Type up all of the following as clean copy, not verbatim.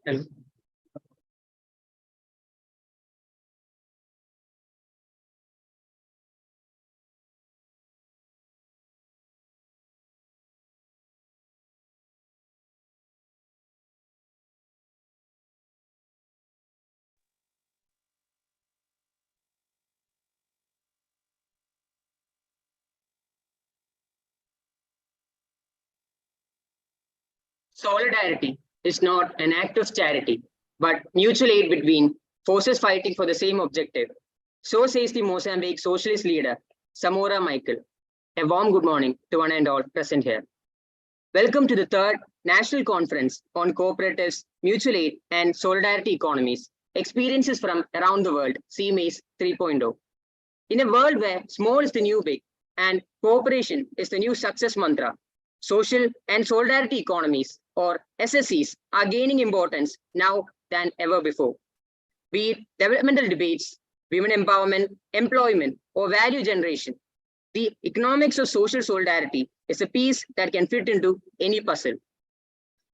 Hello. Solidarity is not an act of charity, but mutual aid between forces fighting for the same objective. So says the Mozambique socialist leader, Samora Michael. A warm good morning to one and all present here. Welcome to the third National Conference on Cooperatives, Mutual Aid and Solidarity Economies, Experiences from Around the World, Cmase 3.0. In a world where small is the new big and cooperation is the new success mantra, social and solidarity economies, or SSEs, are gaining importance now than ever before. Be it developmental debates, women empowerment, employment, or value generation, the economics of social solidarity is a piece that can fit into any puzzle.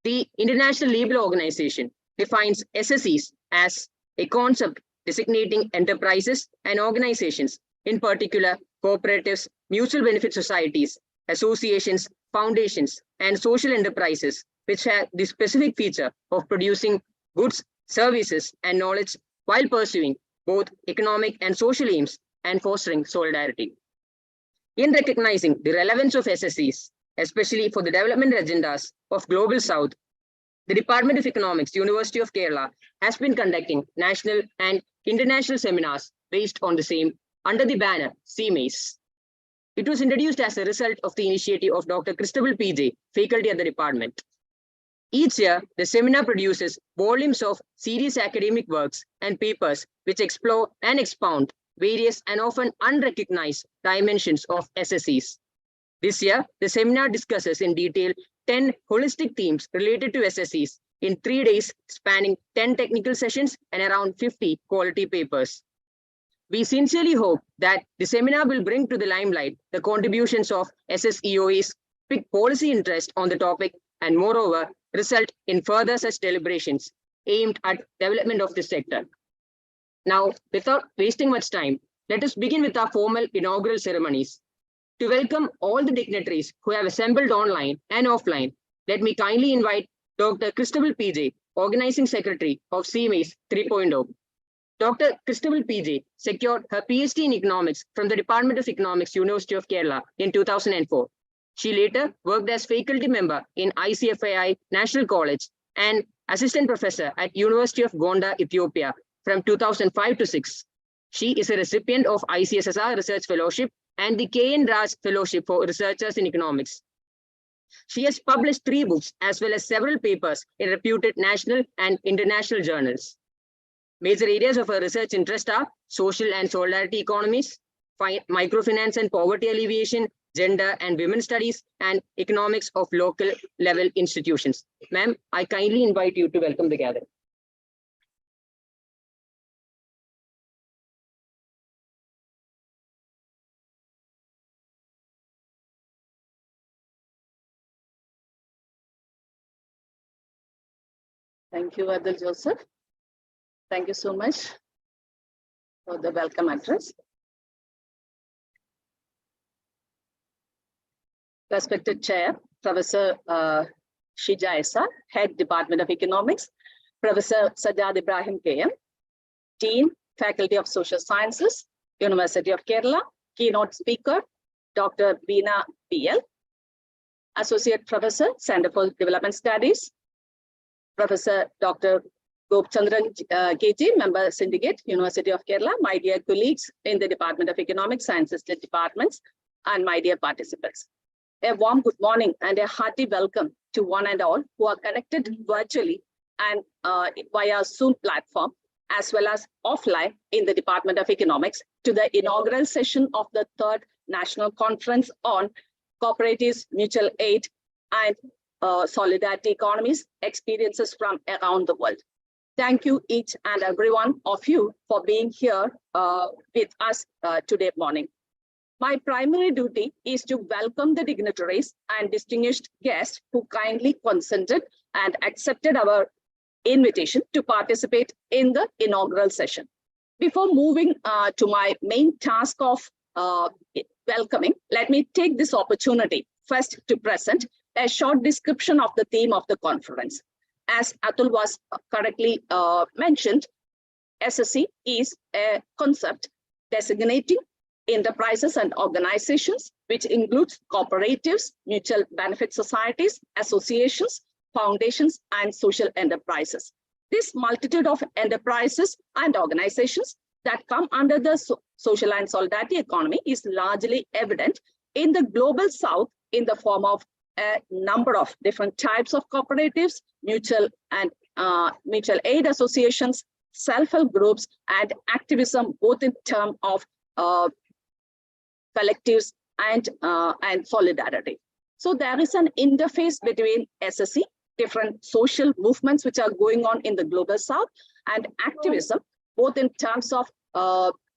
The International Labour Organization defines SSEs as a concept designating enterprises and organizations, in particular cooperatives, mutual benefit societies, associations, foundations, and social enterprises, which have the specific feature of producing goods, services, and knowledge while pursuing both economic and social aims and fostering solidarity. In recognizing the relevance of SSEs, especially for the development agendas of Global South, the Department of Economics, University of Kerala, has been conducting national and international seminars based on the same under the banner Cmase. It was introduced as a result of the initiative of Dr. Christabel PJ, faculty at the department. Each year, the seminar produces volumes of serious academic works and papers which explore and expound various and often unrecognized dimensions of SSEs. This year, the seminar discusses in detail 10 holistic themes related to SSEs in 3 days, spanning 10 technical sessions and around 50 quality papers. We sincerely hope that the seminar will bring to the limelight the contributions of SSEOA's big policy interest on the topic and moreover result in further such deliberations aimed at development of this sector. Now, without wasting much time, let us begin with our formal inaugural ceremonies. To welcome all the dignitaries who have assembled online and offline, let me kindly invite Dr. Christabel PJ, Organizing Secretary of Cmase 3.0. Dr. Christabel PJ secured her PhD in Economics from the Department of Economics, University of Kerala in 2004. She later worked as faculty member in ICFAI National College and assistant professor at University of Gonda, Ethiopia from 2005 to 6. She is a recipient of ICSSR Research Fellowship and the K.N. Raj Fellowship for Researchers in Economics. She has published 3 books as well as several papers in reputed national and international journals. Major areas of her research interest are social and solidarity economies, microfinance and poverty alleviation, gender and women studies, and economics of local level institutions. Ma'am, I kindly invite you to welcome the gathering. Thank you, Adil Joseph. Thank you so much for the welcome address. Respected Chair, Professor Shija Essa, Head Department of Economics, Professor Sajjad Ibrahim KM, Dean, Faculty of Social Sciences, University of Kerala, Keynote Speaker, Dr. Veena PL, Associate Professor, Center for Development Studies, Professor Dr. Gopchandran KG, Member Syndicate, University of Kerala, my dear colleagues in the Department of Economics, Sciences departments, and my dear participants. A warm good morning and a hearty welcome to one and all who are connected virtually and via Zoom platform, as well as offline in the Department of Economics to the inaugural session of the 3rd National Conference on Cooperatives, Mutual Aid, and Solidarity Economies, Experiences from Around the World. Thank you each and every one of you for being here with us today morning. My primary duty is to welcome the dignitaries and distinguished guests who kindly consented and accepted our invitation to participate in the inaugural session. Before moving to my main task of welcoming, let me take this opportunity first to present a short description of the theme of the conference. As Atul was correctly mentioned, SSE is a concept designating enterprises and organizations, which includes cooperatives, mutual benefit societies, associations, foundations, and social enterprises. This multitude of enterprises and organizations that come under the social and solidarity economy is largely evident in the global south in the form of a number of different types of cooperatives, mutual aid associations, self-help groups, and activism, both in terms of collectives and solidarity. So there is an interface between SSE, different social movements which are going on in the global south, and activism, both in terms of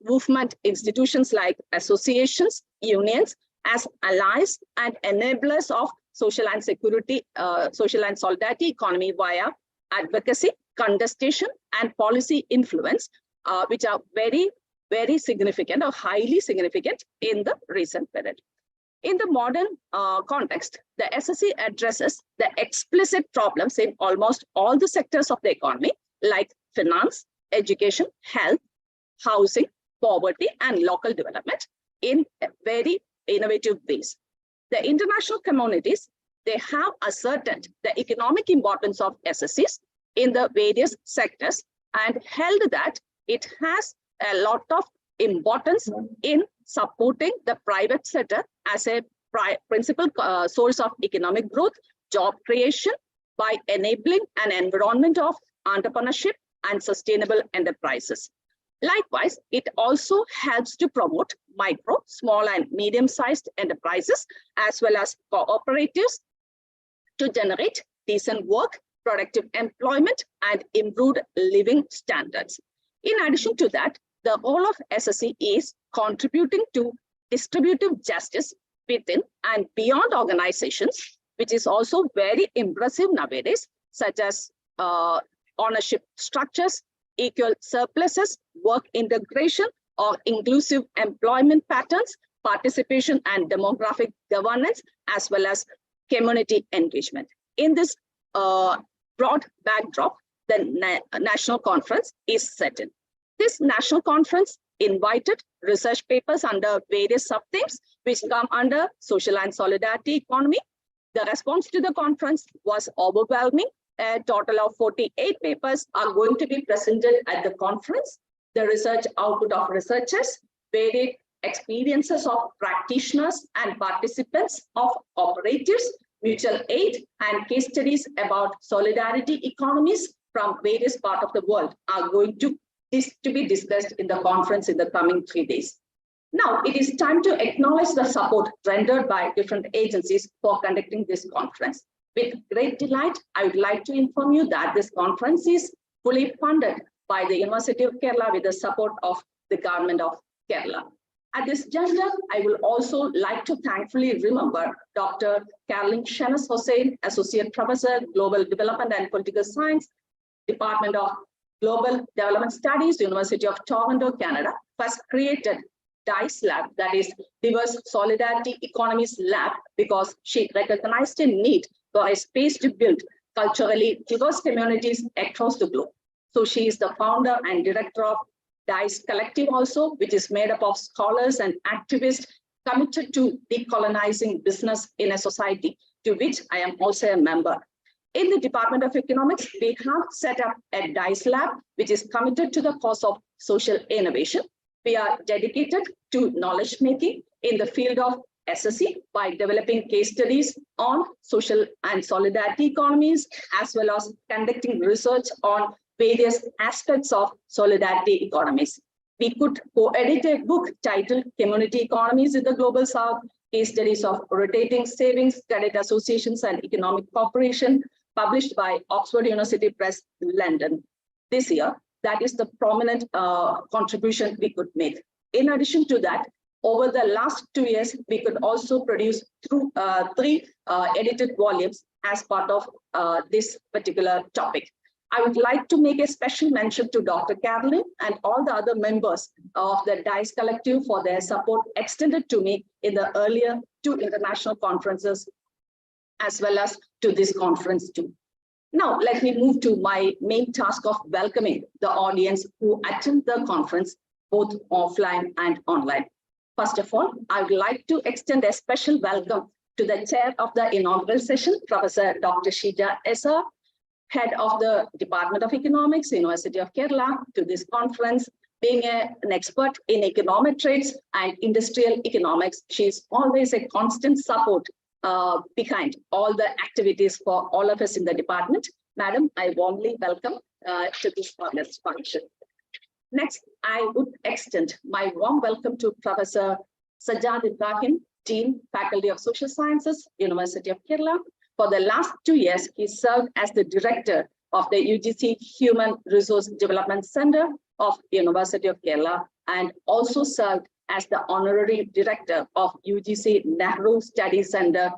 movement institutions like associations, unions, as allies and enablers of social and solidarity economy via advocacy, contestation, and policy influence, which are very, very significant or highly significant in the recent period. In the modern context, the SSE addresses the explicit problems in almost all the sectors of the economy, like finance, education, health, housing, poverty, and local development in very innovative ways. The international communities, they have ascertained the economic importance of SSEs in the various sectors and held that it has a lot of importance in supporting the private sector as a principal source of economic growth, job creation, by enabling an environment of entrepreneurship and sustainable enterprises. Likewise, it also helps to promote micro, small, and medium-sized enterprises, as well as cooperatives, to generate decent work, productive employment, and improved living standards. In addition to that, the role of SSE is contributing to distributive justice within and beyond organizations, which is also very impressive nowadays, such as ownership structures, equal surpluses, work integration, or inclusive employment patterns, participation and demographic governance, as well as community engagement. In this broad backdrop, the national conference is set in. This national conference invited research papers under various sub-themes, which come under social and solidarity economy. The response to the conference was overwhelming. A total of 48 papers are going to be presented at the conference. The research output of researchers, varied experiences of practitioners and participants of cooperatives, mutual aid, and case studies about solidarity economies from various parts of the world are going to be discussed in the conference in the coming 3 days. Now, it is time to acknowledge the support rendered by different agencies for conducting this conference. With great delight, I would like to inform you that this conference is fully funded by the University of Kerala with the support of the government of Kerala. At this juncture, I will also like to thankfully remember Dr. Caroline Shanas Hossain, Associate Professor, Global Development and Political Science, Department of Global Development Studies, University of Toronto, Canada, first created DICE Lab, that is Diverse Solidarity Economies Lab, because she recognized a need for a space to build culturally diverse communities across the globe. So she is the founder and director of DICE Collective also, which is made up of scholars and activists committed to decolonizing business in a society, to which I am also a member. In the Department of Economics, we have set up a DICE Lab, which is committed to the cause of social innovation. We are dedicated to knowledge making in the field of SSE by developing case studies on social and solidarity economies, as well as conducting research on various aspects of solidarity economies. We could co-edit a book titled Community Economies in the Global South, Case Studies of Rotating Savings, Credit Associations and Economic Cooperation, published by Oxford University Press, London this year. That is the prominent contribution we could make. In addition to that, over the last 2 years, we could also produce through 3 edited volumes as part of this particular topic. I would like to make a special mention to Dr. Carolyn and all the other members of the DICE collective for their support extended to me in the earlier two international conferences, as well as to this conference too. Now, let me move to my main task of welcoming the audience who attend the conference, both offline and online. First of all, I would like to extend a special welcome to the chair of the inaugural session, Professor Dr. Shija Esa, head of the Department of Economics, University of Kerala, to this conference. Being an expert in econometrics and industrial economics, she is always a constant support behind all the activities for all of us in the department. Madam, I warmly welcome to this honest function. Next, I would extend my warm welcome to Professor Sajjad Ibrahim, Dean, Faculty of Social Sciences, University of Kerala. For the last 2 years, he served as the director of the UGC Human Resource Development Center of University of Kerala and also served as the honorary director of UGC Nehru Study Center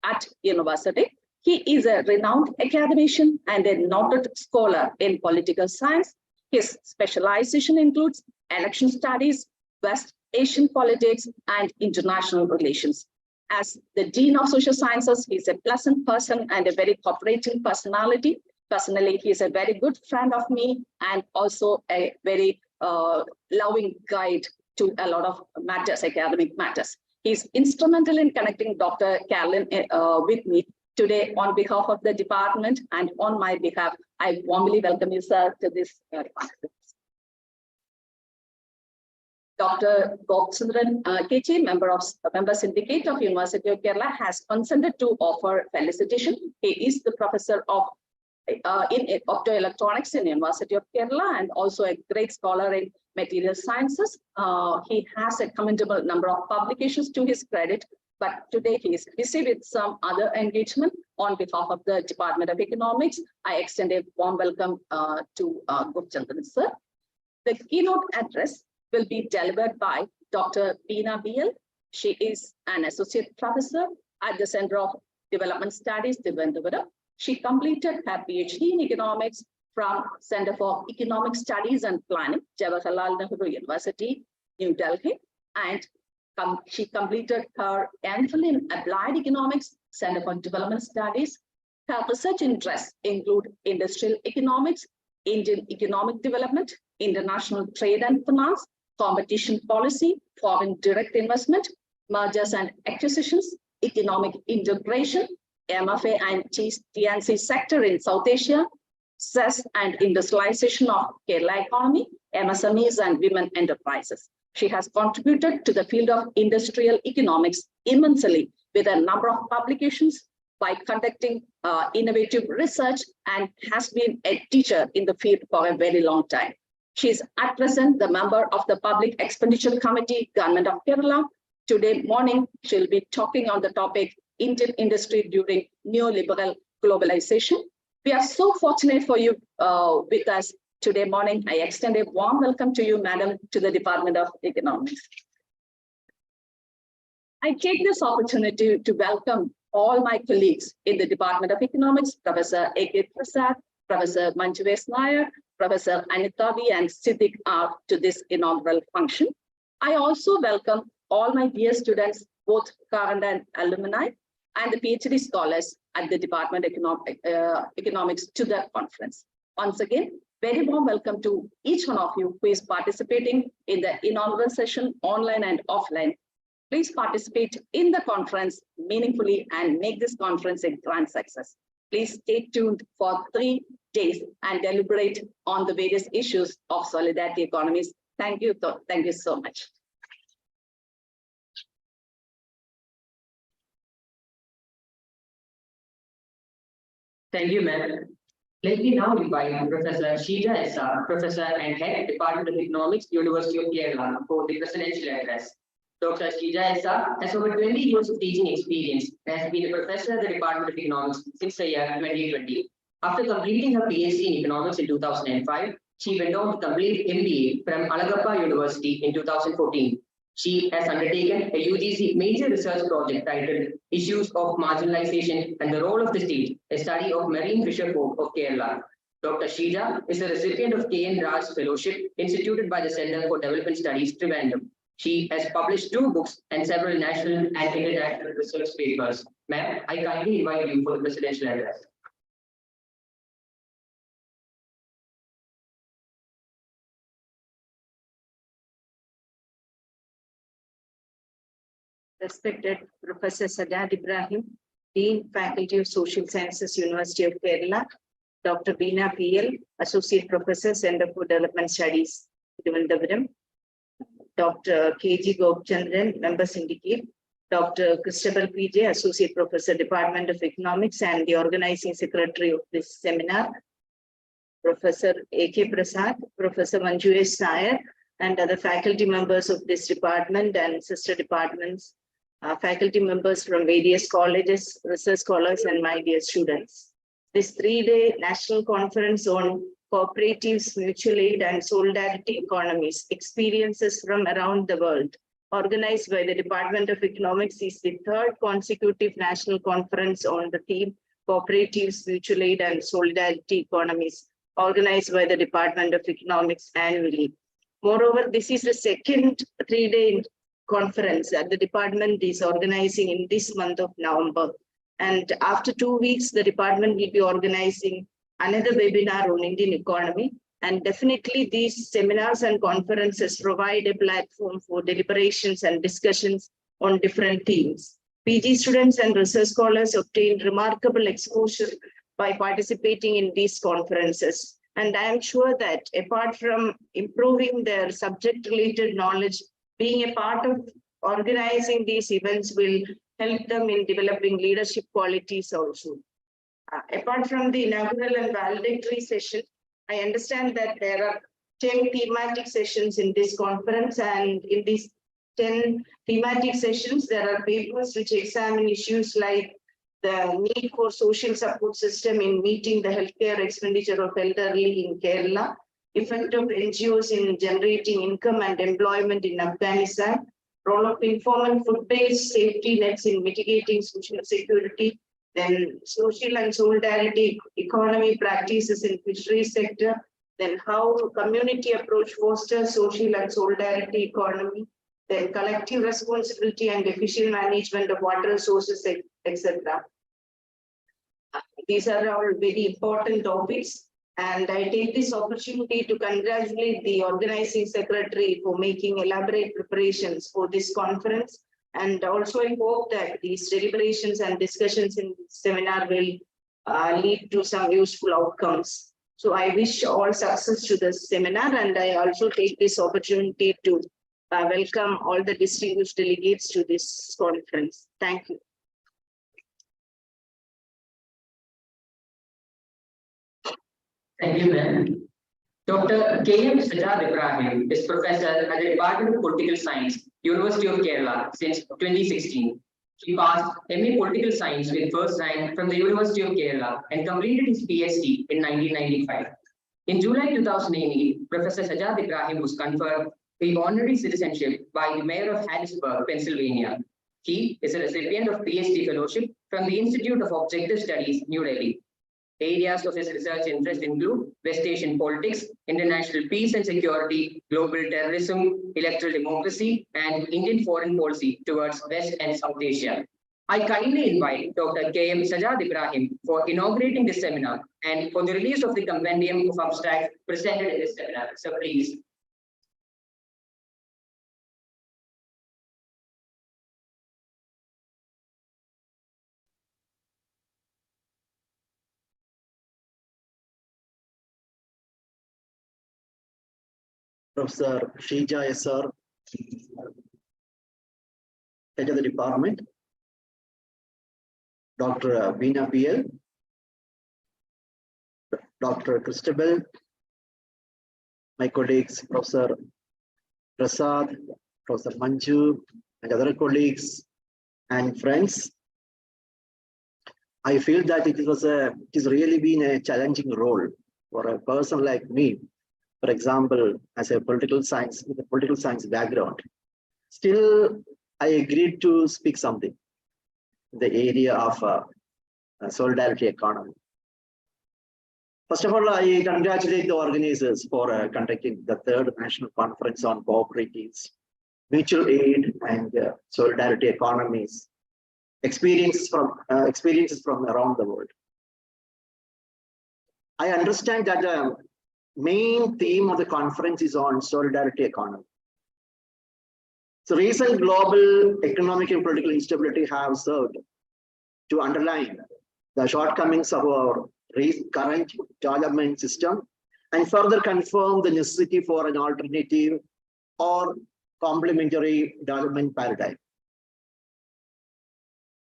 at university. He is a renowned academician and a noted scholar in political science. His specialization includes election studies, West Asian politics, and international relations. As the Dean of Social Sciences, he's a pleasant person and a very cooperating personality. Personally, he is a very good friend of me and also a very loving guide to a lot of matters, academic matters. He's instrumental in connecting Dr. Carolyn with me today on behalf of the department and on my behalf. I warmly welcome you, sir, to this conference. Dr. Gopsundran Kechi, member syndicate of University of Kerala, has consented to offer felicitation. He is the professor of in optoelectronics in University of Kerala and also a great scholar in material sciences. He has a commendable number of publications to his credit, but today he is busy with some other engagement. On behalf of the Department of Economics, I extend a warm welcome to Gopchandran sir. The keynote address will be delivered by Dr. Beena BL. She is an associate professor at the Center of Development Studies, Thiruvananthapuram. She completed her PhD in economics from Center for Economic Studies and Planning, Jawaharlal Nehru University, New Delhi, and she completed her MPhil in Applied Economics, Center for Development Studies. Her research interests include industrial economics, Indian economic development, international trade and finance, competition policy, foreign direct investment, mergers and acquisitions, economic integration, MFA and TNC sector in South Asia, cess and industrialization of Kerala economy, MSMEs and women enterprises. She has contributed to the field of industrial economics immensely with a number of publications by conducting innovative research and has been a teacher in the field for a very long time. She is at present the member of the Public Expenditure Committee, Government of Kerala. Today morning, she'll be talking on the topic Indian industry during neoliberal globalization. We are so fortunate for you with us today morning. I extend a warm welcome to you, madam, to the Department of Economics. I take this opportunity to welcome all my colleagues in the Department of Economics, Professor A.K. Prasad, Professor Manjuvesh Nair, Professor Anita V. and Siddiq R. to this inaugural function. I also welcome all my dear students, both current and alumni, and the PhD scholars at the Department of Economics to the conference. Once again, very warm welcome to each one of you who is participating in the inaugural session, online and offline. Please participate in the conference meaningfully and make this conference a grand success. Please stay tuned for 3 days and deliberate on the various issues of solidarity economies. Thank you so much. Thank you, ma'am. Let me now invite Professor Shija Esa, Professor and Head, Department of Economics, University of Kerala, for the presidential address. Dr. Shija Esa has over 20 years of teaching experience and has been a professor at the Department of Economics since the year 2020. After completing her PhD in economics in 2005, she went on to complete MBA from Alagappa University in 2014. She has undertaken a UGC major research project titled Issues of Marginalization and the Role of the State, a study of marine fisher folk of Kerala. Dr. Shija is the recipient of K.N. Raj Fellowship instituted by the Center for Development Studies, Trivandrum. She has published 2 books and several national and international research papers. Ma'am, I kindly invite you for the presidential address. Respected Professor Sajjad Ibrahim, Dean, Faculty of Social Sciences, University of Kerala, Dr. Veena PL, Associate Professor, Center for Development Studies, Trivandrum, Dr. KG Gopchandran, Member Syndicate, Dr. Christabel PJ, Associate Professor, Department of Economics and the Organizing Secretary of this seminar, Professor A.K. Prasad, Professor Manju S. Nair, and other faculty members of this department and sister departments, faculty members from various colleges, research scholars, and my dear students. This 3-day national conference on cooperatives, mutual aid, and solidarity economies, experiences from around the world, organized by the Department of Economics, is the 3rd consecutive national conference on the theme cooperatives, mutual aid, and solidarity economies, organized by the Department of Economics annually. Moreover, this is the 2nd 3-day conference that the department is organizing in this month of November. And after 2 weeks, the department will be organizing another webinar on Indian economy. And definitely these seminars and conferences provide a platform for deliberations and discussions on different themes. PG students and research scholars obtain remarkable exposure by participating in these conferences. And I am sure that apart from improving their subject-related knowledge, being a part of organizing these events will help them in developing leadership qualities also. Apart from the inaugural and valedictory session, I understand that there are 10 thematic sessions in this conference, and in these 10 thematic sessions, there are papers which examine issues like the need for social support system in meeting the healthcare expenditure of elderly in Kerala, effect of NGOs in generating income and employment in Afghanistan, role of informal food-based safety nets in mitigating social security, then social and solidarity economy practices in fisheries sector, then how community approach fosters social and solidarity economy, then collective responsibility and efficient management of water resources, etc. These are all very important topics. And I take this opportunity to congratulate the organizing secretary for making elaborate preparations for this conference. And also I hope that these deliberations and discussions in this seminar will lead to some useful outcomes. So I wish all success to this seminar, and I also take this opportunity to welcome all the distinguished delegates to this conference. Thank you. Thank you, ma'am. Dr. K.M. Sajjad Ibrahim is professor at the Department of Political Science, University of Kerala since 2016. He passed MA Political Science with first rank from the University of Kerala and completed his PhD in 1995. In July 2008, Professor Sajjad Ibrahim was conferred the honorary citizenship by the Mayor of Harrisburg, Pennsylvania. He is a recipient of PhD fellowship from the Institute of Objective Studies, New Delhi. Areas of his research interest include West Asian politics, international peace and security, global terrorism, electoral democracy, and Indian foreign policy towards West and South Asia. I kindly invite Dr. K.M. Sajjad Ibrahim for inaugurating this seminar and for the release of the compendium of abstracts presented in this seminar. So please. Professor Shija SR, Head of the Department, Dr. Veena PL, Dr. Christabel, my colleagues, Professor Prasad, Professor Manju, and other colleagues and friends. I feel that it has really been a challenging role for a person like me. For example, as a political science, with a political science background, still I agreed to speak something in the area of solidarity economy. First of all, I congratulate the organizers for conducting the third national conference on cooperatives, mutual aid, and solidarity economies, experiences from around the world. I understand that the main theme of the conference is on solidarity economy. So recent global economic and political instability have served to underline the shortcomings of our current development system and further confirm the necessity for an alternative or complementary development paradigm.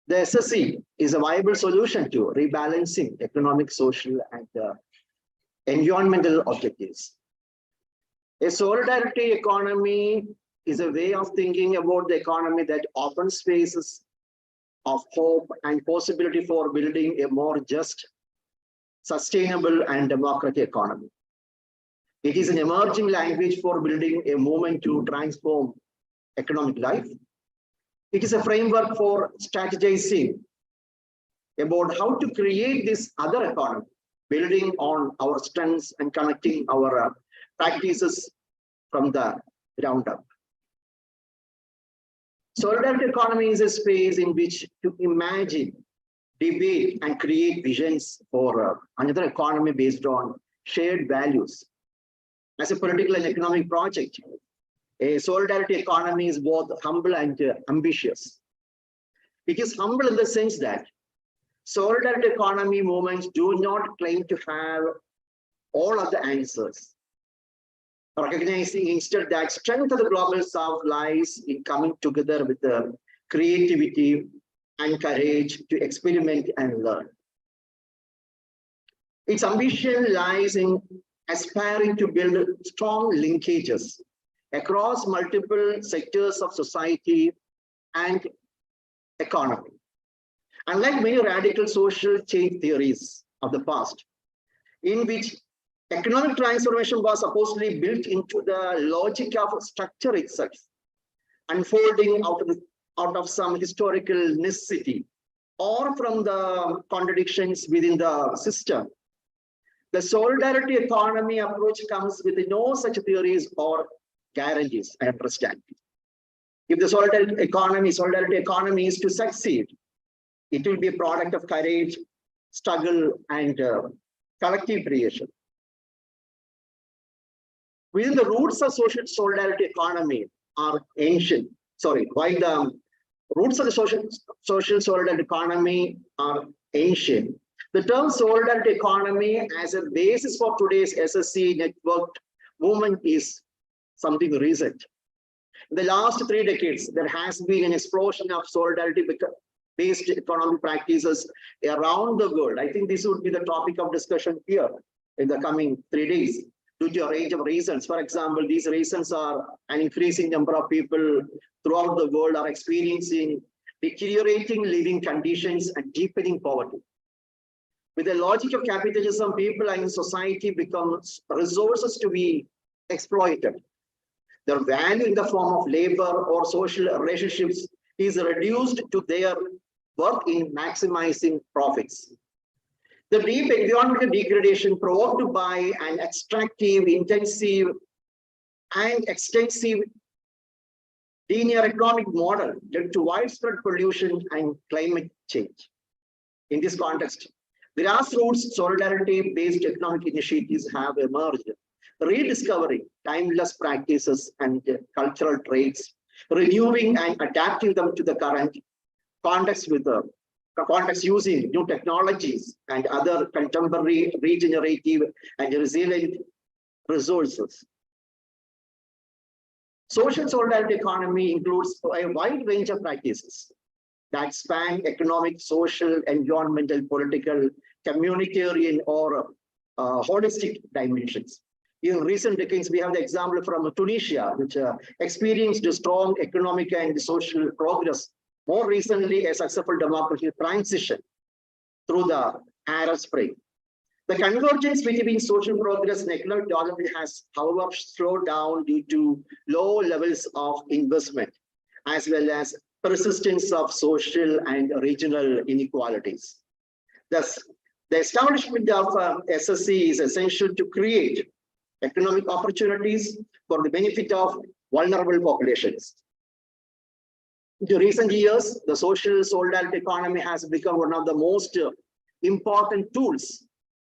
The SSE is a viable solution to rebalancing economic, social, and environmental objectives. A solidarity economy is a way of thinking about the economy that opens spaces of hope and possibility for building a more just, sustainable, and democratic economy. It is an emerging language for building a movement to transform economic life. It is a framework for strategizing about how to create this other economy, building on our strengths and connecting our practices from the ground up. Solidarity economy is a space in which to imagine, debate, and create visions for another economy based on shared values. As a political and economic project, a solidarity economy is both humble and ambitious. It is humble in the sense that solidarity economy movements do not claim to have all of the answers, recognizing instead that strength of the global south lies in coming together with the creativity and courage to experiment and learn. Its ambition lies in aspiring to build strong linkages across multiple sectors of society and economy. Unlike many radical social change theories of the past, in which economic transformation was supposedly built into the logic of structure itself, unfolding out of some historical necessity or from the contradictions within the system, the solidarity economy approach comes with no such theories or guarantees, I understand. If the solidarity economy is to succeed, it will be a product of courage, struggle, and collective creation. Within the roots of social solidarity economy are ancient. While the roots of the social solidarity economy are ancient, the term solidarity economy as a basis for today's SSE networked movement is something recent. In the last 3 decades, there has been an explosion of solidarity-based economic practices around the world. I think this would be the topic of discussion here in the coming 3 days, due to a range of reasons. For example, these reasons are an increasing number of people throughout the world are experiencing deteriorating living conditions and deepening poverty. With the logic of capitalism, people and society become resources to be exploited. Their value in the form of labor or social relationships is reduced to their worth in maximizing profits. The deep environmental degradation provoked by an extractive, intensive, and extensive linear economic model led to widespread pollution and climate change. In this context, grassroots solidarity-based economic initiatives have emerged, rediscovering timeless practices and cultural traits, renewing and adapting them to the current context using new technologies and other contemporary regenerative and resilient resources. Social solidarity economy includes a wide range of practices that span economic, social, environmental, political, communitarian, or holistic dimensions. In recent decades, we have the example from Tunisia, which experienced a strong economic and social progress. More recently, a successful democratic transition through the Arab Spring. The convergence between social progress and economic development has, however, slowed down due to low levels of investment, as well as persistence of social and regional inequalities. Thus, The establishment of SSC is essential to create economic opportunities for the benefit of vulnerable populations. In recent years, the social solidarity economy has become one of the most important tools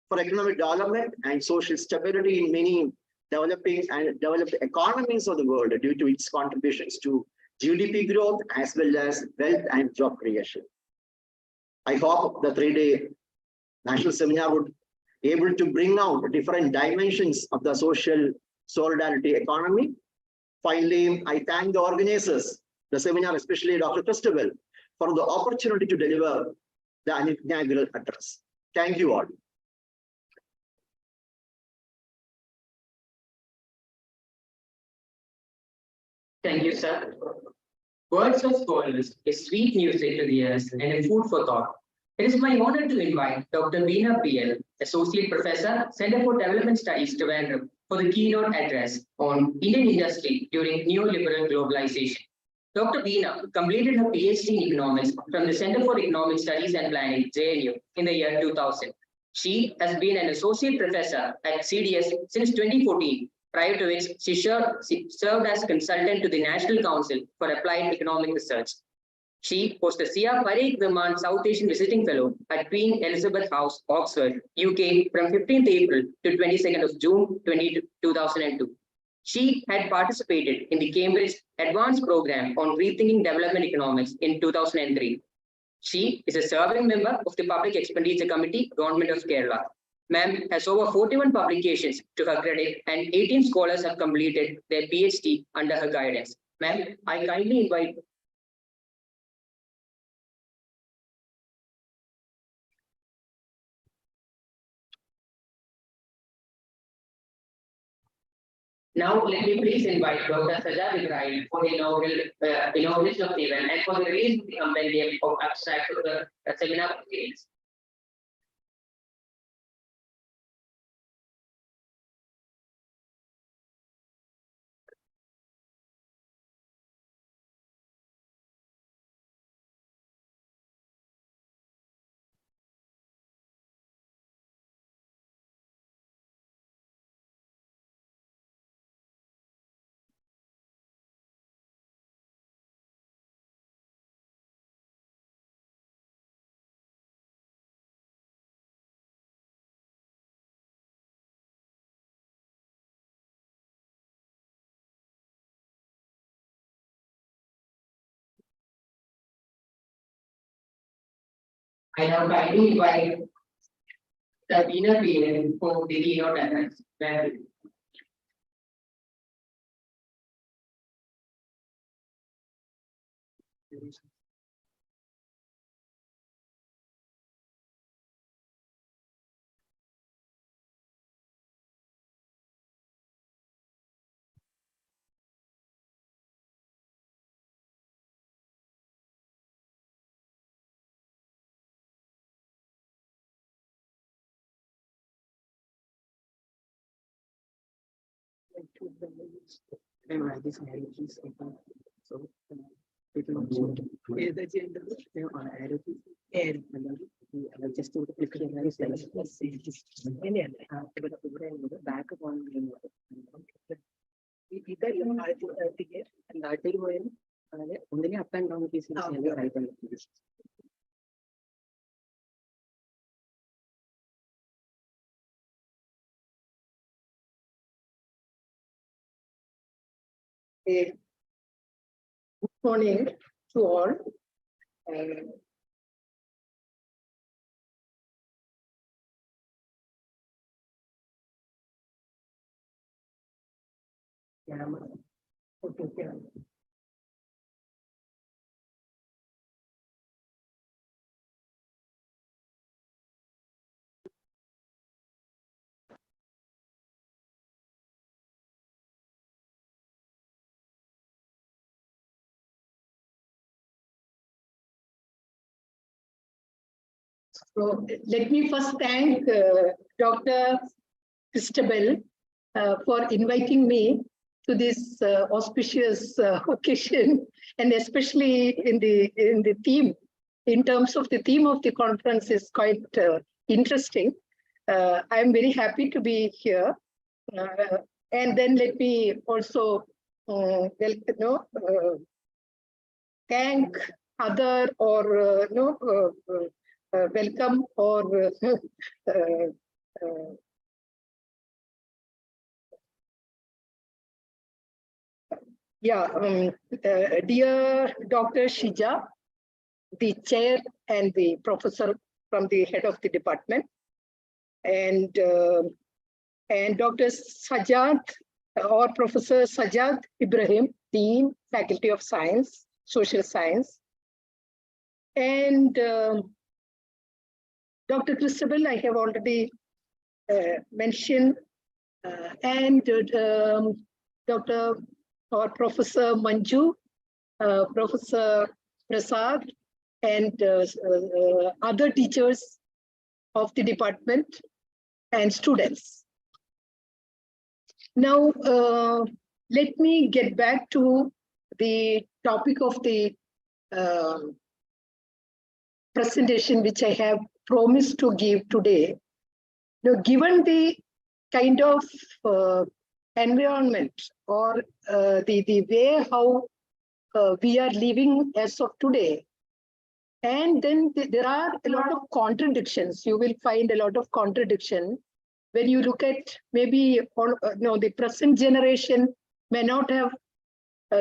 for economic development and social stability in many developing and developed economies of the world due to its contributions to GDP growth as well as wealth and job creation. I hope the 3-day national seminar would be able to bring out different dimensions of the social solidarity economy. Finally, I thank the organizers, the seminar, especially Dr. Christabel, for the opportunity to deliver the inaugural address. Thank you all. Thank you, sir. Words of scholars is sweet music to the ears and a food for thought. It is my honor to invite Dr. Veena PL, Associate Professor, Center for Development Studies, Trivandrum, for the keynote address on Indian industry during neoliberal globalization. Dr. Veena completed her PhD in economics from the Center for Economic Studies and Planning, JNU, in the year 2000. She has been an associate professor at CDS since 2014. Prior to which, she served as consultant to the National Council for Applied Economic Research. She was the Sia Parekh Viman South Asian Visiting Fellow at Queen Elizabeth House, Oxford, UK from 15th April to 22nd of June 2002. She had participated in the Cambridge Advanced Program on Rethinking Development Economics in 2003. She is a serving member of the Public Expenditure Committee, Government of Kerala. Ma'am has over 41 publications to her credit and 18 scholars have completed their PhD under her guidance. Ma'am, I kindly invite. Now, let me please invite Dr. Sajjad Ibrahim for the inauguration of the event and for the release of the compendium of abstracts of the seminar proceedings. I now kindly invite the Veena PL for the keynote address. Good morning to all. So let me first thank Dr. Christabel for inviting me to this auspicious occasion, and especially in the theme. In terms of the theme of the conference is quite interesting. I'm very happy to be here. And then let me also thank other or welcome or dear Dr. Shija, the chair and the professor from the head of the department, and Dr. Sajjad or Professor Sajjad Ibrahim, Dean, Faculty of Science, Social Science, and Dr. Christabel, I have already mentioned, and Dr. or Professor Manju, Professor Prasad, and other teachers of the department and students. Now, let me get back to the topic of the presentation which I have promised to give today. Now, given the kind of environment or the way how we are living as of today, and then there are a lot of contradictions. You will find a lot of contradiction when you look at maybe the present generation may not have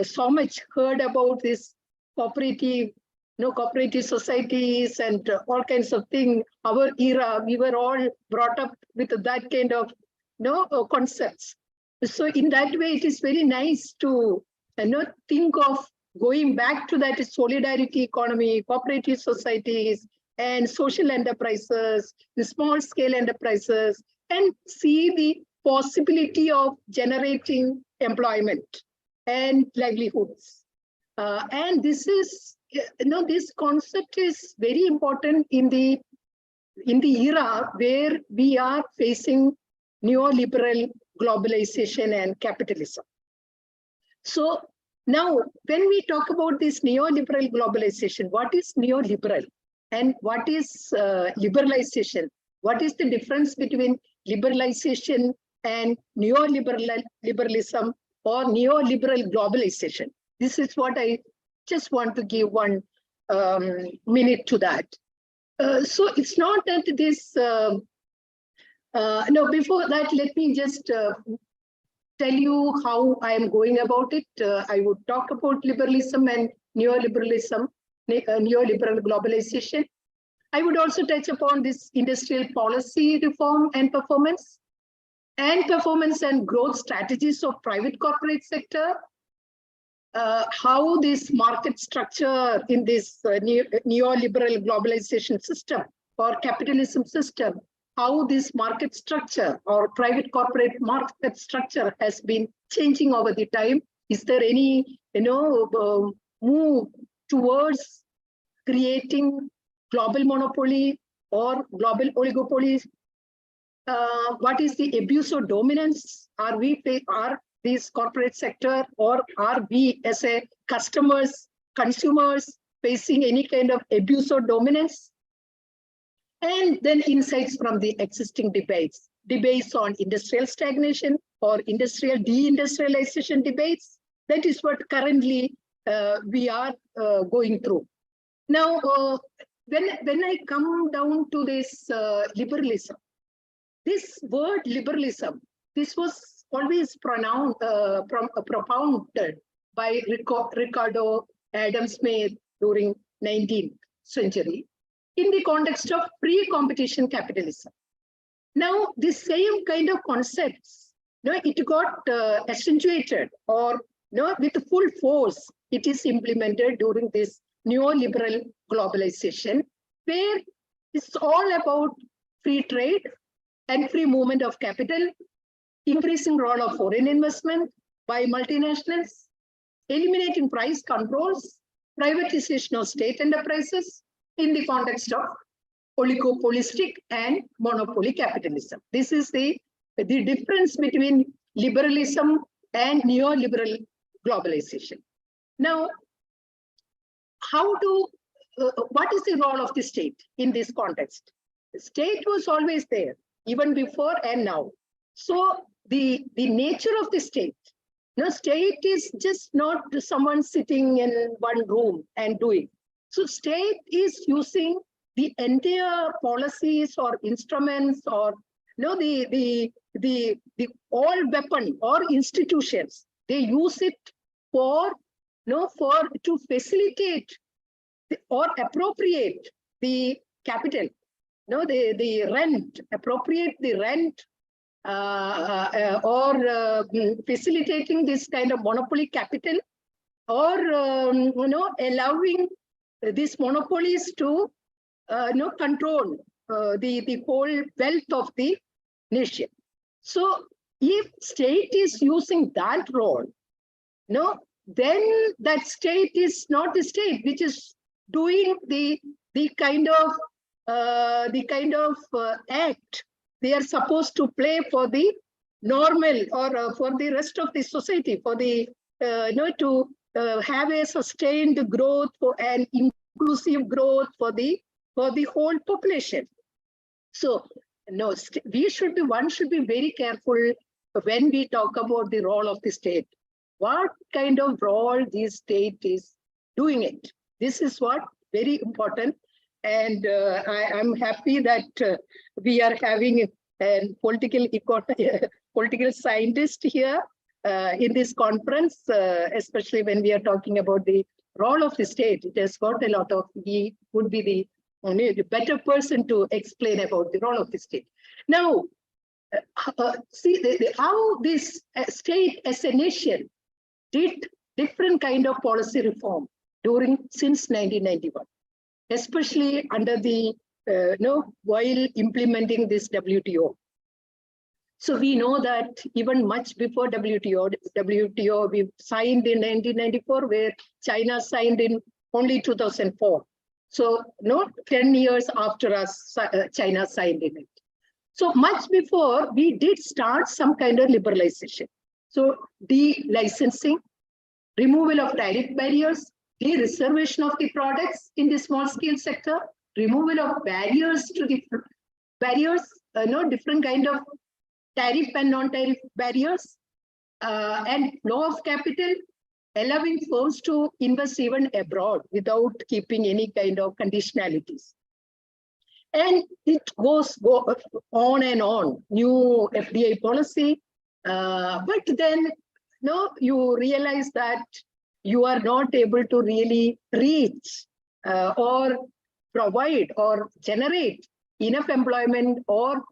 so much heard about this cooperative societies and all kinds of things. Our era, we were all brought up with that kind of concepts. So in that way, it is very nice to think of going back to that solidarity economy, cooperative societies, and social enterprises, the small scale enterprises, and see the possibility of generating employment and livelihoods. And this is, this concept is very important in the era where we are facing neoliberal globalization and capitalism. So now, when we talk about this neoliberal globalization, what is neoliberal and what is liberalization? What is the difference between liberalization and neoliberalism or neoliberal globalization? This is what I just want to give one minute to that. So it's not that this, no, before that, let me just tell you how I am going about it. I would talk about liberalism and neoliberalism, neoliberal globalization. I would also touch upon this industrial policy reform and performance and growth strategies of private corporate sector, how this market structure in this neoliberal globalization system or capitalism system, how this market structure or private corporate market structure has been changing over the time. Is there any move towards creating global monopoly or global oligopolies? What is the abuse of dominance? Are these corporate sector, or are we as a consumers facing any kind of abuse or dominance? And then insights from the existing debates on industrial stagnation or industrial deindustrialization debates. That is what currently we are going through. Now, when I come down to this liberalism, this word liberalism, this was always propounded by Ricardo Adam Smith during 19th century in the context of pre-competition capitalism. Now, this same kind of concepts, it got accentuated or with full force, it is implemented during this neoliberal globalization, where it's all about free trade and free movement of capital, increasing role of foreign investment by multinationals, eliminating price controls, privatization of state enterprises in the context of oligopolistic and monopoly capitalism. This is the difference between liberalism and neoliberal globalization. Now, what is the role of the state in this context? state was always there, even before and now. So the nature of the state, state is just not someone sitting in one room and doing. So state is using the entire policies or instruments or the all weapon or institutions. They use it for to facilitate or appropriate the capital. The rent, appropriate the rent, or facilitating this kind of monopoly capital, or allowing these monopolies to control the whole wealth of the nation. So if state is using that role, then that state is not the state which is doing the kind of act they are supposed to play for the normal or for the rest of the society, for the to have a sustained growth for an inclusive growth for the whole population. So no, one should be very careful when we talk about the role of the state. What kind of role the state is doing it? This is what very important. And I'm happy that we are having a political scientist here in this conference, especially when we are talking about the role of the state. It has got a lot of, he would be the better person to explain about the role of the state. Now, see how this state as a nation did different kind of policy reform since 1991. Especially under the, while implementing this WTO. So we know that even much before WTO we signed in 1994, where China signed in only 2004. So 10 years after us, China signed in it. So much before, we did start some kind of liberalization. So de-licensing, removal of tariff barriers, de-reservation of the products in the small scale sector, removal of barriers to the different kind of tariff and non-tariff barriers, and flow of capital, allowing firms to invest even abroad without keeping any kind of conditionalities. And it goes on and on, new FDI policy, but then you realize that you are not able to really reach or provide or generate enough employment, or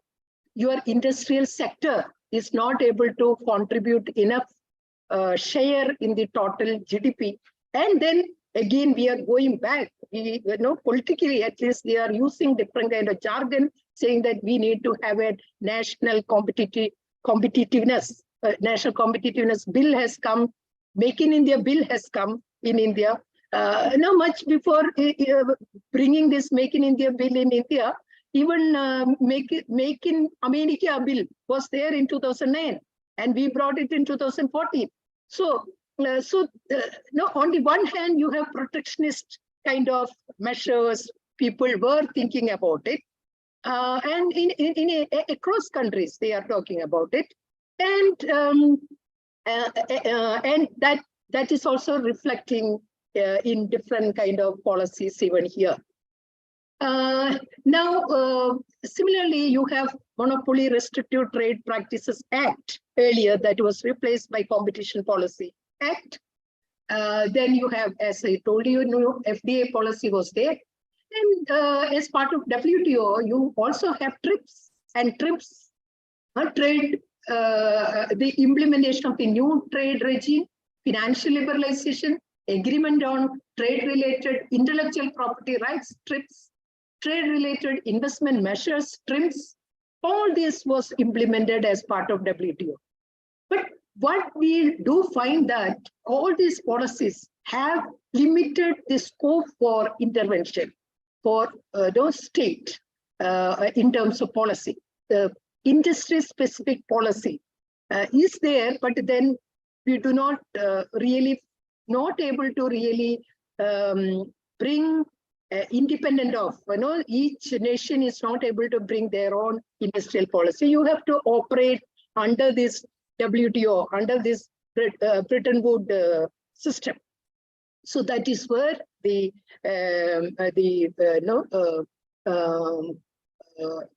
your industrial sector is not able to contribute enough share in the total GDP. And then again, we are going back. We, politically, at least they are using different kind of jargon, saying that we need to have a national competitiveness. National competitiveness bill has come. Make in India bill has come in India. Much before bringing this Make in India bill in India, even Make in America bill was there in 2009, and we brought it in 2014. So, on the one hand, you have protectionist kind of measures. People were thinking about it, and across countries they are talking about it, and that is also reflecting in different kind of policies even here. Now, similarly, you have Monopoly Restrictive Trade Practices Act earlier that was replaced by Competition Policy Act. Then you have, as I told you, FDA policy was there. And as part of WTO, you also have TRIPS and TRIPS, trade, the implementation of the new trade regime, financial liberalization, agreement on trade-related intellectual property rights, TRIPS, trade-related investment measures, TRIMS, all this was implemented as part of WTO. But what we do find that all these policies have limited the scope for intervention for those state in terms of policy. The industry-specific policy is there, but then we do not not able to really bring independent of, each nation is not able to bring their own industrial policy. You have to operate under this WTO, under this Bretton Woods system. So that is where the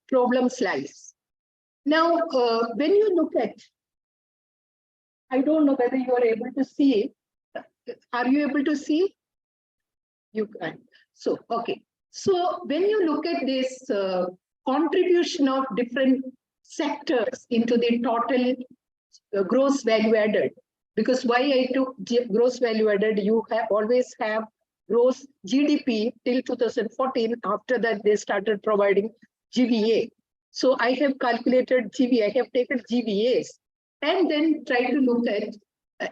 problems lies. Now, when you look at, I don't know whether you are able to see it. Are you able to see? You can. So, okay. So when you look at this contribution of different sectors into the total gross value added, because why I took gross value added, you always have gross GDP till 2014. After that, they started providing GVA. So I have calculated GVA, I have taken GVAs and then try to look at,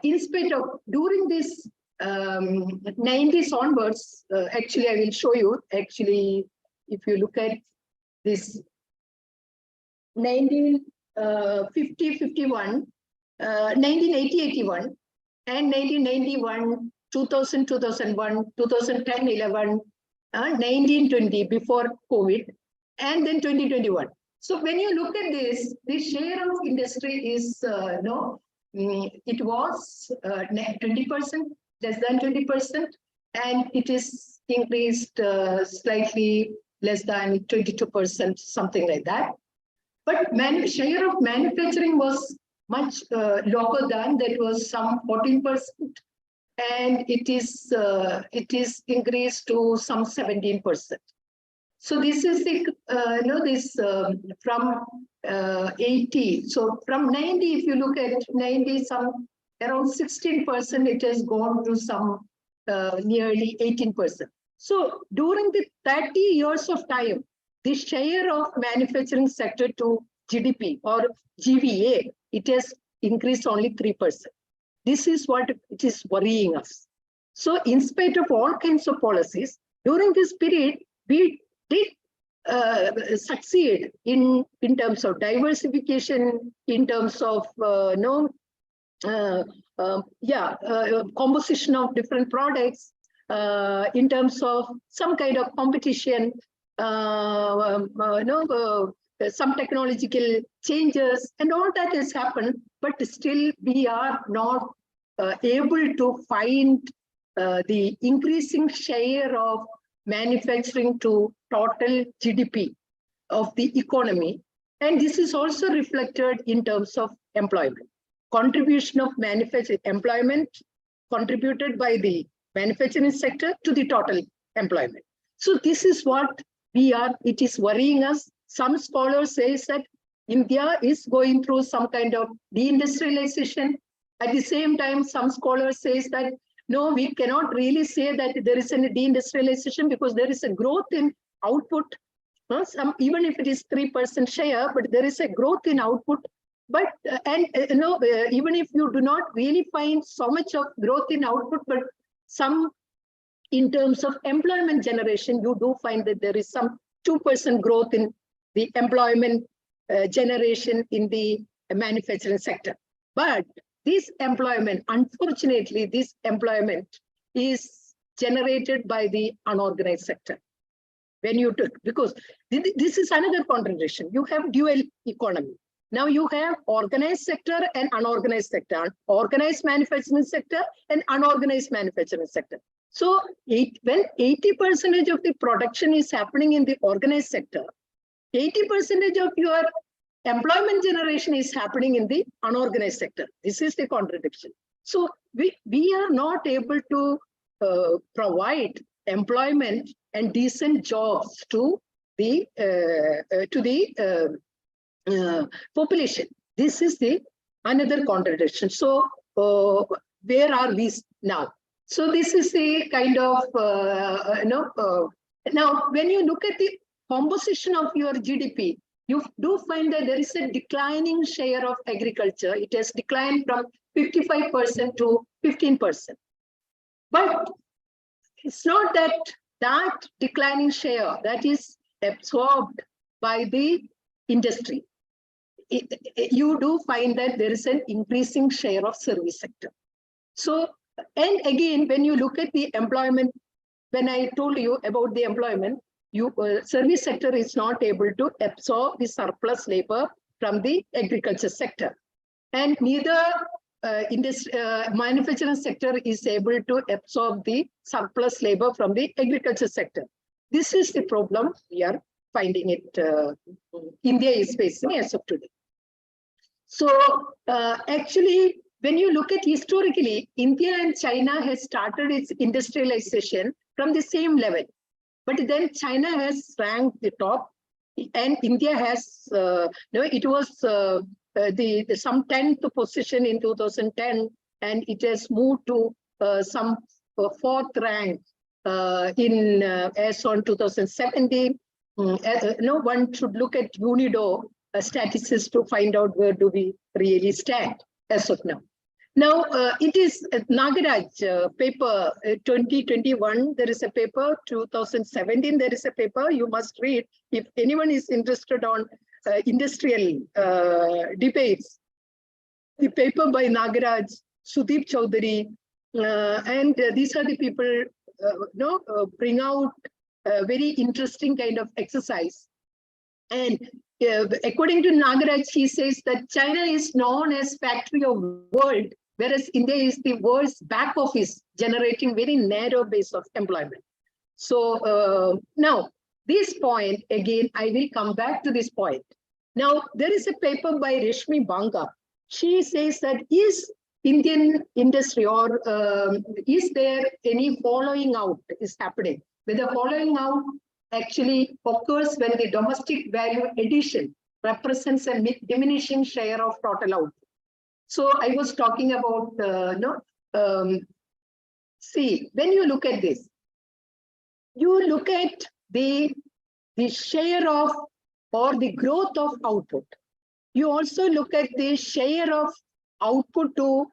in spite of, during this 90s onwards, actually, I will show you, actually, if you look at this 1950, 51, 1980, 81, and 1991, 2000, 2001, 2010, 11, 1920 before COVID, and then 2021. So when you look at this, the share of industry is, it was 20%, less than 20%, and it is increased slightly less than 22%, something like that. But share of manufacturing was much lower than that, was some 14%, and it is increased to some 17%. So this is the from 80. So from 90, if you look at 90, some around 16%, it has gone to some nearly 18%. So during the 30 years of time, the share of manufacturing sector to GDP or GVA, it has increased only 3%. This is what it is worrying us. So in spite of all kinds of policies, during this period, we did succeed in terms of diversification, in terms of composition of different products, in terms of some kind of competition, some technological changes, and all that has happened, but still we are not able to find the increasing share of manufacturing to total GDP of the economy. And this is also reflected in terms of employment. Contribution of manufacturing employment contributed by the manufacturing sector to the total employment. So this is what it is worrying us. Some scholars say that India is going through some kind of deindustrialization. At the same time, some scholars say that no, we cannot really say that there is a deindustrialization because there is a growth in output. Even if it is 3% share, but there is a growth in output. But even if you do not really find so much of growth in output, but some in terms of employment generation, you do find that there is some 2% growth in the employment generation in the manufacturing sector. But this employment, unfortunately, this employment is generated by the unorganized sector. When you took, because this is another contradiction. You have dual economy. Now you have organized sector and unorganized sector, organized manufacturing sector and unorganized manufacturing sector. So when 80% of the production is happening in the organized sector, 80% of your employment generation is happening in the unorganized sector. This is the contradiction. So we are not able to provide employment and decent jobs to the population. This is the another contradiction. So where are we now? So this is the kind of now when you look at the composition of your GDP, you do find that there is a declining share of agriculture. It has declined from 55% to 15%. But it's not that declining share that is absorbed by the industry. You do find that there is an increasing share of service sector. So, and again, when you look at the employment when I told you about the employment, service sector is not able to absorb the surplus labor from the agriculture sector. And neither manufacturing sector is able to absorb the surplus labor from the agriculture sector. This is the problem we are finding it. India is facing as of today. So actually, when you look at historically, India and China has started its industrialization from the same level. But then China has ranked the top, and India has, it was some 10th position in 2010, and it has moved to some 4th rank as on 2017. One should look at UNIDO statistics to find out where do we really stand as of now. Now, it is Nagaraj paper 2021, there is a paper, 2017, there is a paper you must read. If anyone is interested on industrial debates, the paper by Nagaraj, Sudeep Chowdhury, and these are the people bring out a very interesting kind of exercise. And according to Nagaraj, he says that China is known as factory of world, whereas India is the world's back office, generating very narrow base of employment. So now, this point, again, I will come back to this point. Now, there is a paper by Rashmi Banga. She says that is Indian industry or is there any following out is happening? With the following out actually occurs when the domestic value addition represents a diminishing share of total output. So I was talking about, see, when you look at this, you look at the share of or the growth of output. You also look at the share of output to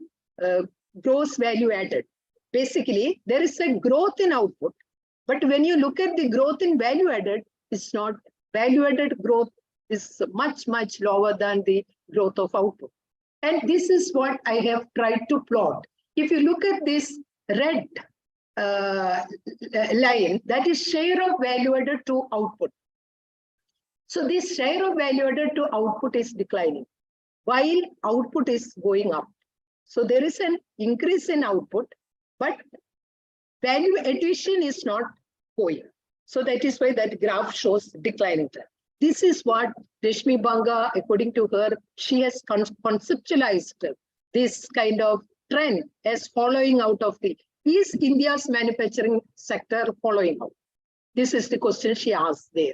gross value added. Basically, there is a growth in output, but when you look at the growth in value added, it's not value added growth is much, much lower than the growth of output. And this is what I have tried to plot. If you look at this red line, that is share of value added to output. So this share of value added to output is declining while output is going up. So there is an increase in output, but value addition is not going. So that is why that graph shows declining trend. This is what Rashmi Banga, according to her, she has conceptualized this kind of trend as following out of the, is India's manufacturing sector following out? This is the question she asked there.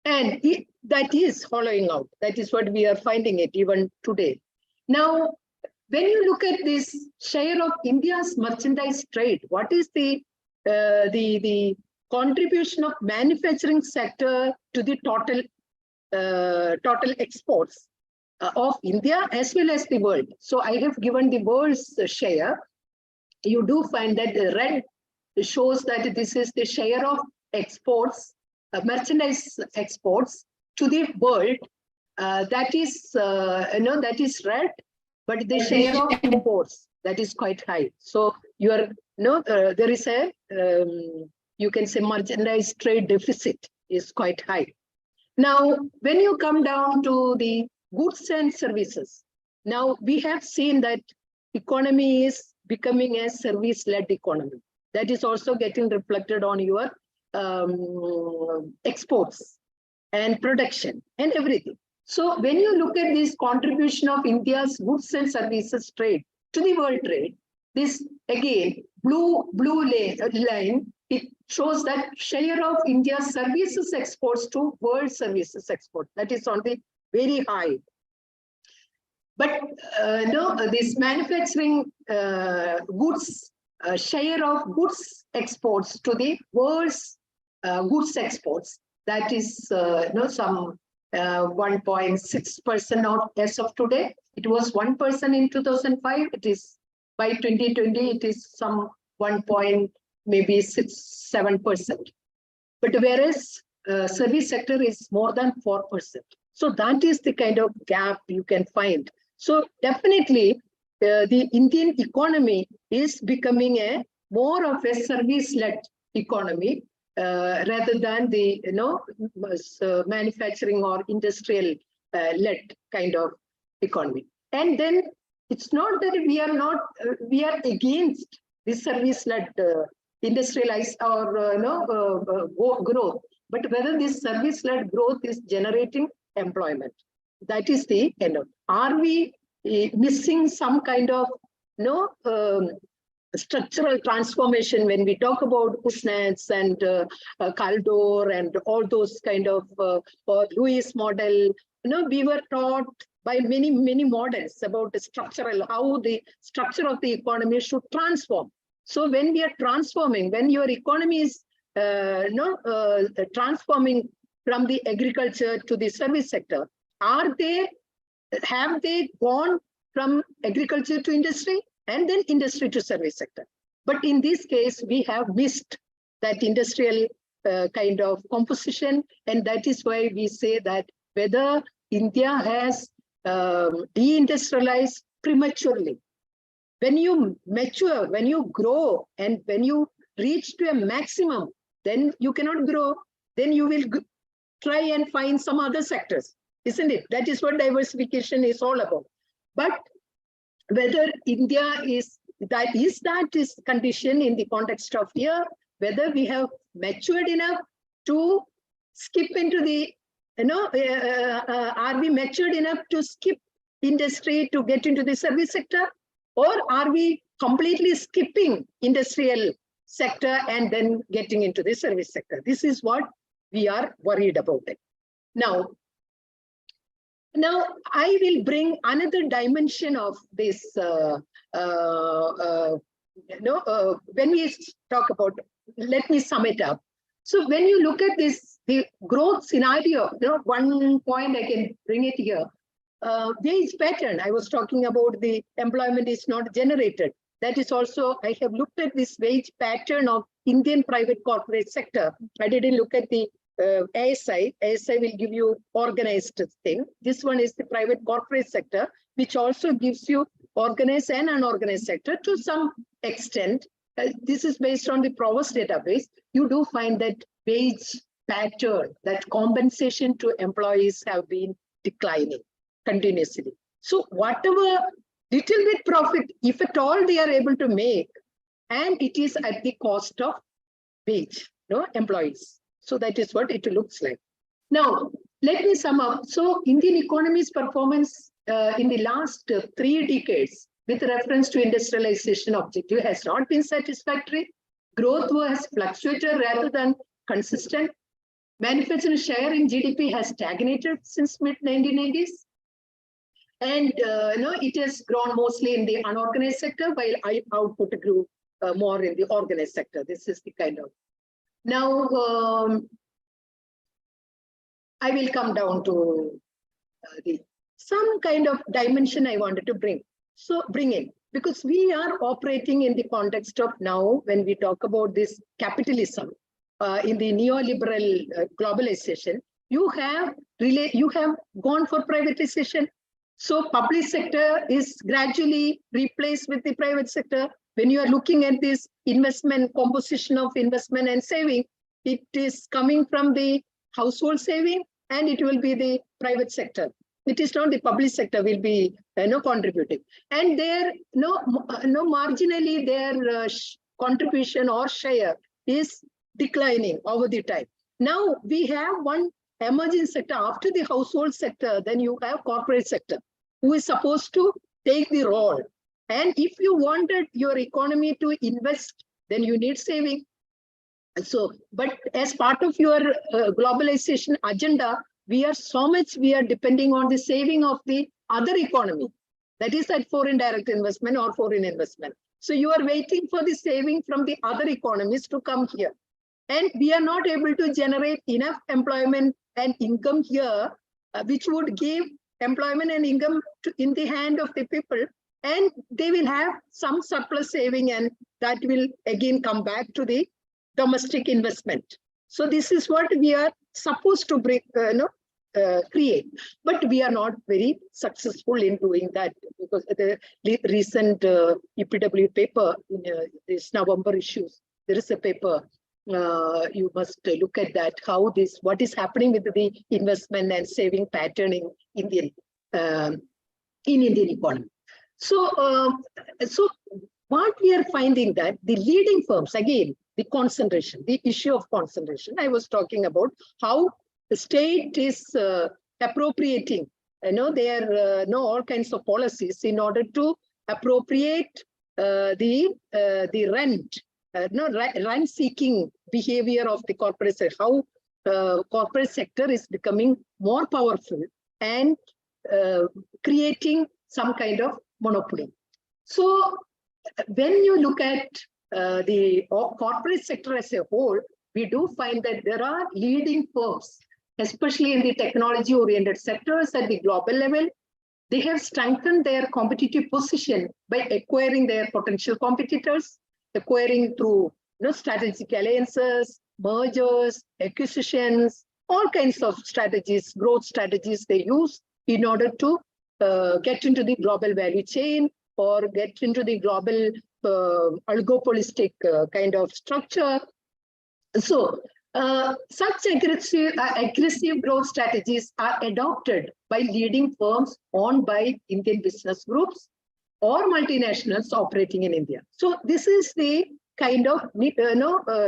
And that is following out. That is what we are finding it even today. Now, when you look at this share of India's merchandise trade, what is the contribution of manufacturing sector to the total exports of India as well as the world? So I have given the world's share. You do find that the red shows that this is the share of exports, merchandise exports to the world. That is red, but the share of imports, that is quite high. So you are there is a you can say merchandise trade deficit is quite high. Now, when you come down to the goods and services, now we have seen that economy is becoming a service-led economy. That is also getting reflected on your exports and production and everything. So when you look at this contribution of India's goods and services trade to the world trade, this again, blue line, it shows that share of India's services exports to world services export. That is on the very high. But this manufacturing goods, share of goods exports to the world's goods exports, that is some 1.6% as of today. It was 1% in 2005. It is by 2020, it is some 1.7%. But whereas service sector is more than 4%. So that is the kind of gap you can find. So definitely the Indian economy is becoming more of a service-led economy rather than the manufacturing or industrial led kind of economy. And then it's not that we are not we are against the service led industrialized or growth, but whether this service led growth is generating employment. That is the end of. Are we missing some kind of structural transformation when we talk about Kuznets and Kaldor and all those kind of or Lewis model? We were taught by many models about the structural, how the structure of the economy should transform. So when we are transforming, when your economy is transforming from the agriculture to the service sector, have they gone from agriculture to industry and then industry to service sector? But in this case, we have missed that industrial kind of composition, and that is why we say that whether India has deindustrialized prematurely. When you mature, when you grow, and when you reach to a maximum, then you cannot grow. Then you will try and find some other sectors, isn't it? That is what diversification is all about. But whether India is that condition in the context of here, whether we have matured enough to skip into the, are we matured enough to skip industry to get into the service sector? Or are we completely skipping industrial sector and then getting into the service sector? This is what we are worried about it. Now I will bring another dimension of this, when we talk about, let me sum it up. So when you look at this, the growth scenario, one point I can bring it here. Wage pattern, I was talking about the employment is not generated. That is also, I have looked at this wage pattern of Indian private corporate sector. I didn't look at the ASI. ASI will give you organized thing. This one is the private corporate sector, which also gives you organized and unorganized sector to some extent. This is based on the Provost database. You do find that wage pattern, that compensation to employees have been declining continuously. So whatever little bit profit, if at all they are able to make, and it is at the cost of wage, employees. So that is what it looks like. Now, let me sum up. So Indian economy's performance in the last 3 decades with reference to industrialization objective has not been satisfactory. Growth has fluctuated rather than consistent. Manufacturing share in GDP has stagnated since mid-1990s. And it has grown mostly in the unorganized sector, while output grew more in the organized sector. This is the kind of. Now, I will come down to some kind of dimension I wanted to bring. So bring in, because we are operating in the context of now, when we talk about this capitalism in the neoliberal globalization, you have gone for privatization. So public sector is gradually replaced with the private sector. When you are looking at this investment, composition of investment and saving, it is coming from the household saving and it will be the private sector. It is not the public sector will be contributing. And there, marginally their contribution or share is declining over the time. Now we have one emerging sector after the household sector, then you have corporate sector, who is supposed to take the role. And if you wanted your economy to invest, then you need saving. So, but as part of your globalization agenda, we are depending on the saving of the other economy. That is that foreign direct investment or foreign investment. So you are waiting for the saving from the other economies to come here. And we are not able to generate enough employment and income here, which would give employment and income in the hand of the people, and they will have some surplus saving, and that will again come back to the domestic investment. So this is what we are supposed to bring, create, but we are not very successful in doing that, because the recent EPW paper in this November issues, there is a paper you must look at that, how this, what is happening with the investment and saving pattern in Indian economy. So, so what we are finding that the leading firms, again, the concentration, the issue of concentration, I was talking about how the state is appropriating, there all kinds of policies in order to appropriate the rent-seeking behavior of the corporate sector, how corporate sector is becoming more powerful and creating some kind of monopoly. So when you look at the corporate sector as a whole, we do find that there are leading firms, especially in the technology-oriented sectors at the global level. They have strengthened their competitive position by acquiring their potential competitors, acquiring through strategic alliances, mergers, acquisitions, all kinds of strategies, growth strategies they use in order to get into the global value chain or get into the global oligopolistic kind of structure. So such aggressive growth strategies are adopted by leading firms owned by Indian business groups or multinationals operating in India. So this is the kind of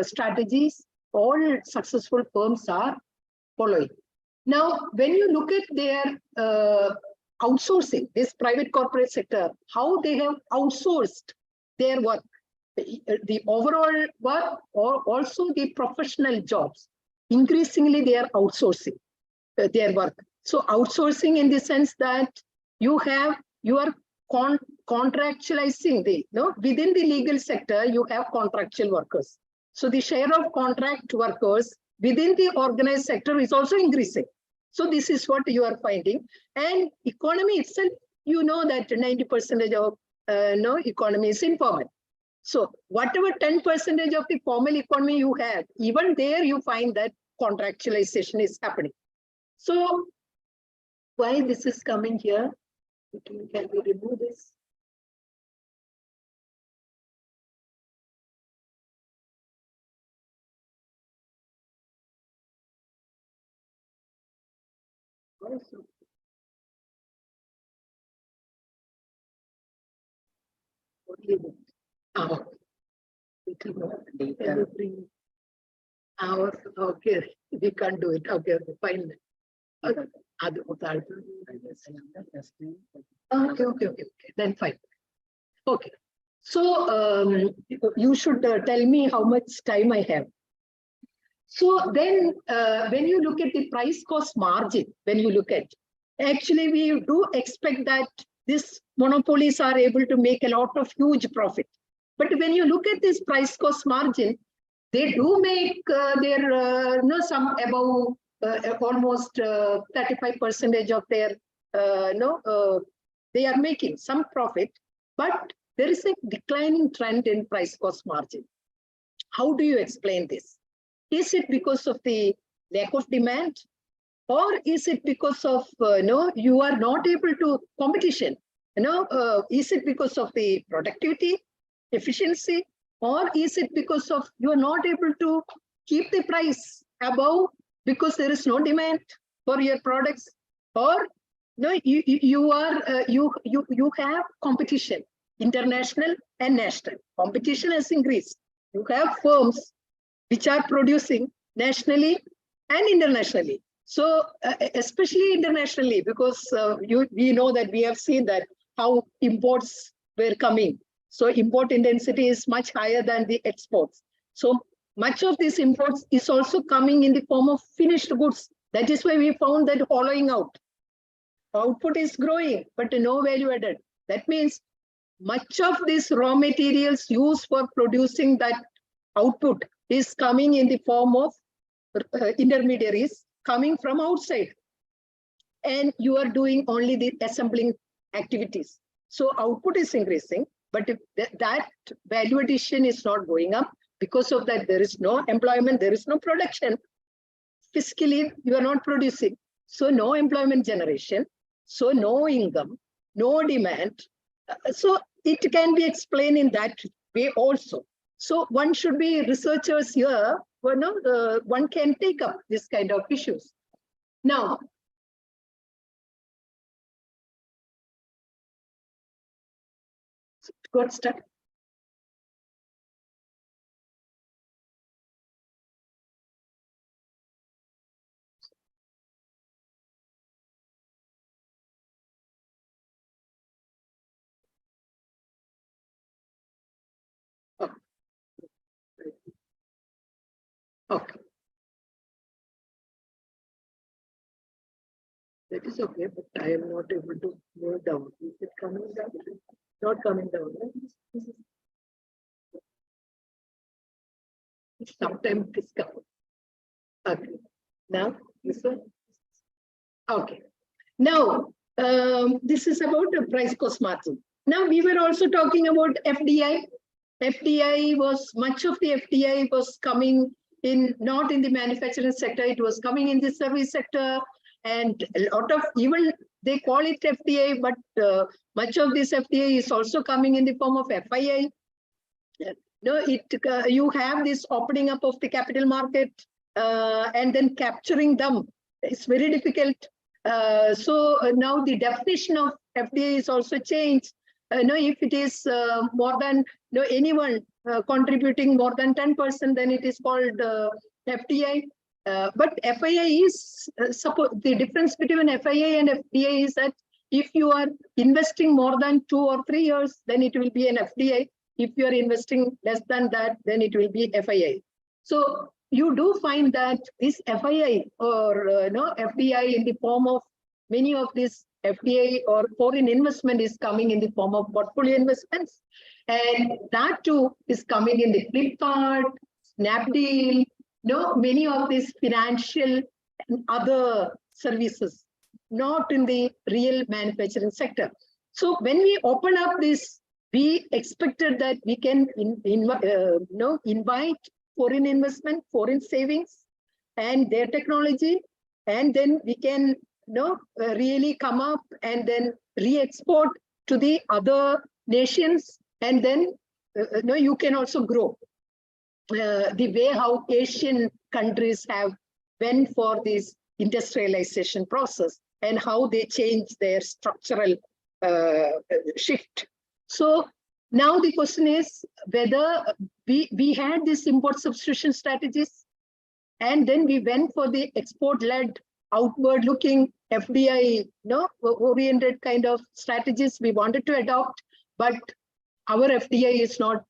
strategies all successful firms are following. Now, when you look at their outsourcing, this private corporate sector, how they have outsourced their work, the overall work or also the professional jobs, increasingly they are outsourcing their work. So outsourcing in the sense that you are contractualizing within the legal sector, you have contractual workers. So the share of contract workers within the organized sector is also increasing. So this is what you are finding. And economy itself, you know that 90% of economy is informal. So whatever 10% of the formal economy you have, even there you find that contractualization is happening. So why this is coming here? Can we remove this? Also. Okay, we can't do it. Okay, fine. Okay, okay. Then fine. Okay. So you should tell me how much time I have. So then when you look at the price cost margin, when you look at, actually we do expect that these monopolies are able to make a lot of huge profit. But when you look at this price cost margin, they do make their some above almost 35% of their they are making some profit, but there is a declining trend in price cost margin. How do you explain this? Is it because of the lack of demand, or is it because of you are not able to competition? Is it because of the productivity, efficiency, or is it because of you are not able to keep the price above because there is no demand for your products, or you have competition, international and national competition has increased. You have firms which are producing nationally and internationally. So especially internationally, because we know that we have seen that how imports were coming. So import intensity is much higher than the exports. So much of these imports is also coming in the form of finished goods. That is why we found that hollowing out. Output is growing, but no value added. That means much of these raw materials used for producing that output is coming in the form of intermediaries coming from outside. And you are doing only the assembling activities. So output is increasing, but if that value addition is not going up, because of that, there is no employment, there is no production. Fiscally, you are not producing. So no employment generation, so no income, no demand. So it can be explained in that way also. So one should be researchers here. Well, no, one can take up this kind of issues. Now, got stuck. Okay. That is okay, but I am not able to go down. Is it coming down? Not coming down. Right? Sometimes it is coming. Okay. Now, this one. Okay. Now, this is about the price cost margin. Now, we were also talking about FDI. FDI was, much of the FDI was coming in, not in the manufacturing sector, it was coming in the service sector. And a lot of, even they call it FDI, but much of this FDI is also coming in the form of FII. No, you have this opening up of the capital market and then capturing them. It's very difficult. So now the definition of FDI is also changed. If it is more than anyone contributing more than 10%, then it is called FDI. But FII is, the difference between FII and FDI is that if you are investing more than 2 or 3 years, then it will be an FDI. If you are investing less than that, then it will be FII. So you do find that this FII or FDI in the form of many of these FDI or foreign investment is coming in the form of portfolio investments. And that too is coming in the Flipkart, Snapdeal, many of these financial and other services, not in the real manufacturing sector. So when we open up this, we expected that we can invite foreign investment, foreign savings, and their technology, and then we can really come up and then re-export to the other nations, and then you can also grow. The way how Asian countries have went for this industrialization process and how they change their structural shift. So now the question is whether we had these import substitution strategies, and then we went for the export-led, outward-looking FDI, oriented kind of strategies we wanted to adopt, but our FDI is not,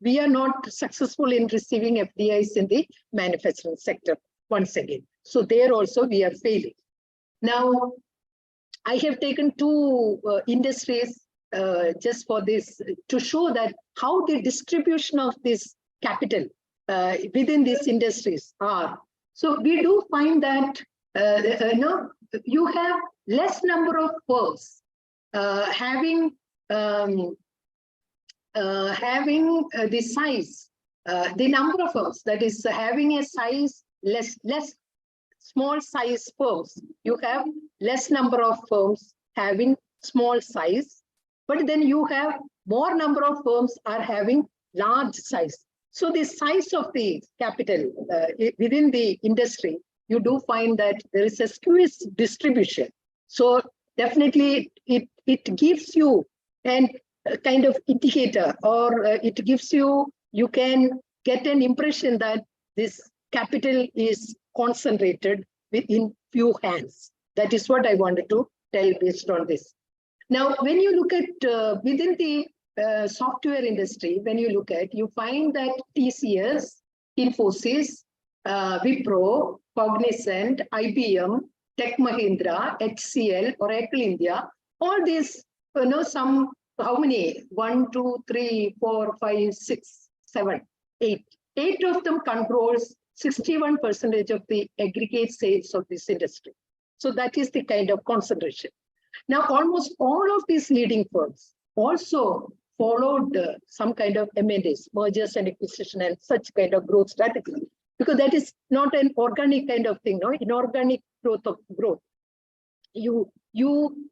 we are not successful in receiving FDIs in the manufacturing sector once again. So there also we are failing. Now, I have taken 2 industries just for this to show that how the distribution of this capital within these industries are. So we do find that you have less number of firms having the size, the number of firms that is having a size less small size firms. You have less number of firms having small size, but then you have more number of firms are having large size. So the size of the capital within the industry, you do find that there is a skew distribution. So definitely it gives you a kind of indicator, or it gives you can get an impression that this capital is concentrated within few hands. That is what I wanted to tell based on this. Now, when you look at within the software industry, when you look at, you find that TCS, Infosys, Wipro, Cognizant, IBM, Tech Mahindra, HCL, Oracle India, all these, some, how many? 1, 2, 3, 4, 5, 6, 7, 8. 8 of them controls 61% of the aggregate sales of this industry. So that is the kind of concentration. Now, almost all of these leading firms also followed some kind of M&As, mergers and acquisition, and such kind of growth strategy, because that is not an organic kind of thing, inorganic growth of growth. You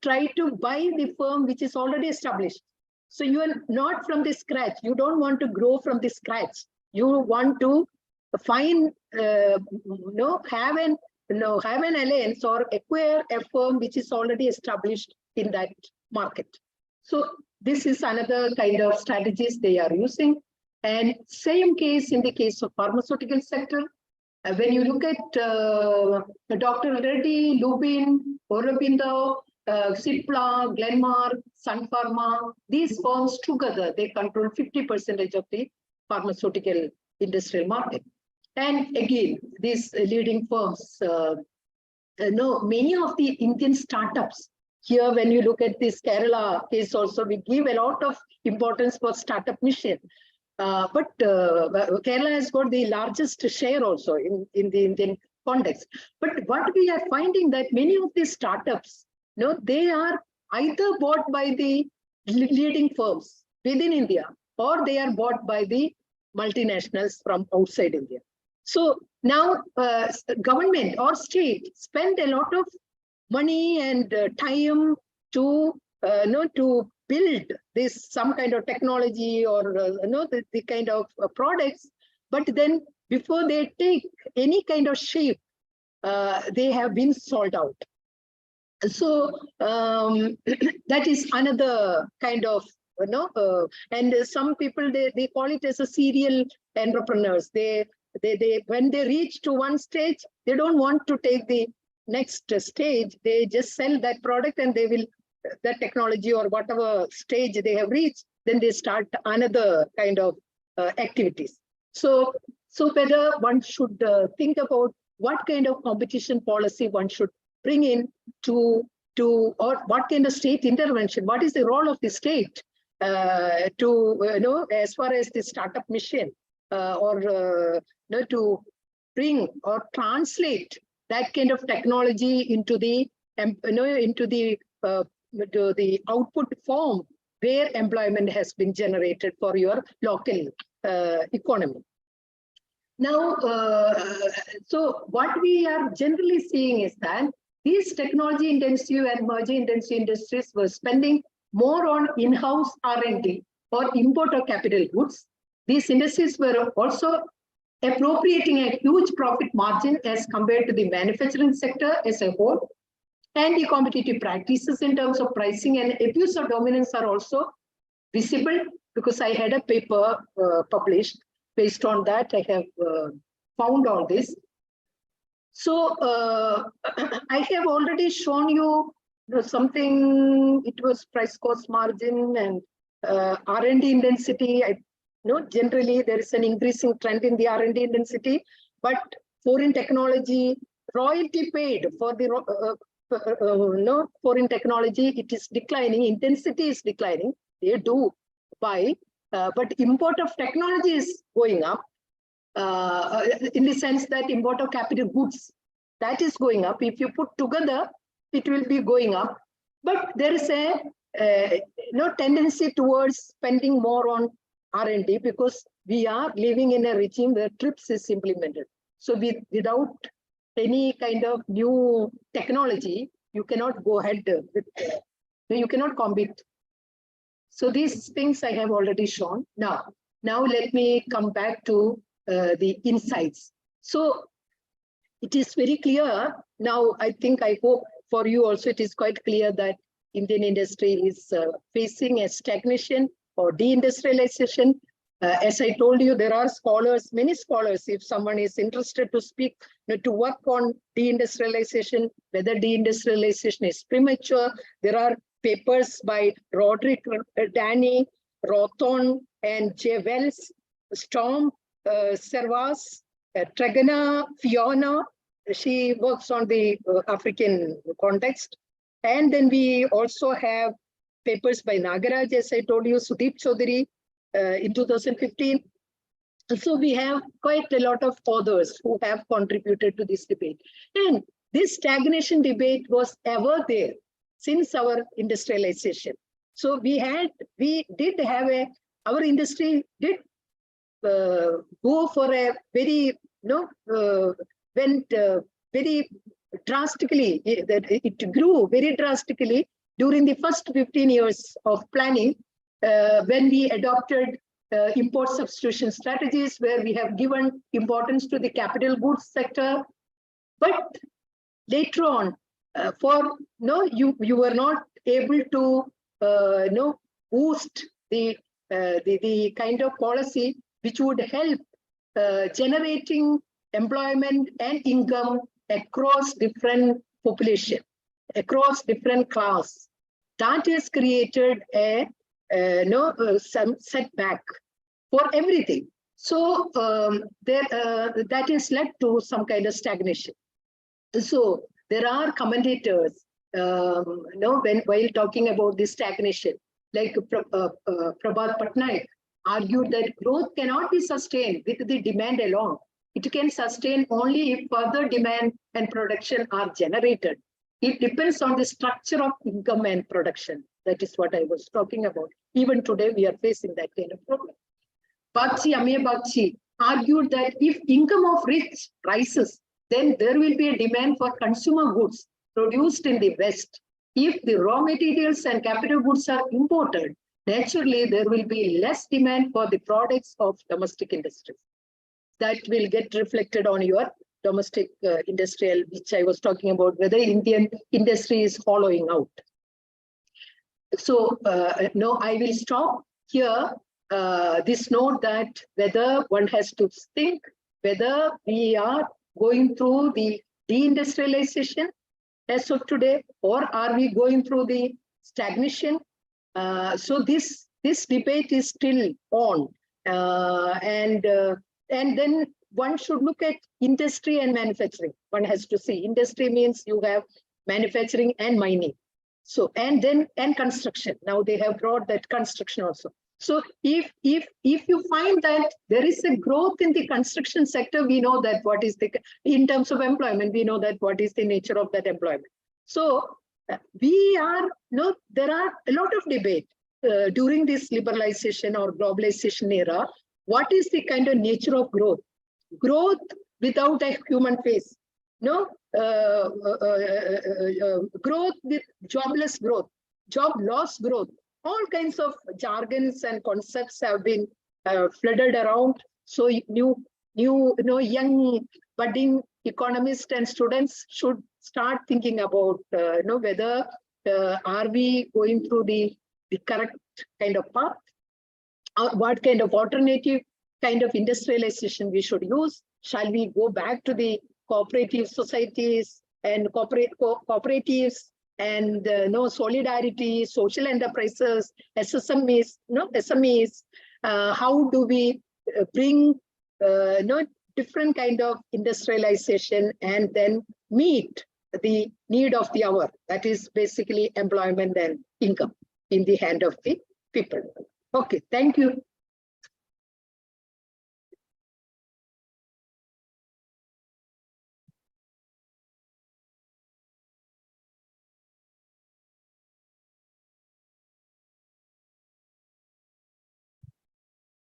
try to buy the firm which is already established, So you are not from the scratch. You don't want to grow from the scratch. You want to find, have an alliance or acquire a firm which is already established in that market. So this is another kind of strategies they are using. And same case in the case of pharmaceutical sector. When you look at Dr. Reddy, Lubin, Aurobindo, Cipla, Glenmark, Sun Pharma, these firms together, they control 50% of the pharmaceutical industrial market. And again, these leading firms, many of the Indian startups here, when you look at this Kerala case also, we give a lot of importance for startup mission. But Kerala has got the largest share also in the Indian context. But what we are finding that many of these startups, they are either bought by the leading firms within India, or they are bought by the multinationals from outside India. So now government or state spend a lot of money and time to build this some kind of technology or the kind of products, but then before they take any kind of shape, they have been sold out. So that is another kind of and some people they call it as a serial entrepreneurs. They when they reach to one stage, they don't want to take the next stage. They just sell that product and they will that technology or whatever stage they have reached, then they start another kind of activities. So whether one should think about what kind of competition policy one should bring in to or what kind of state intervention, what is the role of the state to as far as the startup mission or to bring or translate that kind of technology into the to the output form where employment has been generated for your local economy. Now, so what we are generally seeing is that these technology intensive and merger intensive industries were spending more on in-house R&D or import of capital goods. These industries were also appropriating a huge profit margin as compared to the manufacturing sector as a whole. And the competitive practices in terms of pricing and abuse of dominance are also visible, because I had a paper published based on that. I have found all this. So I have already shown you something. It was price cost margin and R&D intensity. Generally there is an increasing trend in the R&D intensity, but foreign technology royalty paid for the foreign technology, it is declining, intensity is declining. They do buy, but import of technology is going up in the sense that import of capital goods, that is going up. If you put together, it will be going up. But there is a tendency towards spending more on R&D because we are living in a regime where TRIPS is implemented. So without any kind of new technology, you cannot go ahead with, you cannot compete. So these things I have already shown. Now let me come back to the insights. So it is very clear now. I hope for you also it is quite clear that Indian industry is facing a stagnation or deindustrialization. As I told you, there are scholars, many scholars, if someone is interested to speak, to work on deindustrialization, whether deindustrialization is premature. There are papers by Roderick, Danny, Rothon, and J. Wells, Storm, Servas, Tregana, Fiona. She works on the African context. And then we also have papers by Nagaraj, as I told you, Sudeep Chaudhary, in 2015. So we have quite a lot of authors who have contributed to this debate. And this stagnation debate was ever there since our industrialization. So our industry did go for a very, went very drastically, it grew very drastically during the first 15 years of planning. when we adopted import substitution strategies, where we have given importance to the capital goods sector. But later on, you were not able to boost the kind of policy which would help generating employment and income across different population, across different class. That has created some setback for everything. So that has led to some kind of stagnation. So there are commentators, while talking about this stagnation, like Prabhat Patnaik argued that growth cannot be sustained with the demand alone. It can sustain only if further demand and production are generated. It depends on the structure of income and production. That is what I was talking about. Even today, we are facing that kind of problem. Amir Bagchi argued that if income of rich rises, then there will be a demand for consumer goods produced in the West. If the raw materials and capital goods are imported, naturally there will be less demand for the products of domestic industries. That will get reflected on your domestic industrial, which I was talking about, whether Indian industry is hollowing out. So no, I will stop here. This note that whether one has to think whether we are going through the deindustrialization as of today, or are we going through the stagnation? So this debate is still on, and then one should look at industry and manufacturing. One has to see industry means you have manufacturing and mining. So and construction. Now they have brought that construction also. So if you find that there is a growth in the construction sector, we know that what is the, in terms of employment, we know that what is the nature of that employment. So there are a lot of debate during this liberalization or globalization era. What is the kind of nature of growth? Growth without a human face. Growth with jobless growth, job loss growth. All kinds of jargons and concepts have been flooded around. So young budding economists and students should start thinking about whether are we going through the correct kind of path, or what kind of alternative kind of industrialization we should use. Shall we go back to the cooperative societies and cooperatives and solidarity, social enterprises, SMEs, SMEs? How do we bring different kind of industrialization and then meet the need of the hour? That is basically employment and income in the hand of the people. Okay, thank you.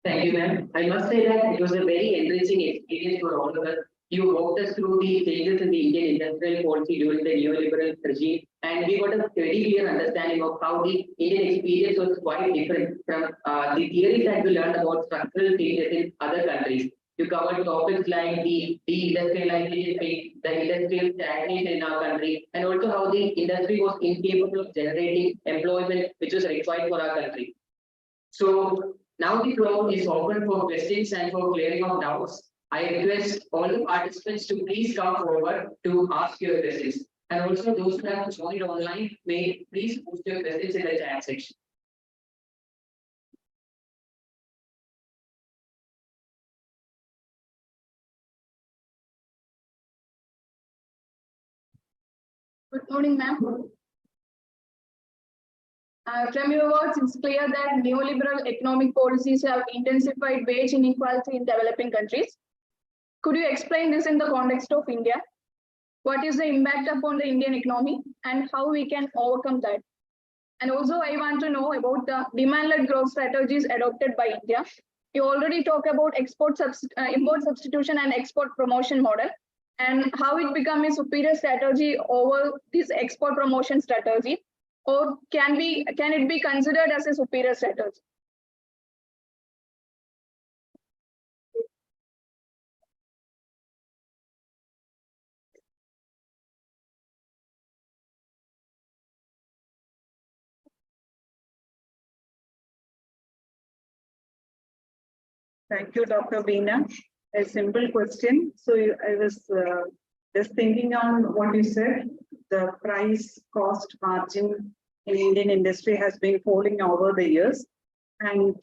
Thank you, ma'am. I must say that it was a very enriching experience for all of us. You walked us through the changes in the Indian industrial policy during the neoliberal regime, and we got a very clear understanding of how the Indian experience was quite different from the theories that we learned about structural changes in other countries. You covered topics like the deindustrialization, the industrial stagnation in our country, and also how the industry was incapable of generating employment which was required for our country. So now the floor is open for questions and for clearing of doubts. I request all the participants to please come forward to ask your questions. And also those who have joined online, may please post your questions in the chat section. Good morning, ma'am. From your words, it's clear that neoliberal economic policies have intensified wage inequality in developing countries. Could you explain this in the context of India? What is the impact upon the Indian economy and how we can overcome that? And also, I want to know about the demand-led growth strategies adopted by India. You already talked about import substitution and export promotion model, and how it became a superior strategy over this export promotion strategy. or can it be considered as a superior status? Thank you, Dr. Veena. A simple question. So I was just thinking on what you said. The price cost margin in Indian industry has been falling over the years, and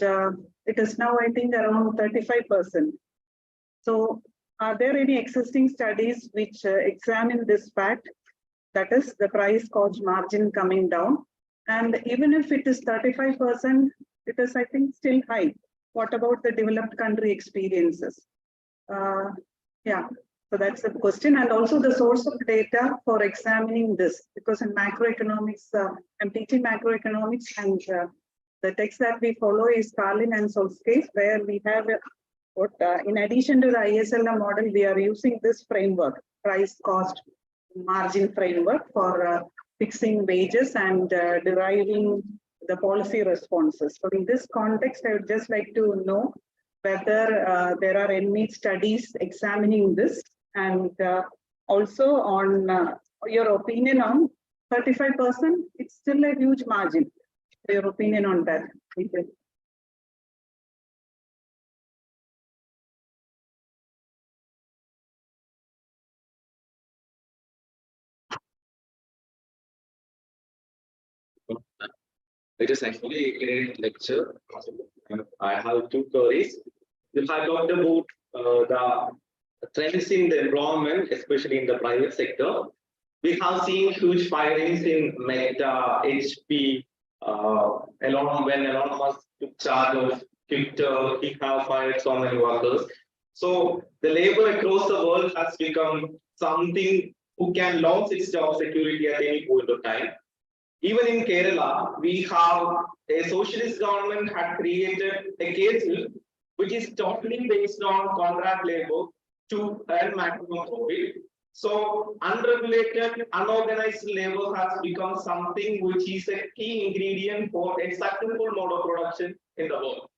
it is now, I think, around 35%. So are there any existing studies which examine this fact, that is the price cost margin coming down? And even if it is 35%, it is, I think, still high. What about the developed country experiences? Yeah, so that's the question. And also the source of data for examining this, because in macroeconomics, I'm teaching macroeconomics, and the text that we follow is Carlin and Solskjaer, where we have what in addition to the ISLM model, we are using this framework, price cost margin framework, for fixing wages and deriving the policy responses. So in this context, I would just like to know whether there are any studies examining this, and also on your opinion on 35%, it's still a huge margin. Your opinion on that. Thank you. It is actually a great lecture. I have two queries. If I talked about the trends in the environment, especially in the private sector, we have seen huge firings in Meta, HP, when Elon Musk took charge of Twitter, he have fired so many workers. So the labor across the world has become something who can lose its job security at any point of time. Even in Kerala, we have a socialist government had created a case which is totally based on contract labor to earn maximum profit. So unregulated, unorganized labor has become something which is a key ingredient for a successful mode of production in the world.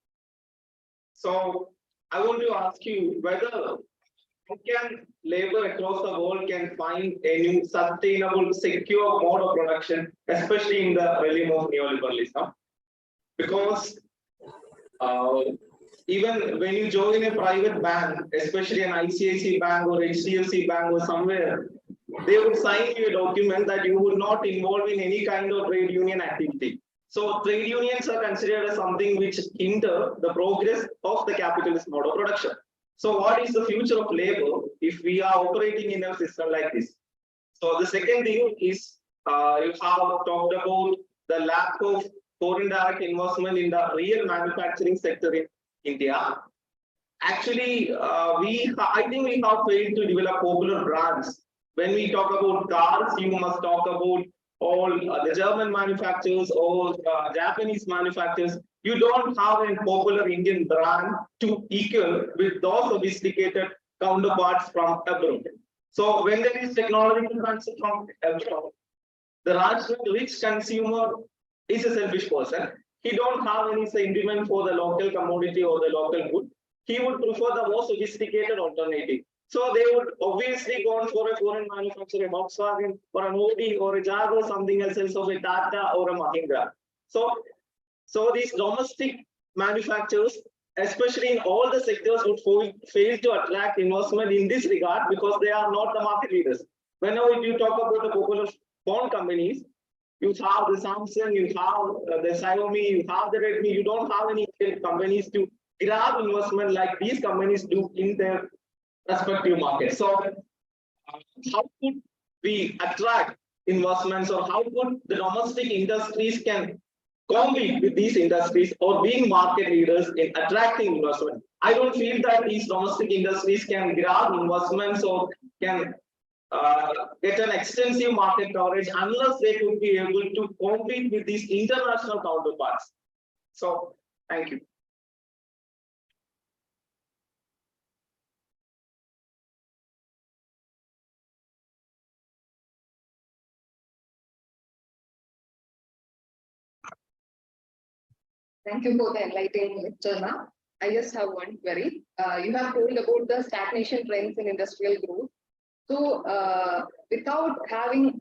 So I want to ask you whether can labor across the world can find a new sustainable, secure mode of production, especially in the realm of neoliberalism. Because even when you join a private bank, especially an ICICI bank or HDFC bank or somewhere, they would sign you a document that you would not involve in any kind of trade union activity. So trade unions are considered as something which hinder the progress of the capitalist mode of production. So what is the future of labor if we are operating in a system like this? So the second thing is you have talked about the lack of foreign direct investment in the real manufacturing sector in India. Actually, I think we have failed to develop popular brands. When we talk about cars, you must talk about all the German manufacturers or Japanese manufacturers. You don't have a popular Indian brand to equal with those sophisticated counterparts from abroad. So when there is technological transfer from abroad, the rich consumer is a selfish person. He don't have any sentiment for the local commodity or the local good. He would prefer the more sophisticated alternative. So they would obviously go for a foreign manufacturer, a Volkswagen or an Audi or a Jag or something else of a Tata or a Mahindra. So these domestic manufacturers, especially in all the sectors, would fail to attract investment in this regard because they are not the market leaders. Whenever you talk about the popular phone companies, you have the Samsung, you have the Xiaomi, you have the Redmi, you don't have any companies to grab investment like these companies do in their respective markets. So how could we attract investments, or how could the domestic industries can compete with these industries or being market leaders in attracting investment? I don't feel that these domestic industries can grab investments or can get an extensive market coverage unless they could be able to compete with these international counterparts. So, thank you. Thank you for the enlightening lecture, ma'am. I just have one query. You have told about the stagnation trends in industrial growth. So, without having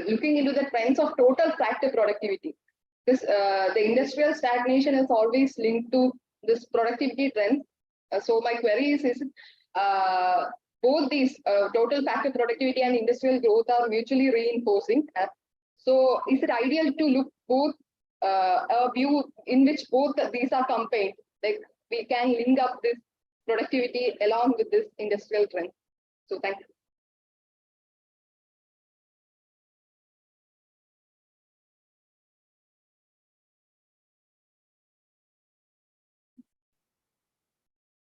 looking into the trends of total factor productivity, this the industrial stagnation is always linked to this productivity trend. So, my query is both these total factor productivity and industrial growth are mutually reinforcing. So, is it ideal to look both a view in which both these are combined, like we can link up this productivity along with this industrial trend? So thank you.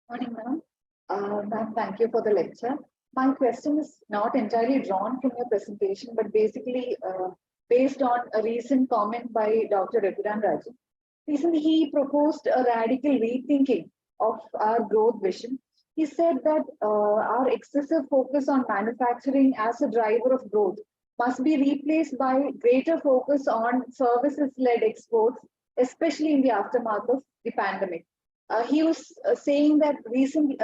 Morning, ma'am. Ma'am, thank you for the lecture. My question is not entirely drawn from your presentation, but basically based on a recent comment by Dr. Raghuram Rajan. Recently, he proposed a radical rethinking of our growth vision. He said that our excessive focus on manufacturing as a driver of growth must be replaced by greater focus on services-led exports, especially in the aftermath of the pandemic. He was saying that recently,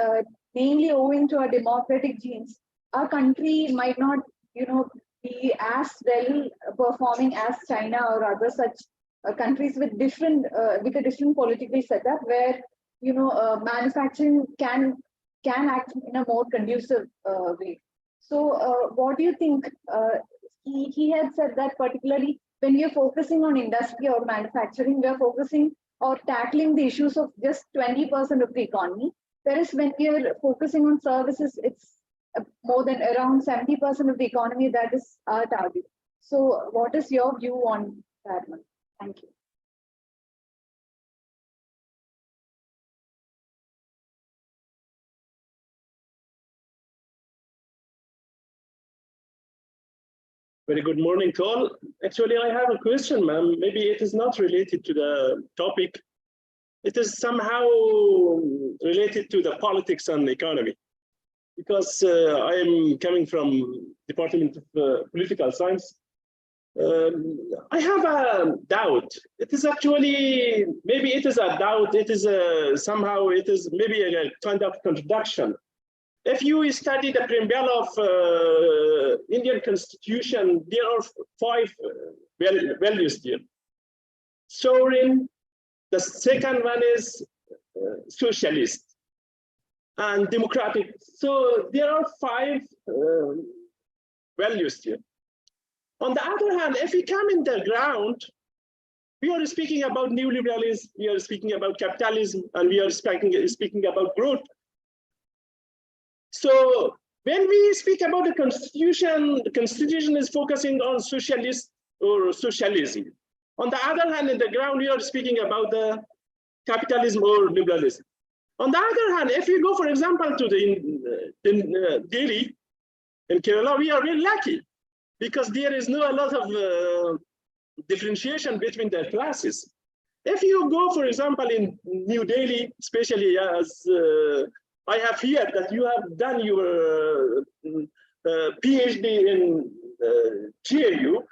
mainly owing to our democratic genes, our country might not, be as well performing as China or other such countries with with a different political setup, where manufacturing can act in a more conducive way. So, what do you think? He had said that particularly when we are focusing on industry or manufacturing, we are focusing or tackling the issues of just 20% of the economy. Whereas when we are focusing on services, it's more than around 70% of the economy that is our target. So what is your view on that one? Thank you. Very good morning to all. Actually, I have a question, ma'am. Maybe it is not related to the topic. It is somehow related to the politics and economy. Because I am coming from Department of Political Science. I have a doubt. It is actually, maybe it is a doubt. It is somehow, it is maybe a kind of contradiction. If you study the preamble of Indian Constitution, there are 5 values there. Sovereign, the second one is socialist and democratic. So there are 5 values here. On the other hand, if we come in the ground, we are speaking about neoliberalism, we are speaking about capitalism, and we are speaking about growth. So when we speak about the constitution is focusing on socialist or socialism. On the other hand, in the ground, we are speaking about the capitalism or liberalism. On the other hand, if you go, for example, to Delhi, in Kerala, we are really lucky because there is no a lot of differentiation between the classes. If you go, for example, in New Delhi, especially as I have heard that you have done your PhD in GAU.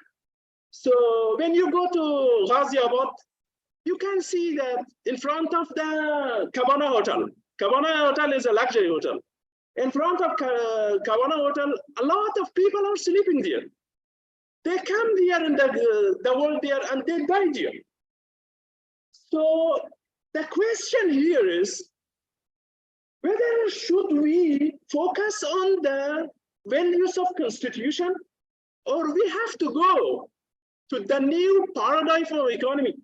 So when you go to Ghaziabad, you can see that in front of the Cabana Hotel is a luxury hotel. In front of Cabana Hotel, a lot of people are sleeping there. They come there in the world there and they die there. So the question here is, whether should we focus on the values of constitution, or we have to go to the new paradigm for economy,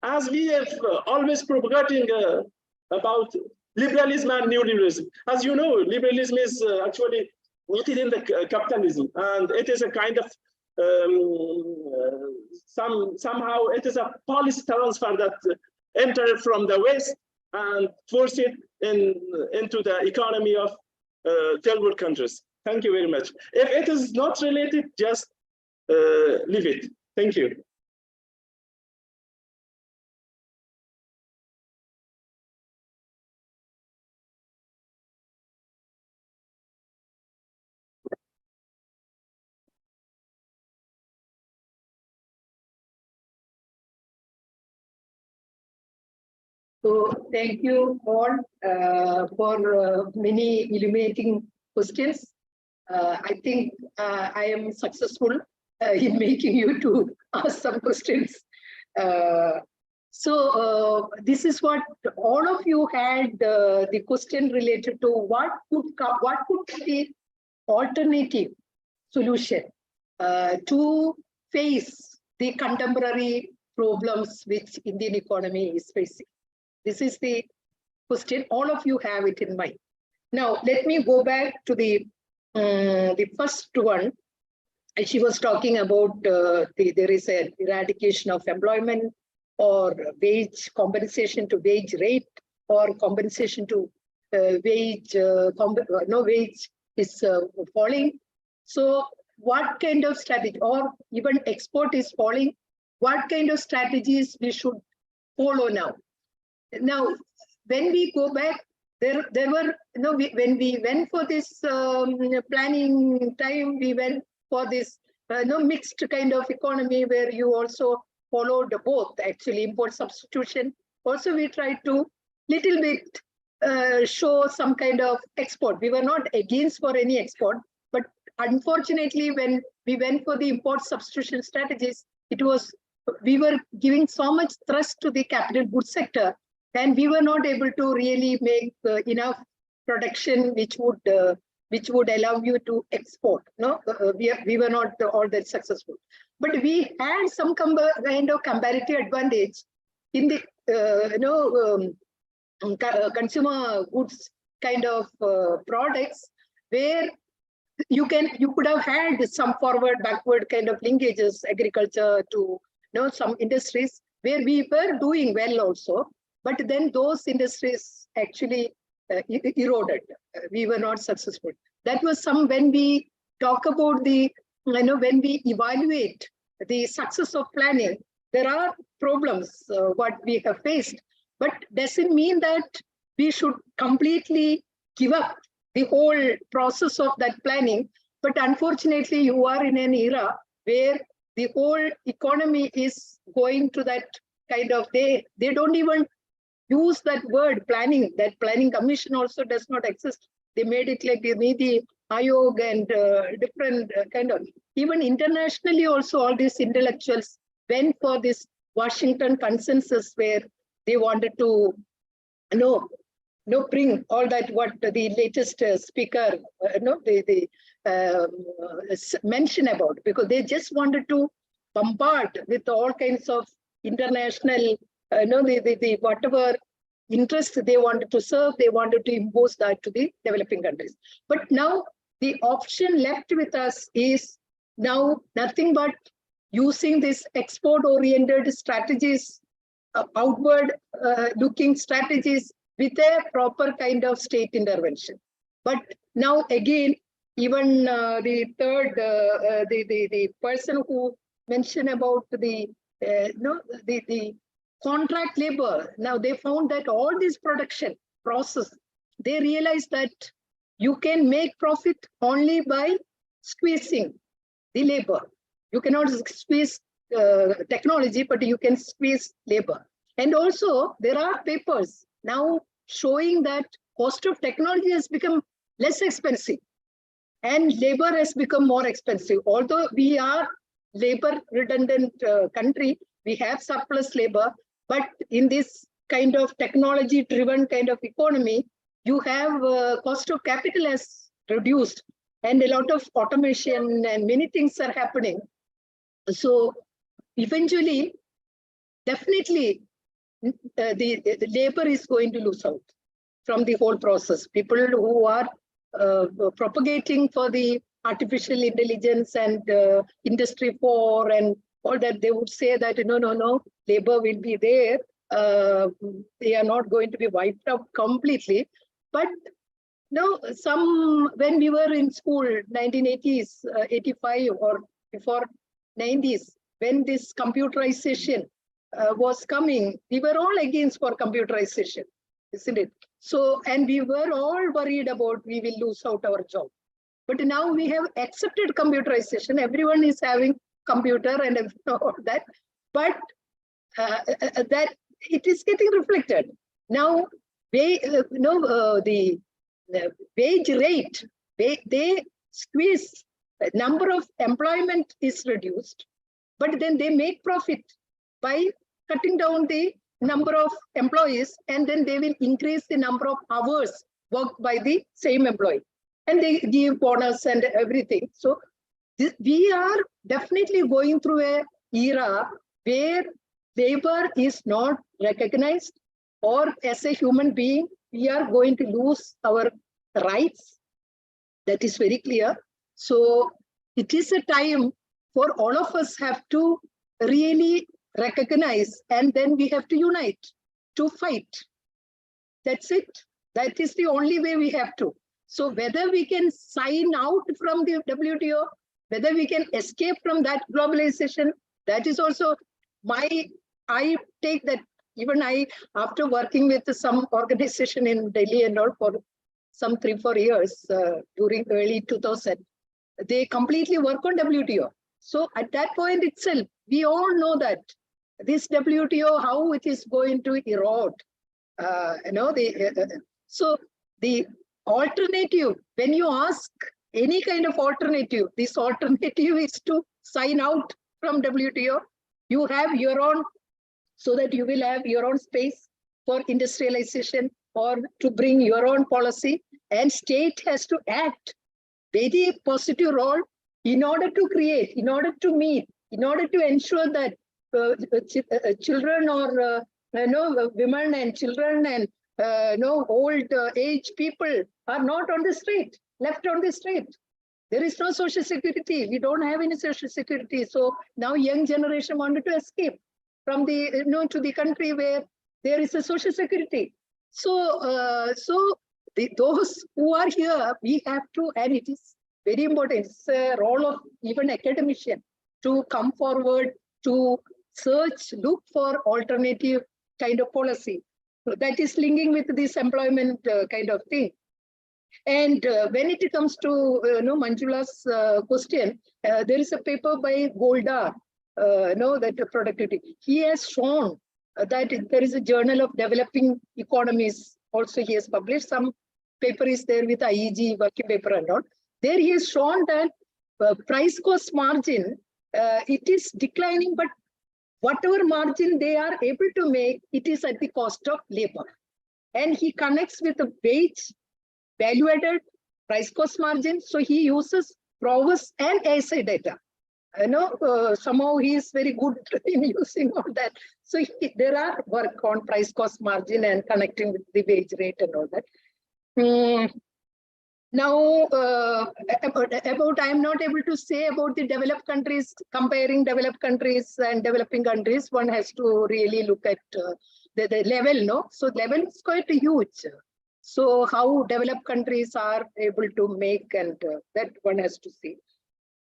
as we have always propagating about liberalism and neoliberalism. As you know, liberalism is actually rooted in the capitalism, and it is a kind of somehow it is a policy transfer that entered from the West and forced it into the economy of third world countries. Thank you very much. If it is not related, just leave it. Thank you. So thank you all for many illuminating questions. I think I am successful in making you to ask some questions. This is what all of you had the question related to what could be the alternative solution to face the contemporary problems which Indian economy is facing. This is the question. All of you have it in mind. Now, let me go back to the first one. She was talking about there is an eradication of employment or wage compensation to wage rate or compensation to wage, no wage is falling. So what kind of strategy, or even export is falling, what kind of strategies we should follow now? Now, when we go back, there were, when we went for this planning time, we went for this mixed kind of economy where you also followed both, actually import substitution. Also, we tried to little bit show some kind of export. We were not against for any export, but unfortunately, when we went for the import substitution strategies, we were giving so much thrust to the capital goods sector, and we were not able to really make enough production which would allow you to export. No, we were not all that successful, but we had some kind of comparative advantage in the consumer goods kind of products, where you could have had some forward backward kind of linkages, agriculture to some industries where we were doing well also, but then those industries actually eroded. We were not successful. That was when we talk about the, when we evaluate the success of planning, there are problems what we have faced, but doesn't mean that we should completely give up the whole process of that planning. But unfortunately, you are in an era where the whole economy is going to that kind of, they don't even use that word planning. That planning commission also does not exist. They made it like the Ayog and different kind of, even internationally also all these intellectuals went for this Washington consensus where they wanted to bring all that what the latest speaker mention about, because they just wanted to bombard with all kinds of international whatever interest they wanted to serve, they wanted to impose that to the developing countries. But now the option left with us is now nothing but using this export-oriented strategies, outward looking strategies with a proper kind of state intervention. But now again, even the third, the person who mentioned about the contract labor, now they found that all this production process, they realized that you can make profit only by squeezing the labor. You cannot squeeze technology, but you can squeeze labor. And also there are papers now showing that cost of technology has become less expensive and labor has become more expensive. Although we are labor redundant country, we have surplus labor, but in this kind of technology driven kind of economy, you have cost of capital has reduced and a lot of automation and many things are happening. So eventually, definitely the labor is going to lose out from the whole process. People who are propagating for the artificial intelligence and industry 4 and all that, they would say that no, labor will be there. They are not going to be wiped out completely. But no, when we were in school, 1980s, 85 or before 90s, when this computerization was coming, we were all against for computerization, isn't it? So, and we were all worried about we will lose out our job. But now we have accepted computerization. Everyone is having computer and all that. But that it is getting reflected. Now, the wage rate, they squeeze, the number of employment is reduced, but then they make profit by cutting down the number of employees, and then they will increase the number of hours worked by the same employee, and they give bonus and everything. So we are definitely going through a era where labor is not recognized, or as a human being, we are going to lose our rights. That is very clear. So it is a time for all of us have to really recognize, and then we have to unite to fight. That's it. That is the only way we have to. So whether we can sign out from the WTO, whether we can escape from that globalization, that is also I take that. Even I, after working with some organization in Delhi and all for some 3-4 years during early 2000, they completely work on WTO. So at that point itself, we all know that this WTO, how it is going to erode. So the alternative, when you ask any kind of alternative, this alternative is to sign out from WTO. You have your own, so that you will have your own space for industrialization or to bring your own policy, and state has to act very positive role in order to create, in order to meet, in order to ensure that children or women and children and old age people are not on the street, left on the street. There is no social security. We don't have any social security. So now young generation wanted to escape from the to the country where there is a social security. So those who are here, we have to, and it is very important. It's a role of even academician to come forward to search, look for alternative kind of policy. So that is linking with this employment kind of thing. And when it comes to Manjula's question, there is a paper by Goldar. That productivity. He has shown that there is a Journal of Developing Economies. Also, he has published some paper is there with IEG working paper and all. There he has shown that price cost margin, it is declining, but whatever margin they are able to make, it is at the cost of labor. And he connects with the wage, value added, price cost margin. So he uses Provus and ASI data. Somehow he is very good in using all that. So there are work on price cost margin and connecting with the wage rate and all that. Now, about I'm not able to say about the developed countries, comparing developed countries and developing countries. One has to really look at the level, no? So level is quite huge. So how developed countries are able to make, and that one has to see.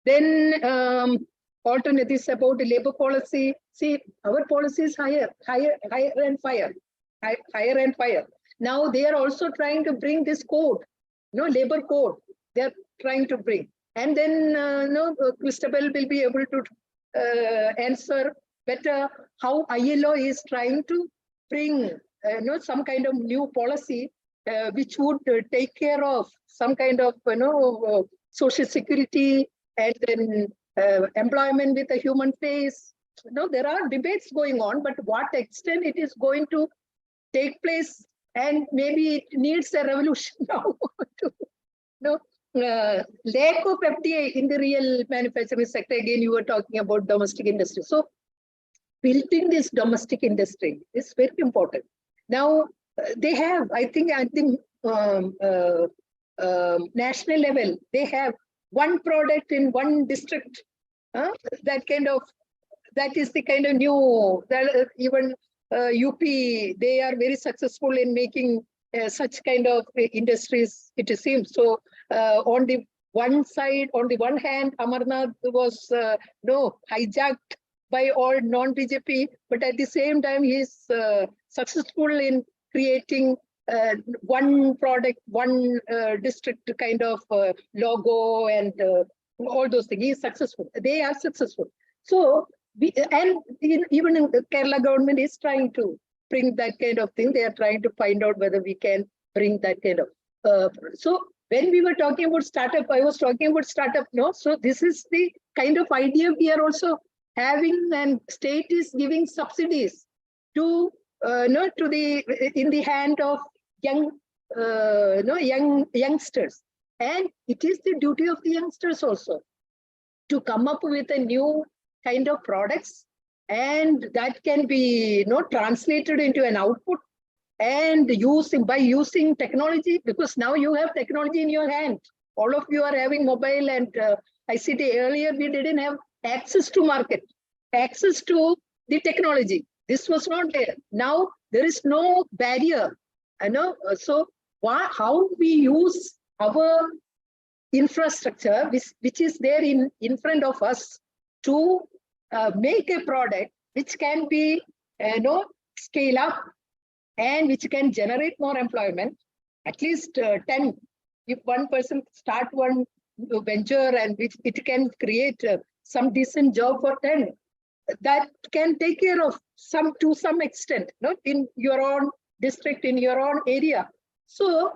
Then alternatives about the labor policy. See, our policy is higher and fire. Now they are also trying to bring this code, labor code. They are trying to bring, and then Christabel will be able to answer better how ILO is trying to bring, some kind of new policy which would take care of some kind of, social security. And then employment with a human face. There are debates going on, but what extent it is going to take place, and maybe it needs a revolution now. Lack of FDI in the real manufacturing sector. Again, you were talking about domestic industry. So building this domestic industry is very important. Now they have, I think national level, they have one product in one district. That is the kind of new, that even UP, they are very successful in making such kind of industries, it seems. So on the one side, on the one hand, Amarnath was hijacked by all non-BJP, but at the same time, he is successful in creating one product, one district kind of logo and all those things. He is successful. They are successful. So, even in the Kerala government is trying to bring that kind of thing. They are trying to find out whether we can bring that kind of. So when we were talking about startup, I was talking about startup. No, so this is the kind of idea we are also having, and state is giving subsidies to to the in the hand of young youngsters, and it is the duty of the youngsters also to come up with a new kind of products, and that can be translated into an output, and using technology, because now you have technology in your hand. All of you are having mobile and ICT. Earlier we didn't have access to market, access to the technology. This was not there. Now there is no barrier. So how we use our infrastructure, which is there in front of us, to make a product which can be scale up and which can generate more employment, at least 10. If one person start one venture and which it can create some decent job for 10, that can take care of to some extent, in your own district, in your own area. So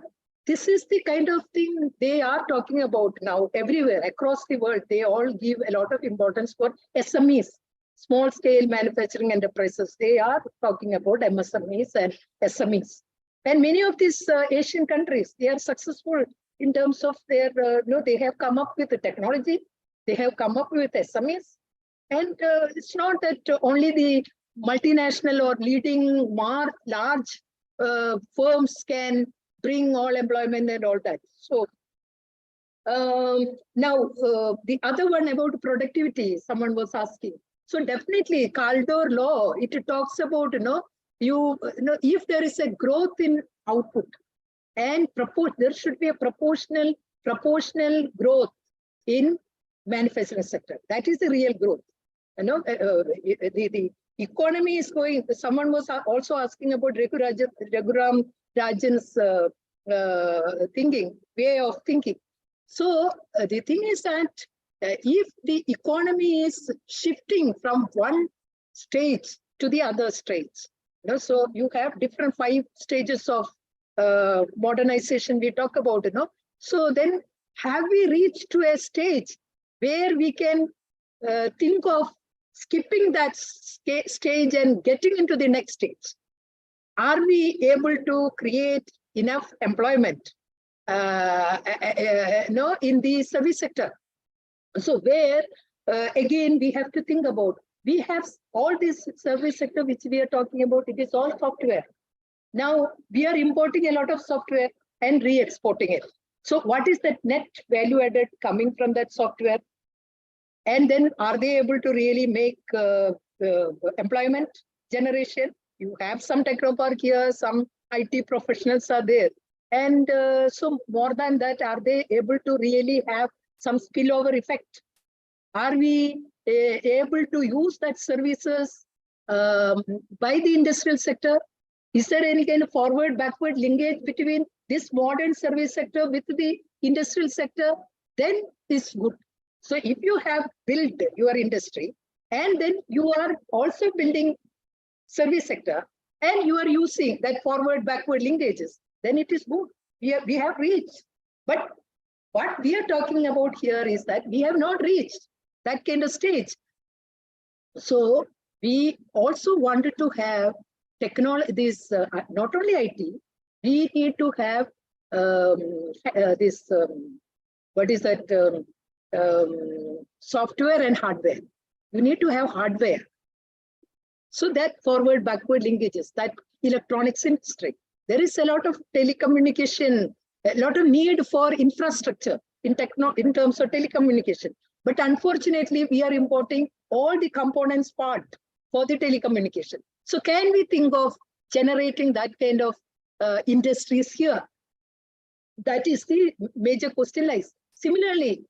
this is the kind of thing they are talking about now everywhere across the world. They all give a lot of importance for SMEs, small scale manufacturing enterprises. They are talking about MSMEs and SMEs. And many of these Asian countries, they are successful in terms of their, they have come up with the technology, they have come up with SMEs. And it's not that only the multinational or leading large firms can bring all employment and all that. So now the other one about productivity, someone was asking. So definitely Kaldor law, it talks about, if there is a growth in output and there should be a proportional growth in manufacturing sector. That is the real growth. The economy is going. Someone was also asking about Raghuram Rajan's way of thinking. So the thing is that if the economy is shifting from one stage to the other stage, so you have different 5 stages of modernization we talk about, So then have we reached to a stage where we can think of skipping that stage and getting into the next stage? Are we able to create enough employment in the service sector? So where, again, we have to think about, we have all this service sector which we are talking about, it is all software. Now we are importing a lot of software and re-exporting it. So what is that net value added coming from that software? And then are they able to really make employment generation? You have some technopark here, some IT professionals are there. And so more than that, are they able to really have some spillover effect? Are we able to use that services by the industrial sector? Is there any kind of forward, backward linkage between this modern service sector with the industrial sector? Then it's good. So if you have built your industry and then you are also building service sector and you are using that forward, backward linkages, then it is good. We have reached. But what we are talking about here is that we have not reached that kind of stage. So we also wanted to have technology, this not only IT, we need to have what is that, software and hardware. You need to have hardware. So that forward, backward linkages, that electronics industry, there is a lot of telecommunication, a lot of need for infrastructure in terms of telecommunication. But unfortunately, we are importing all the components part for the telecommunication. So can we think of generating that kind of industries here? That is the major question lies. Similarly,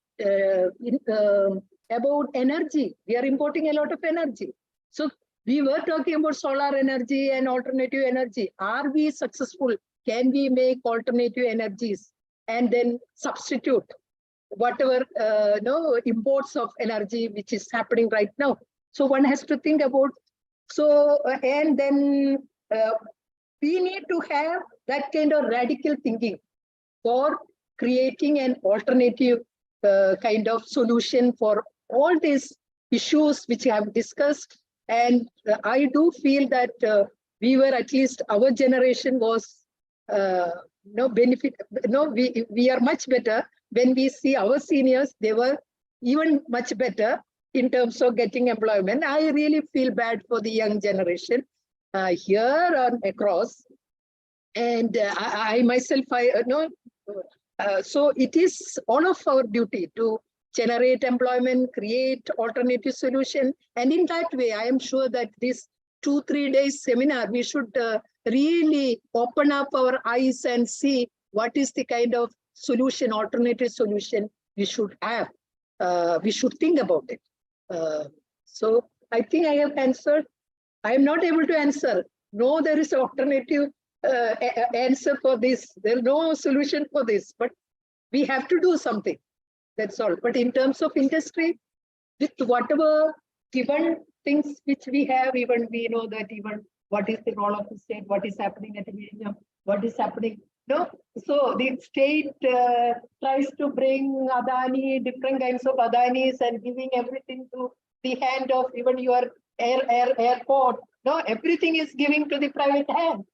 about energy, we are importing a lot of energy. So we were talking about solar energy and alternative energy. Are we successful? Can we make alternative energies and then substitute whatever imports of energy which is happening right now? So one has to think about, so and then we need to have that kind of radical thinking for creating an alternative kind of solution for all these issues which I have discussed. And I do feel that we were, at least our generation was we are much better when we see our seniors. They were even much better in terms of getting employment. I really feel bad for the young generation here and across. And I myself, so it is all of our duty to generate employment, create alternative solution. And in that way, I am sure that this 2-3 days seminar, we should really open up our eyes and see what is the kind of solution, alternative solution we should have. We should think about it. So I think I have answered. I am not able to answer. No, there is an alternative answer for this. There is no solution for this, but we have to do something. That's all. But in terms of industry, with whatever given things which we have, even we know that even what is the role of the state, what is happening at the museum, what is happening. No, so the state tries to bring Adani, different kinds of Adanis, and giving everything to the hand of even your airport. No, everything is giving to the private hand,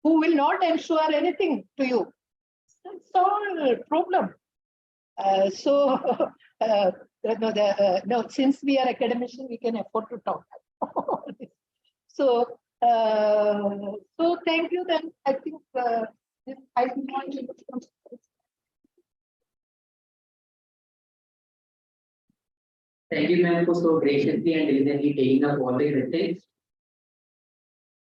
who will not ensure anything to you. It's all problem. No, since we are academician, we can afford to talk. So thank you. Then I think I want to. Thank you, ma'am, for so graciously and diligently taking up all the questions.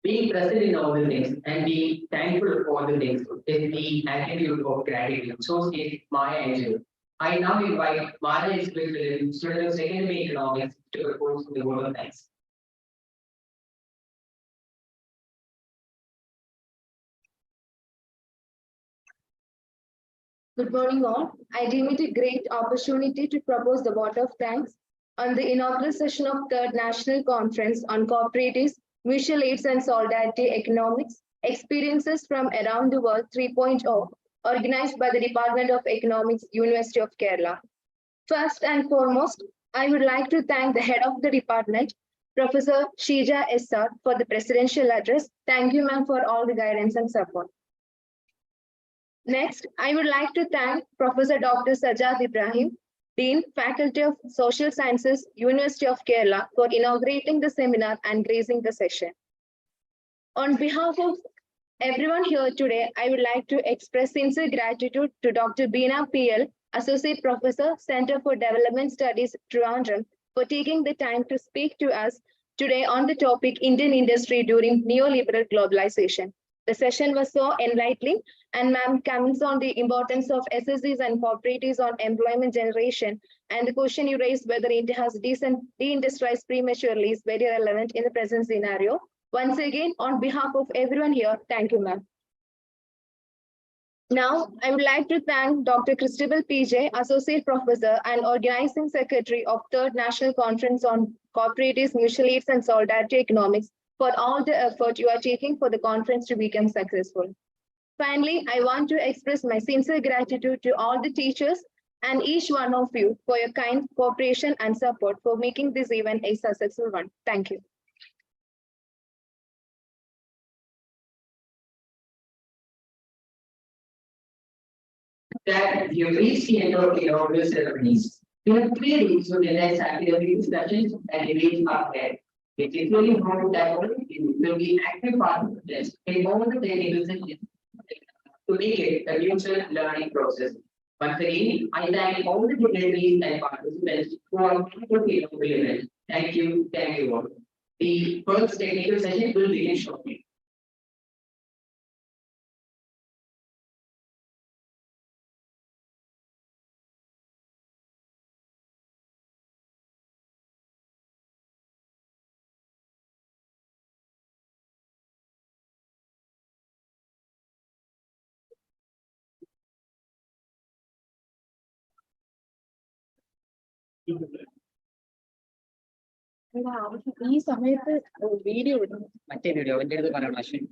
Being present in all the things and being thankful for all the things is the attitude of gratitude. So is my angel. I now invite Mara student of secondary economics to propose the word of thanks. Good morning all. I deem it a great opportunity to propose the vote of thanks on the inaugural session of Third National Conference on Cooperatives, Mutual Aids and Solidarity Economics, Experiences from Around the World 3.0, organized by the Department of Economics, University of Kerala. First and foremost, I would like to thank the head of the department, Professor Shija SR, for the presidential address. Thank you, ma'am, for all the guidance and support. Next, I would like to thank Professor Dr. Sajjad Ibrahim, Dean, Faculty of Social Sciences, University of Kerala, for inaugurating the seminar and gracing the session. On behalf of everyone here today, I would like to express sincere gratitude to Dr. Beena PL, Associate Professor, Center for Development Studies, Trivandrum, for taking the time to speak to us today on the topic Indian industry during neoliberal globalization. The session was so enlightening, and ma'am comments on the importance of SSCs and cooperatives on employment generation, and the question you raised whether India has deindustrialized prematurely is very relevant in the present scenario. Once again, on behalf of everyone here, thank you, ma'am. Now, I would like to thank Dr. Christabel PJ, Associate Professor and Organizing Secretary of Third National Conference on Cooperatives, Mutual Aids and Solidarity Economics, for all the effort you are taking for the conference to become successful. Finally, I want to express my sincere gratitude to all the teachers and each one of you for your kind cooperation and support for making this event a successful one. Thank you. That you reach the end of the inaugural ceremonies. We have 3 days to realize academic discussions and debates are there. It is really important that all of you will be active participants in all the technical sessions to make it a mutual learning process. Once again, I thank all the dignitaries and participants who are part of the inaugural event. Thank you all. The first technical session will begin shortly. ഈ സമയത്ത് video ഇടുന്നു. മറ്റേ video എന്റെ അടുത്ത് പറയണം Ashwin.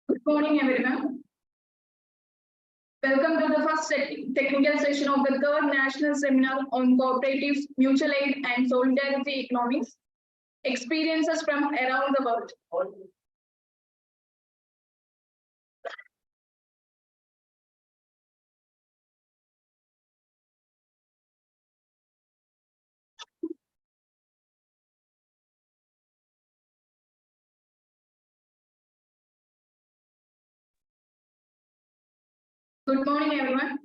Good morning, everyone. Welcome to the first technical session of the third national seminar on cooperatives, mutual aid, and solidarity economics. experiences from around the world. Good morning, everyone.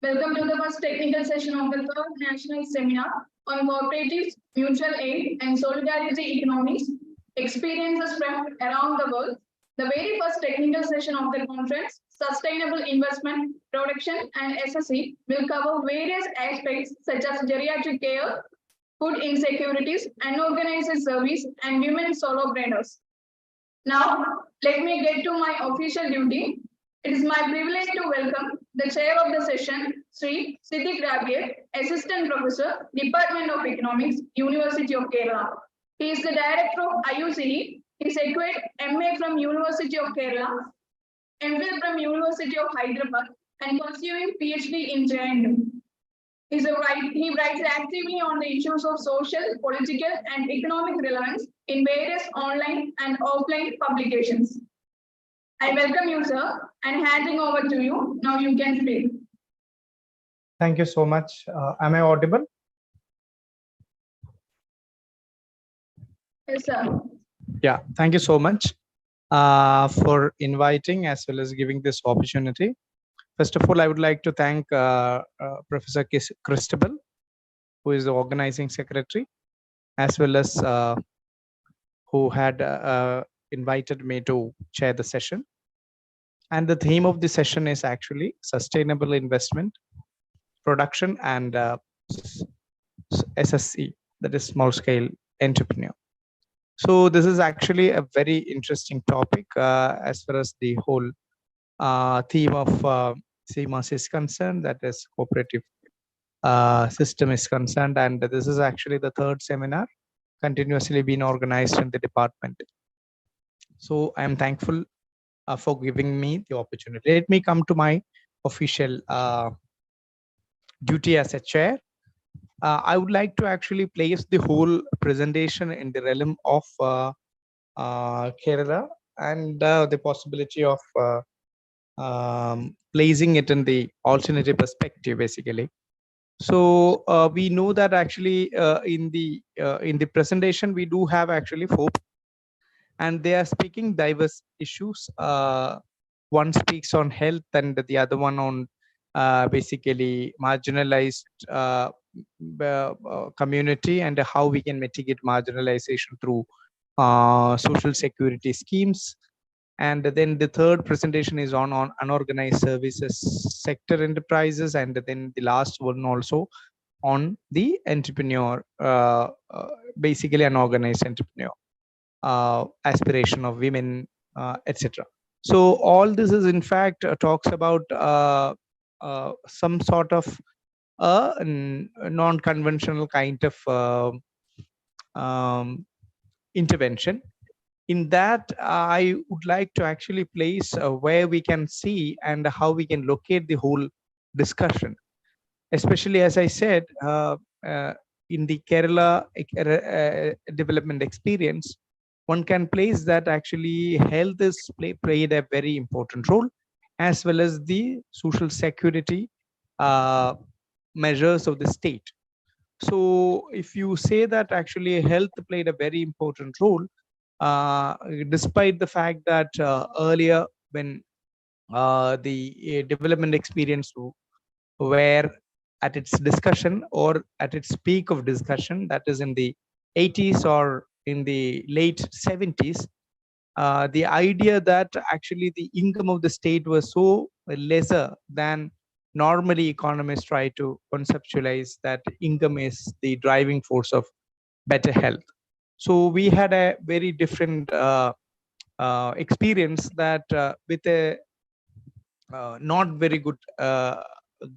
Welcome to the first technical session of the third national seminar on cooperatives, mutual aid, and solidarity economics, experiences from around the world. The very first technical session of the conference, Sustainable Investment, Production, and SSE, will cover various aspects such as geriatric care, food insecurities, unorganized service, and women solopreneurs. Now, let me get to my official duty. It is my privilege to welcome the chair of the session, Sri Siddhi Gravier, Assistant Professor, Department of Economics, University of Kerala. He is the director of IUCD. He is equipped MA from University of Kerala, MPhil from University of Hyderabad, and pursuing PhD in JNU. He writes actively on the issues of social, political, and economic relevance in various online and offline publications. I welcome you, sir, and handing over to you. Now you can speak. Thank you so much. Am I audible? Yes, sir. Yeah, thank you so much for inviting as well as giving this opportunity. First of all, I would like to thank Professor Christabel, who is the organizing secretary, as well as who had invited me to chair the session. And the theme of the session is actually sustainable investment, production, and SSE, that is small scale entrepreneur. So this is actually a very interesting topic as far as the whole theme of Cmase is concerned, that is cooperative system is concerned. And this is actually the third seminar continuously being organized in the department. So I am thankful for giving me the opportunity. Let me come to my official duty as a chair. I would like to actually place the whole presentation in the realm of Kerala and the possibility of placing it in the alternative perspective, basically. So we know that actually in the presentation we do have actually 4, and they are speaking diverse issues. One speaks on health, and the other one on basically marginalized community and how we can mitigate marginalization through social security schemes. And then the third presentation is on unorganized services sector enterprises, and then the last one also on the entrepreneur, basically unorganized entrepreneur, aspiration of women, etc. So all this is in fact talks about some sort of a non-conventional kind of intervention. In that, I would like to actually place where we can see and how we can locate the whole discussion. Especially, as I said, in the Kerala development experience, one can place that actually health is played a very important role, as well as the social security measures of the state. So if you say that actually health played a very important role, despite the fact that earlier when the development experience were at its discussion or at its peak of discussion, that is in the 80s or in the late 70s, the idea that actually the income of the state was so lesser than normally economists try to conceptualize, that income is the driving force of better health. So we had a very different experience that with a not very good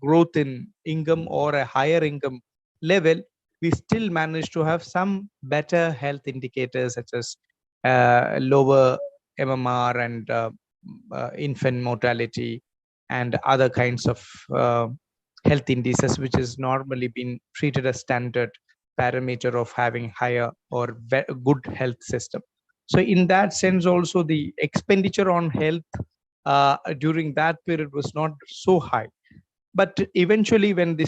growth in income or a higher income level, we still managed to have some better health indicators such as lower MMR and infant mortality and other kinds of health indices, which is normally been treated as standard parameter of having higher or good health system. So in that sense, also the expenditure on health during that period was not so high. But eventually, when the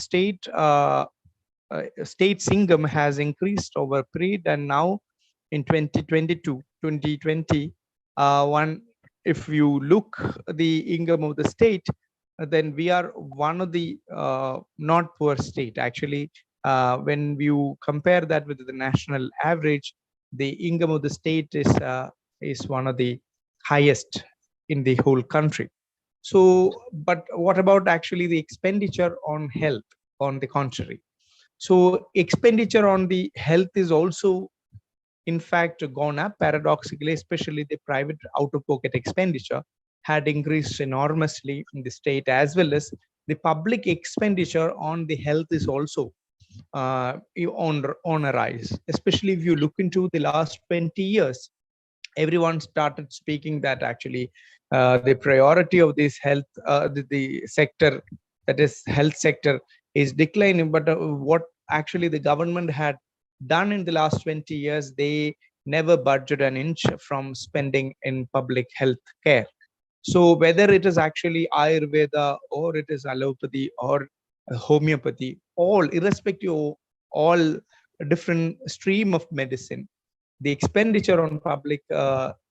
state's income has increased over a period, and now in 2022, 2020, if you look the income of the state, then we are one of the not poor state. Actually, when you compare that with the national average, the income of the state is one of the highest in the whole country. So, but what about actually the expenditure on health? On the contrary, so expenditure on the health is also in fact gone up paradoxically, especially the private out-of-pocket expenditure had increased enormously in the state, as well as the public expenditure on the health is also on a rise. Especially if you look into the last 20 years, everyone started speaking that actually the priority of this health, the sector, that is health sector, is declining. But what actually the government had done in the last 20 years, they never budgeted an inch from spending in public health care. So whether it is actually Ayurveda or it is allopathy or homeopathy, all irrespective of all different stream of medicine, the expenditure on public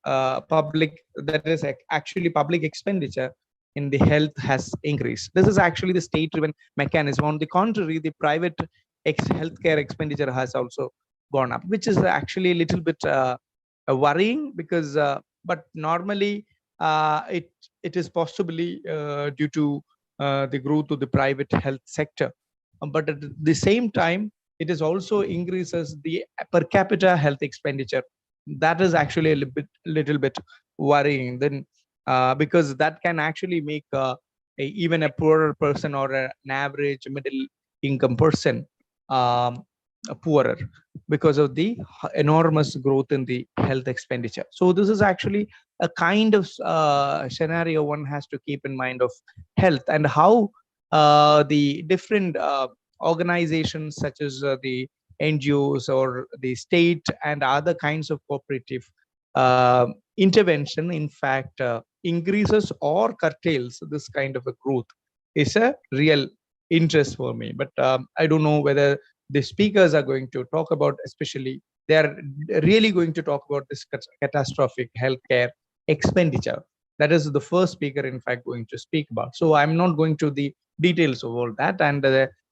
that is actually public expenditure in the health has increased. This is actually the state driven mechanism. On the contrary, the private healthcare expenditure has also gone up, which is actually a little bit worrying, because but normally it is possibly due to the growth of the private health sector. But at the same time, it is also increases the per capita health expenditure. That is actually a little bit worrying then, because that can actually make even a poorer person or an average middle income person poorer because of the enormous growth in the health expenditure. So this is actually a kind of scenario one has to keep in mind of health, and how the different organizations such as the NGOs or the state and other kinds of cooperative intervention in fact increases or curtails this kind of a growth is a real interest for me. But I don't know whether the speakers are going to talk about, especially they are really going to talk about this catastrophic healthcare expenditure. That is the first speaker in fact going to speak about. So I'm not going to the details of all that, and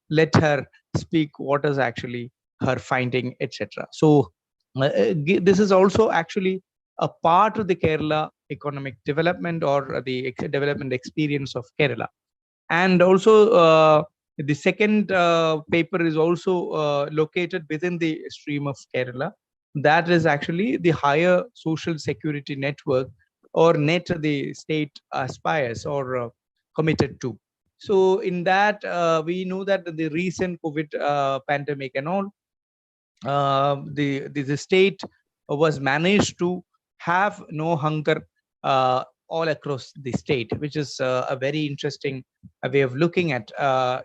let her speak what is actually her finding, etc. So this is also actually a part of the Kerala economic development or the development experience of Kerala. And also the second paper is also located within the stream of Kerala. That is actually the higher social security network or net the state aspires or committed to. So in that, we know that the recent COVID pandemic and all, the state was managed to have no hunger all across the state, which is a very interesting way of looking at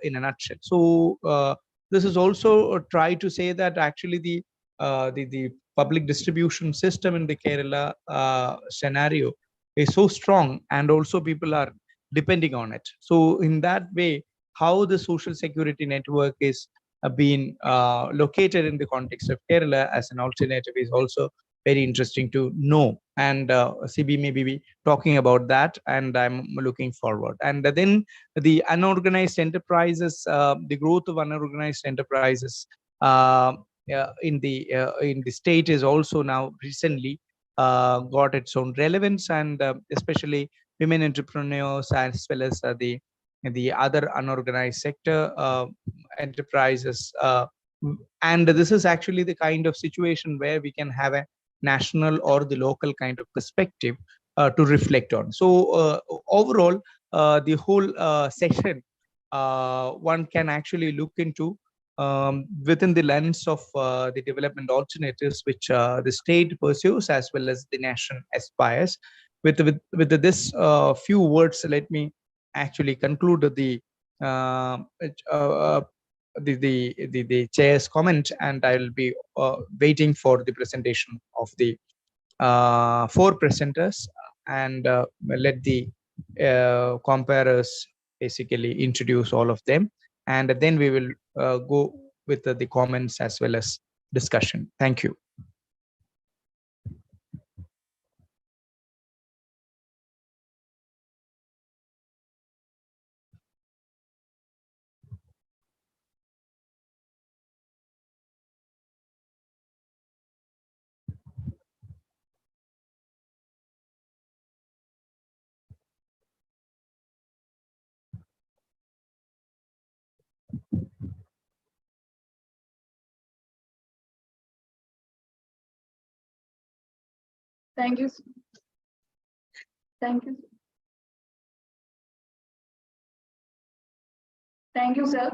in a nutshell. So this is also try to say that actually the public distribution system in the Kerala scenario is so strong, and also people are depending on it. So in that way, how the social security network is being located in the context of Kerala as an alternative is also very interesting to know. And CB may be talking about that, and I'm looking forward. And then the unorganized enterprises, the growth of unorganized enterprises in the state is also now recently got its own relevance, and especially women entrepreneurs as well as the other unorganized sector enterprises. And this is actually the kind of situation where we can have a national or the local kind of perspective to reflect on. So overall, the whole session one can actually look into within the lens of the development alternatives which the state pursues as well as the nation aspires. With this few words, let me actually conclude the the chair's comment, and I will be waiting for the presentation of the 4 presenters, and let the comparers basically introduce all of them, and then we will go with the comments as well as discussion. Thank you. Thank you. Thank you. Thank you, sir.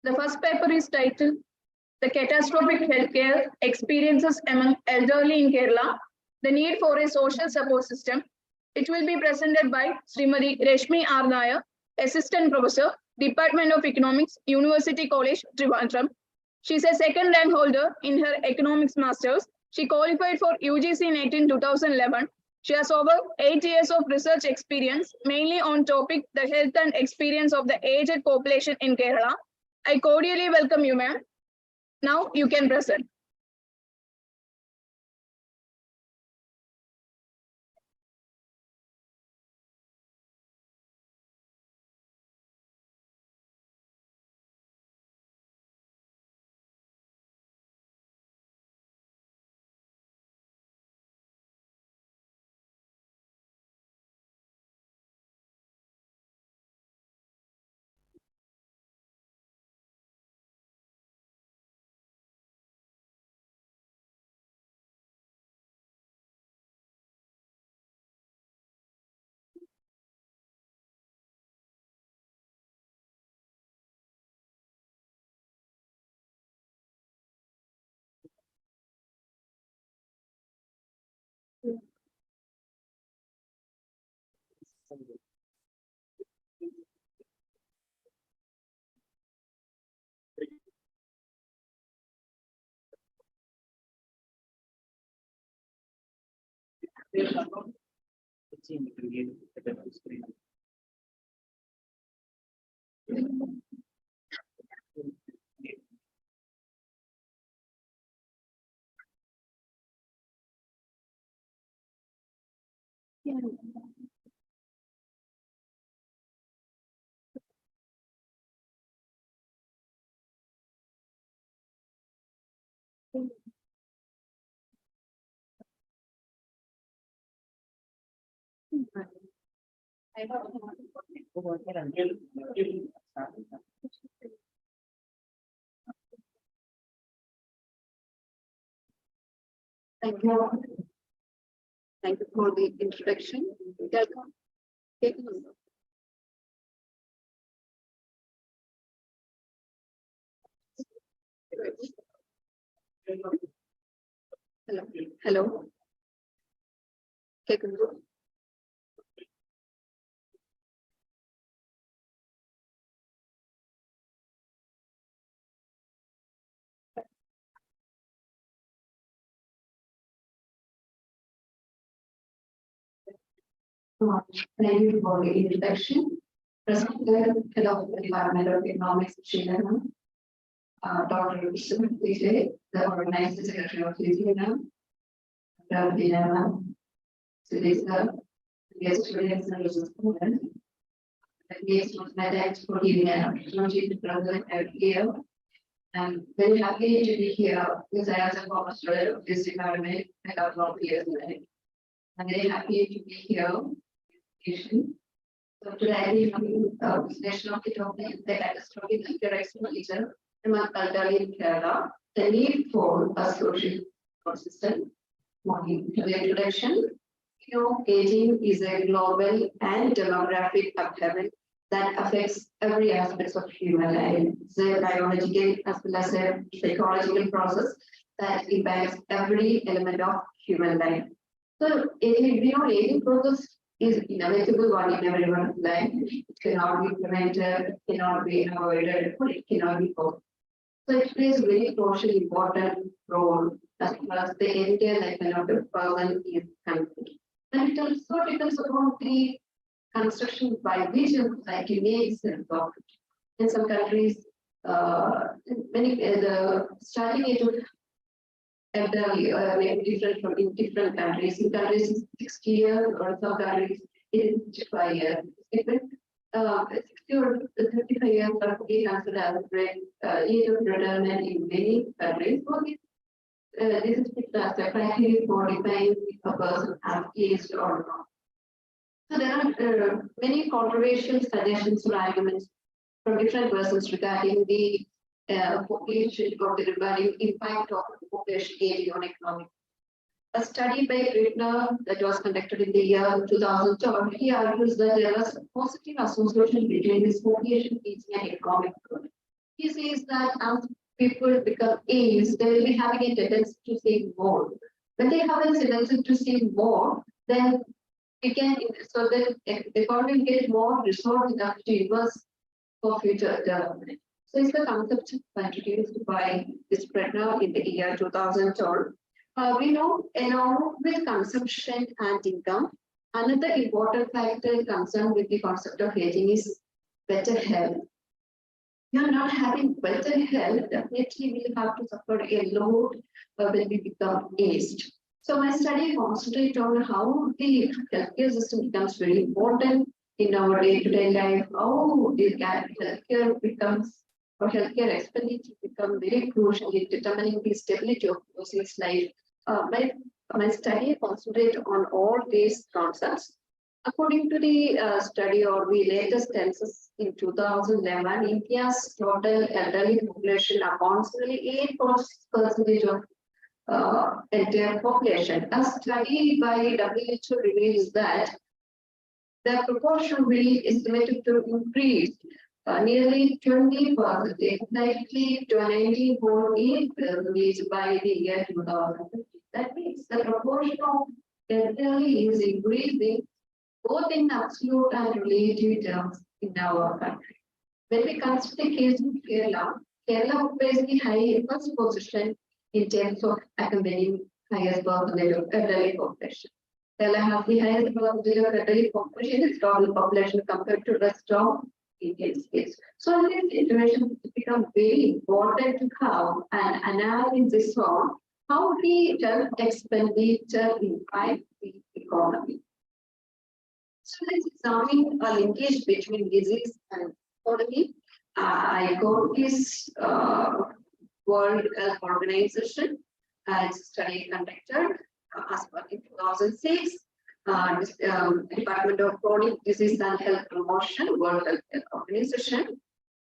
The first paper is titled The Catastrophic Healthcare Experiences Among Elderly in Kerala, the Need for a Social Support System. It will be presented by Srimati Reshmi R. Nair, Assistant Professor, Department of Economics, University College, Trivandrum. She is a second rank holder in her Economics Masters. She qualified for UGC NET in 2011. She has over 8 years of research experience, mainly on topic the health and experience of the aged population in Kerala. I cordially welcome you, ma'am. Now you can present. Thank you. Thank you for the introduction. Welcome. Hello. Hello. Thank you for the introduction. President, Head of the Department of Economics, Sri Lanka, Dr. Vishnu Vijay, the Organizing Secretary of Lithuania, Dr. Vinana, Sudhisa, guest students and students, the guest of Medex for giving an opportunity to present every year. I'm very happy to be here because I was a former student of this department a couple of years ago. I'm very happy to be here. So today we will national topic the catastrophic healthcare expenditure among elderly in Kerala, the need for a social support system. The introduction, aging is a global and demographic upheaval that affects every aspect of human life. It's a biological as well as a psychological process that impacts every element of human life. So, aging process is inevitable one in everyone's life. It cannot be prevented, it cannot be avoided, or it cannot be caused. So it plays a very crucial important role as far as the entire life of the person is concerned. And it also depends upon the construction by which a society makes itself. In some countries, the starting age of may be different from in different countries. In countries, it's 60 years, or some countries, it is 65 years. Different 60 or 35 years are considered as age of retirement in many countries. So this is as a criteria for defining if a person has aged or not. So there are many controversial suggestions or arguments from different persons regarding the population or the regarding impact of population aging on economic. A study by Britner that was conducted in the year 2012, he argues that there was a positive association between this population aging and economic growth. He says that as people become aged, they will be having a tendency to save more. When they have a tendency to save more, then we can, so that the economy will get more resource enough to invest for future development. So it's the concept introduced by this Bretner in the year 2012. We know along with consumption and income, another important factor concerned with the concept of aging is better health. We are not having better health, definitely we will have to suffer a load when we become aged. So my study concentrates on how the healthcare system becomes very important in our day-to-day life, how the healthcare becomes, or healthcare expenditure become very crucial in determining the stability of a person's life. My study concentrates on all these concepts. According to the study or the latest census in 2011, India's total elderly population accounts for only 8% of entire population. A study by WHO reveals that the proportion will be estimated to increase nearly 20%, likely to 19.8% by the year 2050. That means the proportion of elderly is increasing both in absolute and relative terms in our country. When we consider the case of Kerala, Kerala occupies the first position in terms of accompanying highest percentage of elderly population. Kerala has the highest percentage of elderly population in its total population compared to the rest of Indian states. So in this situation, it becomes very important to have an analysis on how the health expenditure impacts the economy. So let's examine a linkage between disease and economy. I got this World Health Organization as a study conducted as per in 2006. Department of Chronic Disease and Health Promotion, World Health Organization.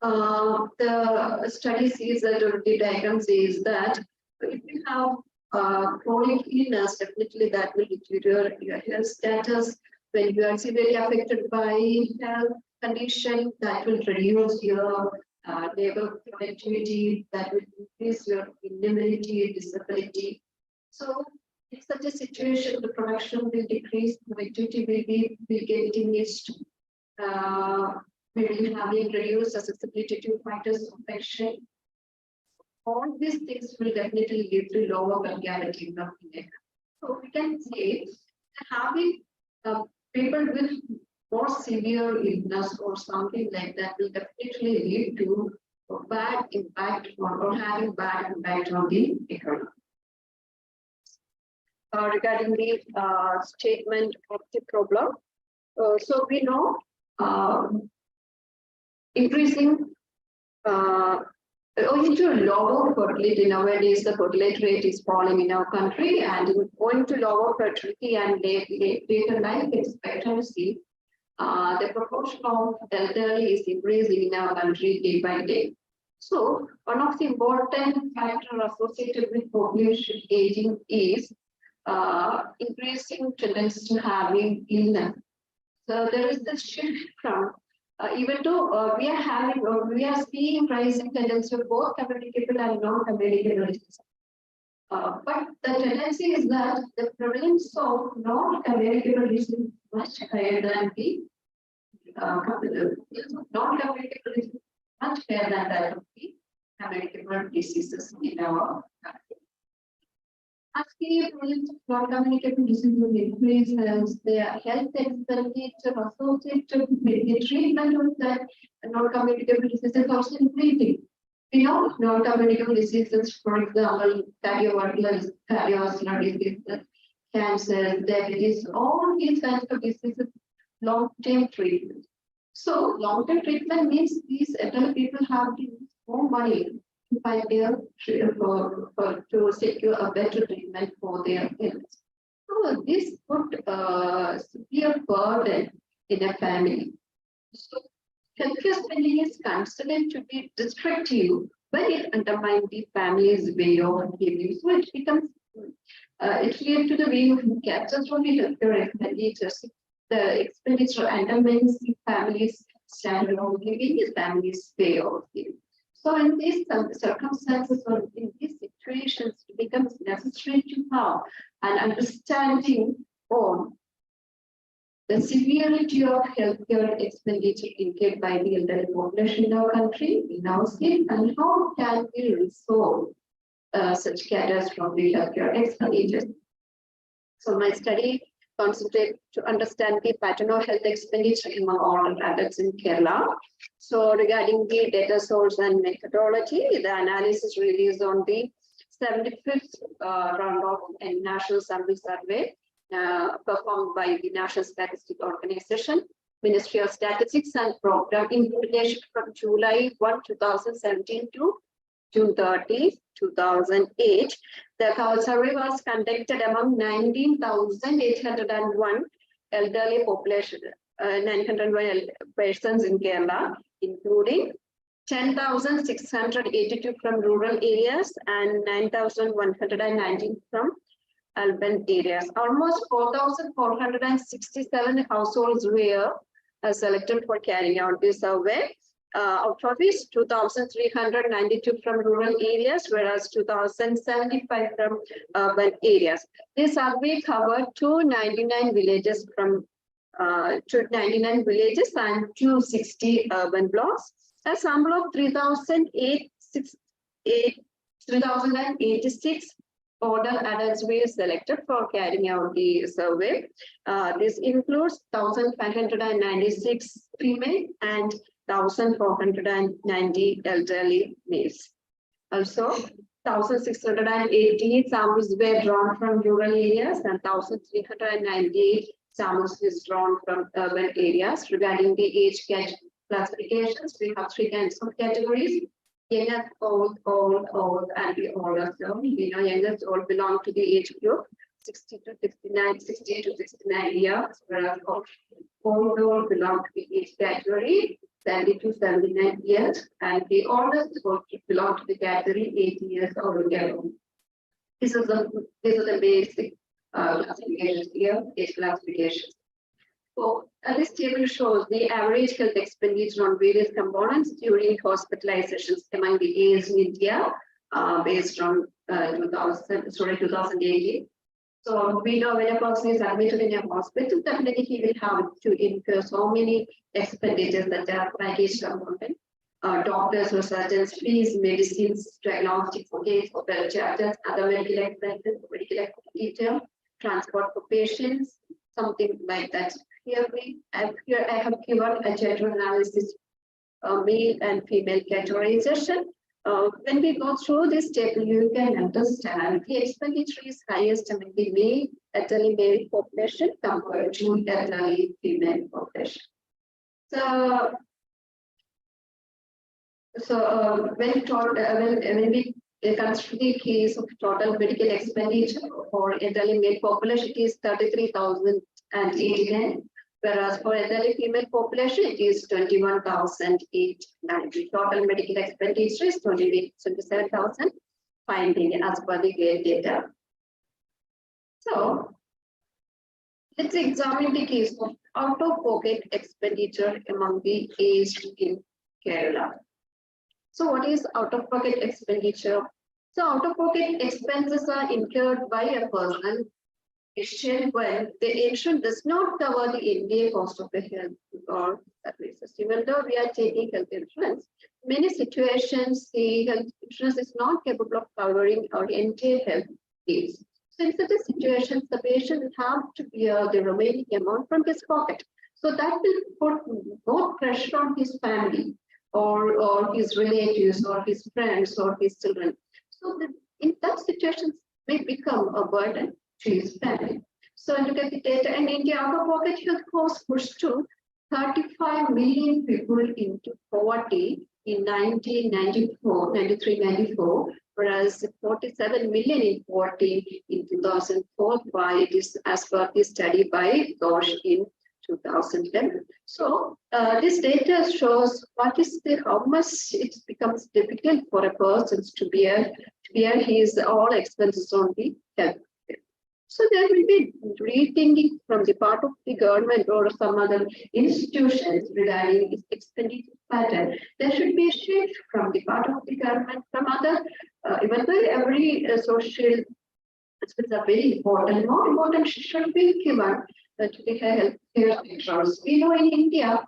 The study sees that, or the diagram says that if you have chronic illness, definitely that will deteriorate your health status. When you are severely affected by health condition, that will reduce your labor productivity, that will increase your inability, disability. So in such a situation, the production will decrease, productivity will get diminished. We will have a reduced accessibility to fighters of infection. All these things will definitely lead to lower vulgarity of income. So we can say that having people with more severe illness or something like that will definitely lead to a bad impact or having bad impact on the economy. Regarding the statement of the problem, so we know increasing owing to lower fertility nowadays, the fertility rate is falling in our country, and owing to lower fertility and later life expectancy, the proportion of elderly is increasing in our country day by day. So one of the important factors associated with population aging is increasing tendency to having illness. So there is this shift from even though we are seeing rising tendency of both communicable and non-communicable diseases. But the tendency is that the prevalence of non-communicable disease much higher than the non-communicable diseases, much higher than that of the communicable diseases in our country. As the prevalence of non-communicable diseases increases, their health expenditure associated with the treatment of the non-communicable diseases also increasing. We know non-communicable diseases, for example, cardiovascular diseases, cancer, diabetes, all these kinds of diseases, long-term treatment. So long-term treatment means these elderly people have to use more money to find their to secure a better treatment for their illness. So this put severe burden in a family. So healthcare spending is considered to be restrictive, but it undermines the family's way of living. So it becomes it leads to the way of captures from the healthcare expenditures. The expenditure undermines the family's standard of living, the family's way of living. So in these circumstances or in these situations, it becomes necessary to have an understanding on the severity of healthcare expenditure incurred by the elderly population in our country, in our state, and how can we resolve such catastrophic healthcare expenditures. So my study concentrated to understand the pattern of health expenditure among all adults in Kerala. So regarding the data source and methodology, the analysis released on the 75th round of a national sample survey performed by the National Statistics Organization, Ministry of Statistics and Program Implementation from July 1, 2017 to June 30, 2008. The survey was conducted among 19,801 elderly population, 901 persons in Kerala, including 10,682 from rural areas and 9,119 from urban areas. Almost 4,467 households were selected for carrying out this survey. Out of which 2,392 from rural areas, whereas 2,075 from urban areas. This survey covered 299 villages from 299 villages and 260 urban blocks. A sample of 3,086 older adults were selected for carrying out the survey. This includes 1,596 female and 1,490 elderly males. Also, 1,688 samples were drawn from rural areas and 1,398 samples is drawn from urban areas. Regarding the age classifications, we have three kinds of categories: young, old, and the older. So we know youngest all belong to the age group 60 to 69 years, whereas old all belong to the age category 70 to 79 years, and the oldest belong to the category 80 years or younger. This is the basic classifications here, age classifications. So this table shows the average health expenditure on various components during hospitalizations among the aged in India, based on 2018. So we know when a person is admitted in a hospital, definitely he will have to incur so many expenditures that are package component. Doctors or surgeons, fees, medicines, diagnostics, case, hotel charges, other medical expenses, medical expenditure, transport for patients, something like that. Here I have given a gender analysis, male and female categorization. When we go through this table, you can understand the expenditure is highest among the elderly male population compared to elderly female population. So when we consider the case of total medical expenditure for elderly male population, it is 33,089. Whereas for elderly female population, it is 21,890. Total medical expenditure is 27,000 as per the GAIL data. So let's examine the case of out-of-pocket expenditure among the aged in Kerala. So what is out-of-pocket expenditure? So out-of-pocket expenses are incurred by a person situation when the insurance does not cover the NDA cost of the health or services. Even though we are taking health insurance, many situations the health insurance is not capable of covering our entire health needs. So in such a situation, the patient will have to bear the remaining amount from his pocket. So that will put more pressure on his family or his relatives or his friends or his children. So in that situation, may become a burden to his family. So look at the data, and India out-of-pocket health costs pushed to 35 million people into poverty in 1994, 93, 94, whereas 47 million in poverty in 2004 by this, as per the study by Ghosh in 2010. So this data shows what is how much it becomes difficult for a person to bear his all expenses on the health. So there will be rethinking from the part of the government or some other institutions regarding its expenditure pattern. There should be a shift from the part of the government, from other, even though every social aspects are very important, more important should be given to the health care insurance. We know in India,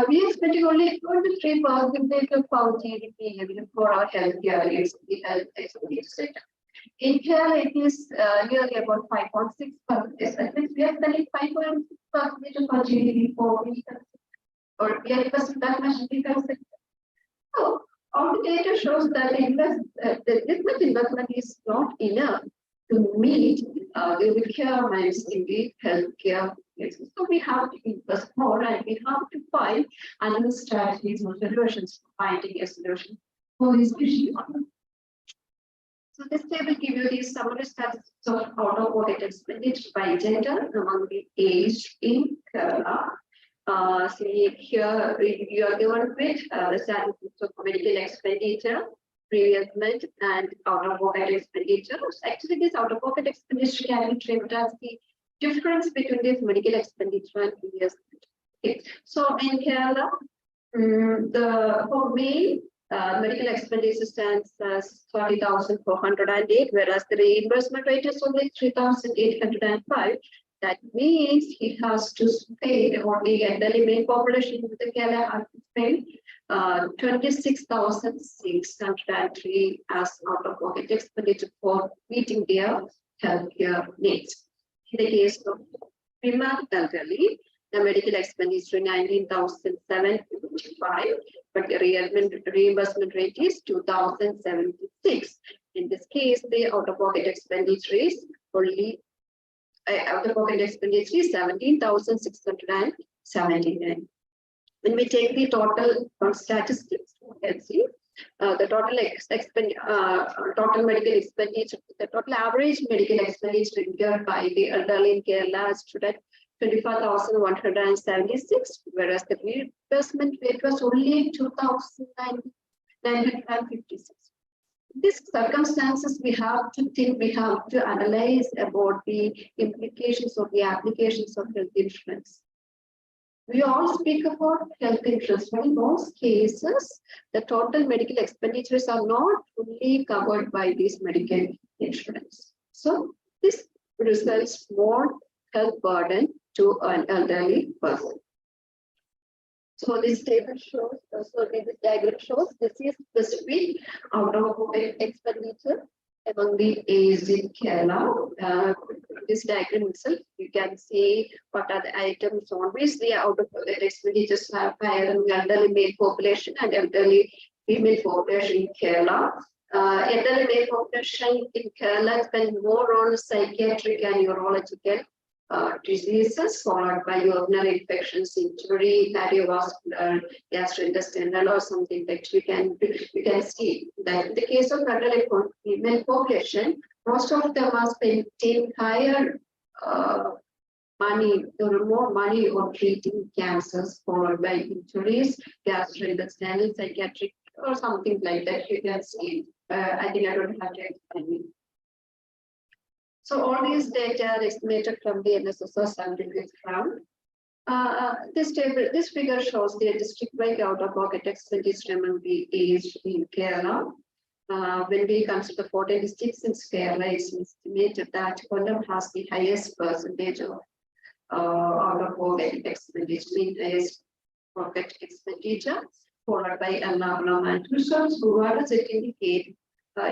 we are spending only 23% of our GDP for our healthcare, the health expenditure. In here, it is nearly about 5.6%. That means we are spending 5.6% of our GDP for research, or we are investing that much in defense sector. So all the data shows that this much investment is not enough to meet the requirements in the healthcare. So we have to invest more, and we have to find another strategies or solutions for finding a solution for this issue. So this table gives you the summary statistics of out-of-pocket expenditure by gender among the age in Kerala. See here you are given with the statistics of medical expenditure, reimbursement, and out-of-pocket expenditure. So actually, this out-of-pocket expenditure can be treated as the difference between this medical expenditure and reimbursement. Okay. So in Kerala, for male medical expenditure stands as 30,408, whereas the reimbursement rate is only 3,805. That means he has to pay, or the elderly male population in the Kerala has to pay 26,603 as out-of-pocket expenditure for meeting their healthcare needs. In the case of women elderly, the medical expenditure 19,755, but the reimbursement rate is 2,076. In this case, the out-of-pocket expenditure is only 17,679. When we take the total statistics, let's see, the total total medical expenditure, the total average medical expenditure incurred by the elderly in Kerala stood at 25,176, whereas the reimbursement rate was only 2,956. In these circumstances, we have to think, we have to analyze about the implications of the applications of health insurance. We all speak about health insurance, but in most cases, the total medical expenditures are not fully covered by this medical insurance. So this results more health burden to an elderly person. So this table shows, so this diagram shows this is specific out-of-pocket expenditure among the age in Kerala. This diagram itself, you can see what are the items on which the out-of-pocket expenditures are higher in the elderly male population and elderly female population in Kerala. Elderly male population in Kerala spend more on psychiatric and neurological diseases, followed by urinary infections, injury, cardiovascular, gastrointestinal, or something that we can see that in the case of elderly female population, most of them are spending higher money or more money on treating cancers, followed by injuries, gastrointestinal, psychiatric, or something like that. You can see. I think I don't have to explain it. So all these data are estimated from the NSSO scientific ground. This figure shows the district-wide out-of-pocket expenditure among the age in Kerala. when we consider the 14 districts in Kerala, it's estimated that Kollam has the highest percentage of out of pocket expenditure, highest pocket expenditure, followed by Ernakulam and Results. What does it indicate?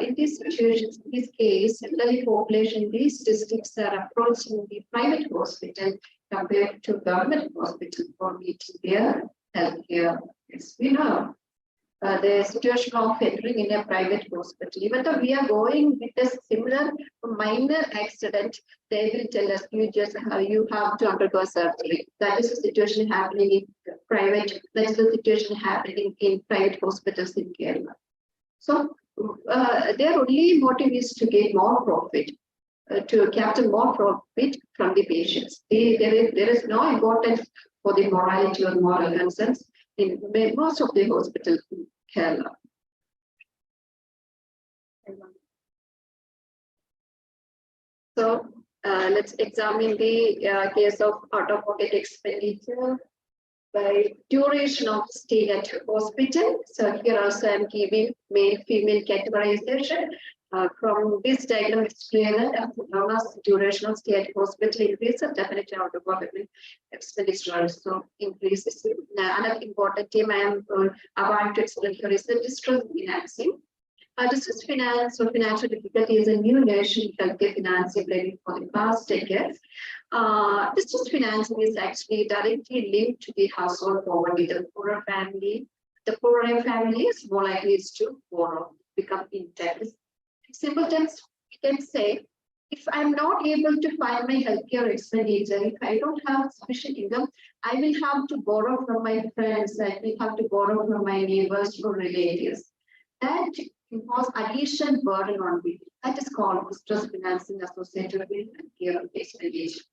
In this situation, in this case, elderly population in these districts are approaching the private hospital compared to government hospital for meeting their healthcare. Yes, we know the situation of entering in a private hospital. Even though we are going with a similar minor accident, they will tell us you have to undergo surgery. That is the situation happening in private. That is the situation happening in private hospitals in Kerala. So their only motive is to get more profit, to capture more profit from the patients. There is no importance for the morality or moral concerns in most of the hospitals in Kerala. So let's examine the case of out-of-pocket expenditure by duration of stay at hospital. So here also I'm giving male-female categorization. From this diagram, it's clear that as long as duration of stay at hospital increases, definitely out-of-pocket expenditure also increases. Another important theme I want to explain here is the distress financing. Distress finance or financial difficulty is a new nation healthcare financing ready for the past decades. Distress financing is actually directly linked to the household poverty. The poorer family is more likely to borrow, become in debt. In simple terms, we can say, if I'm not able to find my healthcare expenditure, if I don't have sufficient income, I will have to borrow from my friends, I will have to borrow from my neighbors or relatives. That impose additional burden on me. That is called distress financing associated with healthcare expenditure.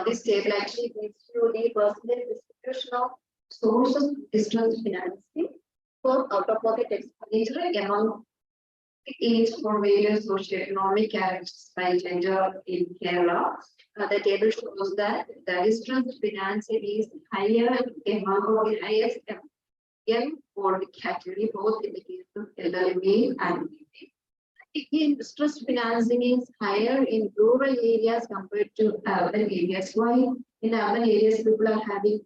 This table actually gives you the percentage distribution of sources of distress financing for out-of-pocket expenditure among age for various socioeconomic characteristics by gender in Kerala. The table shows that the distress financing is higher among the highest young for the category, both in the case of elderly male and female. Again, distress financing is higher in rural areas compared to urban areas. Why? In urban areas, people are having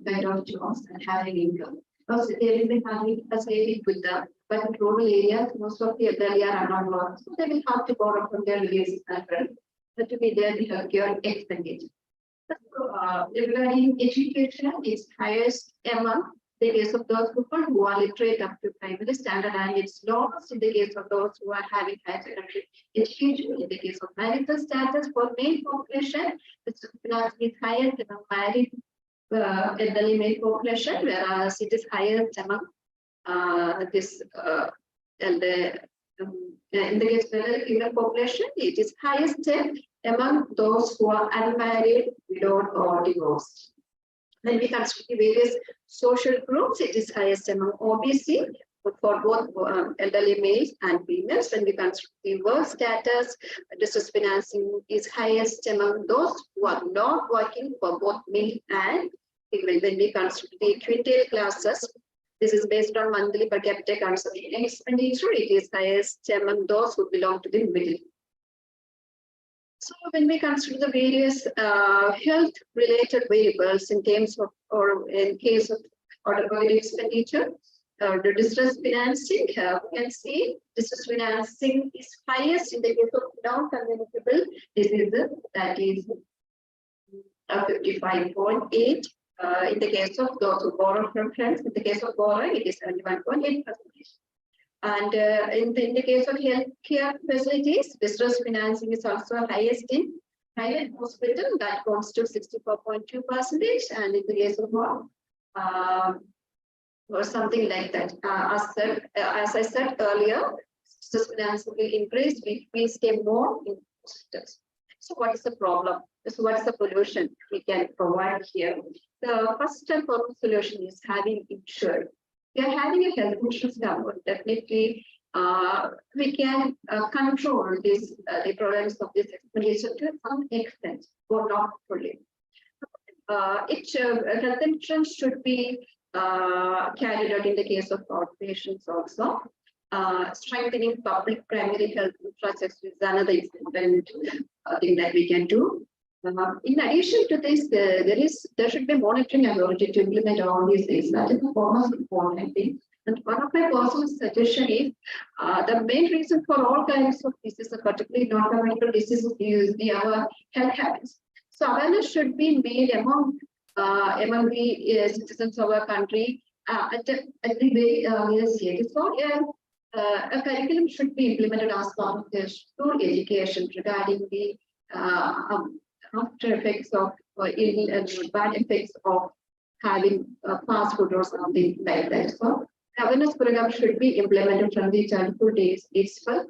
kind of jobs and having income. Because they will be having a saving with them. But in rural areas, most of the elderly are unemployed. So they will have to borrow from their relatives and friends to be there to help your expenditure. Regarding education, is highest among the case of those people who are literate up to primary standard, and it's lowest in the case of those who are having higher secondary education. In the case of marital status for male population, it's higher among married elderly male population, whereas it is higher among in the case of elderly female population, it is highest among those who are unmarried, widowed, or divorced. When we consider the various social groups, it is highest among OBC for both elderly males and females. When we consider the work status, distress financing is highest among those who are not working for both male and female. When we consider the quintile classes, this is based on monthly per capita consumption expenditure. It is highest among those who belong to the middle. So when we consider the various health-related variables in terms of, or in case of out-of-pocket expenditure, the distress financing, we can see distress financing is highest in the case of non-communicable diseases, that is 55.8. In the case of those who borrow from friends, in the case of borrowing, it is 71.8%. And in the case of healthcare facilities, distress financing is also highest in private hospital, that constitutes 64.2%, and in the case of or something like that. As I said earlier, distress financing will increase if we stay more in hospitals. So what is the problem? So what is the solution we can provide here? The first and foremost solution is having insured. We are having a health insurance cover. Definitely, we can control this the problems of this expenditure to some extent, or not fully. Health insurance should be carried out in the case of outpatients also. Strengthening public primary health infrastructure is another important thing that we can do. In addition to this, there should be monitoring authority to implement all these things. That is the most important thing. And one of my personal suggestion is the main reason for all kinds of diseases, particularly non-communicable diseases, is our health habits. So awareness should be made among the citizens of our country at the very earliest stage. So a curriculum should be implemented as part of the school education regarding the after effects of ill and bad effects of having fast food or something like that. So awareness program should be implemented from the childhood days itself.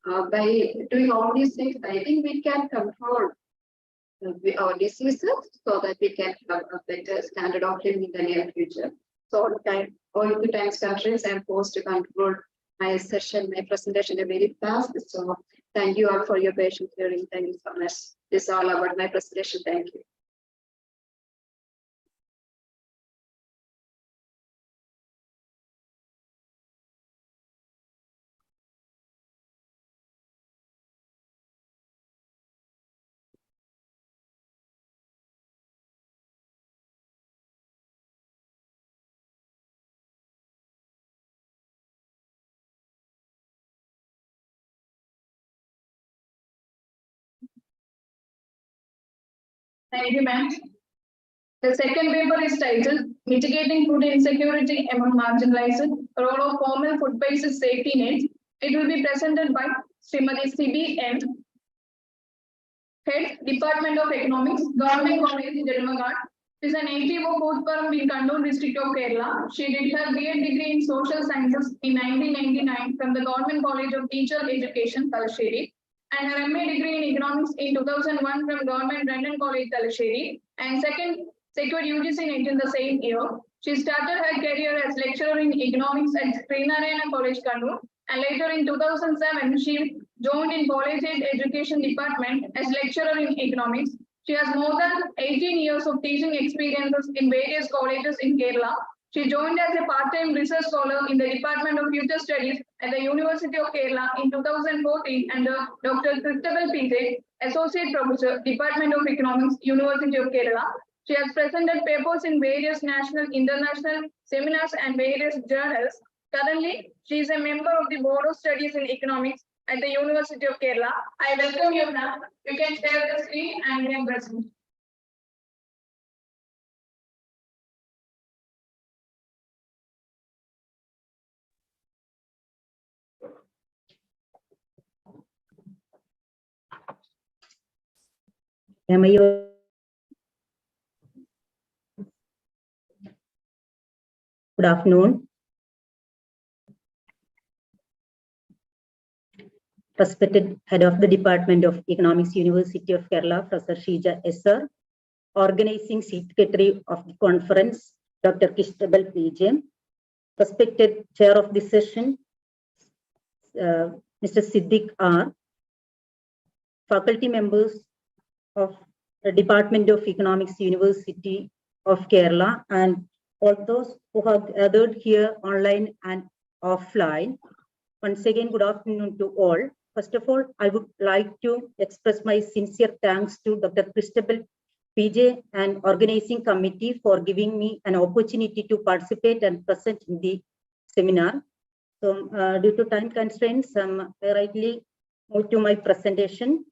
By doing all these things, I think we can control our diseases so that we can have a better standard of living in the near future. So all the times constraints, I'm forced to conclude my session, my presentation very fast. So thank you all for your patient hearing. Thank you so much. This is all about my presentation. Thank you. Thank you, ma'am. The second paper is titled Mitigating Food Insecurity Among Marginalized, Role of Formal Food-Based Safety Nets. It will be presented by Srimati C.B. M. Head, Department of Economics, Government College, Delmagad. She is a native of Kootparam in Kannur district of Kerala. She did her B.Ed degree in Social Sciences in 1999 from the Government College of Teacher Education, Talasheri, and her MA degree in Economics in 2001 from Government London College, Talasheri, and second secured UGC NET in the same year. She started her career as lecturer in Economics at Srinarayana College, Kannur, and later in 2007, she joined in College Education Department as lecturer in Economics. She has more than 18 years of teaching experiences in various colleges in Kerala. She joined as a part-time research scholar in the Department of Future Studies at the University of Kerala in 2014 under Dr. Christabel PJ, Associate Professor, Department of Economics, University of Kerala. She has presented papers in various national, international seminars and various journals. Currently, she is a member of the Board of Studies in Economics at the University of Kerala. I welcome you now. You can share the screen and can present. Am I? Good afternoon. Respected Head of the Department of Economics, University of Kerala, Professor Shija S.R., Organizing Secretary of the Conference, Dr. Christabel PJ, respected Chair of the session, Mr. Siddiq R., faculty members of the Department of Economics, University of Kerala, and all those who have gathered here online and offline. Once again, good afternoon to all. First of all, I would like to express my sincere thanks to Dr. Christabel PJ and organizing committee for giving me an opportunity to participate and present in the seminar. So due to time constraints, I rightly move to my presentation.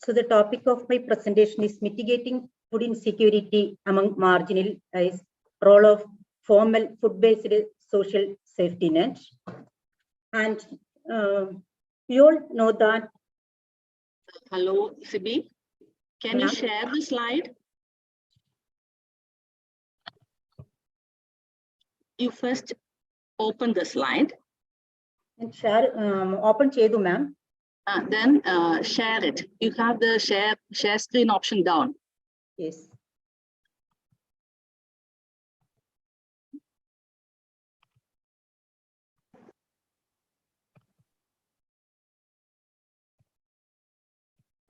So the topic of my presentation is mitigating food insecurity among marginalized, role of formal food-based social safety net. And we all know that Hello, Sibi. Can you Ma'am? share the slide? You first open the slide, Share open chedu, ma'am. then share it. You have the share screen option down. Yes.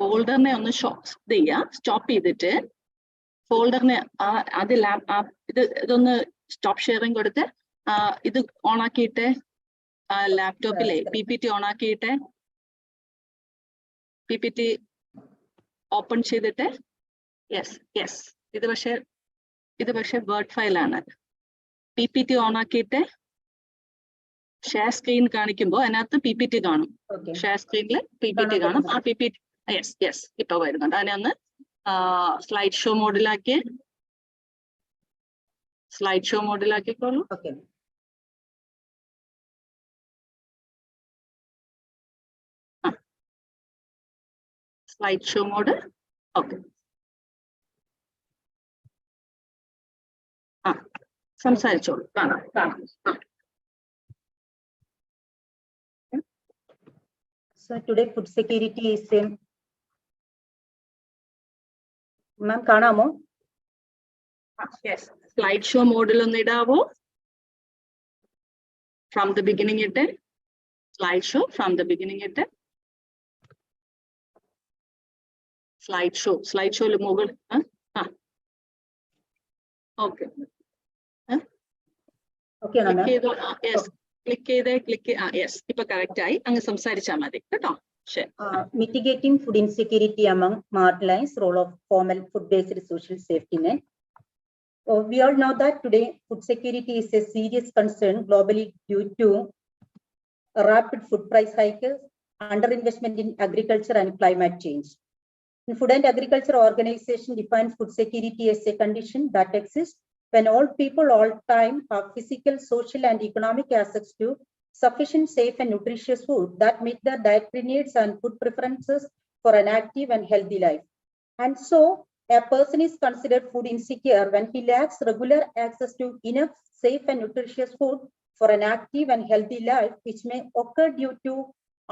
ഫോൾഡറിനെ ഒന്ന് stop ചെയ്തിട്ട് ഫോൾഡറിനെ അത് ഇതൊന്ന് stop sharing കൊടുത്ത് ഇത് on ആക്കിയിട്ട് ലാപ്ടോപ്പിലെ PPT on ആക്കിയിട്ട് PPT open ചെയ്തിട്ട് yes ഇത് പക്ഷേ വേർഡ് ഫയലാണ്. PPT ഓൺ ആക്കിയിട്ട് ഷെയർ സ്ക്രീൻ കാണിക്കുമ്പോൾ അതിനകത്ത് PPT കാണും. ഷെയർ സ്ക്രീനിൽ PPT കാണും. ആ PPT യെസ് ഇപ്പൊ വരുന്നുണ്ട്. അതിനെ ഒന്ന് സ്ലൈഡ് ഷോ മോഡിലാക്കിക്കോളൂ. Okay. Slide show mode. Okay. സംസാരിച്ചോളൂ. കാണാം. So today food security is ma'am കാണാമോ? Yes. സ്ലൈഡ് ഷോ മോഡിൽ ഒന്ന് ഇടാവോ? From the beginning ഇട്ട് സ്ലൈഡ് ഷോ സ്ലൈഡ് ഷോയിൽ മുകളിൽ ഓക്കെ ക്ലിക്ക് യെസ് ഇപ്പൊ കറക്റ്റ് ആയി. അങ്ങ് സംസാരിച്ചാൽ മതി കേട്ടോ. ശരി. Mitigating food insecurity among marginalized, role of formal food-based social safety net. We all know that today food security is a serious concern globally due to a rapid food price hikes, underinvestment in agriculture and climate change. The Food and Agriculture Organization defines food security as a condition that exists when all people all time have physical, social and economic access to sufficient, safe and nutritious food that meet their dietary needs and food preferences for an active and healthy life. And so a person is considered food insecure when he lacks regular access to enough safe and nutritious food for an active and healthy life, which may occur due to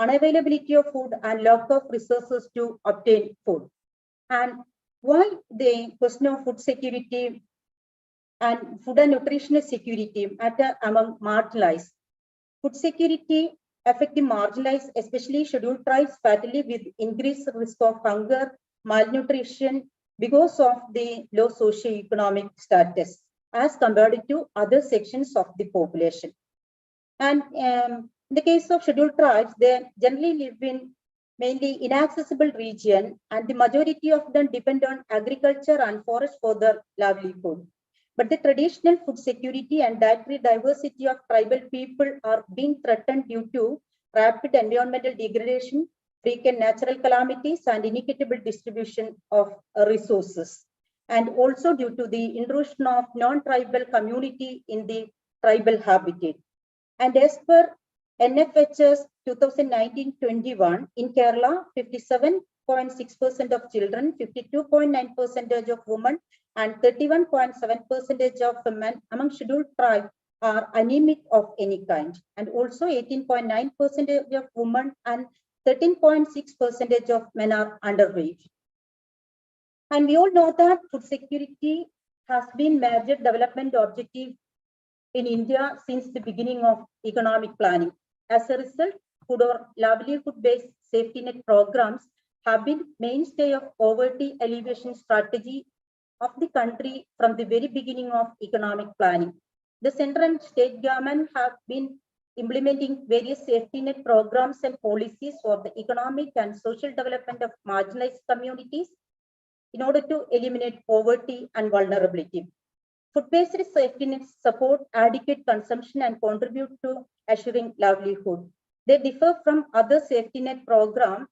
unavailability of food and lack of resources to obtain food. And why the question of food security and food and nutritional security matter among marginalized. Food security affecting marginalized, especially scheduled tribes, fatally with increased risk of hunger, malnutrition because of the low socio-economic status as compared to other sections of the population. And in the case of scheduled tribes, they generally live in mainly inaccessible region, and the majority of them depend on agriculture and forest for their livelihood. But the traditional food security and dietary diversity of tribal people are being threatened due to rapid environmental degradation, frequent natural calamities, and inequitable distribution of resources. And also due to the intrusion of non-tribal community in the tribal habitat. And as per NFHS 2019-21, in Kerala, 57.6% of children, 52.9% of women, and 31.7% of men among scheduled tribes are anemic of any kind. And also 18.9% of women and 13.6% of men are underweight. And we all know that food security has been major development objective in India since the beginning of economic planning. As a result, food or livelihood-based safety net programs have been mainstay of poverty alleviation strategy of the country from the very beginning of economic planning. The central and state government have been implementing various safety net programs and policies for the economic and social development of marginalized communities in order to eliminate poverty and vulnerability. Food-based safety nets support adequate consumption and contribute to assuring livelihood. They differ from other safety net programs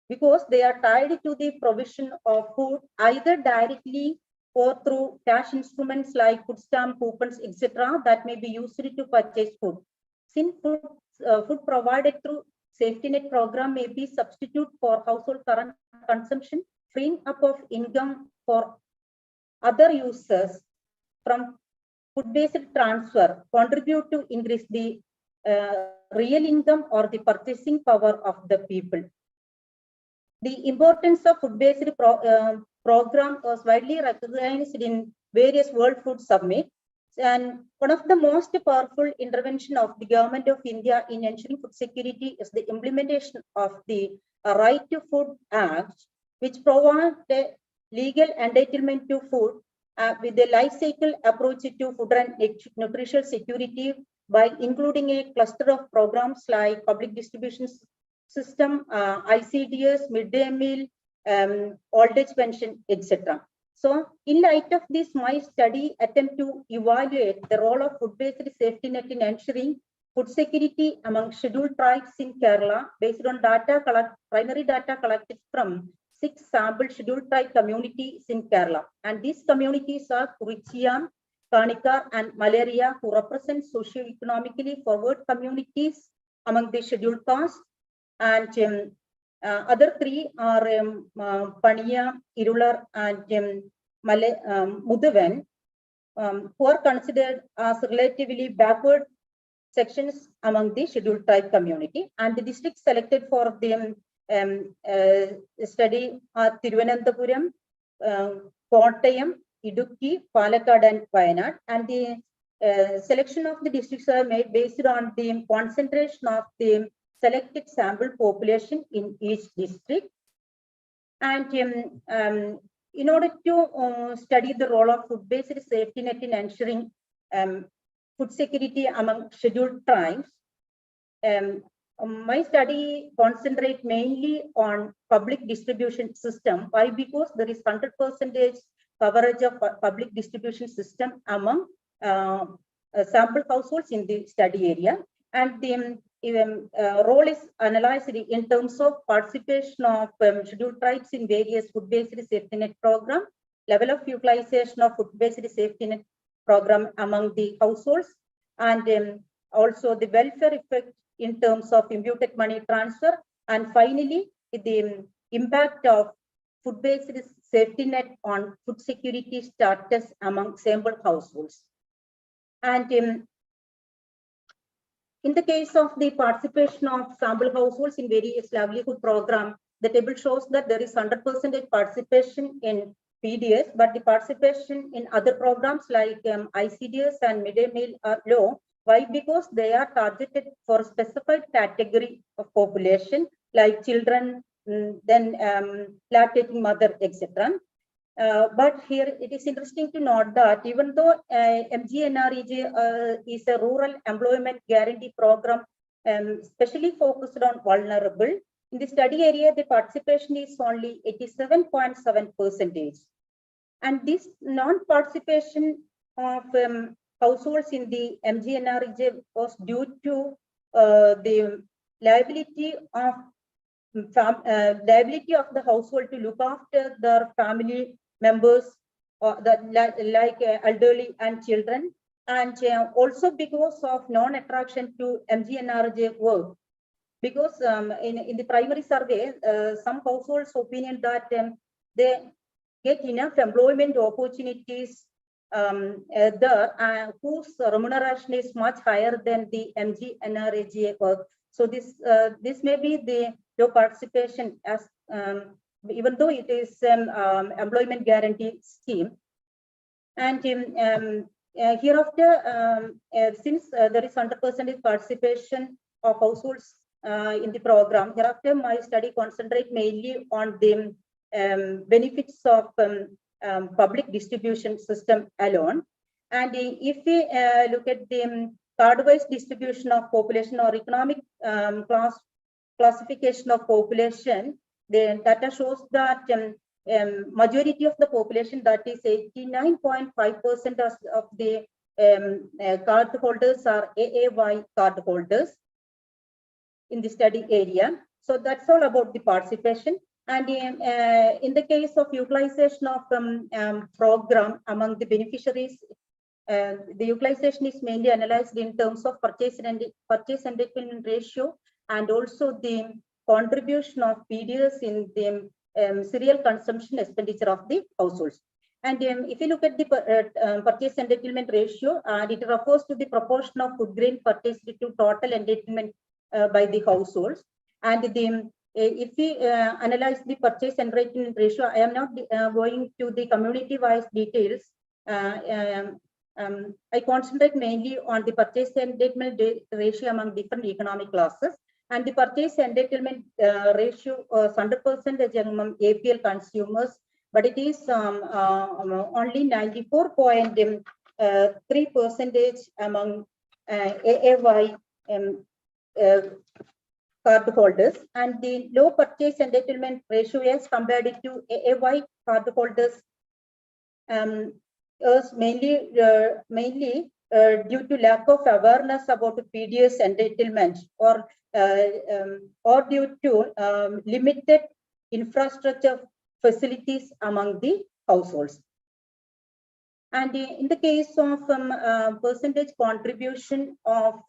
because they are tied to the provision of food either directly or through cash instruments like food stamp, coupons, etc. that may be used to purchase food. Since food provided through safety net program may be substitute for household current consumption, freeing up of income for other users from food-based transfer, contribute to increase the real income or the purchasing power of the people. The importance of food-based program was widely recognized in various World Food Summits, and one of the most powerful intervention of the Government of India in ensuring food security is the implementation of the Right to Food Act, which provides the legal entitlement to food with a life cycle approach to food and nutritional security by including a cluster of programs like public distribution system, ICDS, midday meal, old age pension, etc. So in light of this, my study attempt to evaluate the role of food-based safety net in ensuring food security among scheduled tribes in Kerala based on primary data collected from 6 sample scheduled tribe communities in Kerala. And these communities are Kurichiyam, Kanikar, and Malaria, who represent socio-economically forward communities among the scheduled castes. And other 3 are Paniya, Irular, and Mudavan, who are considered as relatively backward sections among the scheduled tribe community. And the districts selected for the study are Thiruvananthapuram, Kottayam, Idukki, Palakkad, and Wayanad. And the selection of the districts are made based on the concentration of the selected sample population in each district. And in order to study the role of food-based safety net in ensuring food security among scheduled tribes, my study concentrates mainly on public distribution system. Why? Because there is 100% coverage of public distribution system among sample households in the study area. And the role is analyzed in terms of participation of scheduled tribes in various food-based safety net program, level of utilization of food-based safety net program among the households, and also the welfare effect in terms of imputed money transfer, and finally the impact of food-based safety net on food security status among sample households. And in the case of the participation of sample households in various livelihood program, the table shows that there is 100% participation in PDS, but the participation in other programs like ICDS and midday meal are low. Why? Because they are targeted for a specified category of population like children, then lactating mother, etc. But here it is interesting to note that even though MGNREG is a rural employment guarantee program, especially focused on vulnerable, in the study area, the participation is only 87.7%. And this non-participation of households in the MGNREG was due to the liability of the household to look after their family members, like elderly and children, and also because of non-attraction to MGNREG work. Because in the primary survey, some households' opinion that they get enough employment opportunities there, whose remuneration is much higher than the MGNREG work. So this may be the low participation as even though it is employment guarantee scheme. And hereafter, since there is 100% participation of households in the program, hereafter my study concentrate mainly on the benefits of public distribution system alone. And if we look at the card-wise distribution of population or economic classification of population, the data shows that majority of the population, that is 89.5% of the card holders are AAY card holders in the study area. So that's all about the participation. And in the case of utilization of program among the beneficiaries, the utilization is mainly analyzed in terms of purchase and entitlement ratio and also the contribution of PDS in the cereal consumption expenditure of the households. And if you look at the purchase entitlement ratio, and it refers to the proportion of food grain purchased to total entitlement by the households. And the if we analyze the purchase entitlement ratio, I am not going to the community-wise details. I concentrate mainly on the purchase entitlement ratio among different economic classes. And the purchase entitlement ratio is 100% among APL consumers, but it is only 94.3% among AAY card holders, and the low purchase entitlement ratio as compared to AAY card holders is mainly due to lack of awareness about PDS entitlement or due to limited infrastructure facilities among the households. And in the case of percentage contribution of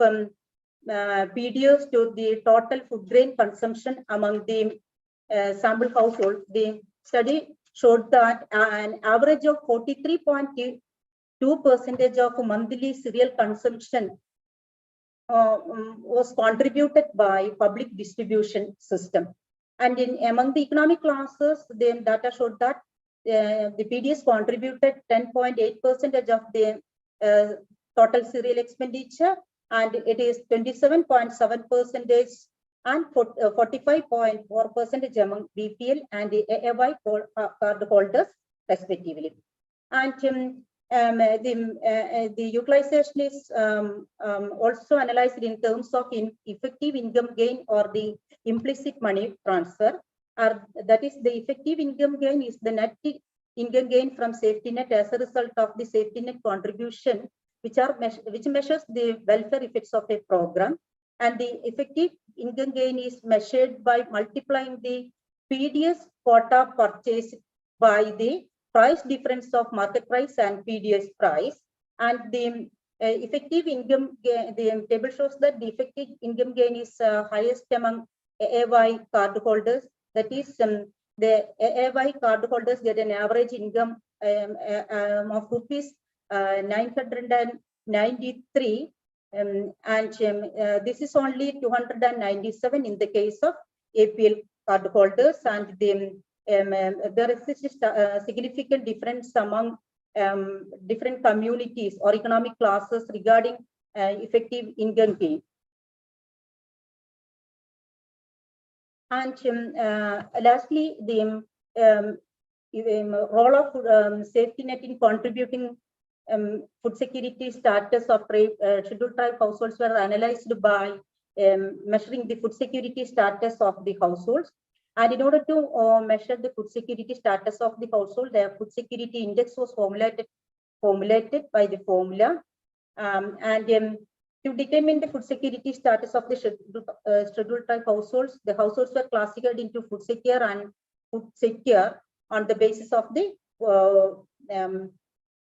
PDS to the total food grain consumption among the sample households, the study showed that an average of 43.2% of monthly cereal consumption was contributed by public distribution system. And among the economic classes, the data showed that the PDS contributed 10.8% of the total cereal expenditure, and it is 27.7% and 45.4% among BPL and the AAY card holders respectively. And the utilization is also analyzed in terms of effective income gain or the implicit money transfer. That is, the effective income gain is the net income gain from safety net as a result of the safety net contribution, which measures the welfare effects of a program. And the effective income gain is measured by multiplying the PDS quota purchased by the price difference of market price and PDS price. And the effective income gain, the table shows that the effective income gain is highest among AAY card holders. That is, the AAY card holders get an average income of rupees 993, and this is only 297 in the case of APL card holders, and there is a significant difference among different communities or economic classes regarding effective income gain. And lastly, the role of safety net in contributing food security status of scheduled tribe households were analyzed by measuring the food security status of the households. And in order to measure the food security status of the household, the food security index was formulated by the formula. To determine the food security status of the scheduled tribe households, the households were classified into food secure and food secure on the basis of the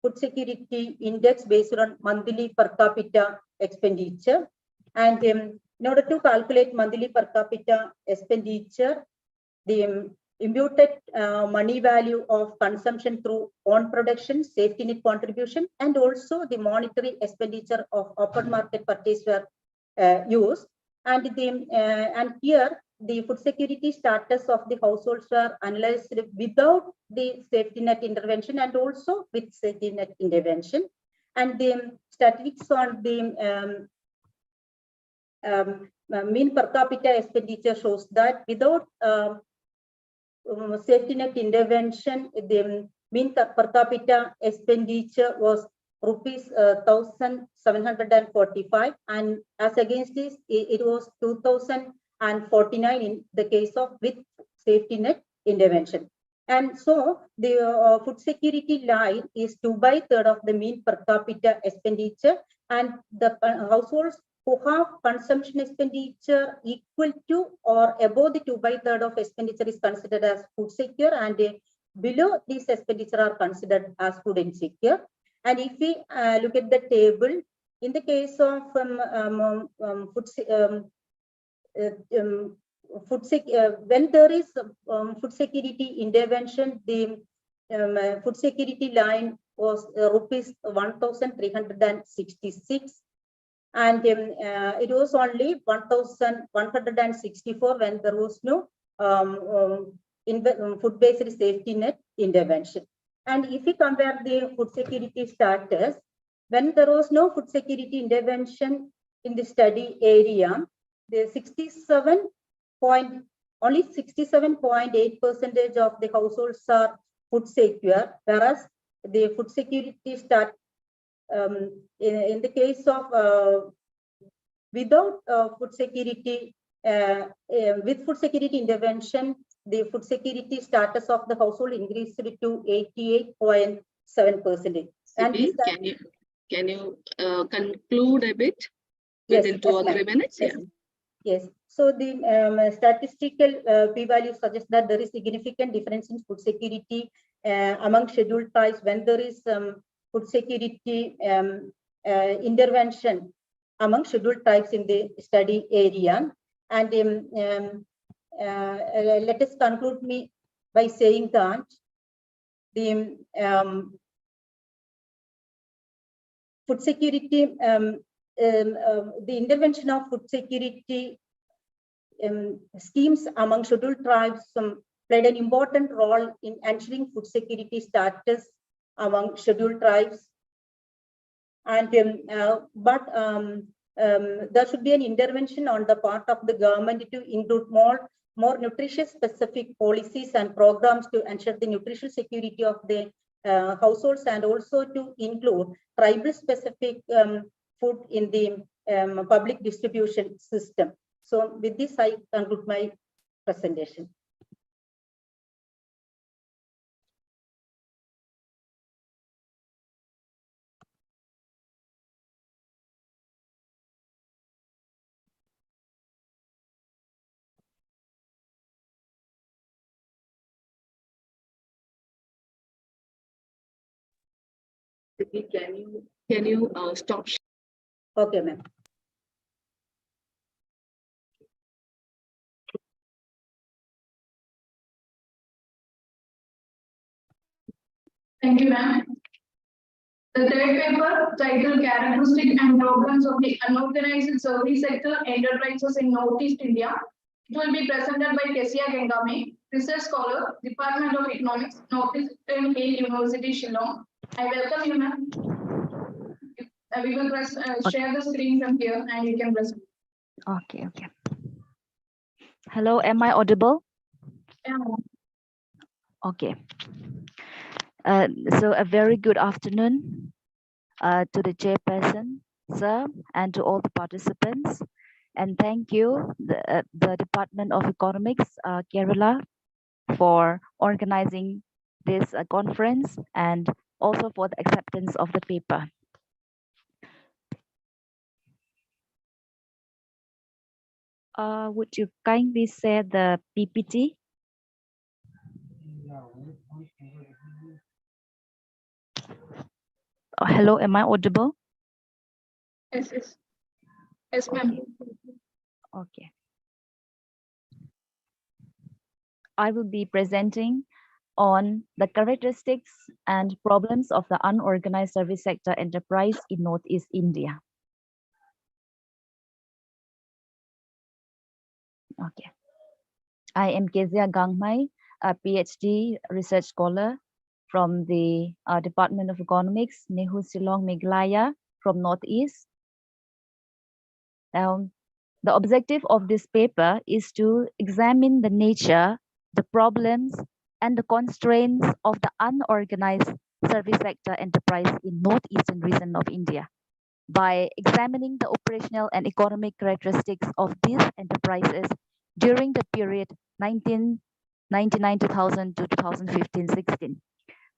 food security index based on monthly per capita expenditure. And in order to calculate monthly per capita expenditure, the imputed money value of consumption through own production, safety net contribution, and also the monetary expenditure of open market purchase were used. And here the food security status of the households were analyzed without the safety net intervention and also with safety net intervention. And the statistics on the mean per capita expenditure shows that without safety net intervention, the mean per capita expenditure was rupees 1,745, and as against this, it was 2,049 in the case of with safety net intervention. And so the food security line is 2/3 of the mean per capita expenditure, and the households who have consumption expenditure equal to or above the 2/3 of expenditure is considered as food secure, and below this expenditure are considered as food insecure. And if we look at the table, in the case of when there is food security intervention, the food security line was rupees 1,366, and it was only 1,164 when there was no food-based safety net intervention. And if we compare the food security status, when there was no food security intervention in the study area, the only 67.8% of the households are food secure, whereas the food security start in the case of without food security, with food security intervention, the food security status of the household increased to 88.7%. And Can you conclude a bit within 2 or 3 minutes? Yes. Yes. So the statistical p-value suggests that there is significant difference in food security among scheduled tribes when there is food security intervention among scheduled tribes in the study area. And let us conclude me by saying that the food security, the intervention of food security schemes among scheduled tribes played an important role in ensuring food security status among scheduled tribes. And there should be an intervention on the part of the government to include more nutritious specific policies and programs to ensure the nutritional security of the households, and also to include tribal specific food in the public distribution system. So with this, I conclude my presentation. Can you stop? Okay, ma'am. Thank you, ma'am. The third paper, titled Characteristics and Problems of the Unorganized Service Sector Enterprises in Northeast India. It will be presented by Kesia Gengame, Research Scholar, Department of Economics, Northeastern Hill University, Shillong. I welcome you, ma'am. We will share the screen from here and you can present. Okay. Hello, am I audible? Yeah. Okay. So a very good afternoon to the chairperson, sir, and to all the participants. And thank you, the Department of Economics, Kerala, for organizing this conference and also for the acceptance of the paper. Would you kindly share the PPT? Hello, am I audible? Yes. Yes, ma'am. Okay. I will be presenting on the characteristics and problems of the unorganized service sector enterprise in Northeast India. Okay. I am Kezia Gangmai, a PhD research scholar from the Department of Economics, Nehu Shillong Meghalaya from Northeast. Now, the objective of this paper is to examine the nature, the problems, and the constraints of the unorganized service sector enterprise in northeastern region of India by examining the operational and economic characteristics of these enterprises during the period 1999-2000 to 2015-16.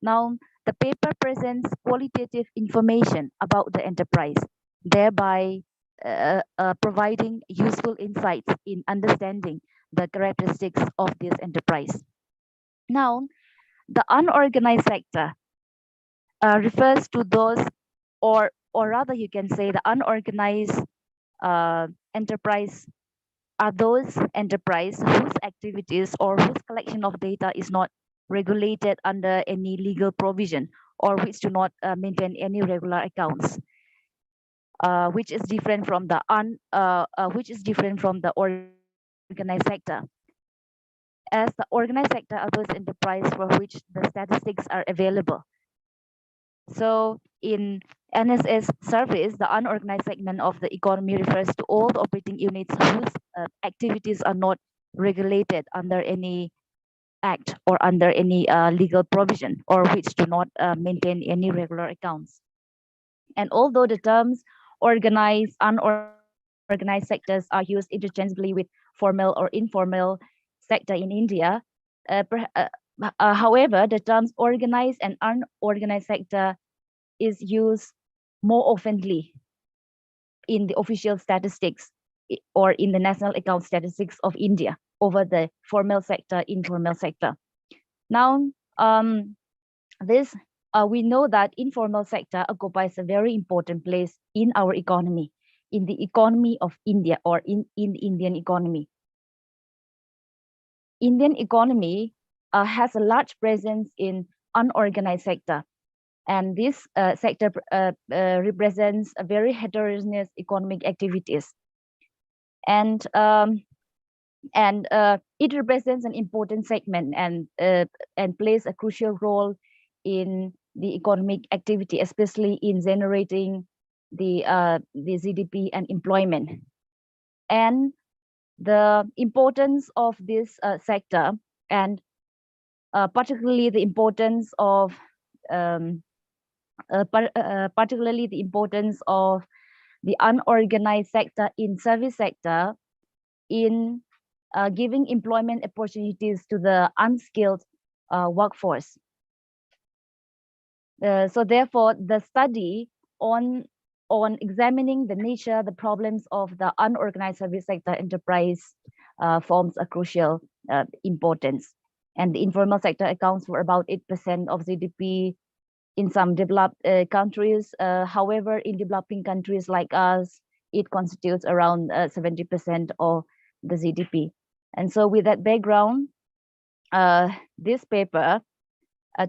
Now, the paper presents qualitative information about the enterprise, thereby providing useful insights in understanding the characteristics of this enterprise. Now, the unorganized sector refers to those, or rather you can say the unorganized enterprise are those enterprise whose activities or whose collection of data is not regulated under any legal provision or which do not maintain any regular accounts, which is different from the organized sector. As the organized sector are those enterprise for which the statistics are available. So in NSS service, the unorganized segment of the economy refers to all the operating units whose activities are not regulated under any act or under any legal provision or which do not maintain any regular accounts. And although the terms organized, unorganized sectors are used interchangeably with formal or informal sector in India, however, the terms organized and unorganized sector is used more oftenly in the official statistics or in the national account statistics of India over the formal sector, informal sector. Now, we know that informal sector occupies a very important place in our economy, in the economy of India or in the Indian economy. Indian economy has a large presence in unorganized sector. And this sector represents a very heterogeneous economic activities. And it represents an important segment and plays a crucial role in the economic activity, especially in generating the GDP and employment. And the importance of this sector, and particularly the importance of the unorganized sector in service sector in giving employment opportunities to the unskilled workforce. So therefore, the study on examining the nature, the problems of the unorganized service sector enterprise forms a crucial importance. And the informal sector accounts for about 8% of GDP in some developed countries. However, in developing countries like us, it constitutes around 70% of the GDP. And so with that background, this paper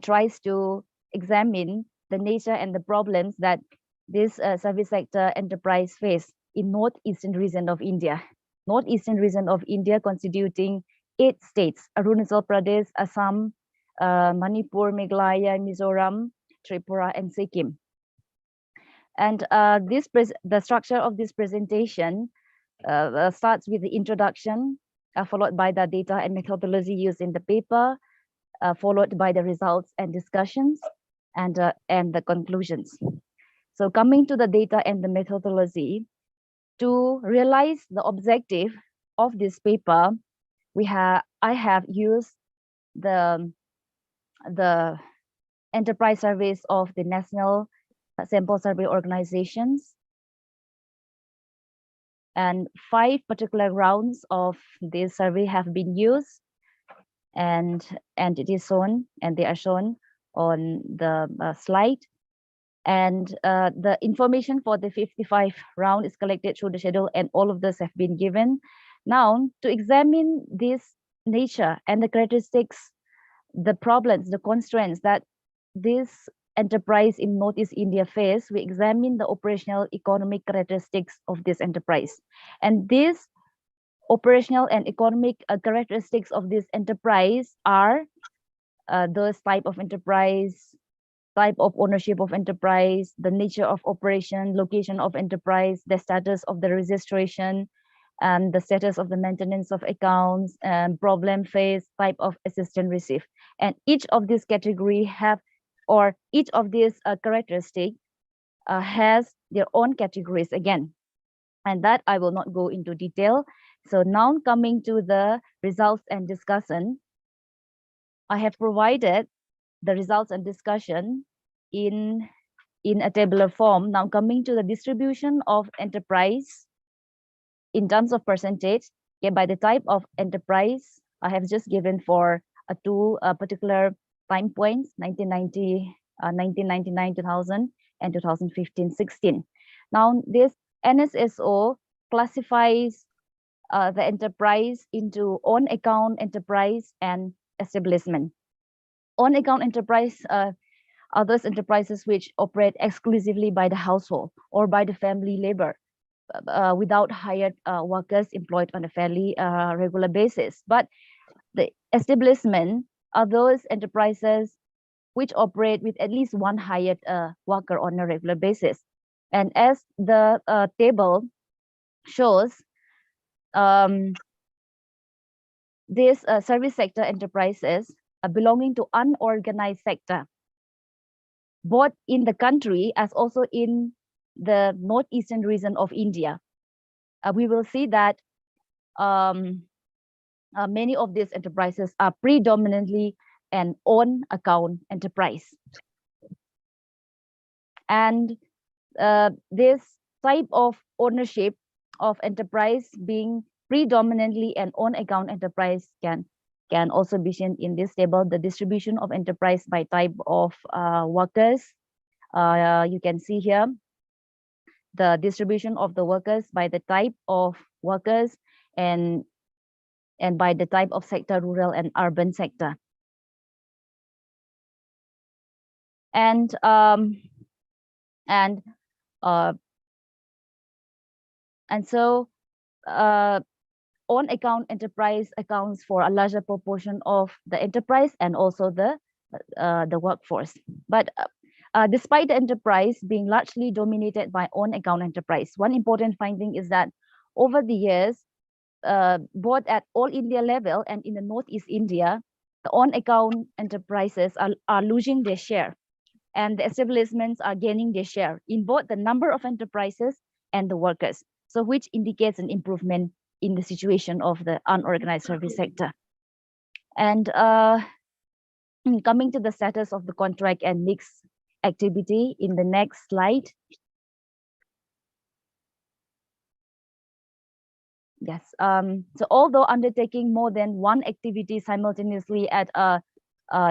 tries to examine the nature and the problems that this service sector enterprise face in northeastern region of India. Northeastern region of India constituting 8 states: Arunachal Pradesh, Assam, Manipur, Meghalaya, Mizoram, Tripura, and Sikkim. And the structure of this presentation starts with the introduction, followed by the data and methodology used in the paper, followed by the results and discussions, and the conclusions. So coming to the data and the methodology, to realize the objective of this paper, I have used the enterprise surveys of the national sample survey organizations, and 5 particular rounds of this survey have been used, and it is shown, and they are shown on the slide. And the information for the 55 round is collected through the schedule, and all of those have been given. Now, to examine this nature and the characteristics, the problems, the constraints that this enterprise in Northeast India face, we examine the operational economic characteristics of this enterprise. And these operational and economic characteristics of this enterprise are those type of enterprise, type of ownership of enterprise, the nature of operation, location of enterprise, the status of the registration, and the status of the maintenance of accounts, and problem phase, type of assistance received. And each of these category have, or each of these characteristics has their own categories again. And that I will not go into detail. So now coming to the results and discussion, I have provided the results and discussion in a tabular form. Now coming to the distribution of enterprise in terms of percentage, okay, by the type of enterprise, I have just given for 2 particular time points, 1999, 2000, and 2015-16. Now this NSSO classifies the enterprise into on account enterprise and establishment. On account enterprise are those enterprises which operate exclusively by the household or by the family labor without hired workers employed on a fairly regular basis. But the establishment are those enterprises which operate with at least one hired worker on a regular basis. And as the table shows, these service sector enterprises belonging to unorganized sector, both in the country as also in the northeastern region of India. We will see that many of these enterprises are predominantly an own account enterprise. And this type of ownership of enterprise being predominantly an own account enterprise can also be seen in this table. The distribution of enterprise by type of workers. You can see here the distribution of the workers by the type of workers and by the type of sector, rural and urban sector. And so on account enterprise accounts for a larger proportion of the enterprise and also the workforce. But despite the enterprise being largely dominated by on account enterprise, one important finding is that over the years, both at all India level and in the Northeast India, the on account enterprises are losing their share, and the establishments are gaining their share in both the number of enterprises and the workers. So which indicates an improvement in the situation of the unorganized service sector. And coming to the status of the contract and mixed activity in the next slide. Yes, so although undertaking more than one activity simultaneously at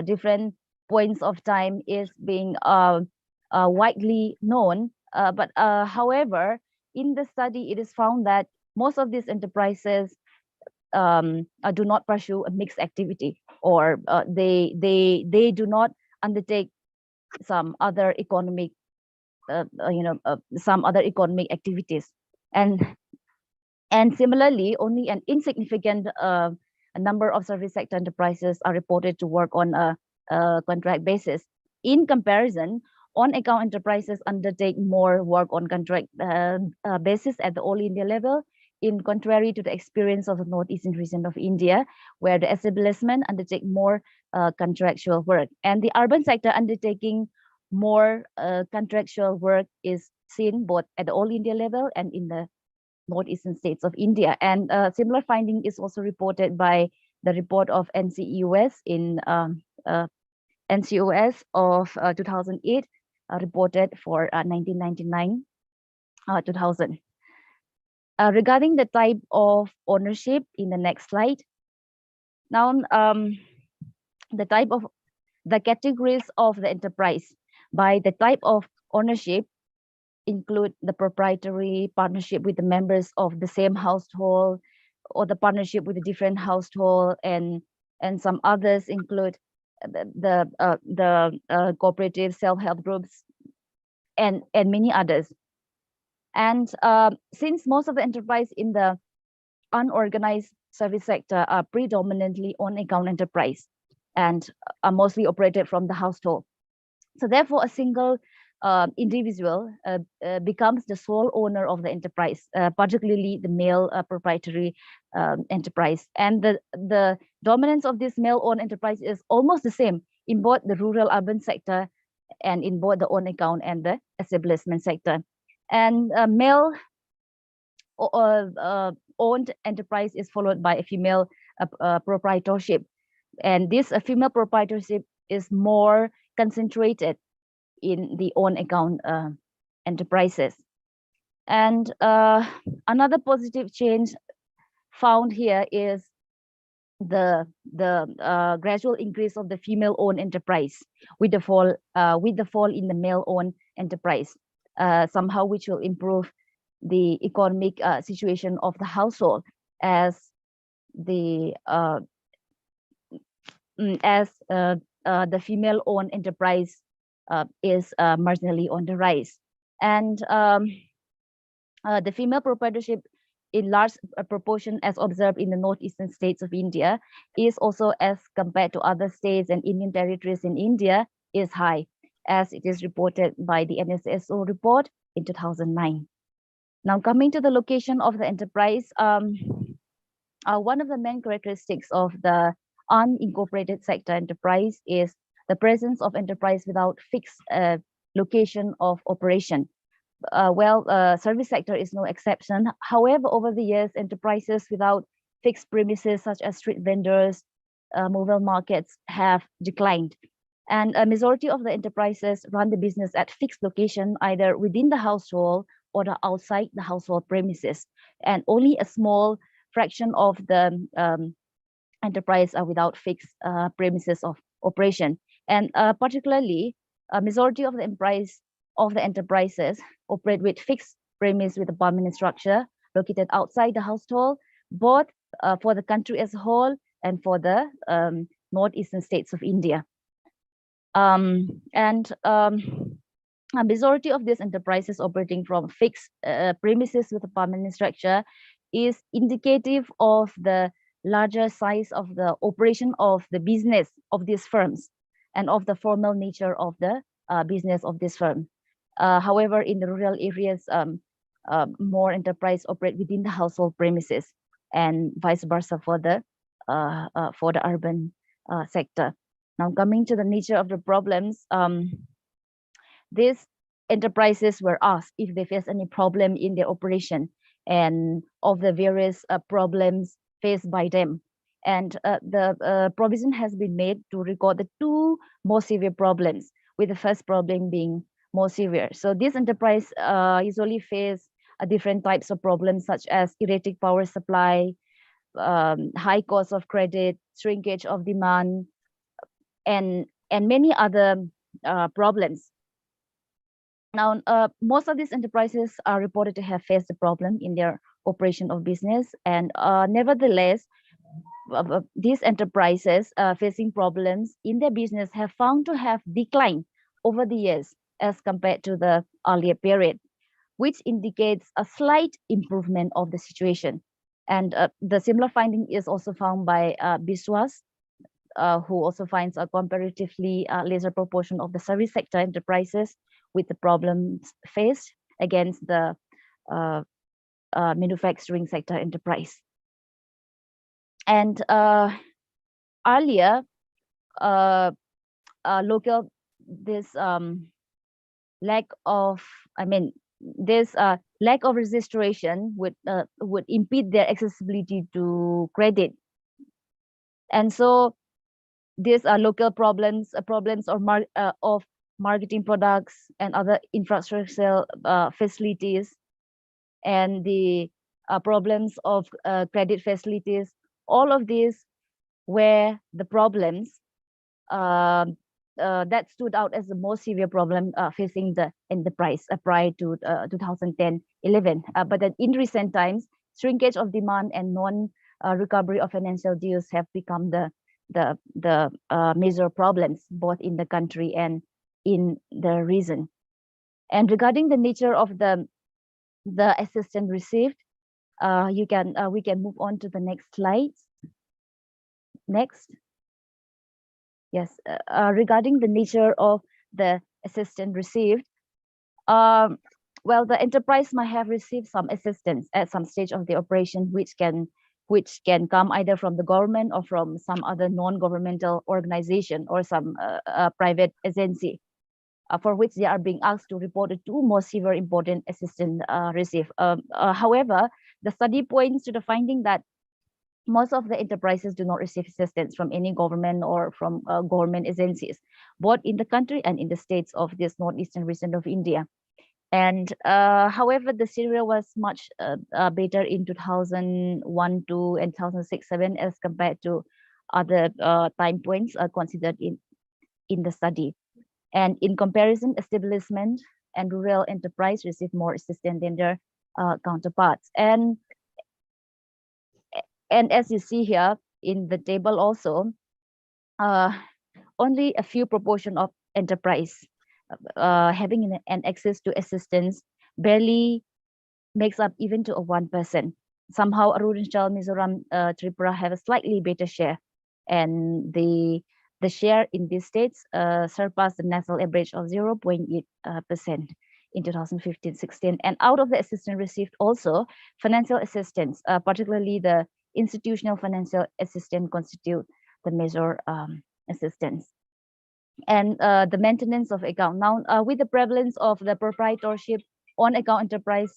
different points of time is being widely known, but however, in the study, it is found that most of these enterprises do not pursue a mixed activity, or they do not undertake some other economic, some other economic activities, and similarly, only an insignificant number of service sector enterprises are reported to work on a contract basis. In comparison, on-account enterprises undertake more work on contract basis at the all India level, in contrary to the experience of the northeastern region of India, where the establishment undertake more contractual work. And the urban sector undertaking more contractual work is seen both at the all India level and in the northeastern states of India. And similar finding is also reported by the report of NCEUS in NCOS of 2008, reported for 1999 2000. Regarding the type of ownership in the next slide. Now, the categories of the enterprise by the type of ownership include the proprietary partnership with the members of the same household, or the partnership with a different household, and some others include the cooperative self-help groups and many others. And since most of the enterprise in the unorganized service sector are predominantly on-account enterprise and are mostly operated from the household, so therefore a single individual becomes the sole owner of the enterprise, particularly the male proprietary enterprise. And the dominance of this male-owned enterprise is almost the same in both the rural-urban sector and in both the own account and the establishment sector. And male owned enterprise is followed by a female proprietorship. And this female proprietorship is more concentrated in the own account enterprises. And another positive change found here is the gradual increase of the female owned enterprise with the fall in the male owned enterprise, somehow which will improve the economic situation of the household. as the female-owned enterprise is marginally on the rise. And the female proprietorship in large proportion as observed in the northeastern states of India is also, as compared to other states and Indian territories in India, is high, as it is reported by the NSSO report in 2009. Now, coming to the location of the enterprise, one of the main characteristics of the unincorporated sector enterprise is the presence of enterprise without fixed location of operation. Service sector is no exception. However, over the years, enterprises without fixed premises, such as street vendors, mobile markets, have declined. And a majority of the enterprises run the business at fixed location, either within the household or outside the household premises. And only a small fraction of the enterprise are without fixed premises of operation. And particularly, a majority of the enterprises operate with fixed premise with a permanent structure located outside the household, both for the country as a whole and for the northeastern states of India. A majority of these enterprises operating from fixed premises with a permanent structure is indicative of the larger size of the operation of the business of these firms and of the formal nature of the business of this firm. However, in the rural areas, more enterprise operate within the household premises, and vice versa for the urban sector. Now, coming to the nature of the problems, these enterprises were asked if they face any problem in their operation and of the various problems faced by them. And the provision has been made to record the two more severe problems, with the first problem being more severe. So these enterprises usually face different types of problems, such as erratic power supply, high cost of credit, shrinkage of demand, and many other problems. Now, most of these enterprises are reported to have faced a problem in their operation of business, and nevertheless, these enterprises facing problems in their business have found to have declined over the years as compared to the earlier period, which indicates a slight improvement of the situation. And the similar finding is also found by Biswas, who also finds a comparatively lesser proportion of the service sector enterprises with the problems faced against the manufacturing sector enterprise. And earlier, this lack of, this lack of registration would impede their accessibility to credit. And so these are local problems of marketing products and other infrastructural facilities, and the problems of credit facilities. All of these were the problems that stood out as the most severe problem facing the enterprise prior to 2010-11. But then in recent times, shrinkage of demand and non-recovery of financial dues have become the major problems both in the country and in the region. And regarding the nature of the assistance received, we can move on to the next slide. Next. Yes, regarding the nature of the assistance received, well, the enterprise might have received some assistance at some stage of the operation, which can come either from the government or from some other non-governmental organization or some private agency, for which they are being asked to report the two most severe important assistance received. However, the study points to the finding that most of the enterprises do not receive assistance from any government or from government agencies, both in the country and in the states of this northeastern region of India. And however, the scenario was much better in 2001-2 and 2006-7 as compared to other time points considered in the study. And in comparison, establishment and rural enterprise receive more assistance than their counterparts. and as you see here in the table also, only a few proportion of enterprise having an access to assistance barely makes up even to a 1%. Somehow Arunachal, Mizoram, Tripura have a slightly better share, and the share in these states surpassed the national average of 0.8% in 2015-16. And out of the assistance received also, financial assistance, particularly the institutional financial assistance, constitute the major assistance. And the maintenance of account. Now, with the prevalence of the proprietorship on account enterprise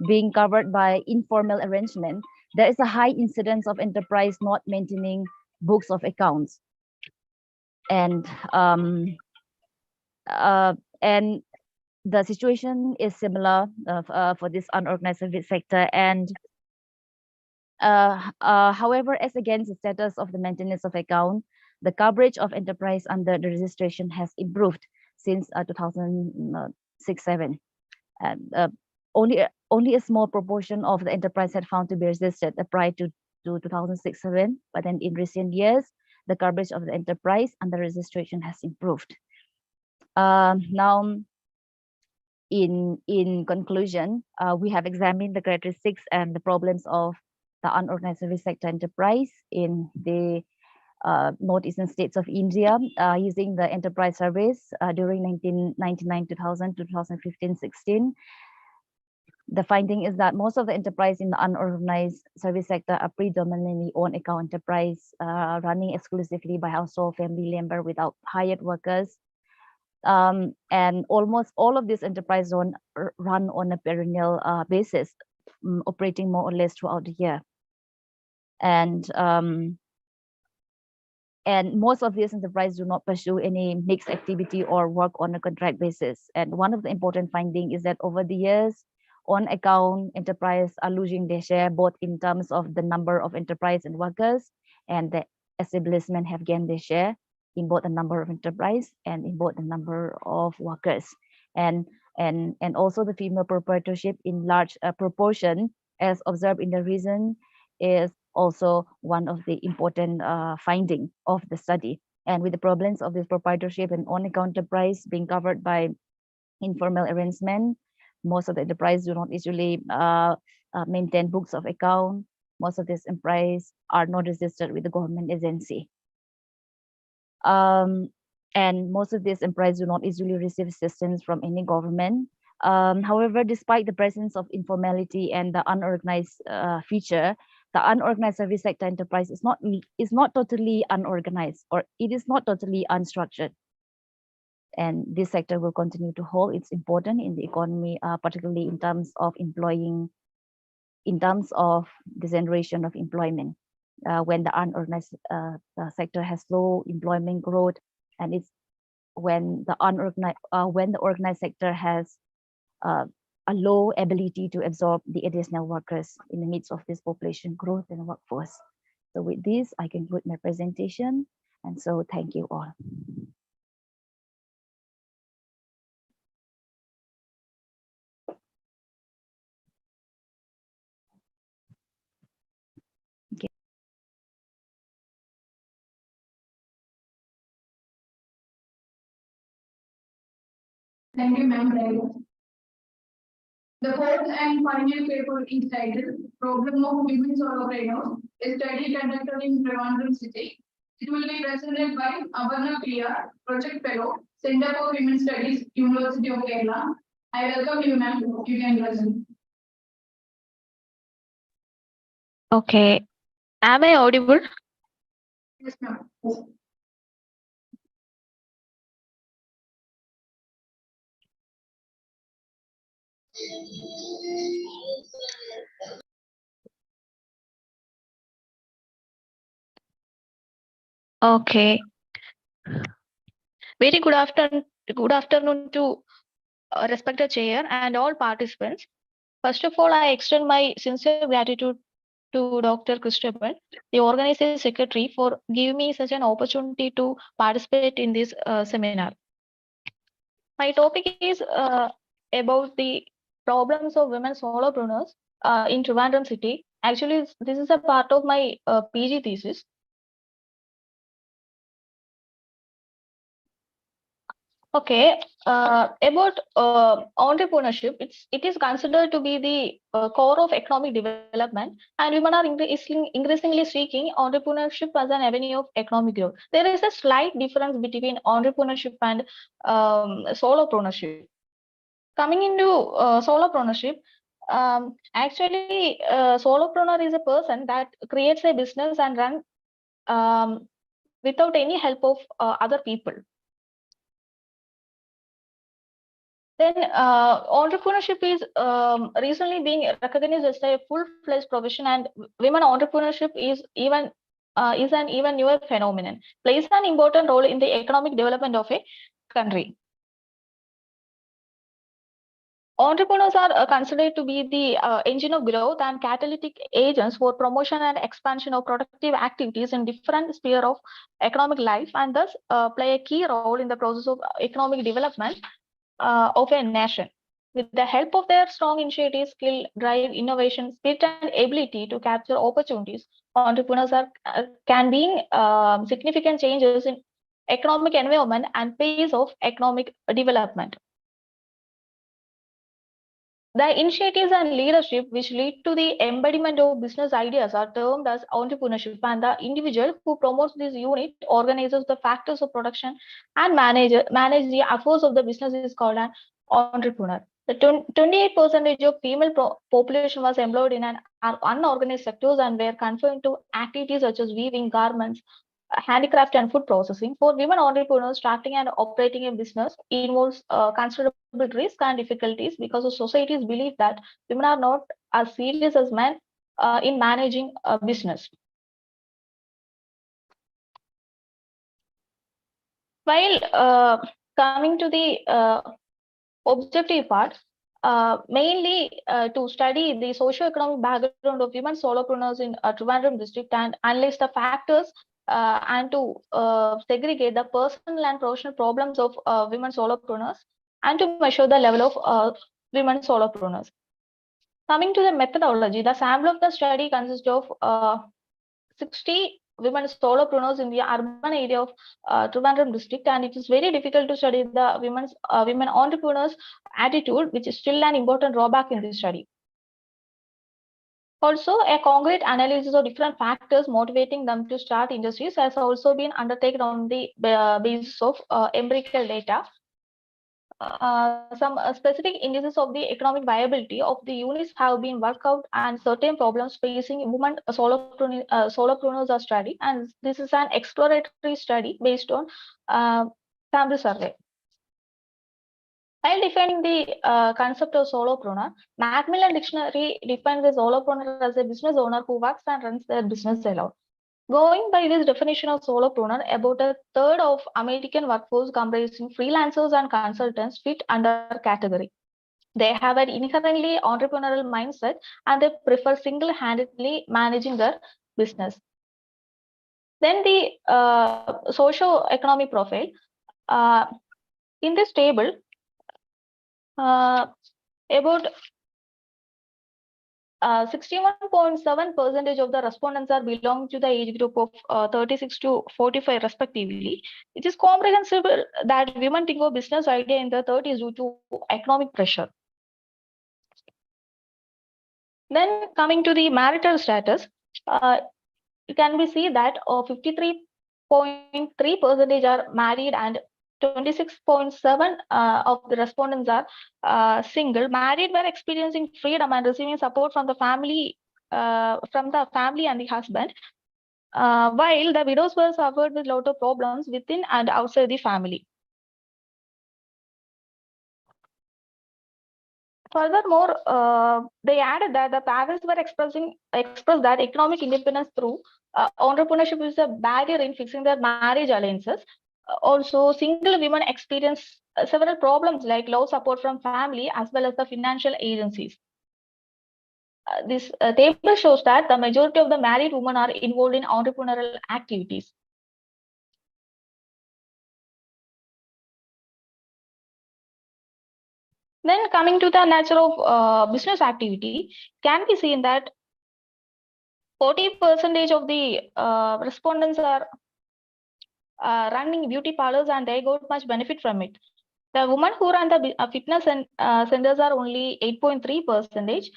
being covered by informal arrangement, there is a high incidence of enterprise not maintaining books of accounts. And the situation is similar for this unorganized service sector. And however, as against the status of the maintenance of account, the coverage of enterprise under the registration has improved since 2006-7. And only a small proportion of the enterprise had found to be registered prior to 2006-7, but then in recent years, the coverage of the enterprise under registration has improved. Now, in conclusion, we have examined the characteristics and the problems of the unorganized service sector enterprise in the northeastern states of India using the enterprise surveys during 1999-2000 to 2015-16. The finding is that most of the enterprise in the unorganized service sector are predominantly own account enterprise running exclusively by household family member without hired workers. And almost all of these enterprise run on a perennial basis, operating more or less throughout the year. And most of these enterprises do not pursue any mixed activity or work on a contract basis. And one of the important findings is that over the years, on account enterprise are losing their share, both in terms of the number of enterprise and workers, and the establishment have gained their share in both the number of enterprise and in both the number of workers. And also the female proprietorship in large proportion as observed in the region is also one of the important finding of the study. And with the problems of this proprietorship and on account enterprise being covered by informal arrangement, most of the enterprise do not usually maintain books of account. Most of these enterprise are not registered with the government agency. And most of these enterprise do not easily receive assistance from any government. However, despite the presence of informality and the unorganized feature, the unorganized service sector enterprise is not totally unorganized, or it is not totally unstructured. And this sector will continue to hold its importance in the economy, particularly in terms of employing, in terms of the generation of employment. When the unorganized sector has low employment growth, and it's when the organized sector has a low ability to absorb the additional workers in the midst of this population growth and workforce. So with this, I conclude my presentation. And so thank you all. Thank you, ma'am. The fourth and final paper is titled Problem of Women Solopreneurs, a study conducted in Trivandrum city. It will be presented by Abarna Priya, Project Fellow, Center for Women Studies, University of Kerala. I welcome you, ma'am. You can present. Okay. Am I audible? Yes, ma'am. Okay. Very good afternoon to respected chair and all participants. First of all, I extend my sincere gratitude to Dr. Christabel, the organizing secretary, for giving me such an opportunity to participate in this seminar. My topic is about the problems of women solopreneurs in Trivandrum city. Actually, this is a part of my PG thesis. Okay, about entrepreneurship, it is considered to be the core of economic development, and women are increasingly seeking entrepreneurship as an avenue of economic growth. There is a slight difference between entrepreneurship and solopreneurship. Coming into solopreneurship, actually, solopreneur is a person that creates a business and run without any help of other people. Then entrepreneurship is recently being recognized as a full-fledged profession, and women entrepreneurship is an even newer phenomenon. Plays an important role in the economic development of a country. Entrepreneurs are considered to be the engine of growth and catalytic agents for promotion and expansion of productive activities in different spheres of economic life, and thus play a key role in the process of economic development of a nation. With the help of their strong initiative, skill, drive, innovation, spirit, and ability to capture opportunities, entrepreneurs can bring significant changes in economic environment and pace of economic development. The initiatives and leadership which lead to the embodiment of business ideas are termed as entrepreneurship, and the individual who promotes this unit, organizes the factors of production, and manage the affairs of the business is called an entrepreneur. The 28% of female population was employed in an unorganized sectors and were confined to activities such as weaving, garments, handicraft, and food processing. For women entrepreneurs, starting and operating a business involves considerable risk and difficulties because the society's belief that women are not as serious as men in managing a business. While coming to the objective part, mainly to study the socio-economic background of women solopreneurs in Trivandrum district and analyze the factors and to segregate the personal and professional problems of women solopreneurs and to measure the level of women solopreneurs. Coming to the methodology, the sample of the study consists of 60 women solopreneurs in the urban area of Trivandrum district, and it is very difficult to study the women entrepreneurs attitude, which is still an important drawback in this study. Also, a concrete analysis of different factors motivating them to start industries has also been undertaken on the basis of empirical data. Some specific indices of the economic viability of the units have been worked out, and certain problems facing women solopreneurs are studied, and this is an exploratory study based on sample survey. While defining the concept of solopreneur, Macmillan Dictionary defines a solopreneur as a business owner who works and runs their business alone. Going by this definition of solopreneur, about a third of American workforce comprising freelancers and consultants fit under category. They have an inherently entrepreneurial mindset and they prefer single-handedly managing their business. Then the socio-economic profile. In this table, about 61.7% of the respondents are belong to the age group of 36 to 45 respectively. It is comprehensible that women think of business idea in their 30s due to economic pressure. Then coming to the marital status, you can be see that 53.3% are married and 26.7% of the respondents are single. Married were experiencing freedom and receiving support from the family and the husband, while the widows were suffered with a lot of problems within and outside the family. Furthermore, they added that the parents were expressed that economic independence through entrepreneurship is a barrier in fixing their marriage alliances. Also, single women experience several problems like low support from family as well as the financial agencies. This table shows that the majority of the married women are involved in entrepreneurial activities. Then coming to the nature of business activity, can be seen that 40% of the respondents are running beauty parlors and they got much benefit from it. The women who run the fitness centers are only 8.3%.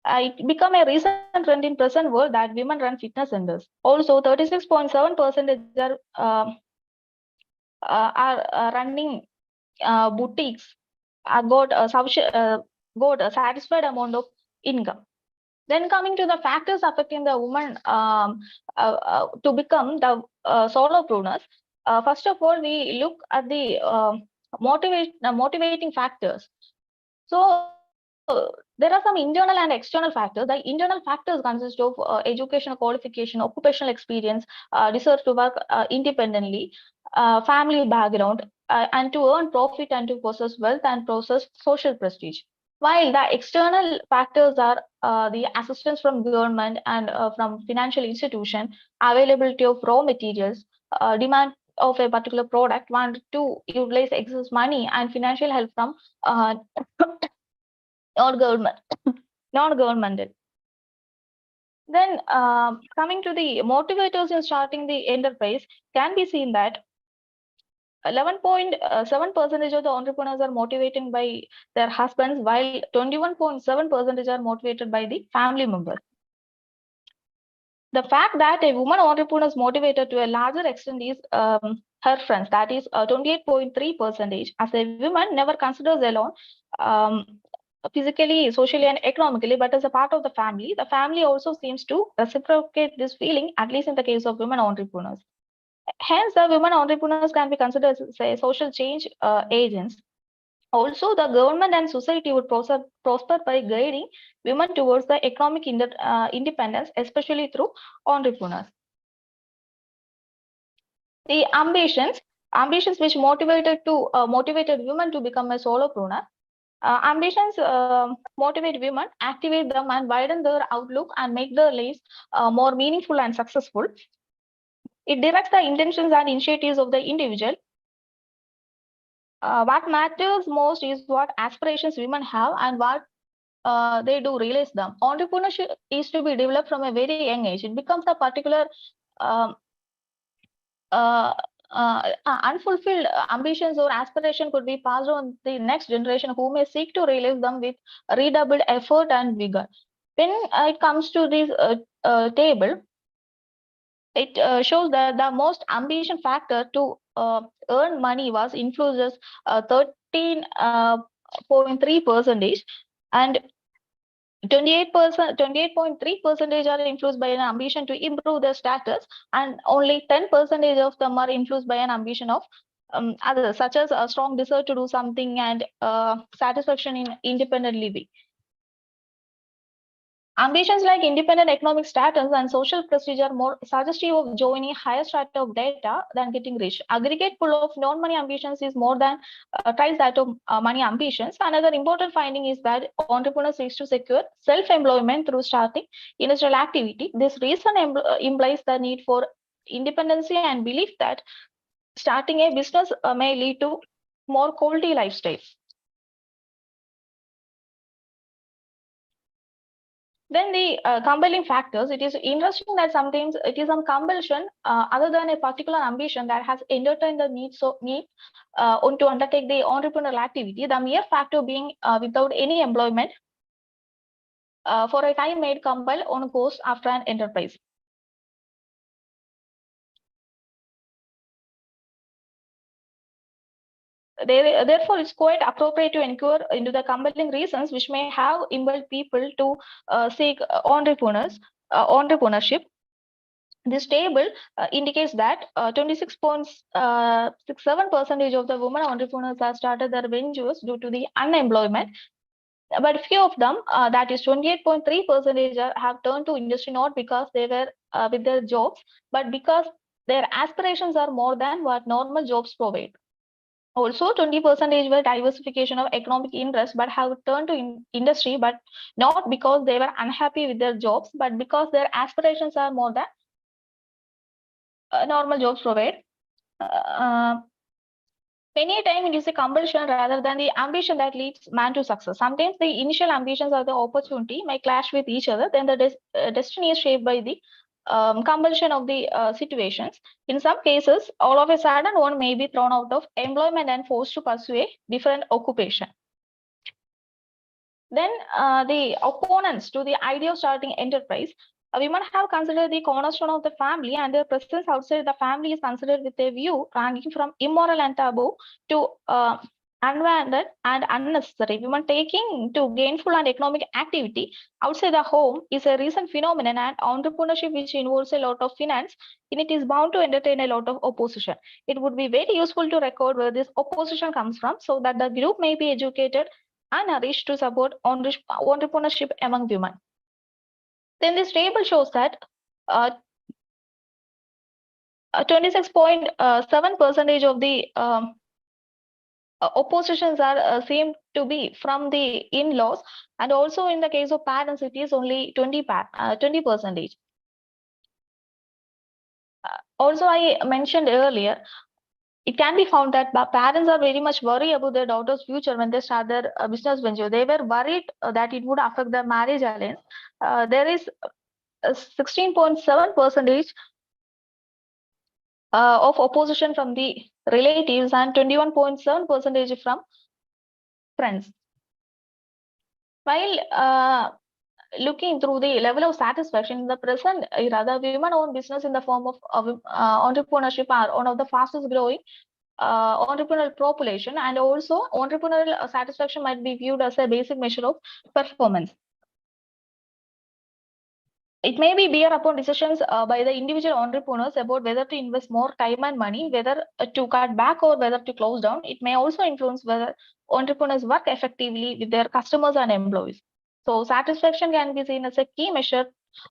It become a recent trend in present world that women run fitness centers. Also, 36.7% are running boutiques. Got a satisfied amount of income. Then coming to the factors affecting the woman to become the solopreneurs. First of all, we look at the motivating factors. So there are some internal and external factors. The internal factors consist of educational qualification, occupational experience, desire to work independently, family background, and to earn profit and to possess wealth and possess social prestige. While the external factors are the assistance from government and from financial institution, availability of raw materials, demand of a particular product, want to utilize excess money, and financial help from non-governmental. Then coming to the motivators in starting the enterprise, can be seen that 11.7% of the entrepreneurs are motivated by their husbands, while 21.7% are motivated by the family members. The fact that a woman entrepreneur is motivated to a larger extent is her friends, that is 28.3%. As a woman never considers alone physically, socially, and economically, but as a part of the family also seems to reciprocate this feeling, at least in the case of women entrepreneurs. Hence, the women entrepreneurs can be considered as, say, social change agents. Also, the government and society would prosper by guiding women towards the economic independence, especially through entrepreneurs. The ambitions which motivated women to become a solopreneur. Ambitions motivate women, activate them, and widen their outlook and make their lives more meaningful and successful. It directs the intentions and initiatives of the individual. What matters most is what aspirations women have and what they do realize them. Entrepreneurship is to be developed from a very young age. It becomes a particular unfulfilled ambitions or aspiration could be passed on the next generation, who may seek to realize them with redoubled effort and vigor. When it comes to this table, it shows that the most ambition factor to earn money was influencers 13.3%, and 28.3% are influenced by an ambition to improve their status, and only 10% of them are influenced by an ambition of others, such as a strong desire to do something and satisfaction in independent living. Ambitions like independent economic status and social prestige are more suggestive of joining higher strata of data than getting rich. Aggregate pool of non-money ambitions is more than twice that of money ambitions. Another important finding is that entrepreneurs seek to secure self-employment through starting industrial activity. This reason implies the need for independency and belief that starting a business may lead to more quality lifestyle. Then the compelling factors, it is interesting that sometimes it is some compulsion other than a particular ambition that has entertained the need to undertake the entrepreneurial activity. The mere fact of being without any employment for a time may compel on course after an enterprise. Therefore, it's quite appropriate to inquire into the compelling reasons which may have impelled people to seek entrepreneurship. This table indicates that 26.67% of the women entrepreneurs have started their ventures due to the unemployment. But few of them, that is 28.3%, have turned to industry not because they were with their jobs, but because their aspirations are more than what normal jobs provide. Also, 20% were diversification of economic interest, but have turned to industry, but not because they were unhappy with their jobs, but because their aspirations are more than normal jobs provide. Many times it is a compulsion rather than the ambition that leads man to success. Sometimes the initial ambitions or the opportunity may clash with each other. Then the destiny is shaped by the compulsion of the situations. In some cases, all of a sudden one may be thrown out of employment and forced to pursue a different occupation. Then the opponents to the idea of starting enterprise, women have considered the cornerstone of the family, and their presence outside the family is considered with a view ranging from immoral and taboo to unwanted and unnecessary. Women taking to gainful and economic activity outside the home is a recent phenomenon, and entrepreneurship, which involves a lot of finance, in it is bound to entertain a lot of opposition. It would be very useful to record where this opposition comes from, so that the group may be educated and nourished to support entrepreneurship among women. Then this table shows that 26.7% of the oppositions are seem to be from the in-laws, and also in the case of parents, it is only 20%. Also, I mentioned earlier, it can be found that parents are very much worried about their daughter's future when they start their business venture. They were worried that it would affect their marriage alliance. There is 16.7% of opposition from the relatives and 21.7% from friends. While looking through the level of satisfaction in the present era, the women-owned business in the form of entrepreneurship are one of the fastest growing entrepreneurial population, and also entrepreneurial satisfaction might be viewed as a basic measure of performance. It may be bear upon decisions by the individual entrepreneurs about whether to invest more time and money, whether to cut back or whether to close down. It may also influence whether entrepreneurs work effectively with their customers and employees. So satisfaction can be seen as a key measure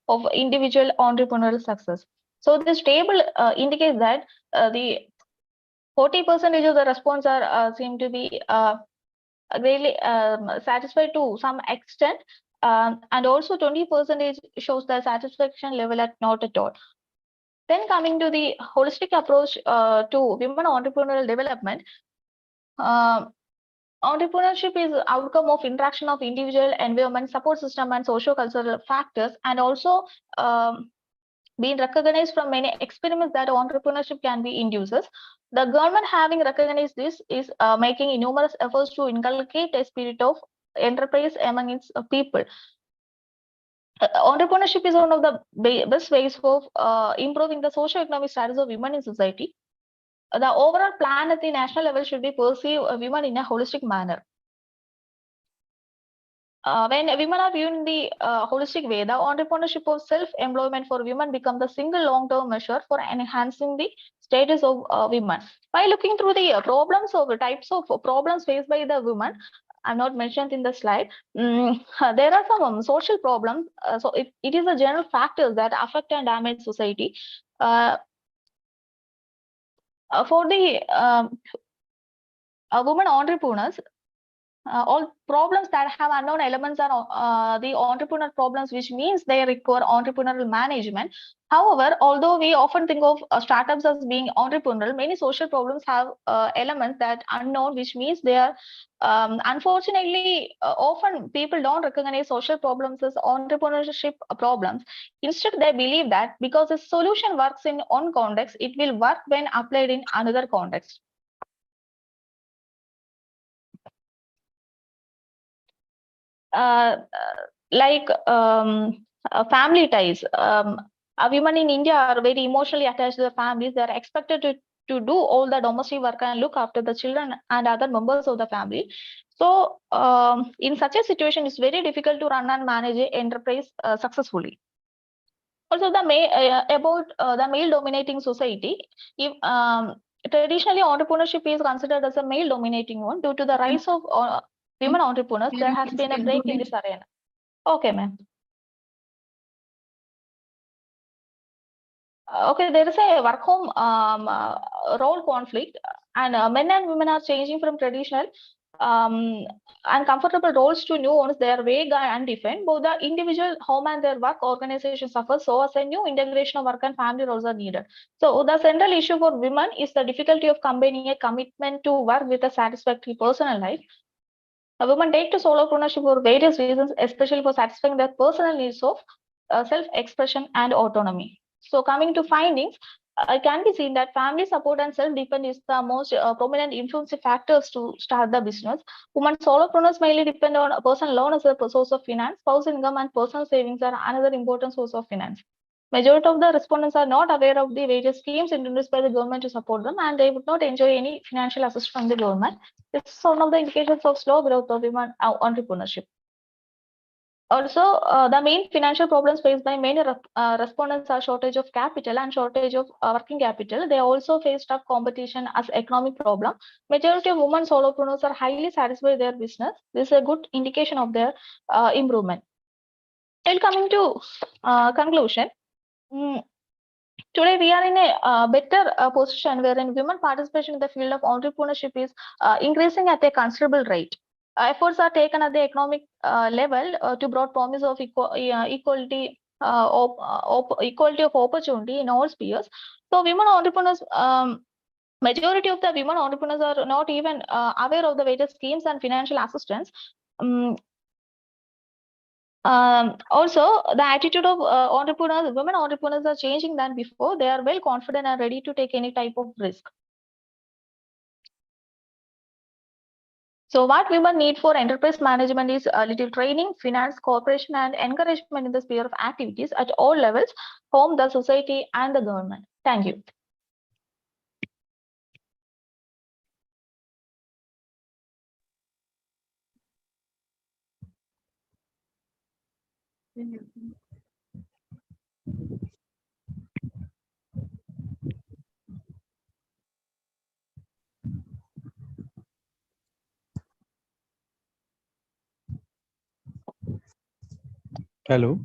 of individual entrepreneurial success. So this table indicates that the 40% of the response are seem to be really satisfied to some extent, and also 20% shows the satisfaction level at not at all. Then coming to the holistic approach to women entrepreneurial development, entrepreneurship is outcome of interaction of individual, environment, support system, and socio-cultural factors, and also being recognized from many experiments that entrepreneurship can be induces. The government, having recognized this, is making numerous efforts to inculcate a spirit of enterprise among its people. Entrepreneurship is one of the best ways of improving the socio-economic status of women in society. The overall plan at the national level should be perceive women in a holistic manner. When women are viewed in the holistic way, the entrepreneurship of self-employment for women becomes the single long-term measure for enhancing the status of women. By looking through the problems of types of problems faced by the women, I'm not mentioned in the slide. There are some social problems. So it is a general factors that affect and damage society. For the women entrepreneurs, all problems that have unknown elements are the entrepreneur problems, which means they require entrepreneurial management. However, although we often think of startups as being entrepreneurial, many social problems have elements that unknown, which means they are unfortunately often people don't recognize social problems as entrepreneurship problems. Instead, they believe that because the solution works in one context, it will work when applied in another context. Like family ties. Women in India are very emotionally attached to their families. They are expected to do all the domestic work and look after the children and other members of the family. So in such a situation, it's very difficult to run and manage an enterprise successfully. Also, the male-dominating society. If traditionally entrepreneurship is considered as a male-dominating one, due to the rise of women entrepreneurs, there has been a break in this arena. Okay, ma'am. Okay, there is a work-home role conflict, and men and women are changing from traditional and comfortable roles to new ones, they are vague and defined. Both the individual home and their work organization suffer. So as a new integration of work and family roles are needed. So the central issue for women is the difficulty of combining a commitment to work with a satisfactory personal life. Women take to solopreneurship for various reasons, especially for satisfying their personal needs of self-expression and autonomy. So coming to findings, it can be seen that family support and self-depend is the most prominent influencing factors to start the business. Women solopreneurs mainly depend on a personal loan as a source of finance. Spouse income and personal savings are another important source of finance. Majority of the respondents are not aware of the various schemes introduced by the government to support them, and they would not enjoy any financial assistance from the government. This is one of the indications of slow growth of women entrepreneurship. Also, the main financial problems faced by many respondents are shortage of capital and shortage of working capital. They also face tough competition as economic problem. Majority of women solopreneurs are highly satisfied with their business. This is a good indication of their improvement. Till coming to conclusion. Today, we are in a better position wherein women participation in the field of entrepreneurship is increasing at a considerable rate. Efforts are taken at the economic level to broad promise of equality of opportunity in all spheres. So, women entrepreneurs. Majority of the women entrepreneurs are not even aware of the various schemes and financial assistance. Also, the attitude of entrepreneurs, women entrepreneurs are changing than before. They are well confident and ready to take any type of risk. So what women need for enterprise management is a little training, finance, cooperation, and encouragement in the sphere of activities at all levels, home, the society, and the government. Thank you. Hello.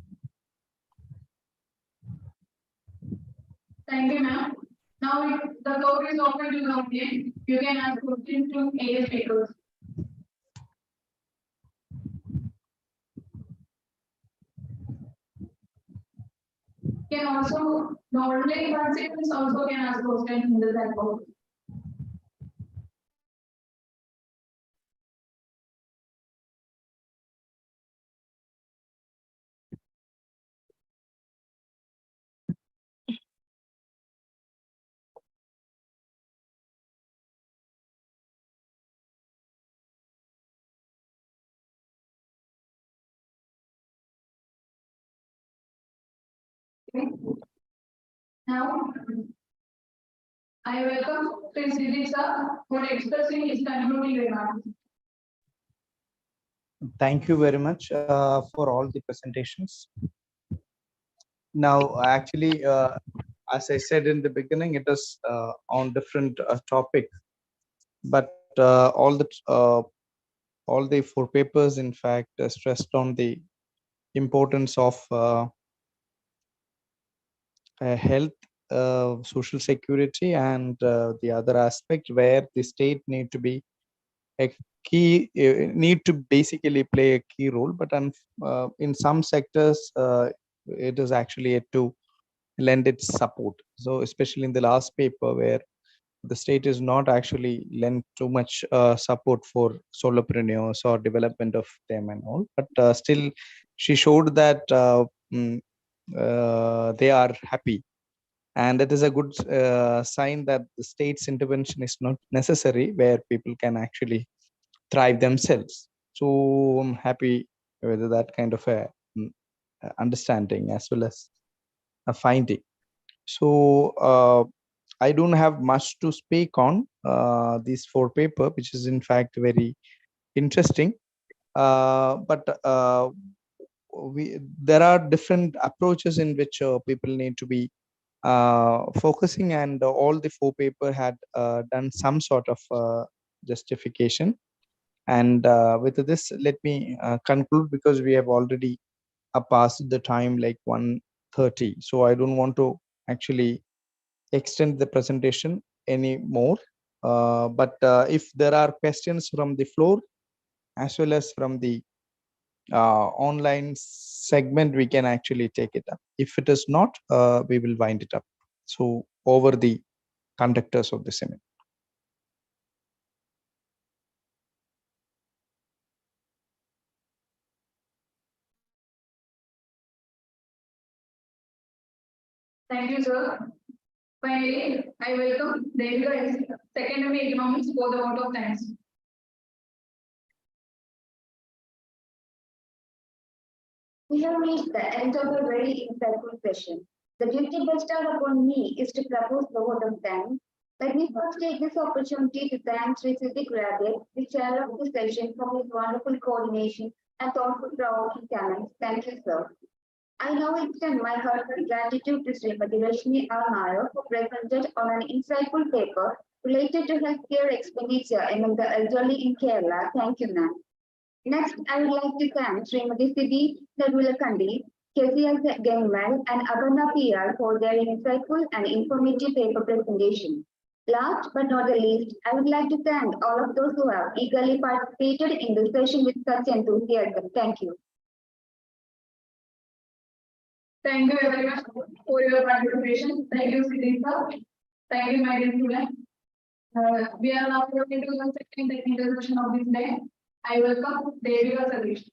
Thank you, ma'am. Now the floor is open to the audience. You can ask questions to any speakers. Can also, normally participants also can ask questions in the chat box. Okay. Now, I welcome Sri Siddhi for expressing his concluding remarks. Thank you very much for all the presentations. Now, actually, as I said in the beginning, it is on different topic, but all the four papers, in fact, stressed on the importance of health, social security, and the other aspect where the state need to be a key, need to basically play a key role. But in some sectors, it is actually yet to lend its support. So especially in the last paper where the state is not actually lent too much support for solopreneurs or development of them and all, but still she showed that they are happy, and it is a good sign that the state's intervention is not necessary, where people can actually thrive themselves. So I'm happy with that kind of a understanding as well as a finding. So I don't have much to speak on these four paper, which is in fact very interesting. But there are different approaches in which people need to be focusing, and all the four paper had done some sort of justification. And with this, let me conclude, because we have already passed the time like 1:30. So I don't want to actually extend the presentation any more. But if there are questions from the floor as well as from the online segment, we can actually take it up. If it is not, we will wind it up. So over the conductors of the seminar. Thank you, sir. Finally, I welcome Devika, Secondary Economics for the vote of thanks. We have reached the end of a very insightful session. The duty bestowed upon me is to propose the vote of thanks. Let me first take this opportunity to thank Sri Siddiq Rabic, the chair of the session, for his wonderful coordination and thoughtful provoking comments. Thank you, sir. I now extend my heartfelt gratitude to Srimati Rashmi R. Nair, who presented on an insightful paper related to healthcare expenditure among the elderly in Kerala. Thank you, ma'am. Next, I would like to thank Srimati Siddhi Nadulakandi, KCS Gangman, and Aparna PR for their insightful and informative paper presentation. Last but not the least, I would like to thank all of those who have eagerly participated in the session with such enthusiasm. Thank you. Thank you very much for your participation. Thank you, Siddhi. Thank you, my dear students. We are now going to the second technical session of this day. I welcome Devika Sadish.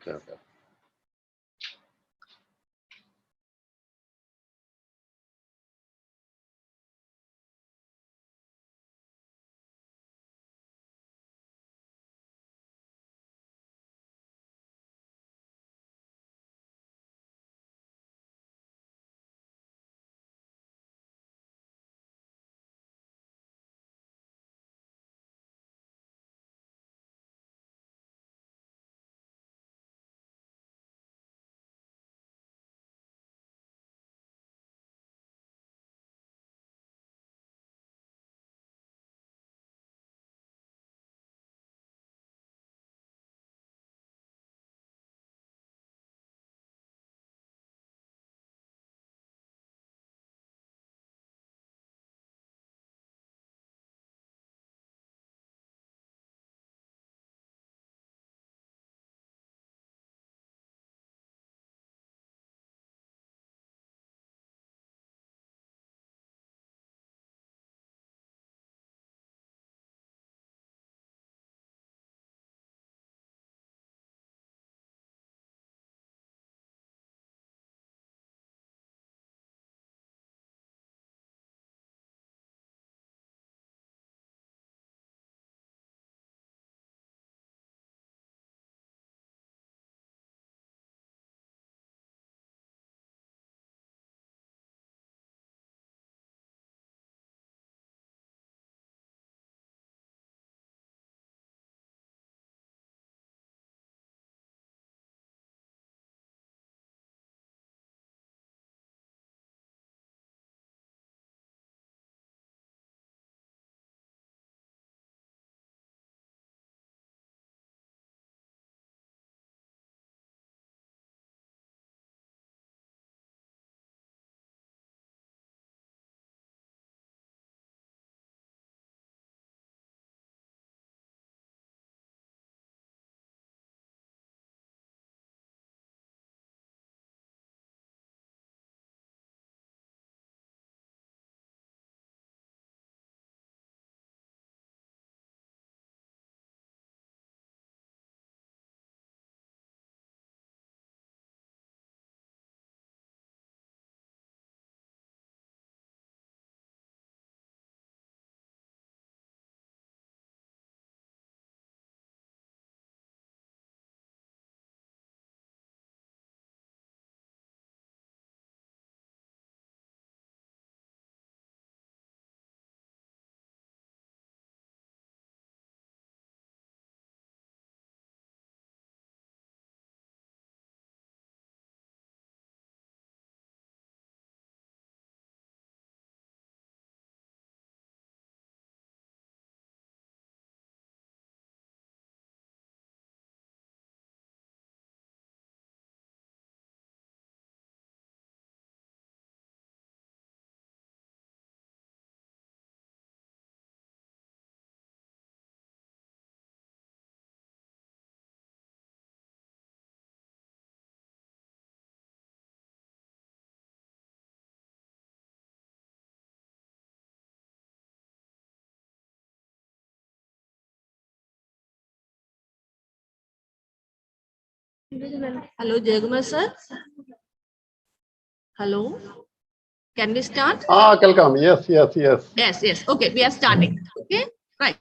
Okay. Hello, Jagma sir. Hello. Can we start? Welcome. Yes. Yes. Okay, we are starting. Okay, right.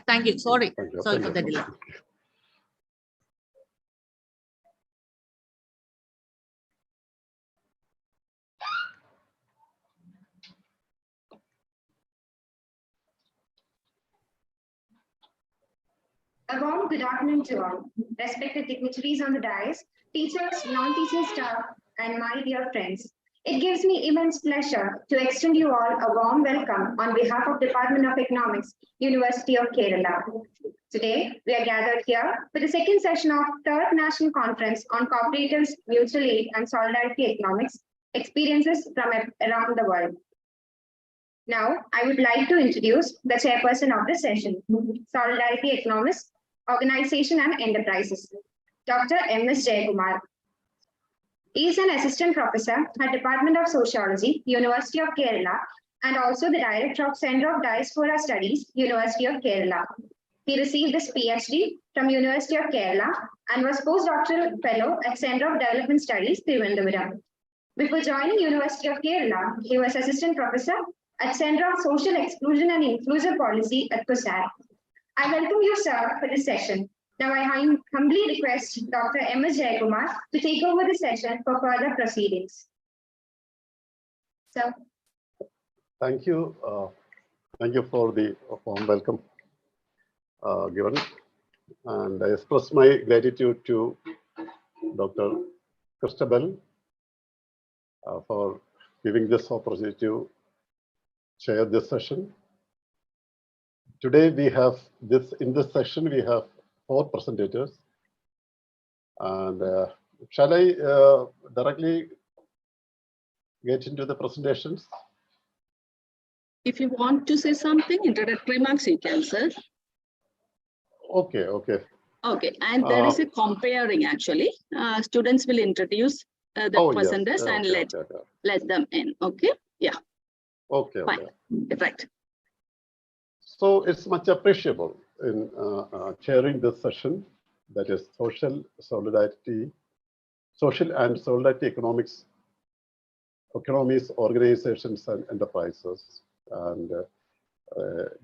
Thank you. Sorry for the delay. A warm good afternoon to all, respected dignitaries on the dais, teachers, non-teaching staff, and my dear friends. It gives me immense pleasure to extend you all a warm welcome on behalf of Department of Economics, University of Kerala. Today, we are gathered here for the second session of Third National Conference on Cooperatives, Mutual Aid and Solidarity Economics, Experiences from around the world. Now, I would like to introduce the chairperson of the session, Solidarity Economics, Organization and Enterprises, Dr. M.S. Jayakumar. He is an assistant professor at Department of Sociology, University of Kerala, and also the director of Center of Diaspora Studies, University of Kerala. He received his PhD from University of Kerala and was postdoctoral fellow at Center of Development Studies, Thiruvananthapuram. Before joining University of Kerala, he was assistant professor at Center of Social Exclusion and Inclusive Policy at COSAC. I welcome you, sir, for this session. Now I humbly request Dr. M.S. Jayakumar to take over the session for further proceedings. Sir. Thank you. Thank you for the warm welcome given. And I express my gratitude to Dr. Christabel for giving this opportunity to chair this session. Today we have in this session we have 4 presentators. And shall I directly get into the presentations? If you want to say something, introductory remarks, you can, sir. Okay, okay. Okay, and there is a comparing actually. Students will introduce the presenters and let them in. Okay, yeah. Okay, fine. Okay. Right. So it's much appreciable in chairing this session, that is social and solidarity economies, organizations and enterprises. And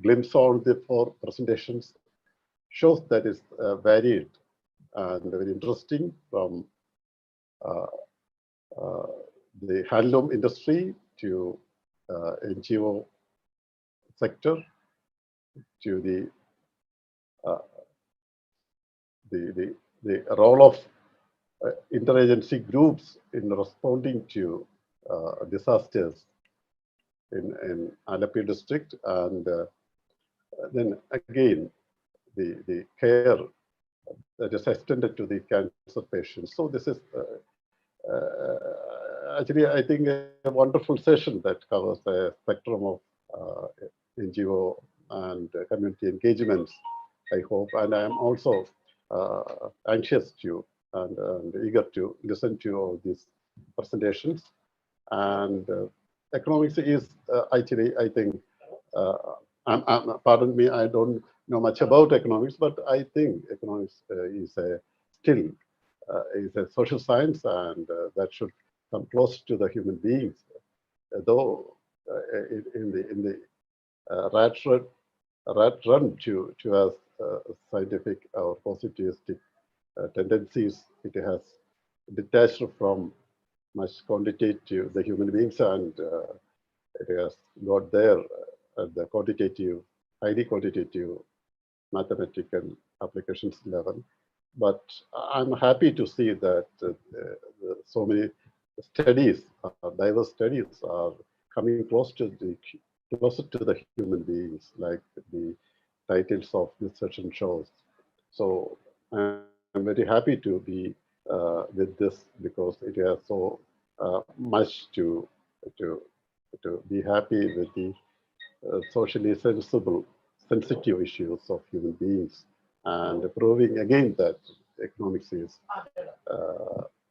glimpse on the 4 presentations shows that is varied and very interesting, from the handloom industry to NGO sector to the role of interagency groups in responding to disasters in Alapi district, and then again the care that is extended to the cancer patients. So this is actually, I think, a wonderful session that covers a spectrum of NGO and community engagements, I hope. And I am also anxious to and eager to listen to all these presentations. And economics is actually, I think, pardon me, I don't know much about economics, but I think economics is a social science, and that should come close to the human beings. Though in the rat run to have scientific or positivistic tendencies, it has detached from much quantitative the human beings, and it has got there at the quantitative, highly quantitative mathematical applications level. But I'm happy to see that so many studies, diverse studies, are coming closer to the human beings, like the titles of this session shows. So I'm very happy to be with this, because it has so much to be happy with the socially sensitive issues of human beings, and proving again that economics is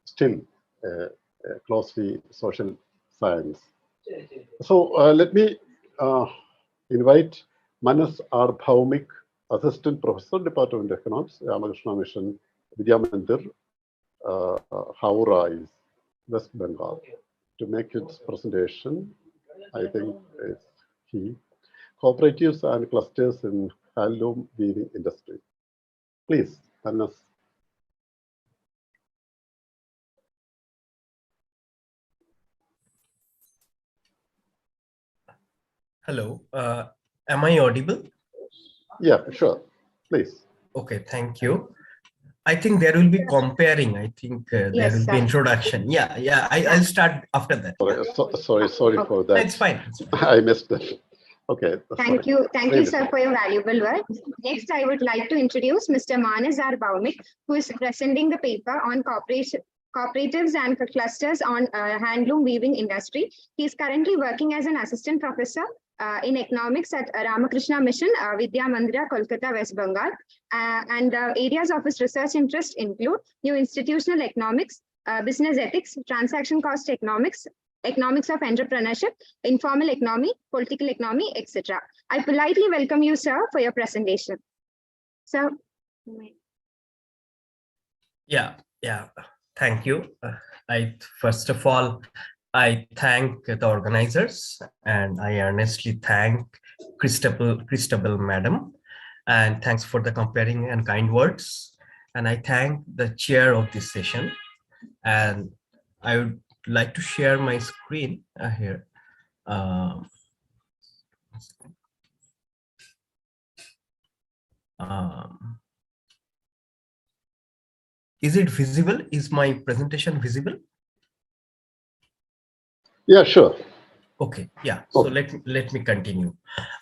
still a closely social science. So let me invite Manas R. Bhaumik, Assistant Professor, Department of Economics, Ramakrishna Mission, Vidya Mandir, Howrah, West Bengal, to make its presentation. I think it's key. Cooperatives and clusters in handloom weaving industry. Please, Manas. Hello, am I audible? Yeah, sure, please. Okay, thank you. I think there will be comparing. I think there will be introduction. Yeah, I'll start after that. Sorry for that. It's fine. I missed that. Okay. Thank you, sir, for your valuable work. Next, I would like to introduce Mr. Manas R. Bhaumik, who is presenting the paper on cooperatives and clusters on handloom weaving industry. He is currently working as an assistant professor in economics at Ramakrishna Mission, Vidya Mandira, Kolkata, West Bengal. And areas of his research interest include new institutional economics, business ethics, transaction cost economics, economics of entrepreneurship, informal economy, political economy, etc. I politely welcome you, sir, for your presentation. So, Yeah. Thank you. First of all, I thank the organizers, and I earnestly thank Christabel Madam, and thanks for the comparing and kind words. And I thank the chair of this session. And I would like to share my screen here. Is it visible? Is my presentation visible? Yeah, sure. Okay, yeah. So let me continue.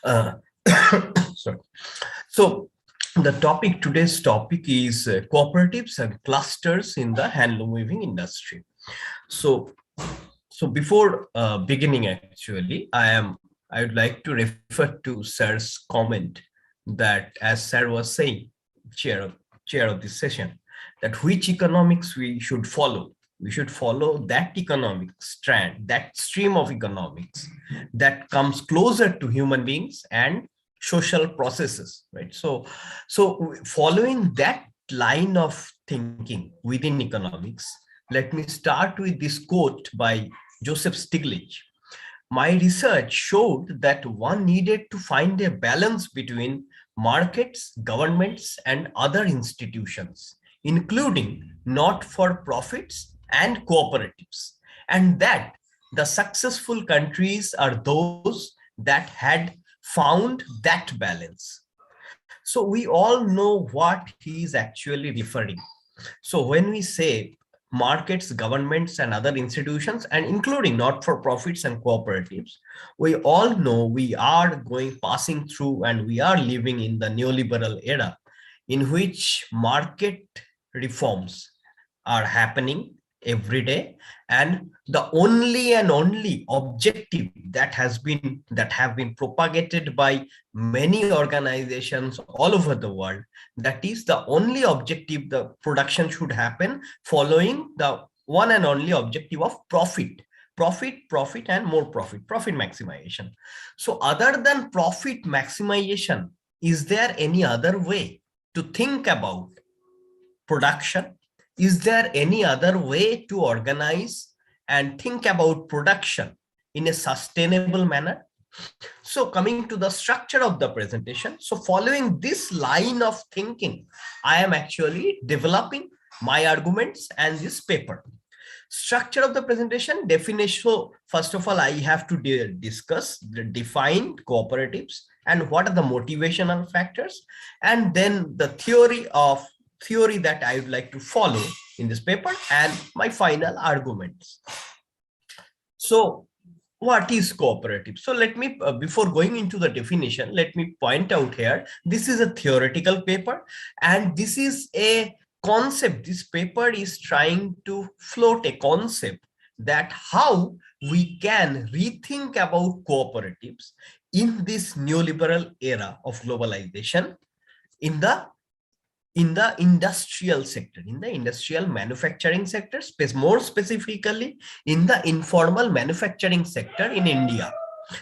Sorry. So today's topic is cooperatives and clusters in the handloom weaving industry. So before beginning, actually, I would like to refer to Sir's comment that, as Sir was saying, chair of this session, that which economics we should follow. We should follow that economic strand, that stream of economics that comes closer to human beings and social processes, right? So following that line of thinking within economics, let me start with this quote by Joseph Stiglitz. My research showed that one needed to find a balance between markets, governments, and other institutions, including not-for-profits and cooperatives, and that the successful countries are those that had found that balance. So we all know what he is actually referring. So when we say markets, governments, and other institutions, and including not-for-profits and cooperatives, we all know we are passing through, and we are living in the neoliberal era in which market reforms are happening every day, and the only objective that have been propagated by many organizations all over the world, that is the only objective: the production should happen following the one and only objective of profit, and more profit maximization. So other than profit maximization, is there any other way to think about production? Is there any other way to organize and think about production in a sustainable manner? So coming to the structure of the presentation, so following this line of thinking, I am actually developing my arguments and this paper. Structure of the presentation, definition. So first of all, I have to define cooperatives and what are the motivational factors, and then the theory that I would like to follow in this paper, and my final arguments. So what is cooperative? So let me, before going into the definition, let me point out here, this is a theoretical paper, and this is a concept. This paper is trying to float a concept that how we can rethink about cooperatives in this neoliberal era of globalization in the industrial sector, in the industrial manufacturing sector, more specifically in the informal manufacturing sector in India.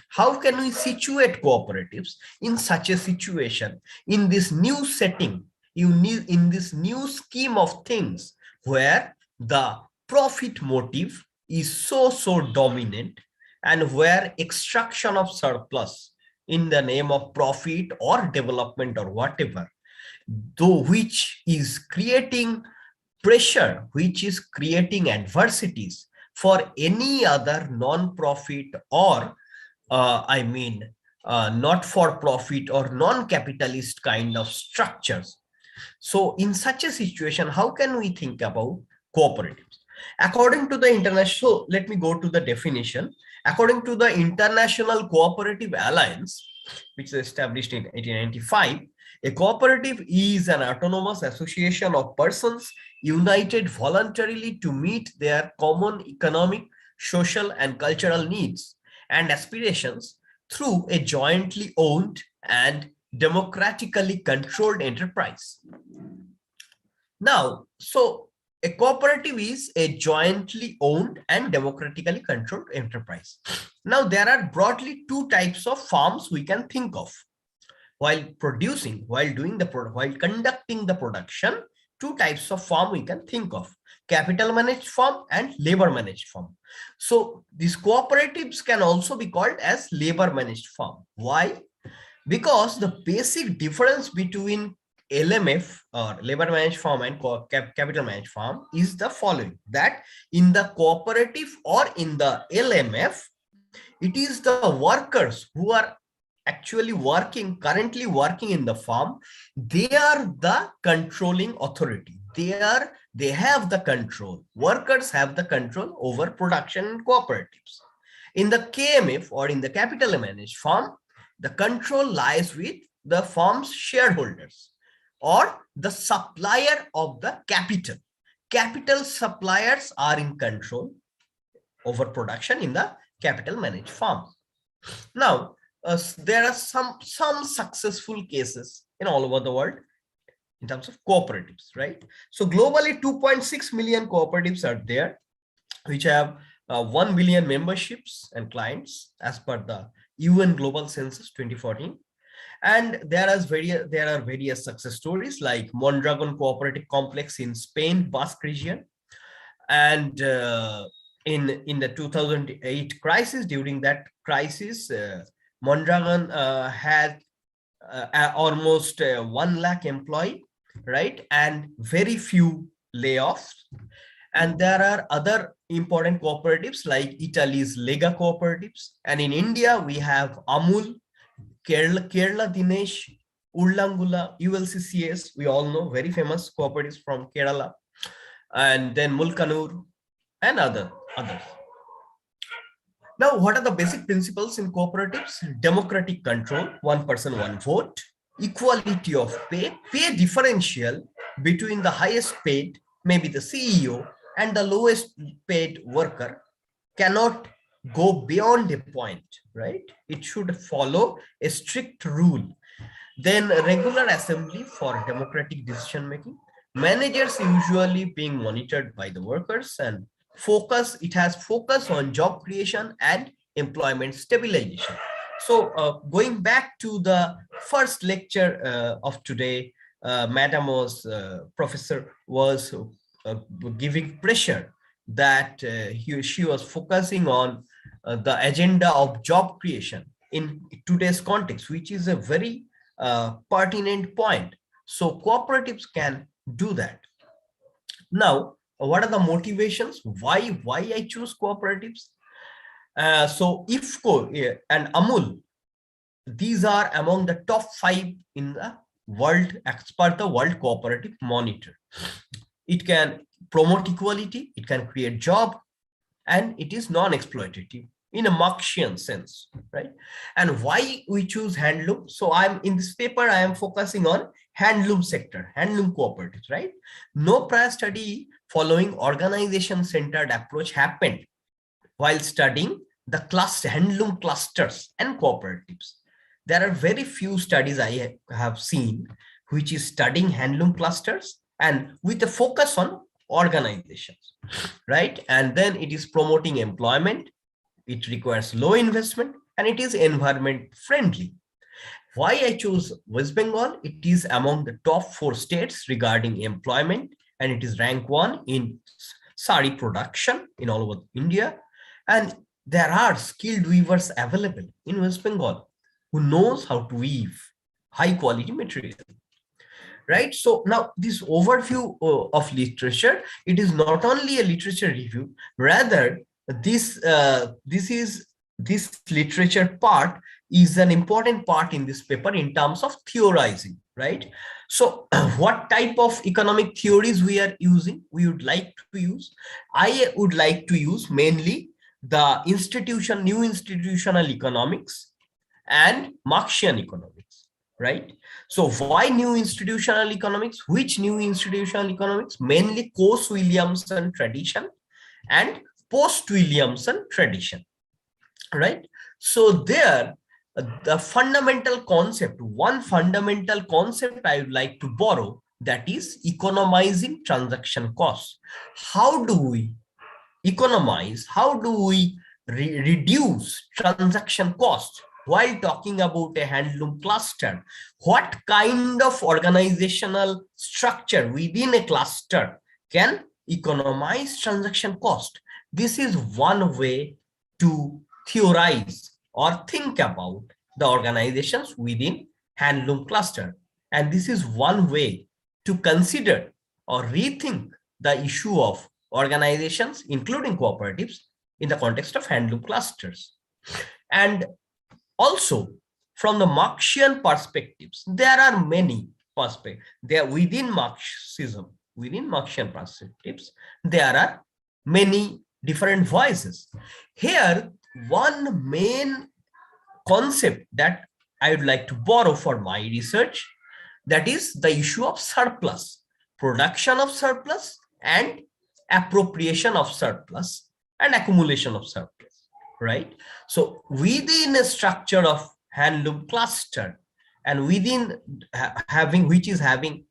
How can we situate cooperatives in such a situation, in this new setting, in this new scheme of things, where the profit motive is so dominant, and where extraction of surplus in the name of profit or development or whatever, though, which is creating pressure, which is creating adversities for any other non-profit or not for profit or non-capitalist kind of structures. So in such a situation, how can we think about cooperatives? According to the international, let me go to the definition. According to the International Cooperative Alliance, which was established in 1895, a cooperative is an autonomous association of persons united voluntarily to meet their common economic, social, and cultural needs and aspirations through a jointly owned and democratically controlled enterprise. Now, so a cooperative is a jointly owned and democratically controlled enterprise. Now, there are broadly two types of farms we can think of. while producing, while doing the while conducting the production, two types of firm we can think of: capital managed firm and labor managed firm. So these cooperatives can also be called as labor managed firm. Why? Because the basic difference between LMF or labor managed firm and capital managed firm is the following: that in the cooperative or in the LMF, it is the workers who are actually currently working in the farm. They are the controlling authority. They have the control. Workers have the control over production in cooperatives. In the KMF or in the capital managed firm, the control lies with the firm's shareholders or the supplier of the capital. Capital suppliers are in control over production in the capital managed firm. Now, there are some successful cases in all over the world in terms of cooperatives, right? So globally, 2.6 million cooperatives are there, which have 1 billion memberships and clients as per the UN Global Census 2014. And there are various success stories like Mondragon Cooperative Complex in Spain, Basque region. And in the 2008 crisis, during that crisis, Mondragon had almost 1 lakh employee, right? And very few layoffs. And there are other important cooperatives like Italy's Lega cooperatives. And in India, we have Amul, Kerala Dinesh, Urlangula, ULCCS, we all know, very famous cooperatives from Kerala. And then Mulkanur and others. Now, what are the basic principles in cooperatives? Democratic control, one person, one vote, equality of pay, pay differential between the highest paid, maybe the CEO, and the lowest paid worker cannot go beyond a point, right? It should follow a strict rule. Then regular assembly for democratic decision making. Managers usually being monitored by the workers, and it has focus on job creation and employment stabilization. So going back to the first lecture of today, professor was giving pressure that she was focusing on the agenda of job creation in today's context, which is a very pertinent point. So cooperatives can do that. Now, what are the motivations? Why I choose cooperatives? So IFCO and Amul, these are among the top 5 in the world as per the World Cooperative Monitor. It can promote equality, it can create job, and it is non-exploitative in a Marxian sense, right? And why we choose handloom? So in this paper, I am focusing on handloom sector, handloom cooperatives, right? No prior study following organization-centered approach happened while studying the handloom clusters and cooperatives. There are very few studies I have seen which is studying handloom clusters and with a focus on organizations, right? And then it is promoting employment. It requires low investment and it is environment friendly. Why I chose West Bengal? It is among the top 4 states regarding employment, and it is rank 1 in sari production in all over India. And there are skilled weavers available in West Bengal who knows how to weave high quality material, right? So now this overview of literature, it is not only a literature review, rather this literature part is an important part in this paper in terms of theorizing, right? So what type of economic theories we are using, we would like to use? I would like to use mainly the new institutional economics and Marxian economics, right? So why new institutional economics? Which new institutional economics? Mainly Coase-Williamson tradition and post-Williamson tradition, right? So there, the fundamental concept, one fundamental concept I would like to borrow, that is economizing transaction costs. How do we economize? How do we reduce transaction costs while talking about a handloom cluster, what kind of organizational structure within a cluster can economize transaction cost? This is one way to theorize or think about the organizations within handloom cluster. And this is one way to consider or rethink the issue of organizations, including cooperatives, in the context of handloom clusters. And also, from the Marxian perspectives, there are many perspectives. There within Marxism, within Marxian perspectives, there are many different voices. Here, one main concept that I would like to borrow for my research, that is the issue of surplus, production of surplus and appropriation of surplus and accumulation of surplus, right? So within a structure of handloom cluster and within which is having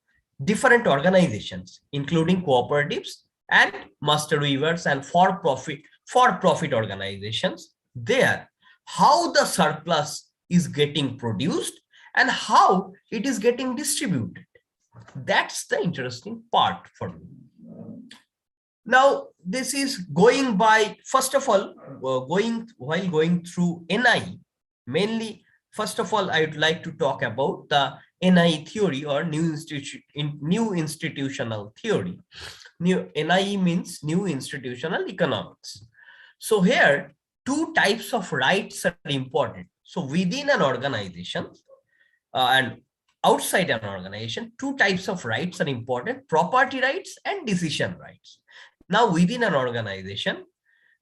different organizations, including cooperatives and master weavers and for-profit organizations, there, how the surplus is getting produced and how it is getting distributed. That's the interesting part for me. Now, this is going by, first of all, while going through NIE, mainly, first of all, I would like to talk about the NIE theory or new institutional theory. NIE means new institutional economics. So here, two types of rights are important. So within an organization and outside an organization, two types of rights are important: property rights and decision rights. Now, within an organization,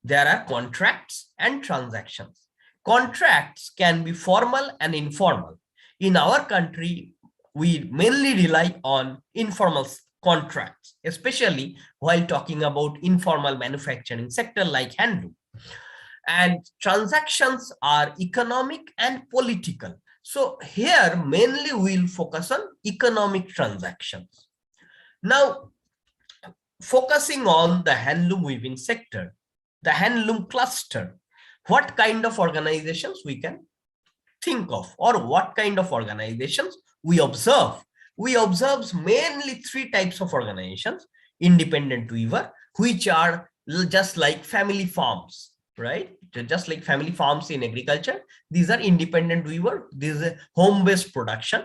there are contracts and transactions. Contracts can be formal and informal. In our country, we mainly rely on informal contracts, especially while talking about informal manufacturing sector like handloom. And transactions are economic and political. So here, mainly we'll focus on economic transactions. Now, focusing on the handloom weaving sector, the handloom cluster, what kind of organizations we can think of, or what kind of organizations we observe? We observe mainly three types of organizations: independent weaver, which are just like family farms, right? Just like family farms in agriculture, these are independent weaver. This is a home-based production,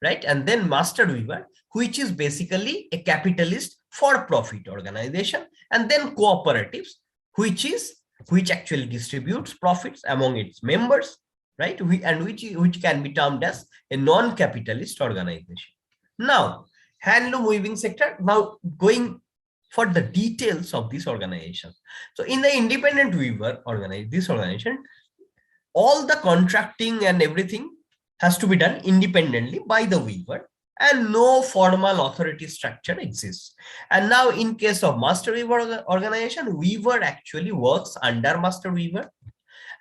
right? And then master weaver, which is basically a capitalist for-profit organization, and then cooperatives, which actually distributes profits among its members, right? Which can be termed as a non-capitalist organization. Now, handloom weaving sector. Now, going for the details of this organization. So, in the independent weaver organization, all the contracting and everything has to be done independently by the weaver, and no formal authority structure exists. And now, in case of master weaver organization, weaver actually works under master weaver,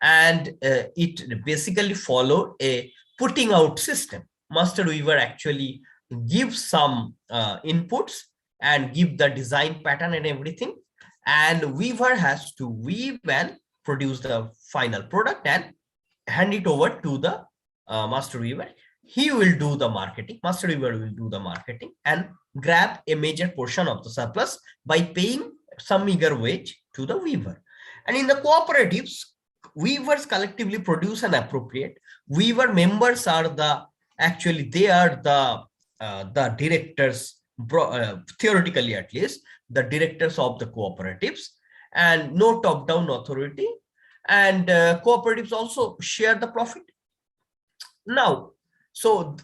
and it basically follow a putting out system. Master weaver actually gives some inputs and give the design pattern and everything, and weaver has to weave and produce the final product and hand it over to the master weaver. He will do the marketing, master weaver will do the marketing and grab a major portion of the surplus by paying some meager wage to the weaver. And in the cooperatives, weavers collectively produce and appropriate. Weaver members are they are the directors, theoretically at least, the directors of the cooperatives, and no top-down authority. And cooperatives also share the profit. Now, so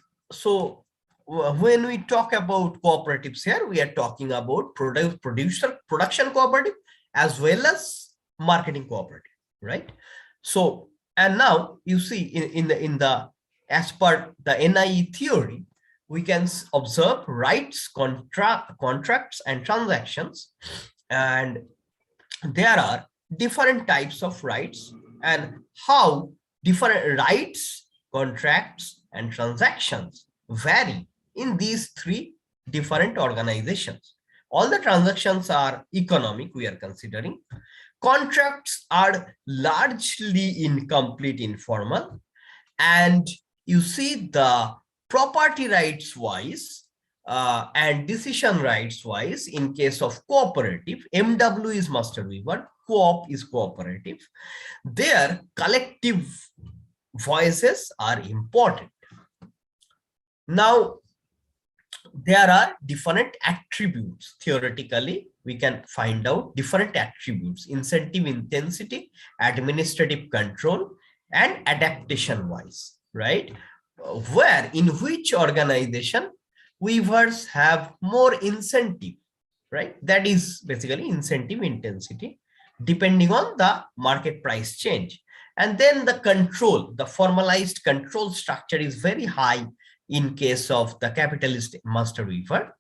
when we talk about cooperatives here, we are talking about production cooperative as well as marketing cooperative, right? So, and now you see in the as per the NIE theory, we can observe rights, contracts and transactions, and there are different types of rights and how different rights, contracts and transactions vary in these three different organizations. All the transactions are economic, we are considering. Contracts are largely incomplete, informal, And you see the property rights wise and decision rights wise, in case of cooperative, MW is master weaver, co-op is cooperative. Their collective voices are important. Now, there are different attributes. Theoretically, we can find out different attributes: incentive intensity, administrative control, and adaptation wise, right? Where in which organization weavers have more incentive, right? That is basically incentive intensity, depending on the market price change. And then the control, the formalized control structure is very high in case of the capitalist master weaver.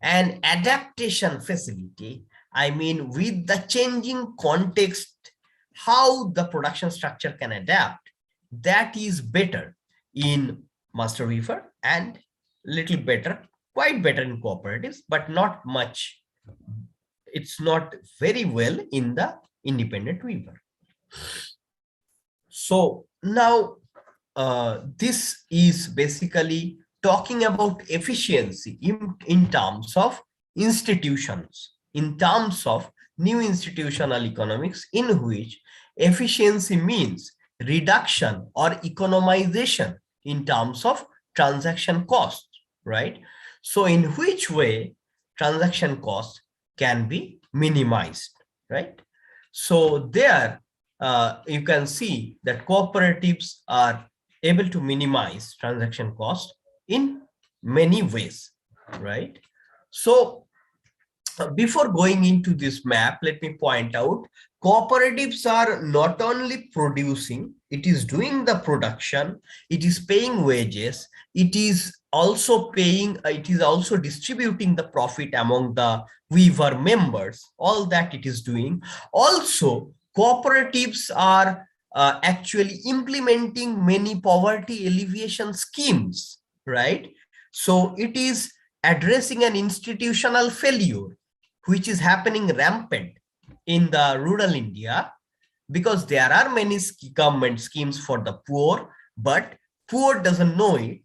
And adaptation facility, I mean, with the changing context, how the production structure can adapt, that is better in master weaver and little better, quite better in cooperatives, but not much. It's not very well in the independent weaver. So now this is basically talking about efficiency in terms of institutions, in terms of new institutional economics, in which efficiency means reduction or economization in terms of transaction cost, right? So in which way transaction cost can be minimized, right? So there you can see that cooperatives are able to minimize transaction cost in many ways, right? So before going into this map, let me point out, cooperatives are not only producing, it is doing the production, it is paying wages, it is also paying, it is also distributing the profit among the weaver members, all that it is doing. Also, cooperatives are actually implementing many poverty alleviation schemes, right? So it is addressing an institutional failure which is happening rampant in the rural India, because there are many government schemes for the poor, but poor doesn't know it.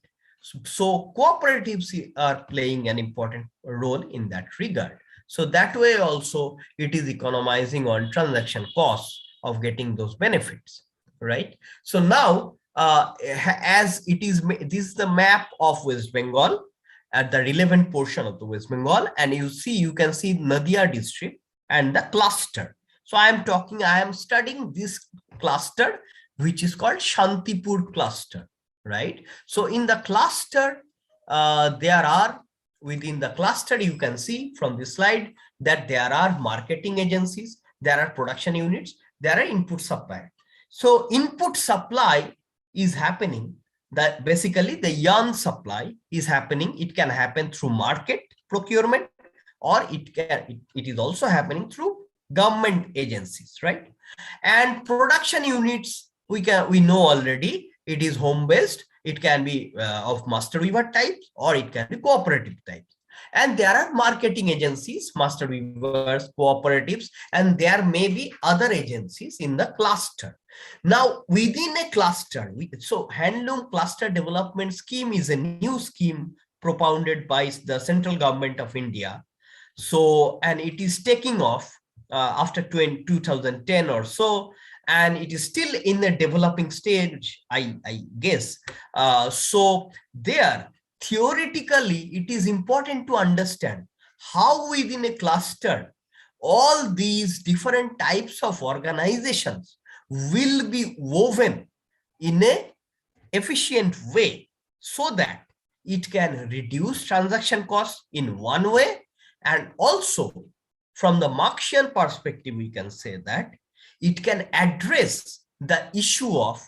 So cooperatives are playing an important role in that regard. So that way also it is economizing on transaction costs of getting those benefits, right? So now as it is, this is the map of West Bengal at the relevant portion of the West Bengal, and you can see Nadia district and the cluster. So I am studying this cluster, which is called Shantipur cluster, right? So in the cluster, there are, within the cluster, you can see from this slide that there are marketing agencies, there are production units, there are input supply. So input supply is happening, that basically the yarn supply is happening. It can happen through market procurement, or it is also happening through government agencies, right? And production units, we know already, it is home based, it can be of master weaver type, or it can be cooperative type. And there are marketing agencies, master weavers, cooperatives, and there may be other agencies in the cluster. Now, within a cluster, so handloom cluster development scheme is a new scheme propounded by the central government of India. So, and it is taking off after 2010 or so, and it is still in the developing stage, I guess. So there, theoretically, it is important to understand how within a cluster, all these different types of organizations will be woven in a efficient way, so that it can reduce transaction costs in one way, and also from the Marxian perspective, we can say that it can address the issue of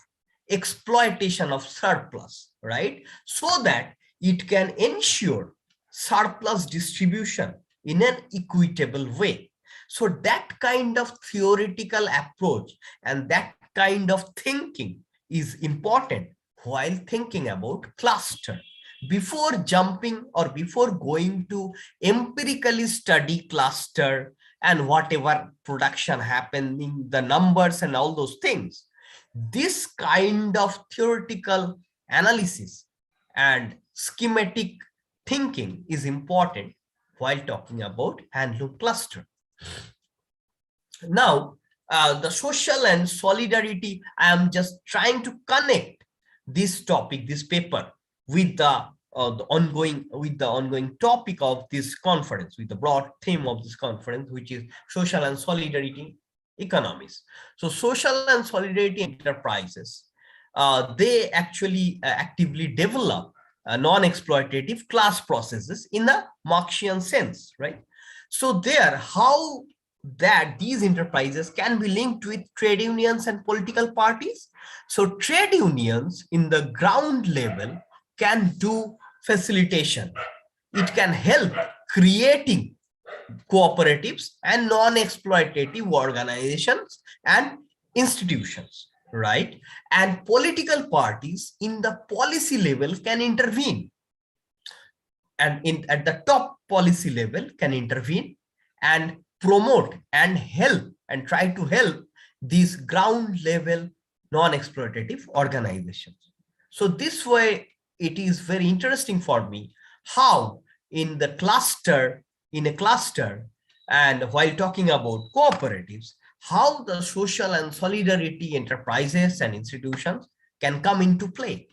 exploitation of surplus, right? So that it can ensure surplus distribution in an equitable way. So that kind of theoretical approach and that kind of thinking is important while thinking about cluster. Before jumping or before going to empirically study cluster and whatever production happening, the numbers and all those things, This kind of theoretical analysis and schematic thinking is important while talking about handloom cluster. Now, the social and solidarity, I am just trying to connect this topic, this paper, with the ongoing topic of this conference, with the broad theme of this conference, which is social and solidarity economies. So social and solidarity enterprises, they actually actively develop non-exploitative class processes in a Marxian sense, right? So there, how that these enterprises can be linked with trade unions and political parties. So trade unions in the ground level can do facilitation. It can help creating cooperatives and non-exploitative organizations and institutions, right? And political parties in the policy level can intervene, and at the top policy level can intervene and promote and help and try to help these ground level non-exploitative organizations. So this way, it is very interesting for me how in a cluster, and while talking about cooperatives, how the social and solidarity enterprises and institutions can come into play.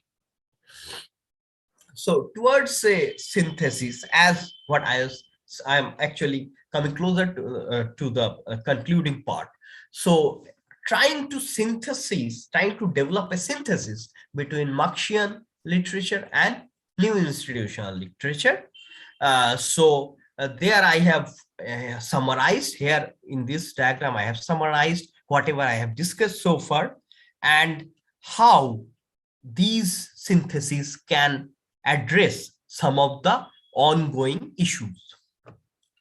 So towards a synthesis, as what I'm actually coming closer to the concluding part. So trying to develop a synthesis between Marxian literature and new institutional literature. There I have summarized here in this diagram, I have summarized whatever I have discussed so far and how these syntheses can address some of the ongoing issues,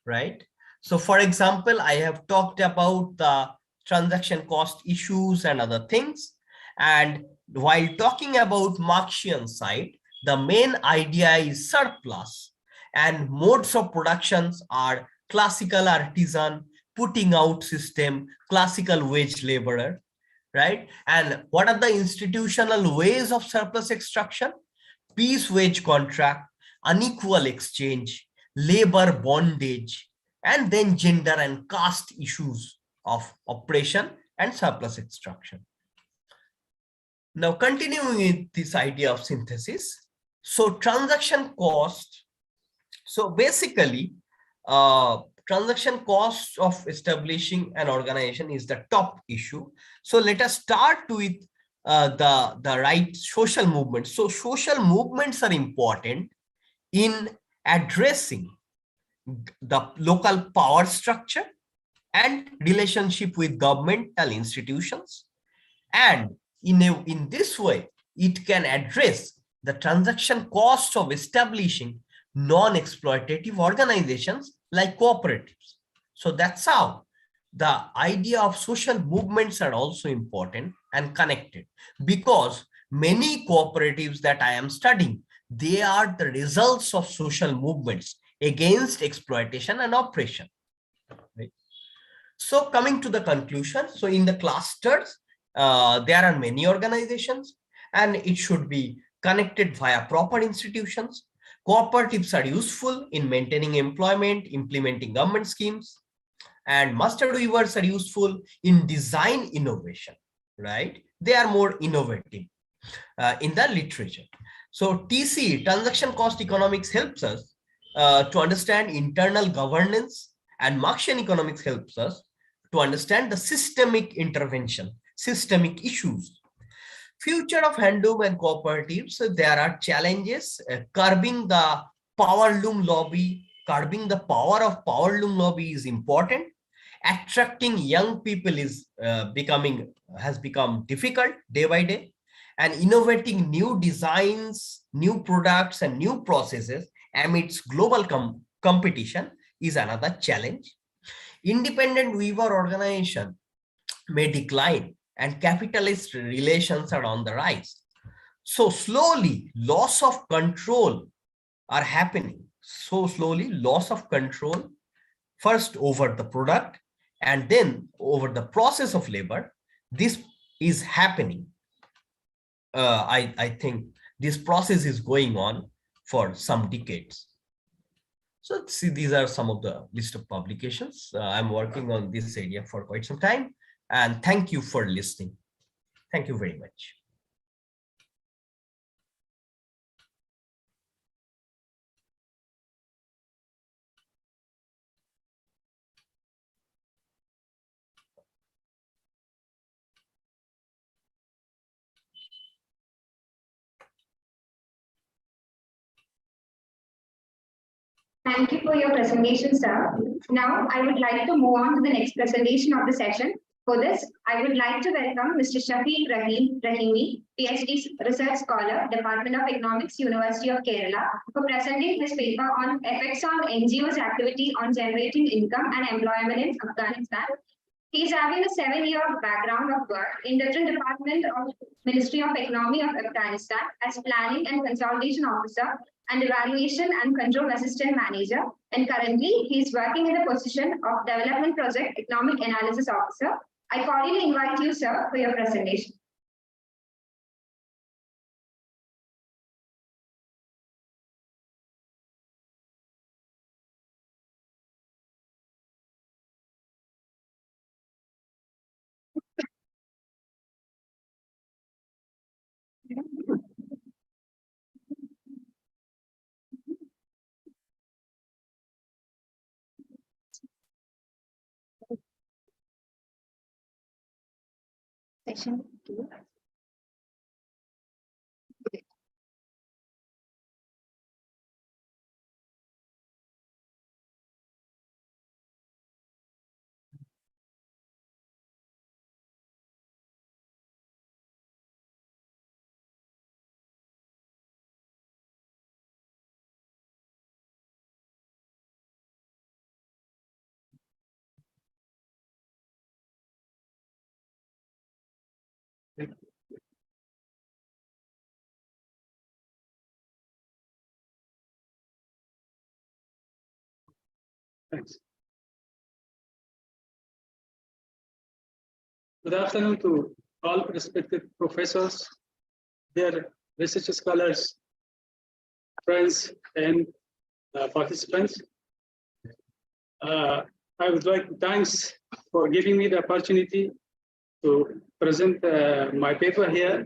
right? So for example, I have talked about the transaction cost issues and other things. And while talking about Marxian side, the main idea is surplus, and modes of productions are classical artisan, putting out system, classical wage laborer, right? And what are the institutional ways of surplus extraction? Piece wage contract, unequal exchange, labor bondage, and then gender and caste issues of operation and surplus extraction. Now, continuing with this idea of synthesis. So transaction cost. So basically, transaction cost of establishing an organization is the top issue. So let us start with the right social movements. So social movements are important in addressing the local power structure and relationship with governmental institutions. And in this way, it can address the transaction cost of establishing non-exploitative organizations like cooperatives. So that's how the idea of social movements are also important and connected, because many cooperatives that I am studying, they are the results of social movements against exploitation and oppression. Right? So coming to the conclusion, so in the clusters, there are many organizations and it should be connected via proper institutions. Cooperatives are useful in maintaining employment, implementing government schemes, and master weavers are useful in design innovation, right? They are more innovative in the literature. So TC, transaction cost economics, helps us to understand internal governance, and Marxian economics helps us to understand the systemic intervention, systemic issues. Future of handloom and cooperatives, so there are challenges. Curbing the power loom lobby, curbing the power of power loom lobby is important. Attracting young people is has become difficult day by day, and innovating new designs, new products, and new processes amidst global competition is another challenge. Independent weaver organization may decline, and capitalist relations are on the rise. So slowly, loss of control are happening. So slowly, loss of control, first over the product and then over the process of labor. This is happening. I think this process is going on for some decades. So see, these are some of the list of publications. I'm working on this area for quite some time, and thank you for listening. Thank you very much. Thank you for your presentation, sir. Now, I would like to move on to the next presentation of the session. For this, I would like to welcome Mr. Shafiq Rahimi, PhD Research Scholar, Department of Economics, University of Kerala, for presenting his paper on effects on NGOs' activity on generating income and employment in Afghanistan. He is having a 7-year background of work in different department of Ministry of Economy of Afghanistan as Planning and Consolidation Officer and Evaluation and Control Assistant Manager. And currently, he is working in the position of Development Project Economic Analysis Officer. I cordially invite you, sir, for your presentation. Session 2. Thanks. Good afternoon to all respected professors, dear research scholars, friends, and participants. I would like to thanks for giving me the opportunity to present my paper here.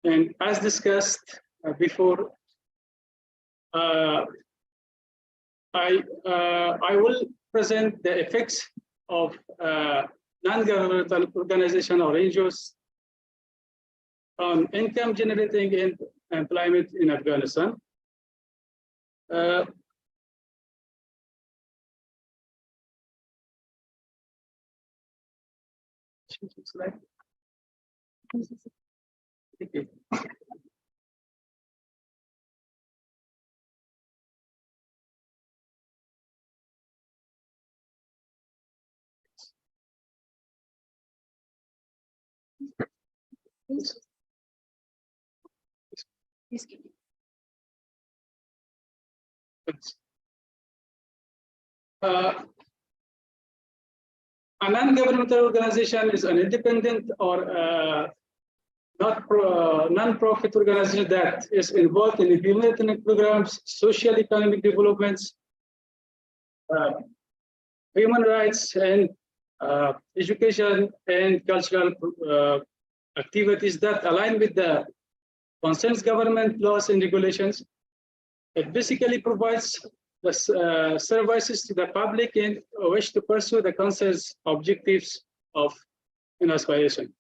And as discussed before, I will present the effects of non-governmental organization or NGOs on income generating and employment in Afghanistan. Okay. A non-governmental organization is an independent or non-profit organization that is involved in humanitarian programs, social economic developments, human rights, and education and cultural activities that align with the concerns government laws and regulations. It basically provides the services to the public and wish to pursue the concerns objectives of an aspiration.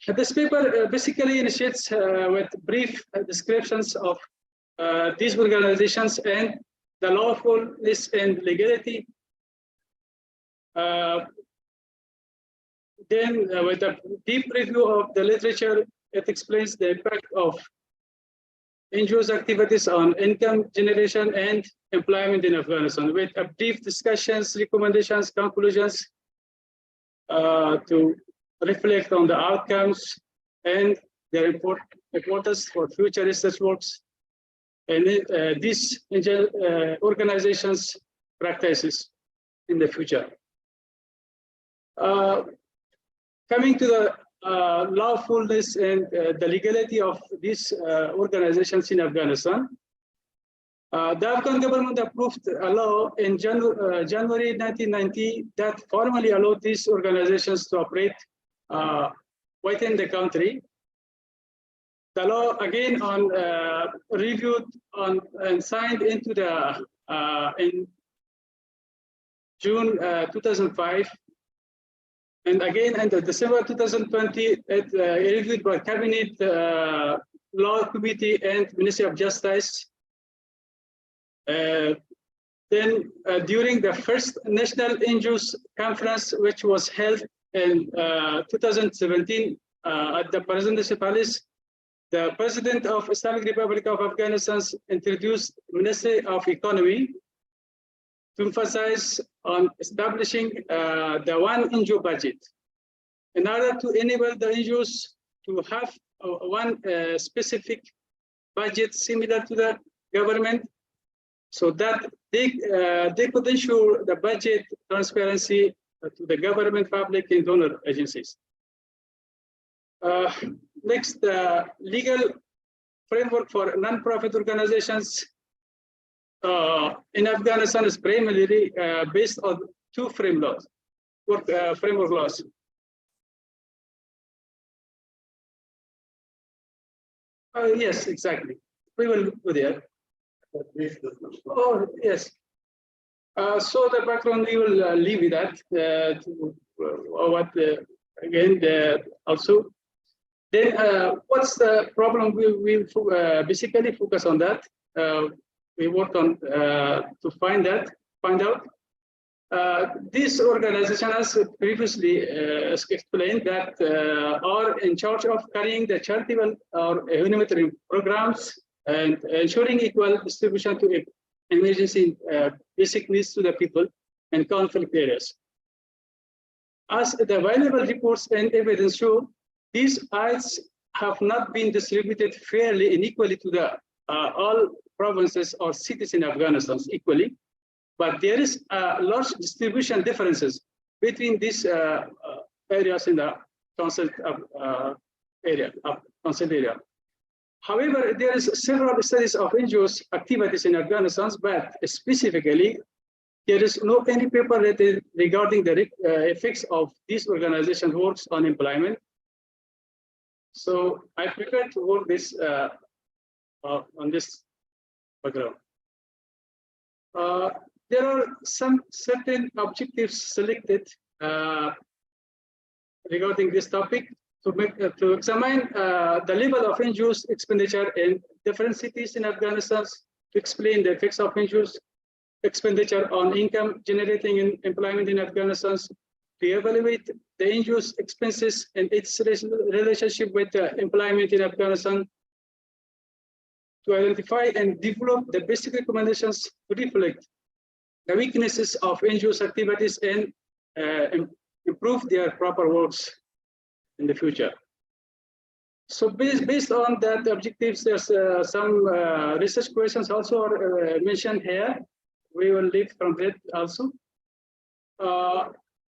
This paper basically initiates with brief descriptions of these organizations and the lawfulness and legality. Then with a deep review of the literature, it explains the impact of NGOs' activities on income generation and employment in Afghanistan, with a brief discussions, recommendations, conclusions to reflect on the outcomes and their importance for future research works and these organizations' practices in the future. coming to the lawfulness and the legality of these organizations in Afghanistan. The Afghan government approved a law in January 1990 that formally allowed these organizations to operate within the country. The law again reviewed and signed into the in June 2005, and again in December 2020, it reviewed by Cabinet Law Committee and Ministry of Justice. Then during the first National NGOs Conference, which was held in 2017 at the Presidential Palace, the President of Islamic Republic of Afghanistan introduced Ministry of Economy to emphasize on establishing the one NGO budget in order to enable the NGOs to have one specific budget similar to the government, so that they could ensure the budget transparency to the government, public, and donor agencies. Next, the legal framework for non-profit organizations in Afghanistan is primarily based on two framework laws. Yes, exactly. We will go there. Oh, yes. So the background, we will leave with that. Also. Then what's the problem? We basically focus on that. We work on to find out. This organization, as previously explained, that are in charge of carrying the charitable or humanitarian programs and ensuring equal distribution to emergency basic needs to the people in conflict areas. As the available reports and evidence show, these aids have not been distributed fairly and equally to the all provinces or cities in Afghanistan equally, but there is large distribution differences between these areas in the council area. However, there is several studies of NGOs activities in Afghanistan, but specifically, there is no any paper regarding the effects of these organization works on employment. So I prefer to work this on this background. There are some certain objectives selected regarding this topic to examine the level of NGOs expenditure in different cities in Afghanistan, to explain the effects of NGOs expenditure on income generating in employment in Afghanistan, to evaluate the NGOs expenses and its relationship with employment in Afghanistan, to identify and develop the basic recommendations to reflect the weaknesses of NGOs activities and improve their proper works in the future. So based on that objectives, there's some research questions also are mentioned here. We will leave from that also.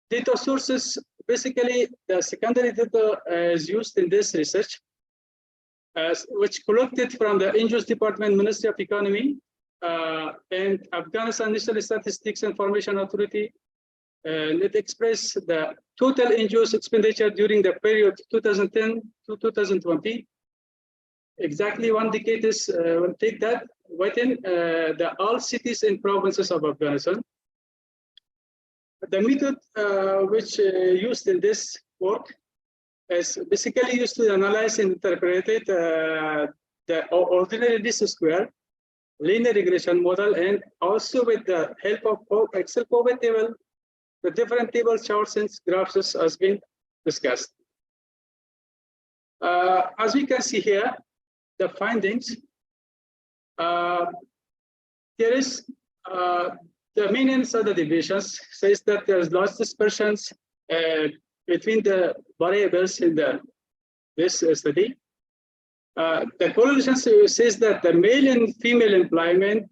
Data sources, basically the secondary data is used in this research, which collected from the NGOs Department, Ministry of Economy, and Afghanistan National Statistics Information Authority. And it expressed the total NGOs expenditure during the period 2010 to 2020. Exactly 1 decade is, we'll take that, within the all cities and provinces of Afghanistan. The method which used in this work is basically used to analyze and interpret the ordinary least square, linear regression model, and also with the help of Excel pivot table, the different table charts and graphs has been discussed. As we can see here, the findings, there is the mean and standard deviations says that there is large dispersions between the variables in this study. The correlation says that the male and female employment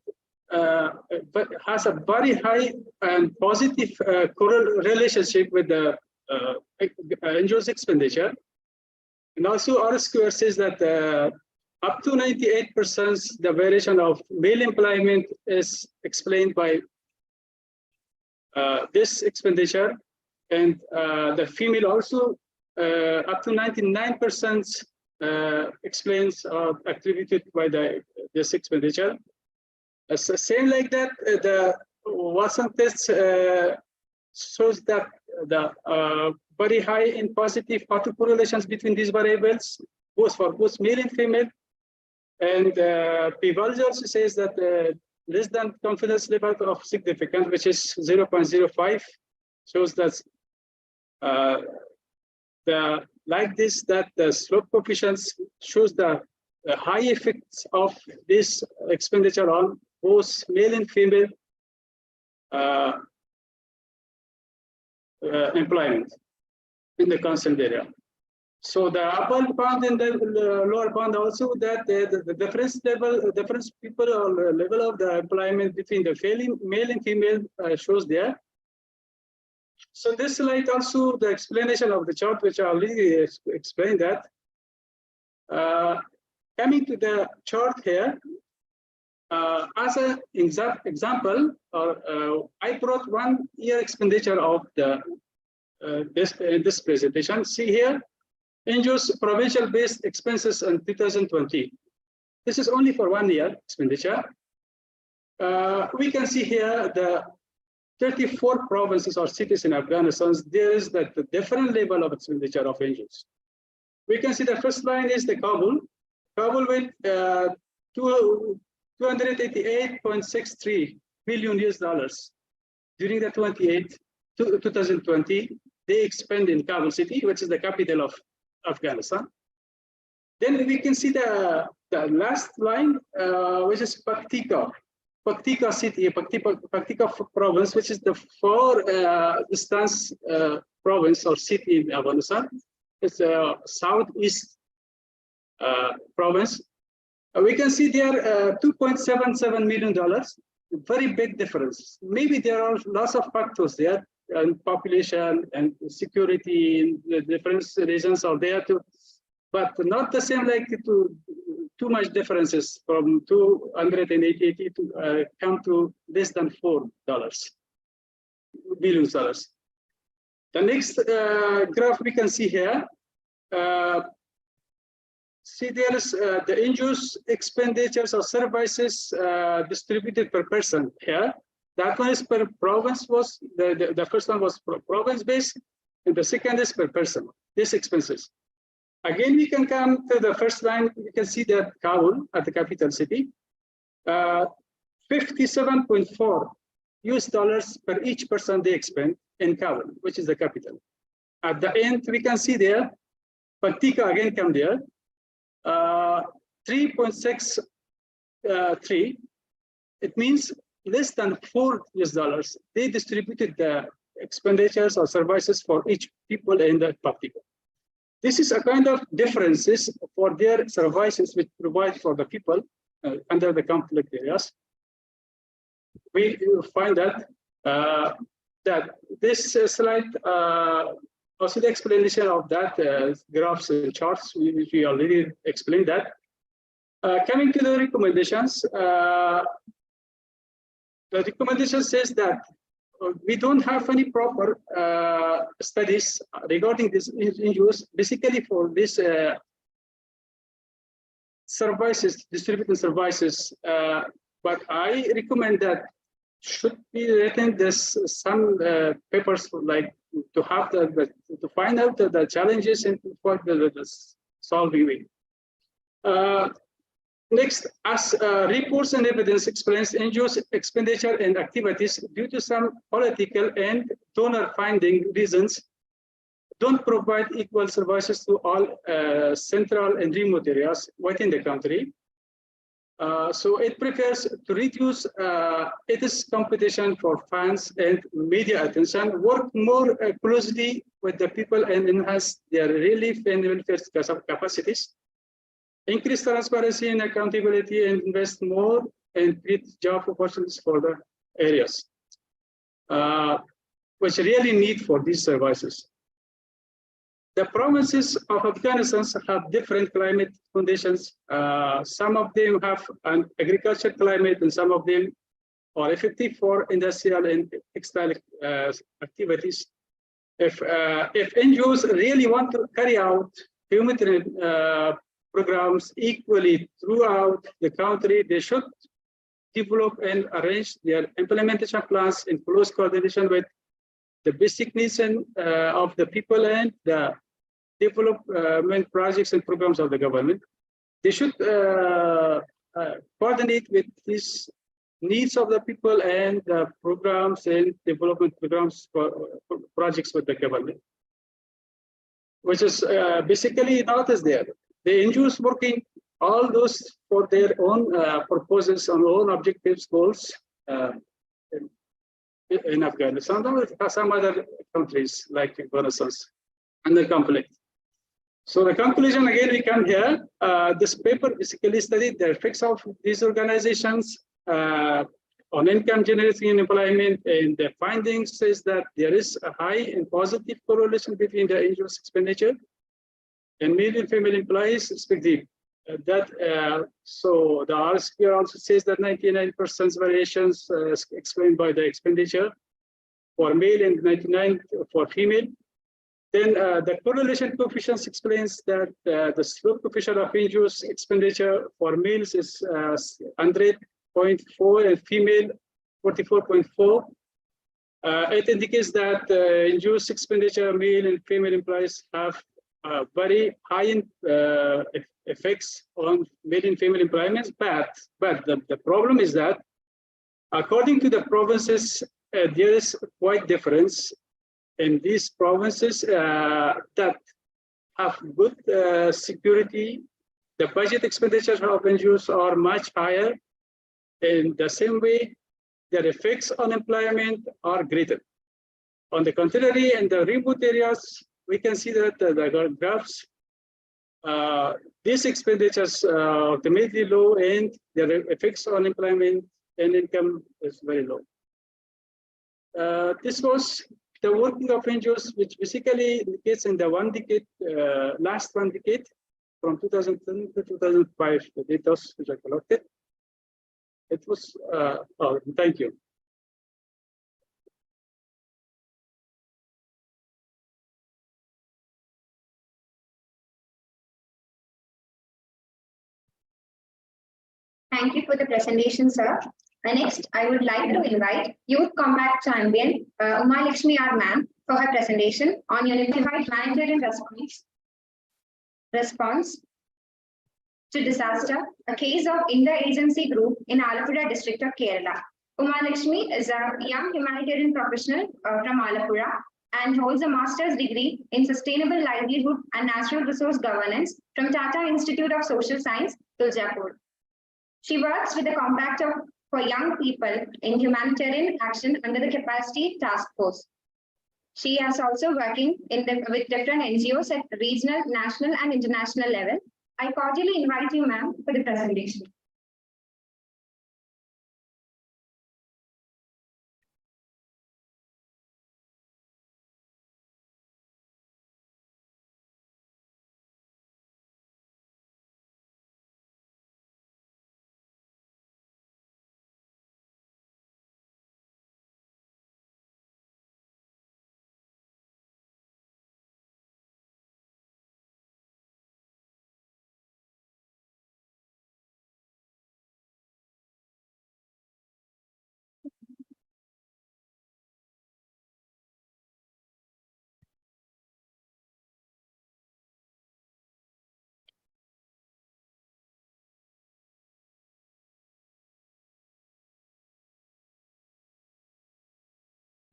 has a very high and positive relationship with the NGO's expenditure. And also R square says that up to 98% the variation of male employment is explained by this expenditure, and the female also up to 99% explains or attributed by this expenditure. Same like that, the Watson test shows that the very high in positive autocorrelations between these variables, both for both male and female. And P-Valge also says that less than confidence level of significance, which is 0.05, shows that that the slope coefficients shows the high effects of this expenditure on both male and female employment in the concerned area. So the upper bound and the lower bound also that the difference people or level of the employment between the male and female shows there. So this slide also the explanation of the chart, which I already explained that. Coming to the chart here, as an example, I brought 1 year expenditure of the this presentation. See here, NGO's provincial-based expenses in 2020. This is only for 1 year expenditure. We can see here the 34 provinces or cities in Afghanistan. There is the different level of expenditure of NGOs. We can see the first line is the Kabul. Kabul with $288.63 billion during the 2020. They expend in Kabul city, which is the capital of Afghanistan. Then we can see the last line, which is Paktika city, Paktika province, which is the far distance province or city in Afghanistan. It's a southeast province. We can see there $2.77 million, very big difference. Maybe there are lots of factors there, and population and security, the different reasons are there too, but not the same like too much differences from 280 to come to less than $4 billion. The next graph we can see here. See, there is the NGO's expenditures or services distributed per person here. That one is per province, was the first one was province based, and the second is per person, these expenses. Again, we can come to the first line, you can see that Kabul at the capital city, 57.4 US dollars per each person they expend in Kabul, which is the capital. At the end, we can see there, Paktika again come there, 3.63. It means less than $4 US. They distributed the expenditures or services for each people in the Paktika. This is a kind of differences for their services which provide for the people under the conflict areas. We find that that this slide also the explanation of that graphs and charts, which we already explained that. Coming to the recommendations, the recommendation says that we don't have any proper studies regarding this use, basically for this services, distributed services. But I recommend that should be written this some papers like to have to find out the challenges and what the solving way. Next, as reports and evidence explains, NGOs expenditure and activities due to some political and donor finding reasons don't provide equal services to all central and remote areas within the country. So it prefers to reduce its competition for funds and media attention, work more closely with the people and enhance their relief and welfare capacities, increase transparency and accountability, and invest more and create job opportunities for the areas which really need for these services. The provinces of Afghanistan have different climate conditions. Some of them have an agricultural climate, and some of them are effective for industrial and textile activities. If NGOs really want to carry out humanitarian programs equally throughout the country, they should develop and arrange their implementation plans in close coordination with the basic needs of the people and the development projects and programs of the government. They should coordinate with these needs of the people and the programs and development programs for projects with the government, which is basically not as there. The NGOs working all those for their own purposes and own objectives, goals in Afghanistan, some other countries like Afghanistan under conflict. So the conclusion, again, we come here. This paper basically studied the effects of these organizations on income generating and employment, and the findings says that there is a high and positive correlation between the NGO's expenditure and male and female employees respectively. So the RSPR also says that 99% variations explained by the expenditure for male and 99 for female. Then the correlation coefficient explains that the slope coefficient of NGO's expenditure for males is 100.4 and female 44.4. It indicates that NGO's expenditure, male and female employees have very high effects on male and female employment, but the problem is that according to the provinces, there is quite difference in these provinces that have good security. The budget expenditures of NGOs are much higher. In the same way, their effects on employment are greater. On the contrary, in the remote areas, we can see that the graphs, these expenditures are ultimately low and their effects on employment and income is very low. This was the working of NGOs, which basically indicates in the last one decade, from 2010 to 2005, the data which I collected. It was, thank you. Thank you for the presentation, sir. Next, I would like to invite Youth Combat Champion Uma Lakshmi R. Ma'am for her presentation on unified humanitarian response to disaster, a case of interagency group in Alappuzha district of Kerala. Uma Lakshmi is a young humanitarian professional from Alappuzha and holds a master's degree in sustainable livelihood and natural resource governance from Tata Institute of Social Science, Tuljapur. She works with the Compact for Young People in Humanitarian Action under the Capacity Task Force. She is also working with different NGOs at regional, national, and international level. I cordially invite you, ma'am, for the presentation.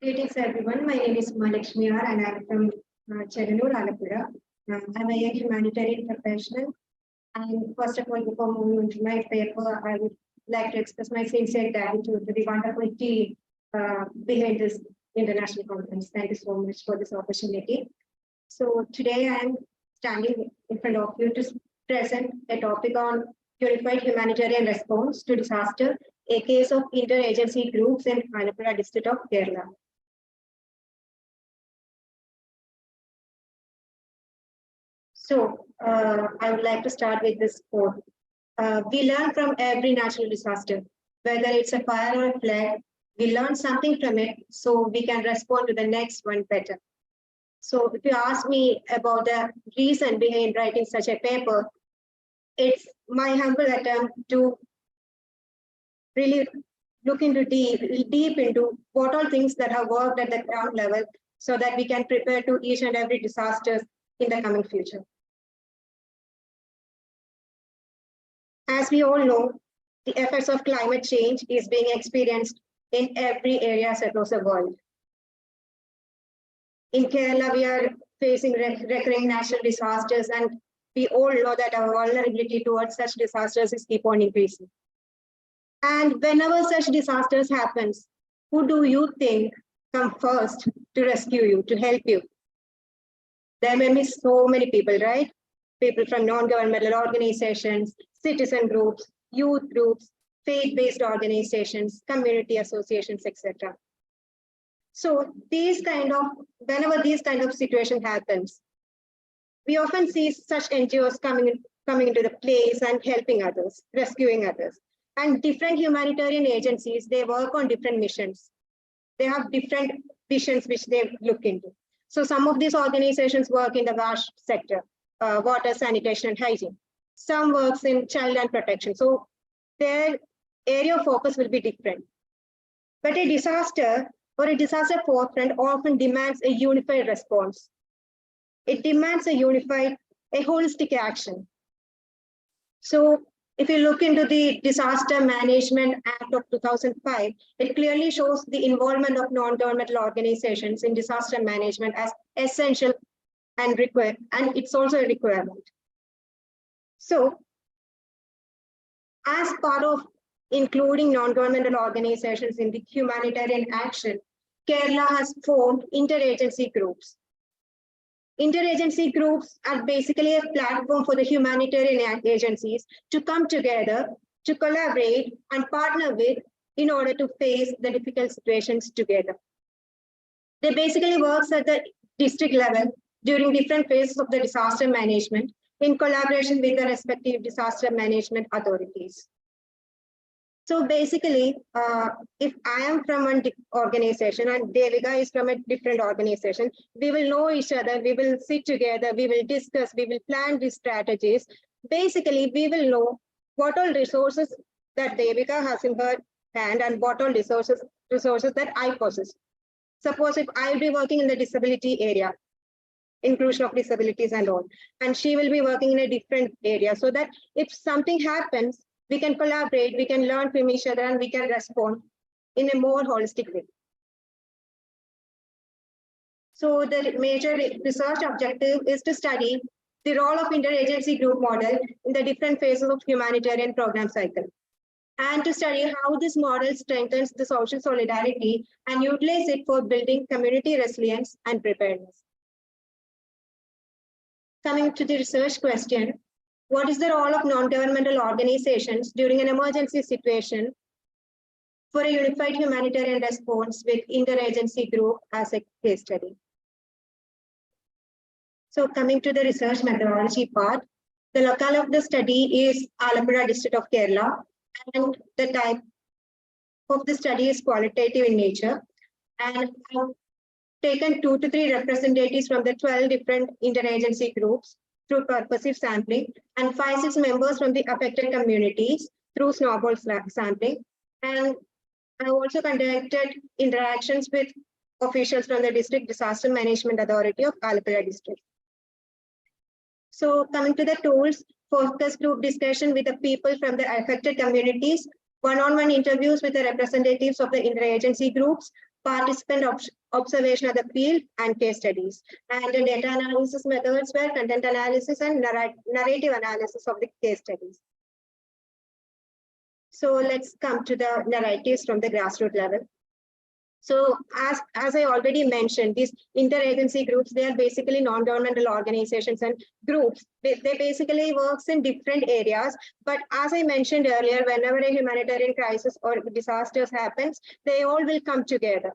Greetings everyone, my name is Uma Lakshmi R and I am from Chedanur, Alappuzha. I'm a young humanitarian professional, and first of all, before moving on to my paper, I would like to express my sincere gratitude to the wonderful team behind this international conference. Thank you so much for this opportunity. So today I am standing in front of you to present a topic on unified humanitarian response to disaster, a case of interagency groups in Alappuzha district of Kerala. So I would like to start with this quote. We learn from every natural disaster, whether it's a fire or a flood. We learn something from it so we can respond to the next one better. So if you ask me about the reason behind writing such a paper, it's my humble attempt to really look into deep into what all things that have worked at the ground level so that we can prepare to each and every disasters in the coming future. As we all know, the effects of climate change is being experienced in every area across the world. In Kerala, we are facing recurring natural disasters, and we all know that our vulnerability towards such disasters is keep on increasing. And whenever such disasters happens, who do you think come first to rescue you, to help you? There may be so many people, right? People from non-governmental organizations, citizen groups, youth groups, faith-based organizations, community associations, etc. So whenever these kind of situation happens, we often see such NGOs coming into the place and helping others, rescuing others. And different humanitarian agencies, they work on different missions. They have different visions which they look into. So some of these organizations work in the WASH sector, water, sanitation, and hygiene. Some works in child and protection. So their area of focus will be different. But a disaster or a disaster forefront often demands a unified response. It demands a holistic action. So if you look into the Disaster Management Act of 2005, it clearly shows the involvement of non-governmental organizations in disaster management as essential and required, and it's also a requirement. So as part of including non-governmental organizations in the humanitarian action, Kerala has formed interagency groups. Interagency groups are basically a platform for the humanitarian agencies to come together, to collaborate and partner with in order to face the difficult situations together. They basically work at the district level during different phases of the disaster management in collaboration with the respective disaster management authorities. So basically, if I am from an organization and Devika is from a different organization, we will know each other, we will sit together, we will discuss, we will plan these strategies. Basically, we will know what all resources that Devika has in her hand and what all resources that I possess. Suppose if I'll be working in the disability area, inclusion of disabilities and all, and she will be working in a different area, so that if something happens, we can collaborate, we can learn from each other, and we can respond in a more holistic way. So the major research objective is to study the role of interagency group model in the different phases of humanitarian program cycle, and to study how this model strengthens the social solidarity and utilize it for building community resilience and preparedness. Coming to the research question, what is the role of non-governmental organizations during an emergency situation for a unified humanitarian response with interagency group as a case study? So coming to the research methodology part, the locale of the study is Alappuzha district of Kerala, and the type of the study is qualitative in nature. And I've taken 2 to 3 representatives from the 12 different interagency groups through purposive sampling, and 5-6 members from the affected communities through snowball sampling. And I also conducted interactions with officials from the District Disaster Management Authority of Alappuzha district. So coming to the tools, focus group discussion with the people from the affected communities, one-on-one interviews with the representatives of the interagency groups, participant observation of the field, and case studies. And the data analysis methods were content analysis and narrative analysis of the case studies. So let's come to the narratives from the grassroots level. So as I already mentioned, these interagency groups, they are basically non-governmental organizations and groups. They basically works in different areas. But as I mentioned earlier, whenever a humanitarian crisis or disasters happens, they all will come together.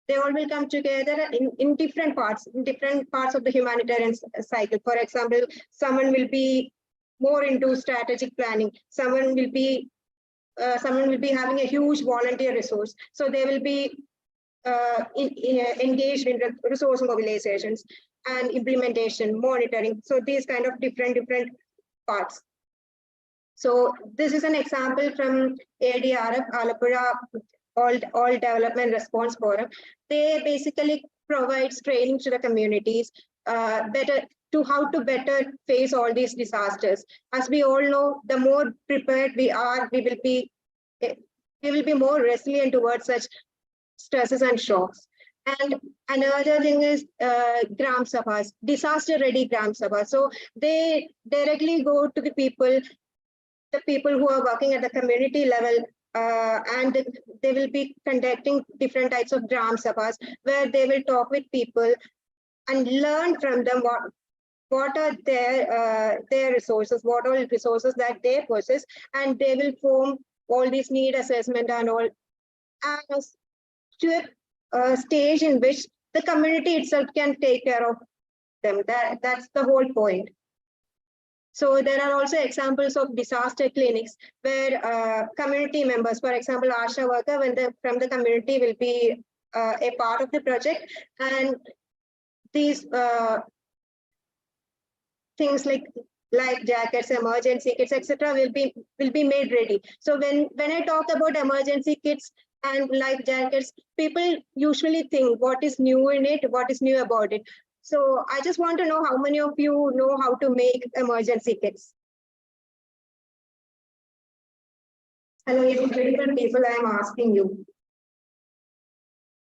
they all will come together in different parts of the humanitarian cycle. For example, someone will be more into strategic planning. Someone will be having a huge volunteer resource. So they will be engaged in resource mobilizations and implementation, monitoring. So these kind of different parts. So this is an example from ADRF, Alapura All Development Response Forum. They basically provides training to the communities to how to better face all these disasters. As we all know, the more prepared we are, we will be more resilient towards such stresses and shocks. And another thing is Gram Sabhas, disaster ready Gram Sabhas. So they directly go to the people who are working at the community level, and they will be conducting different types of Gram Sabhas where they will talk with people and learn from them what are their resources, what all resources that they possess, and they will form all these need assessment and all as to a stage in which the community itself can take care of them. That's the whole point. So there are also examples of disaster clinics where community members, for example, ASHA worker from the community will be a part of the project, and these things like life jackets, emergency kits, etc., will be made ready. So when I talk about emergency kits and life jackets, people usually think what is new in it, what is new about it. So I just want to know how many of you know how to make emergency kits. Hello, incredible people, I am asking you.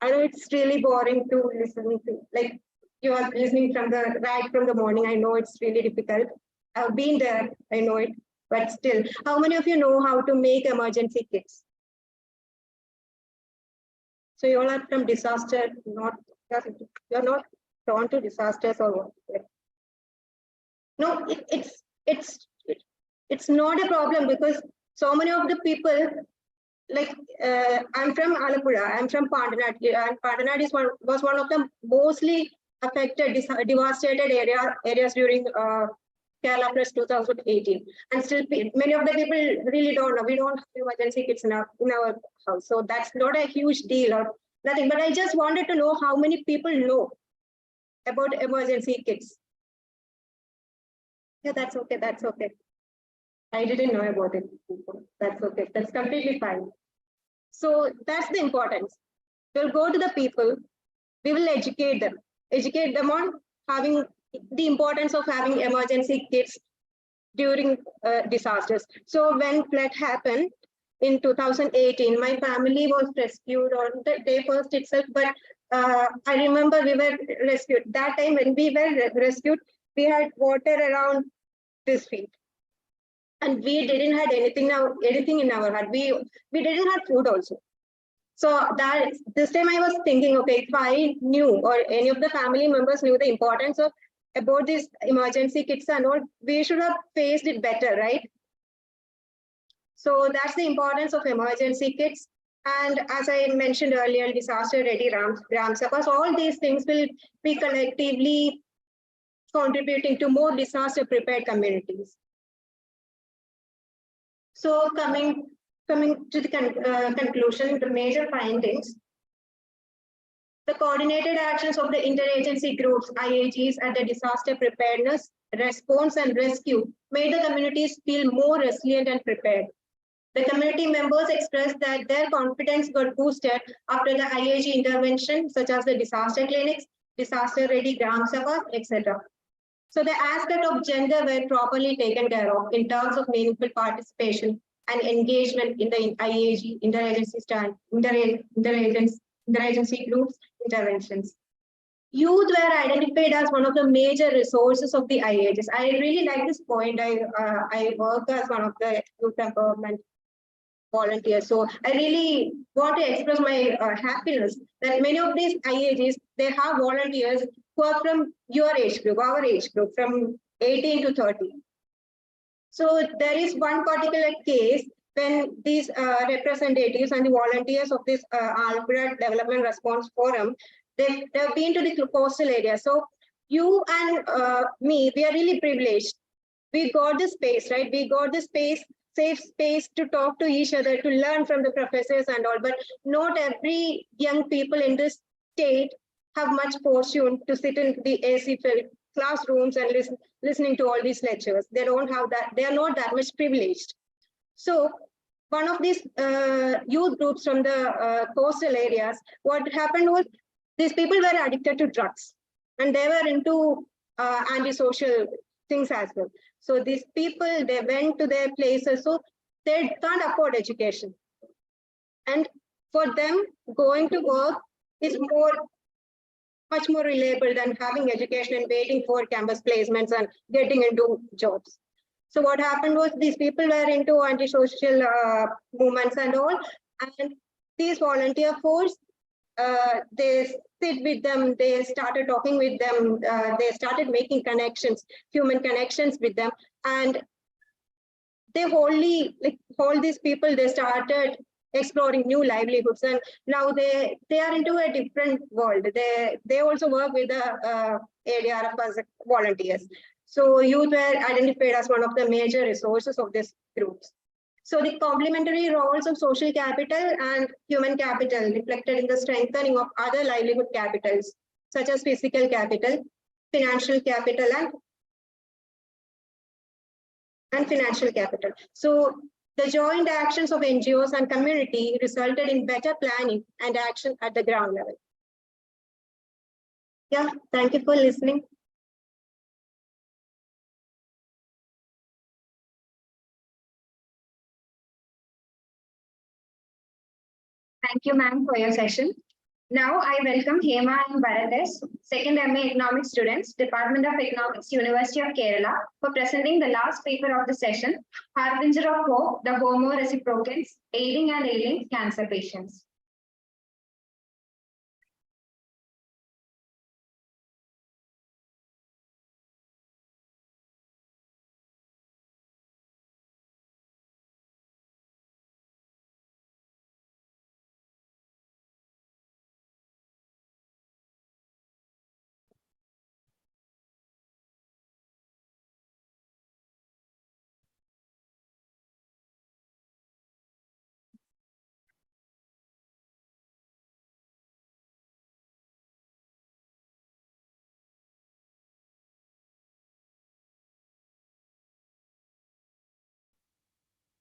I know it's really boring to listen to, like you are listening from the morning. I know it's really difficult. I've been there, I know it, but still, how many of you know how to make emergency kits? So you all are from disaster, you're not drawn to disasters or what? No, it's not a problem because so many of the people, like I'm from Alapura, I'm from Pandanad, and Pandanad was one of the mostly affected, devastated areas during Kerala Plus 2018, and still many of the people really don't know. We don't have emergency kits in our house, so that's not a huge deal or nothing. But I just wanted to know how many people know about emergency kits. Yeah, that's okay. That's okay. I didn't know about it. That's okay. That's completely fine. So that's the importance. We'll go to the people. We will educate them on having the importance of having emergency kits during disasters. So when flood happened in 2018, my family was rescued on the day first itself, but I remember we were rescued. That time when we were rescued, we had water around this feet. And we didn't have anything in our hut. We didn't have food also. So that this time I was thinking, okay, if I knew or any of the family members knew the importance of about these emergency kits and all, we should have faced it better, right? So that's the importance of emergency kits. And as I mentioned earlier, disaster ready Gram Sabhas, all these things will be collectively contributing to more disaster prepared communities. So coming to the conclusion, the major findings, the coordinated actions of the interagency groups, IAGs, and the disaster preparedness, response, and rescue made the communities feel more resilient and prepared. The community members expressed that their confidence got boosted after the IAG intervention, such as the disaster clinics, disaster ready Gram Sabhas, etc. So the aspect of gender were properly taken care of in terms of meaningful participation and engagement in the IAG interagency groups interventions. Youth were identified as one of the major resources of the IAGs. I really like this point. I work as one of the youth empowerment volunteers. So I really want to express my happiness that many of these IAGs, they have volunteers who are from your age group, our age group, from 18 to 30. So there is one particular case when these representatives and the volunteers of this Alberta Development Response Forum, they've been to the coastal area. So you and me, we are really privileged. We got the space, right? We got the space, safe space to talk to each other, to learn from the professors and all, but not every young people in this state have much fortune to sit in the AC-filled classrooms and listening to all these lectures. They don't have that, they are not that much privileged. So one of these youth groups from the coastal areas, what happened was these people were addicted to drugs and they were into antisocial things as well. So these people, they went to their places, so they can't afford education. And for them, going to work is much more reliable than having education and waiting for campus placements and getting into jobs. So what happened was these people were into antisocial movements and all, and these volunteer force, they sit with them, they started talking with them, they started making connections, human connections with them, and they wholly, like all these people, they started exploring new livelihoods, and now they are into a different world. They also work with the ADRF as volunteers. So youth were identified as one of the major resources of these groups. So the complementary roles of social capital and human capital reflected in the strengthening of other livelihood capitals, such as physical capital, financial capital, and financial capital. So the joint actions of NGOs and community resulted in better planning and action at the ground level. Yeah, thank you for listening. Thank you, ma'am, for your session. Now I welcome Hema and Bharades, second MA Economics students, Department of Economics, University of Kerala, for presenting the last paper of the session, Harbinger of Hope, the Homo Reciprocans, Aiding and Ailing Cancer Patients.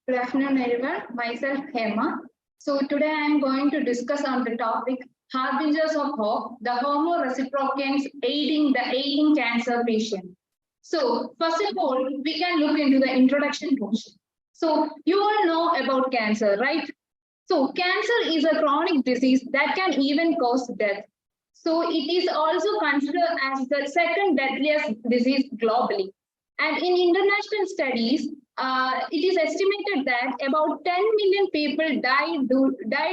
Good afternoon, everyone. Myself, Hema. So today I am going to discuss on the topic Harbingers of Hope, the Homo Reciprocans Aiding the Ailing Cancer Patient. So first of all, we can look into the introduction portion. So you all know about cancer, right? So cancer is a chronic disease that can even cause death. So it is also considered as the second deadliest disease globally. And in international studies, it is estimated that about 10 million people die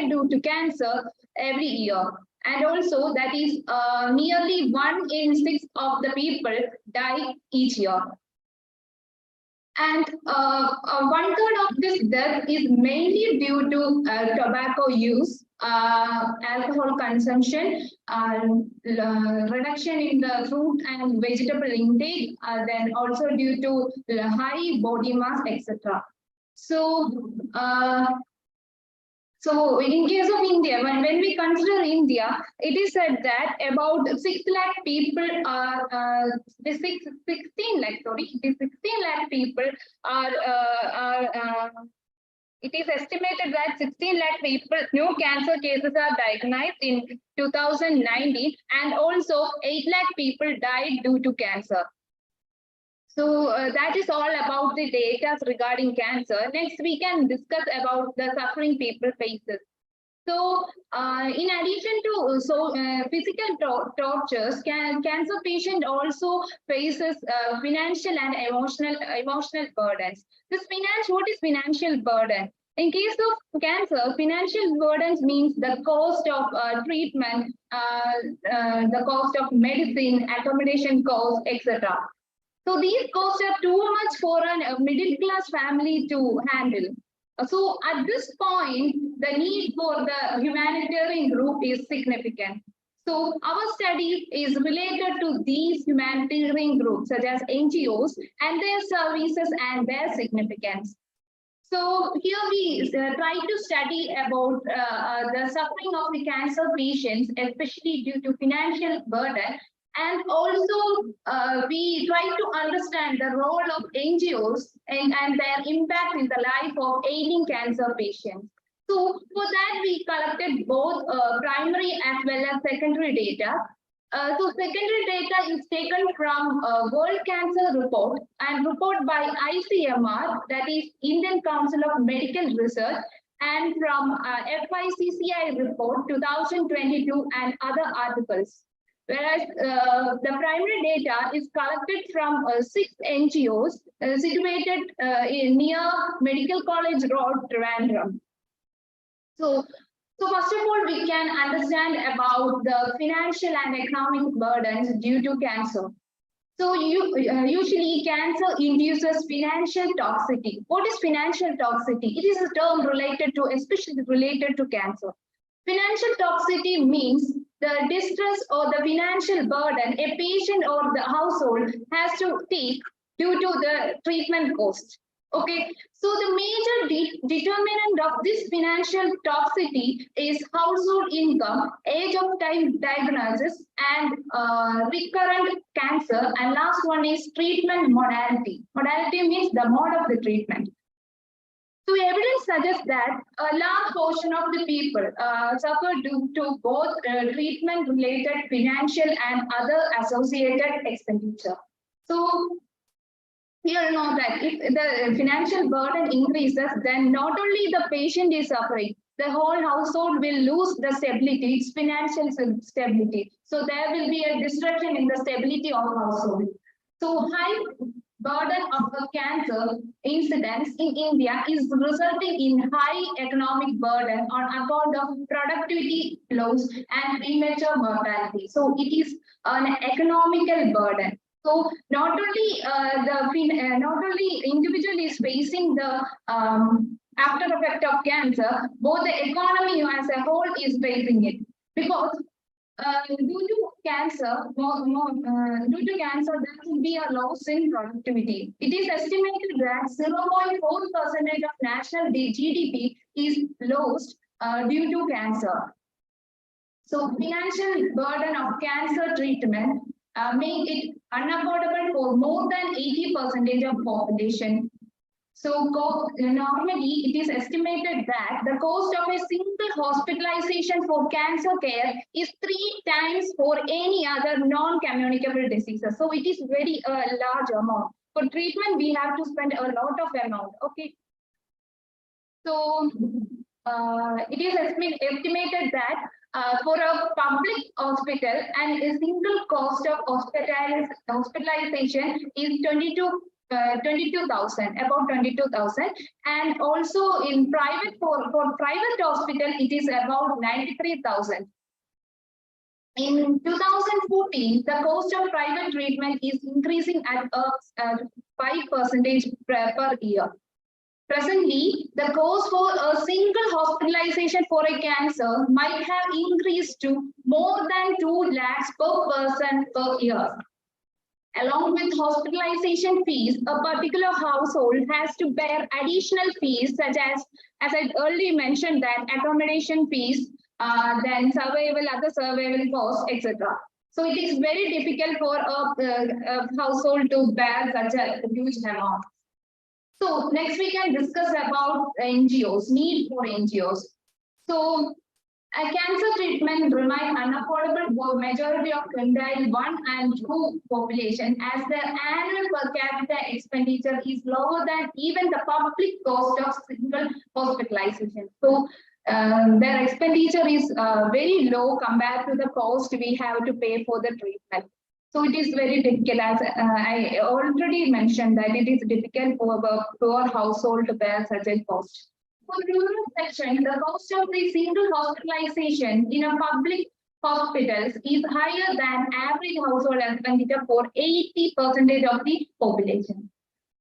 due to cancer every year. And also that is nearly 1 in 6 of the people die each year. And 1/3 of this death is mainly due to tobacco use, alcohol consumption, reduction in the fruit and vegetable intake, then also due to high body mass, etc. So in case of India, when we consider India, it is said that about 6 lakh people are, 16 lakh people are, it is estimated that 16 lakh people, new cancer cases are diagnosed in 2019, and also 8 lakh people died due to cancer. So that is all about the data regarding cancer. Next, we can discuss about the suffering people faces. So in addition to physical tortures, cancer patient also faces financial and emotional burdens. What is financial burden? In case of cancer, financial burdens means the cost of treatment, the cost of medicine, accommodation cost, etc. So these costs are too much for a middle class family to handle. So at this point, the need for the humanitarian group is significant. So our study is related to these humanitarian groups such as NGOs and their services and their significance. So here we try to study about the suffering of the cancer patients, especially due to financial burden. And also we try to understand the role of NGOs and their impact in the life of ailing cancer patients. So for that, we collected both primary as well as secondary data. So secondary data is taken from World Cancer Report and report by ICMR, that is Indian Council of Medical Research, and from FICCI report 2022 and other articles. Whereas the primary data is collected from 6 NGOs situated near Medical College Road, Trivandrum. So first of all, we can understand about the financial and economic burdens due to cancer. So usually cancer induces financial toxicity. What is financial toxicity? It is a term related to, especially related to cancer. Financial toxicity means the distress or the financial burden a patient or the household has to take due to the treatment cost. Okay, so the major determinant of this financial toxicity is household income, age of time diagnosis, and recurrent cancer. And last one is treatment modality. Modality means the mode of the treatment. So evidence suggests that a large portion of the people suffer due to both treatment-related financial and other associated expenditure. So we all know that if the financial burden increases, then not only the patient is suffering, the whole household will lose the stability, its financial stability. So there will be a disruption in the stability of household. So high burden of the cancer incidence in India is resulting in high economic burden on account of productivity loss and premature mortality. So it is an economical burden. So not only individual is facing the after effect of cancer, both the economy as a whole is facing it, because due to cancer, there will be a loss in productivity. It is estimated that 0.4% of national GDP is lost due to cancer. So financial burden of cancer treatment make it unaffordable for more than 80% of population. So normally it is estimated that the cost of a single hospitalization for cancer care is 3 times for any other non-communicable diseases. So it is very large amount. For treatment, we have to spend a lot of amount. Okay. So it is estimated that for a public hospital and a single cost of hospitalization is 22,000, about 22,000, and also in private for private hospital it is about 93,000. In 2014, the cost of private treatment is increasing at 5% per year. Presently, the cost for a single hospitalization for a cancer might have increased to more than 2 lakhs per person per year. Along with hospitalization fees, a particular household has to bear additional fees such as I earlier mentioned, that accommodation fees, then other survival costs, etc. So it is very difficult for a household to bear such a huge amount. So next we can discuss about NGOs, need for NGOs. So a cancer treatment remains unaffordable for majority of quintile 1 and 2 population, as their annual per capita expenditure is lower than even the public cost of single hospitalization. So their expenditure is very low compared to the cost we have to pay for the treatment. So it is very difficult, as I already mentioned, that it is difficult for a poor household to bear such a cost. For rural section, the cost of the single hospitalization in a public hospitals is higher than average household expenditure for 80% of the population.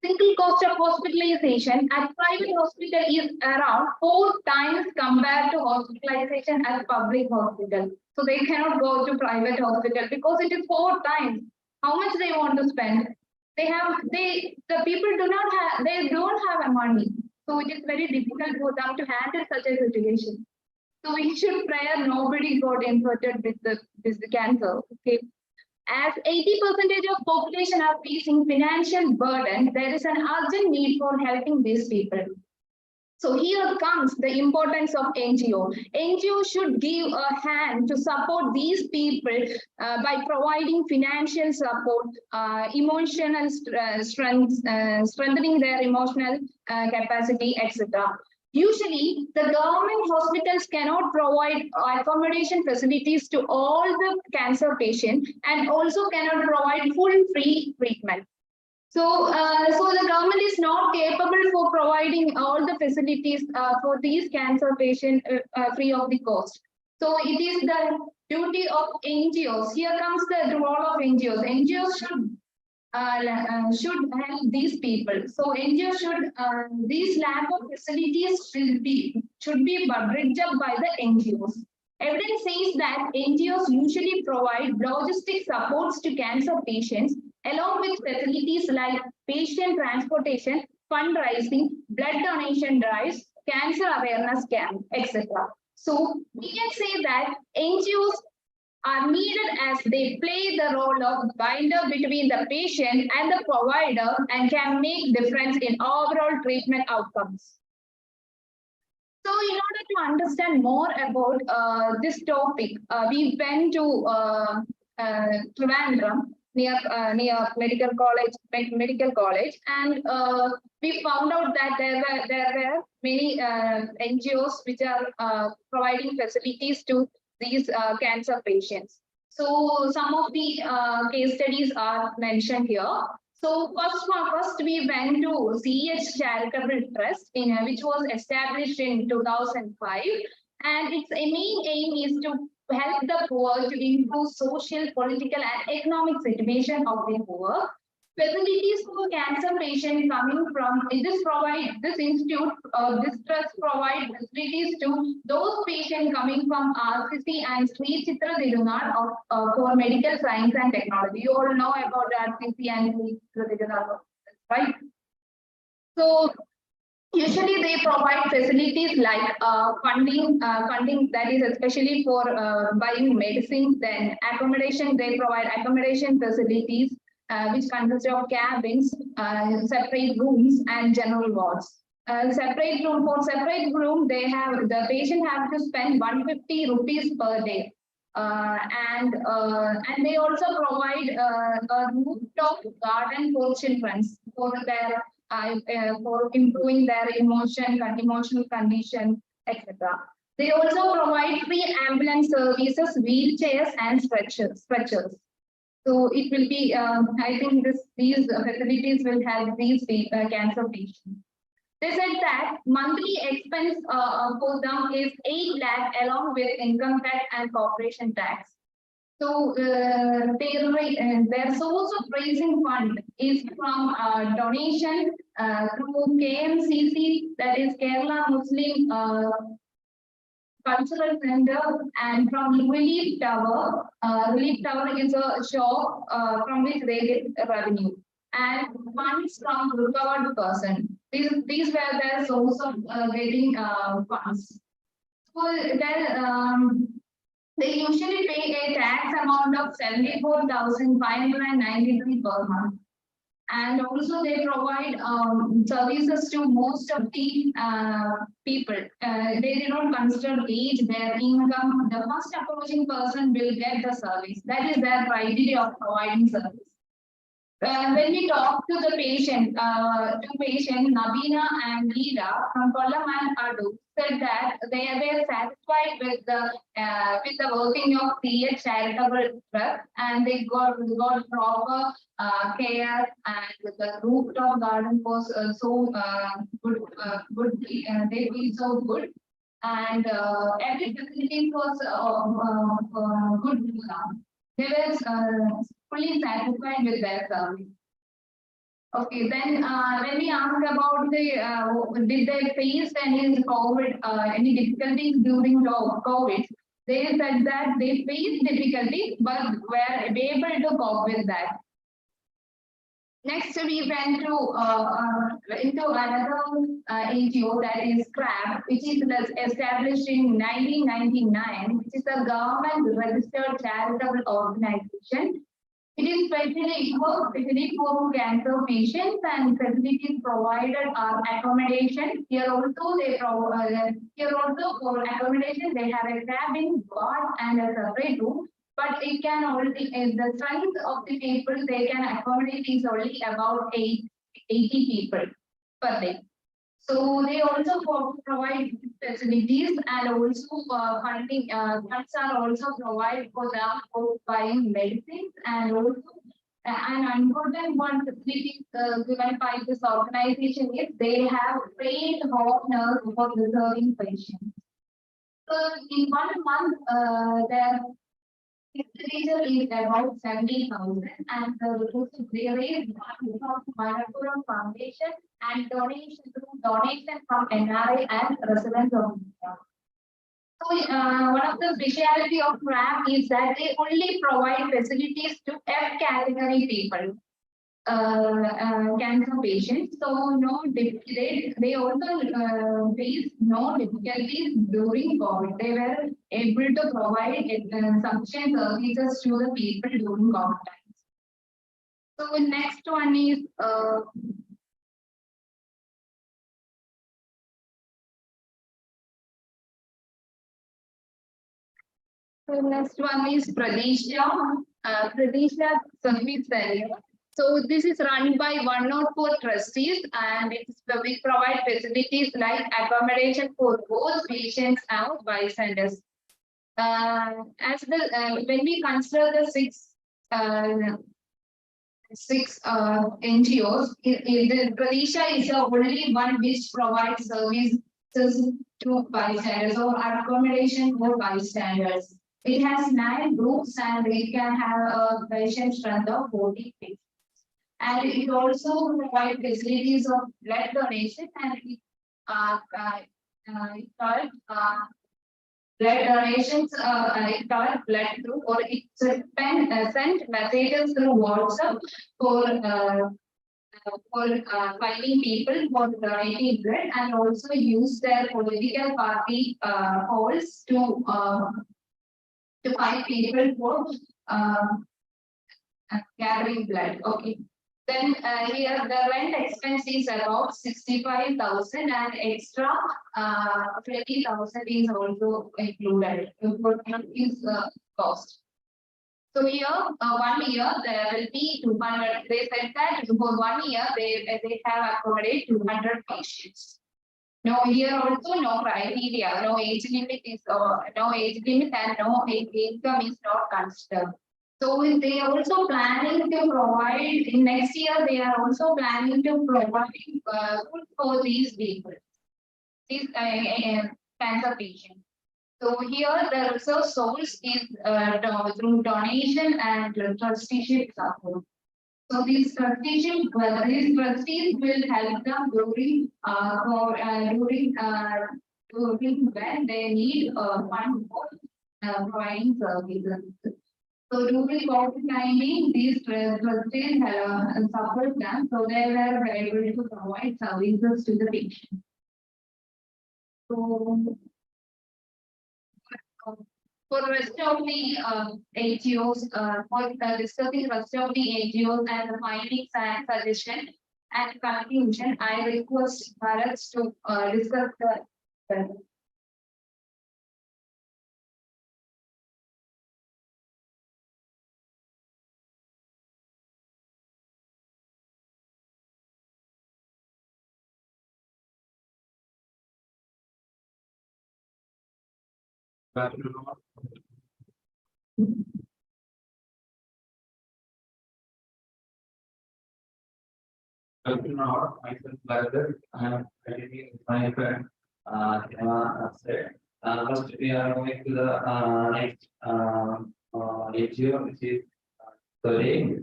single cost of hospitalization at private hospital is around 4 times compared to hospitalization at public hospital. So they cannot go to private hospital because it is 4 times. How much they want to spend? The people don't have a money. So it is very difficult for them to handle such a situation. So we should pray nobody got infected with the cancer. Okay. As 80% of population are facing financial burden, there is an urgent need for helping these people. So here comes the importance of NGO. NGO should give a hand to support these people by providing financial support, emotional strength, strengthening their emotional capacity, etc. Usually, the government hospitals cannot provide accommodation facilities to all the cancer patients and also cannot provide full free treatment. So the government is not capable for providing all the facilities for these cancer patients free of the cost. So it is the duty of NGOs. Here comes the role of NGOs. NGOs should help these people. So NGOs should these lack of facilities should be bridged up by the NGOs. Evidence says that NGOs usually provide logistic supports to cancer patients along with facilities like patient transportation, fundraising, blood donation drives, cancer awareness camp, etc. So we can say that NGOs are needed as they play the role of binder between the patient and the provider and can make difference in overall treatment outcomes. So in order to understand more about this topic, we went to Trivandrum near medical college, and we found out that there were many NGOs which are providing facilities to these cancer patients. So some of the case studies are mentioned here. So first we went to CH Charitable Trust, which was established in 2005, and its main aim is to help the poor to improve social, political, and economic situation of the poor. Facilities for cancer patients coming from this institute, this trust provide facilities to those patients coming from RCC and Sri Chitra Thirunar for medical science and technology. You all know about RCC and Sri Chitra Thirunar, right? So usually they provide facilities like funding that is especially for buying medicines, then accommodation, they provide accommodation facilities which consist of cabins, separate rooms and general wards. Separate room, the patient have to spend 150 rupees per day. And they also provide a rooftop garden for children for their for improving their emotional condition, etc. They also provide free ambulance services, wheelchairs, and stretchers. So it will be, I think these facilities will help these cancer patients. They said that monthly expense for them is 8 lakh along with income tax and corporation tax. So their source of raising fund is from donation through KMCC, that is Kerala Muslim Cultural Center, and from Relief Tower. Relief Tower is a shop from which they get revenue, and funds from recovered person. These were their source of getting funds. So then they usually pay a tax amount of 74,593 per month. And also they provide services to most of the people. They do not consider age, their income. The first approaching person will get the service. That is their criteria of providing service. When we talk to the patient, Nabina and Leela from Kollam and Adu said that they were satisfied with the working of CH Charitable Trust, and they got proper care, and the rooftop garden was so good. They feel so good, and every facility was good to them. They were fully satisfied with their service. Okay, then when we ask about did they face any COVID, any difficulties during COVID, they said that they faced difficulties but were able to cope with that. Next, we went to into another NGO, that is CRAB, which is established in 1999, which is a government registered charitable organization. It is specifically for cancer patients, and facilities provided are accommodation. Here also for accommodation they have a cabin, bath, and a separate room. But it can only, the strength of the people they can accommodate is only about 80 people per day. So they also provide facilities, and also funding funds are also provided for them for buying medicines, and also an important one facility given by this organization is they have trained home nurse for reserving patients. So in 1 month, their expenditure is about 70,000, and they raised from Manapuram Foundation and donation from NRI and residents of India. So one of the speciality of CRAB is that they only provide facilities to F category people, cancer patients. So no, they also faced no difficulties during COVID. They were able to provide sufficient services to the people during COVID times. So next one is Pradesha Service Center. So this is run by 104 trustees, and we provide facilities like accommodation for both patients and bystanders. When we consider the six NGOs, the Pradesha is the only one which provides services to bystanders or accommodation for bystanders. It has 9 groups, and it can have a patient strength of 40 patients. And it also provides facilities of blood donation, and it called blood donations. It called blood through, or it sent messages through WhatsApp for finding people for donating blood, and also use their political party polls to find people for gathering blood. Okay. Then here the rent expense is about 65,000, and extra 20,000 is also included. Is cost. So here 1 year there will be 200. They said that for 1 year they have accommodated 200 patients. No, here also no criteria, no age limit is no age limit, and no income is not considered. So they are also planning to provide in next year. They are also planning to provide food for these people, these cancer patients. So here the resource source is through donation and trusteeship support. So these trustees will help them during when they need fund for providing services. So during COVID timing, these trustees support them, so they were able to provide services to the patient. So for the rest of the NGOs, for discussing rest of the NGOs and the findings and suggestion and conclusion, I request Bharat to discuss the. Myself, Bharat. I am editing my friend said. First, we are going to the next NGO, which is the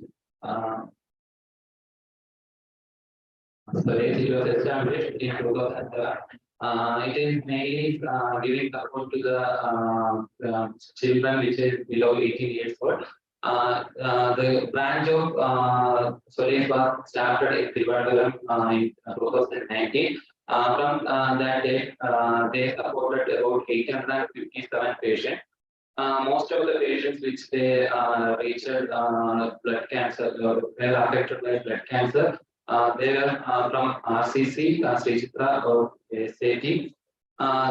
So it was established in 2007. It is mainly giving support to the children which is below 18 years old. The branch of Solace was started in Trivandrum in 2019. From that day, they supported about 857 patients. Most of the patients which they reached blood cancer, were affected by blood cancer. They are from RCC, Sri Chitra or SAT.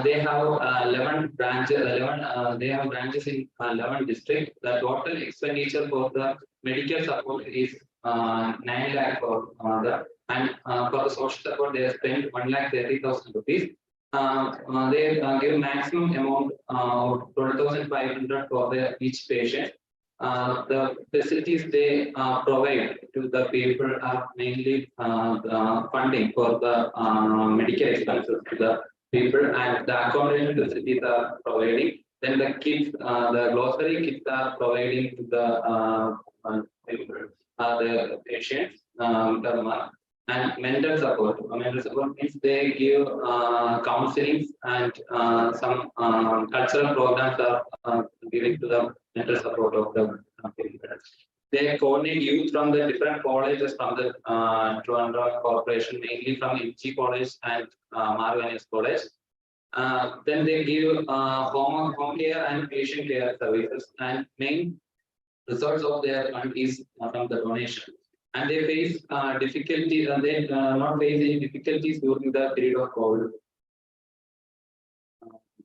They have 11 branches. 11. They have branches in 11 districts. The total expenditure for the medical support is 9 lakh for the, and for the social support they have spent 1,30,000 rupees. They give maximum amount of 12,500 for each patient. The facilities they provide to the people are mainly funding for the medical expenses to the people, and the accommodation facilities are providing. Then the kits, the glossary kits are providing to the people, the patients per month. And mental support. Mental support means they give counseling and some cultural programs are giving to the mental support of the people. They coordinate youth from the different colleges from the Trivandrum Corporation, mainly from IMCHI College and Marganis College. Then they give home care and patient care services, and main resource of their fund is from the donation. And they face difficulties, and they not face any difficulties during the period of COVID.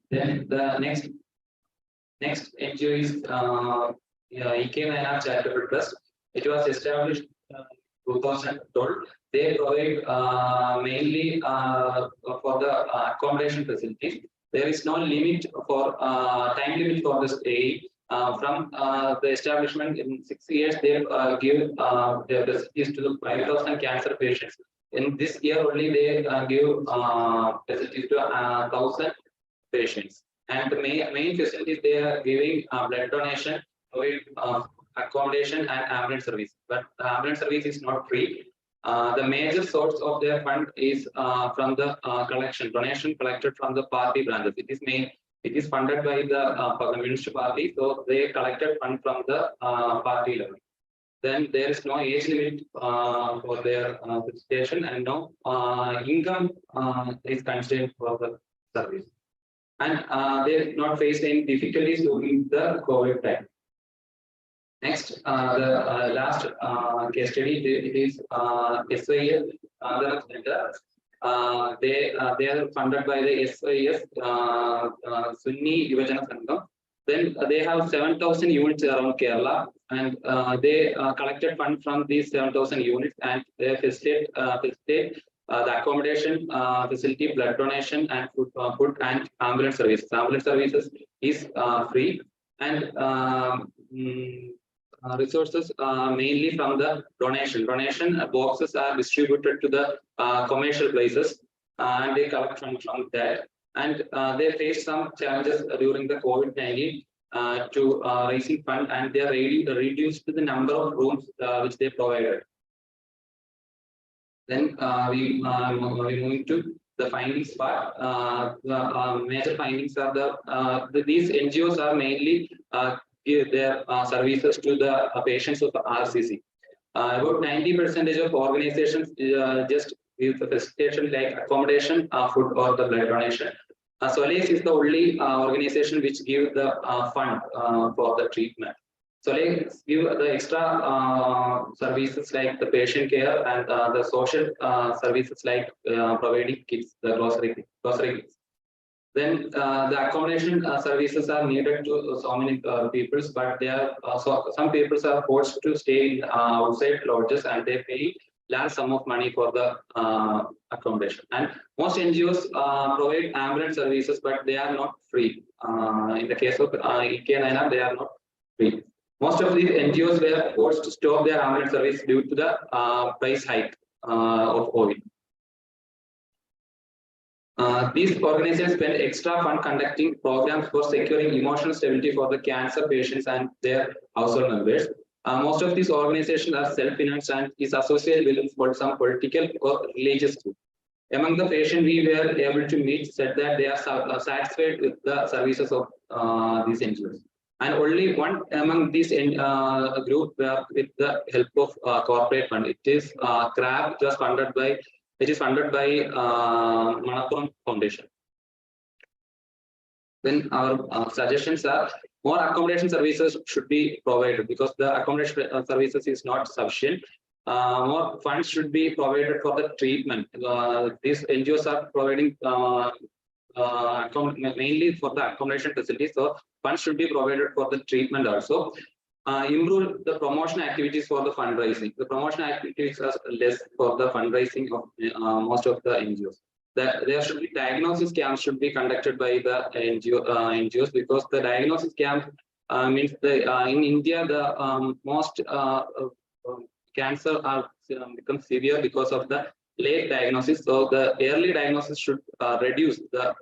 Then the next NGO is EK9R Charitable Trust. It was established in 2012. They provide mainly for the accommodation facilities. There is no limit for time limit for the stay. From the establishment in 6 years, they give their facilities to the 5,000 cancer patients. In this year only, they give facilities to 1,000 patients. And the main facilities they are giving blood donation, accommodation, and ambulance service. But the ambulance service is not free. The major source of their fund is from the donation collected from the party branches. It is funded by the municipal party, so they collected fund from the party level. Then there is no age limit for their registration, and no income is constrained for the service. And they not faced any difficulties during the COVID time. Next, the last case study, it is SIS Center. They are funded by the SIS Sunni Yuvajana Sangam. Then they have 7,000 units around Kerala, and they collected fund from these 7,000 units, and they facilitate the accommodation facility, blood donation, and food and ambulance services. Ambulance services is free, and resources mainly from the donation. Donation boxes are distributed to the commercial places, and they collect from that. And they faced some challenges during the COVID-19 to raising fund, and they are really reduced the number of rooms which they provided. Then we moving to the findings part. The major findings are these NGOs are mainly give their services to the patients of RCC. About 90% of organizations just give the facilitation like accommodation, food, or the blood donation. Solace is the only organization which give the fund for the treatment. Solace give the extra services like the patient care and the social services like providing kits, the grocery kits. Then the accommodation services are needed to so many peoples, but they are some peoples are forced to stay in outside lodges, and they pay large sum of money for the accommodation. And most NGOs provide ambulance services, but they are not free. In the case of EK9R, they are not free. Most of these NGOs were forced to stop their ambulance service due to the price hike of COVID. These organizations spend extra fund conducting programs for securing emotional stability for the cancer patients and their household members. Most of these organizations are self-financed and is associated with some political or religious group. Among the patients we were able to meet said that they are satisfied with the services of these NGOs. And only one among these group were with the help of corporate fund. It is CRAB, it is funded by Manappuram Foundation. Then our suggestions are more accommodation services should be provided because the accommodation services is not sufficient. More funds should be provided for the treatment. These NGOs are providing mainly for the accommodation facilities, so funds should be provided for the treatment also. Improve the promotion activities for the fundraising. The promotion activities are less for the fundraising of most of the NGOs. There should be diagnosis camps should be conducted by the NGOs because the diagnosis camp means in India the most cancer are become severe because of the late diagnosis. So the early diagnosis should reduce the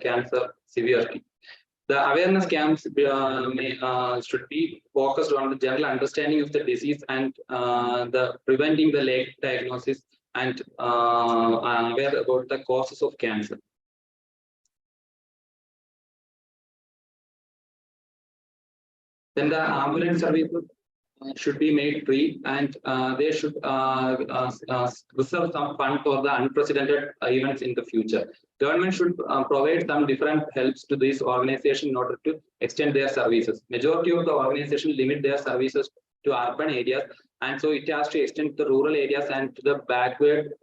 cancer severity. The awareness camps should be focused on the general understanding of the disease and the preventing the late diagnosis and aware about the causes of cancer. Then the ambulance services should be made free, and they should reserve some fund for the unprecedented events in the future. Government should provide some different helps to these organizations in order to extend their services. Majority of the organizations limit their services to urban areas, and so it has to extend to the rural areas and to the backward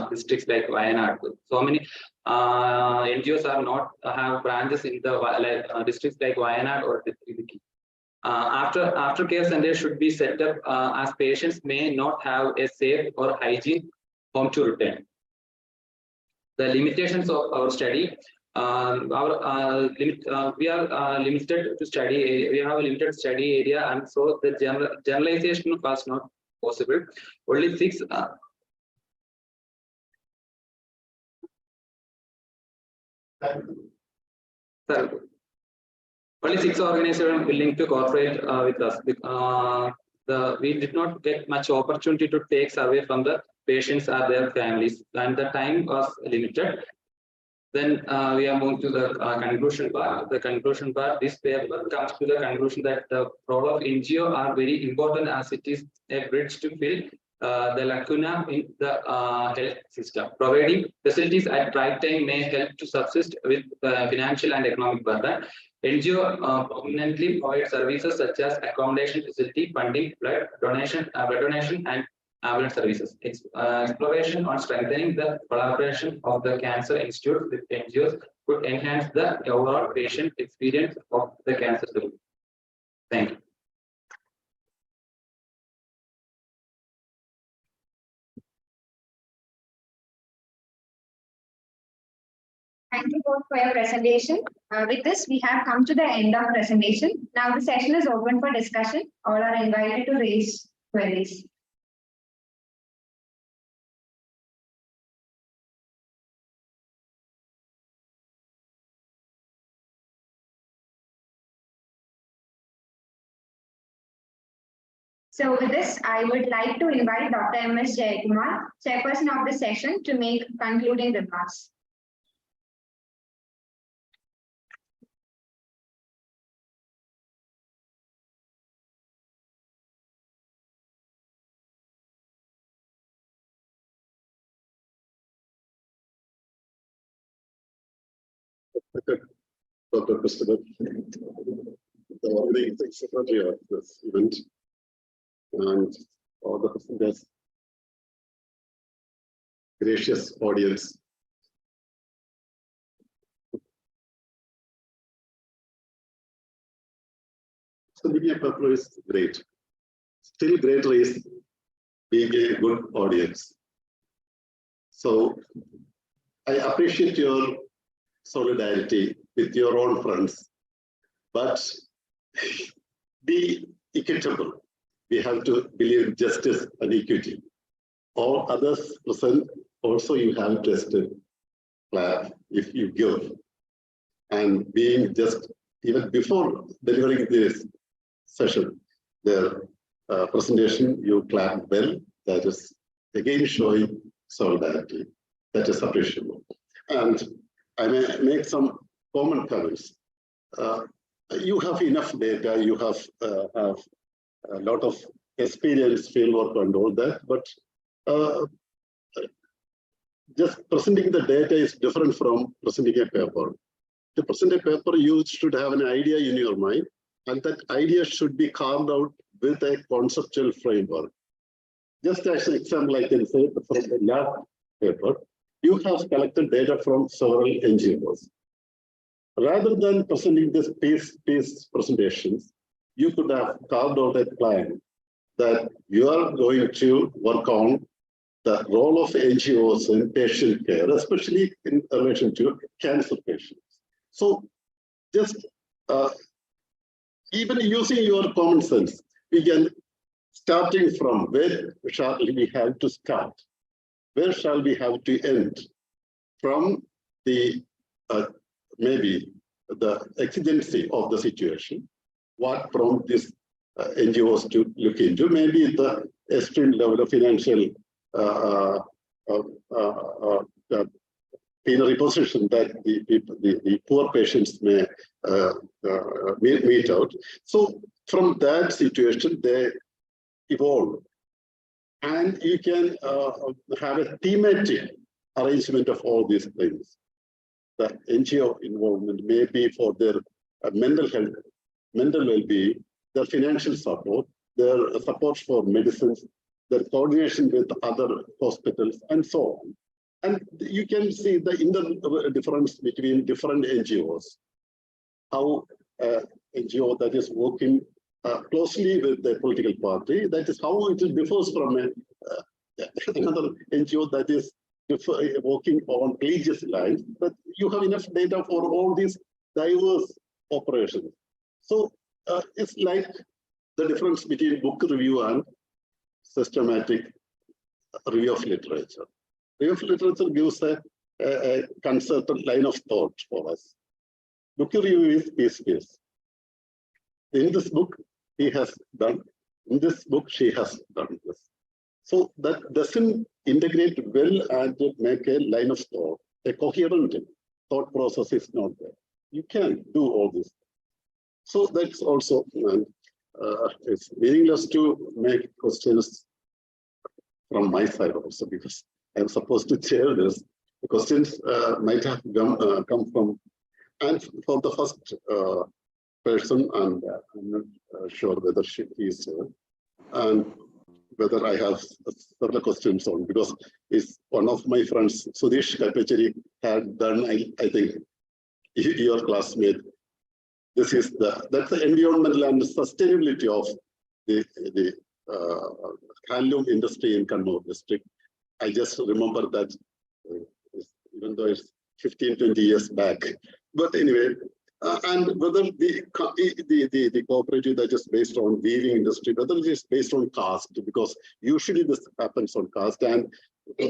districts like Wayanad. So many NGOs are not have branches in the districts like Wayanad or Idukki. After care centers should be set up as patients may not have a safe or hygiene home to return. The limitations of our study, we are limited to study. We have a limited study area, and so the generalization was not possible. Only 6. Only 6 organizations willing to cooperate with us. We did not get much opportunity to take survey from the patients or their families, and the time was limited. Then we are moving to the conclusion part. The conclusion part, this paper comes to the conclusion that the role of NGO are very important as it is a bridge to fill the lacuna in the health system. Providing facilities at right time may help to subsist with financial and economic burden. NGO prominently provide services such as accommodation facility, funding, blood donation, and ambulance services. Exploration on strengthening the collaboration of the Cancer Institute with NGOs could enhance the overall patient experience of the cancer survivor. Thank you. Thank you both for your presentation. With this, we have come to the end of presentation. Now the session is open for discussion. All are invited to raise queries. So with this, I would like to invite Dr. M.S. Jayakumar, chairperson of the session, to make concluding remarks. Dr. Christopher, the organizing secretary of this event, and all the presenters, gracious audience. So being a purple is great. Still greater is being a good audience. So I appreciate your solidarity with your own friends, but be equitable. We have to believe in justice and equity. All others present, also you have to clap if you give. And being just, even before delivering this session, their presentation, you clapped well. That is again showing solidarity. That is appreciable. And I may make some common comments. You have enough data, you have a lot of experience, fieldwork and all that, but just presenting the data is different from presenting a paper. To present a paper, you should have an idea in your mind, and that idea should be carved out with a conceptual framework. Just as an example, I can say from the last paper, you have collected data from several NGOs. Rather than presenting this piece presentations, you could have carved out a plan that you are going to work on the role of NGOs in patient care, especially in relation to cancer patients. So just even using your common sense, we can, starting from where shall we have to start? Where shall we have to end? From the maybe the exigency of the situation, what prompt these NGOs to look into, maybe the extreme level of financial plenary position that the poor patients may meet out. So from that situation, they evolve. And you can have a thematic arrangement of all these things. The NGO involvement may be for their mental health, mental well-being, their financial support, their support for medicines, their coordination with other hospitals, and so on. And you can see the difference between different NGOs. How NGO that is working closely with the political party, that is how it differs from another NGO that is working on religious lines, but you have enough data for all these diverse operations. So it's like the difference between book review and systematic review of literature. Review of literature gives a concerted line of thought for us. Book review is piece. In this book, he has done. In this book, she has done this. So that doesn't integrate well and make a line of thought. A coherent thought process is not there. You can do all this. So that's also, it's meaningless to make questions from my side also, because I'm supposed to chair this. The questions might have come from, and for the first person, and I'm not sure whether she is here, and whether I have several questions on, because it's one of my friends, Sudesh Kapachari, had done, I think, your classmate. This is that's the environmental and sustainability of the handloom industry in Kannur district. I just remember that, even though it's 15, 20 years back. But anyway, and whether the cooperative that is based on weaving industry, whether it is based on caste, because usually this happens on caste, and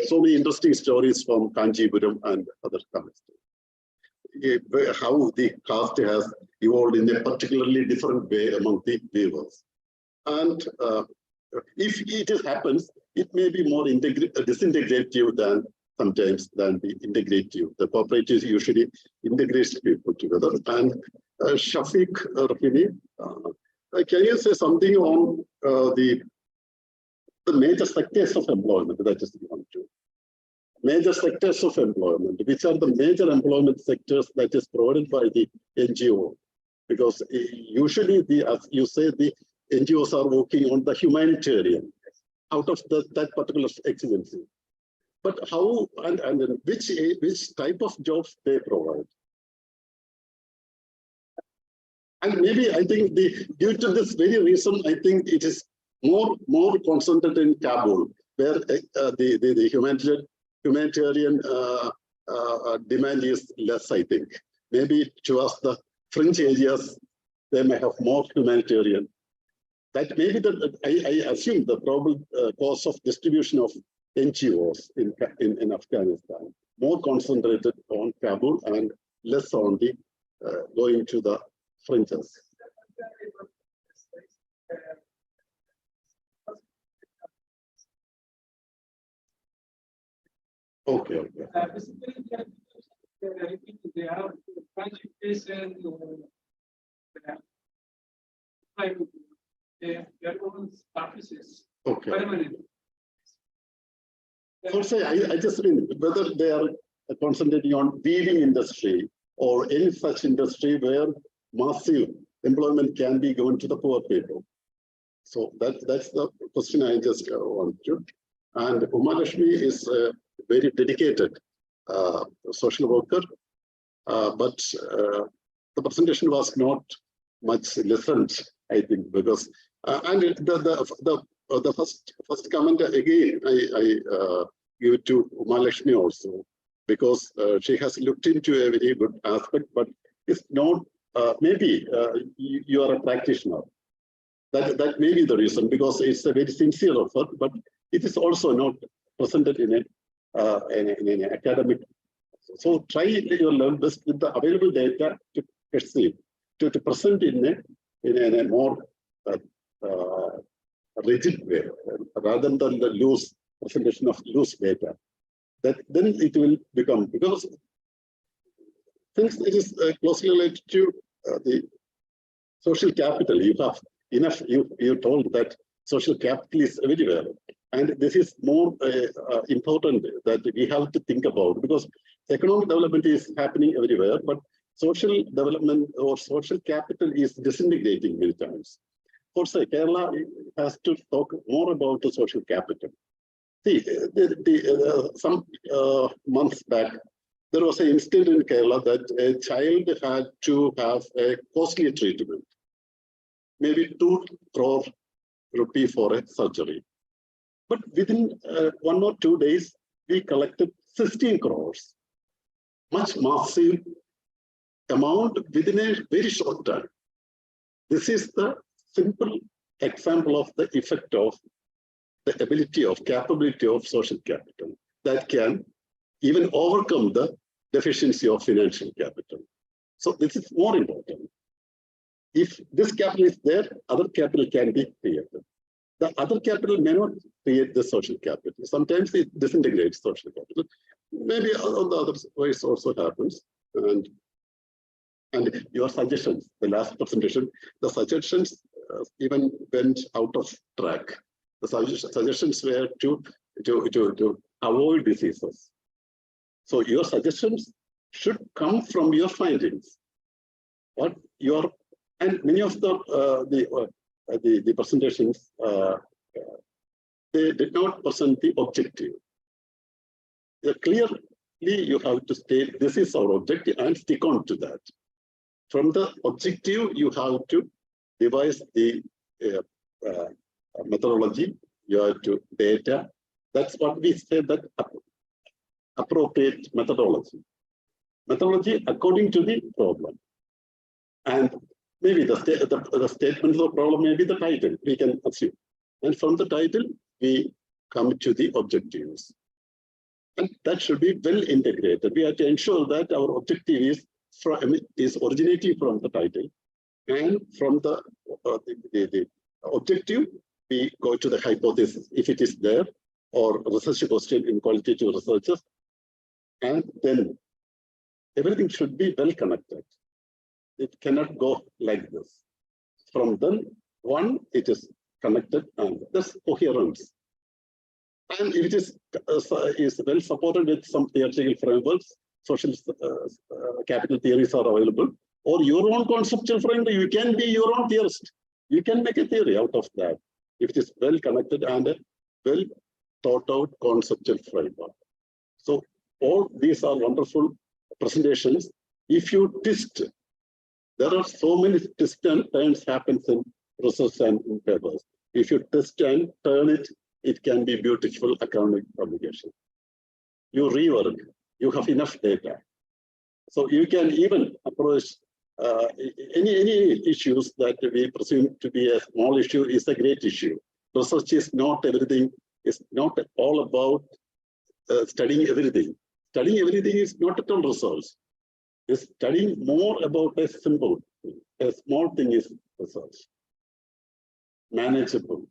so many interesting stories from Kanjipuram and other castes. How the caste has evolved in a particularly different way among the weavers. And if it happens, it may be more disintegrative than sometimes than the integrative. The cooperatives usually integrates people together. And Shafiq Rahimi, can you say something on the major sectors of employment that is one too? Major sectors of employment, which are the major employment sectors that is provided by the NGO? Because usually, as you say, the NGOs are working on the humanitarian out of that particular exigency. But how and which type of jobs they provide? And maybe I think due to this very reason, I think it is more concentrated in Kabul, where the humanitarian demand is less, I think. Maybe towards the fringe areas, they may have more humanitarian. That may be I assume the probable cause of distribution of NGOs in Afghanistan, more concentrated on Kabul and less on the going to the fringes. Okay, okay. Basically, they have friendship base and their own offices. Okay. Permanent. Also, I just mean whether they are concentrating on weaving industry or any such industry where massive employment can be given to the poor people. So that's the question I just want to. And Umalashmi is a very dedicated social worker, but the presentation was not much listened, I think, because and the first comment again I give it to Umalashmi also, because she has looked into a very good aspect, but it's not maybe you are a practitioner. That may be the reason, because it's a very sincere effort, but it is also not presented in an academic. So try your level best with the available data to perceive, to present in a more rigid way, rather than the loose presentation of loose data. That then it will become, because since it is closely related to the social capital, you have enough, you told that social capital is everywhere. And this is more important that we have to think about, because economic development is happening everywhere, but social development or social capital is disintegrating many times. For say, Kerala has to talk more about the social capital. See, some months back, there was an incident in Kerala that a child had to have a costly treatment, maybe 2 crore rupee for a surgery. But within 1 or 2 days, we collected 16 crores, much massive amount within a very short time. This is the simple example of the effect of the ability of capability of social capital that can even overcome the deficiency of financial capital. So this is more important. If this capital is there, other capital can be created. The other capital may not create the social capital. Sometimes it disintegrates social capital. Maybe on the other ways also happens. And your suggestions, the last presentation, the suggestions even went out of track. The suggestions were to avoid diseases. So your suggestions should come from your findings. What your and many of the presentations, they did not present the objective. Clearly, you have to state this is our objective and stick on to that. From the objective, you have to devise the methodology, you have to data. That's what we say, that appropriate methodology. Methodology according to the problem. And maybe the statement of the problem may be the title, we can assume. And from the title, we come to the objectives. And that should be well integrated. We have to ensure that our objective is originating from the title. And from the objective, we go to the hypothesis, if it is there, or research question in qualitative researches. And then everything should be well connected. It cannot go like this. From then, one, it is connected, and there's coherence. And if it is well supported with some theoretical frameworks, social capital theories are available, or your own conceptual framework, you can be your own theorist. You can make a theory out of that, if it is well connected and a well thought out conceptual framework. So all these are wonderful presentations. If you twist, there are so many twists and turns happens in research and in papers. If you twist and turn it, it can be beautiful academic publication. You rework, you have enough data. So you can even approach any issues that we presume to be a small issue is a great issue. Research is not everything, it's not all about studying everything. Studying everything is not at all research. It's studying more about a simple thing. A small thing is research. Manageable,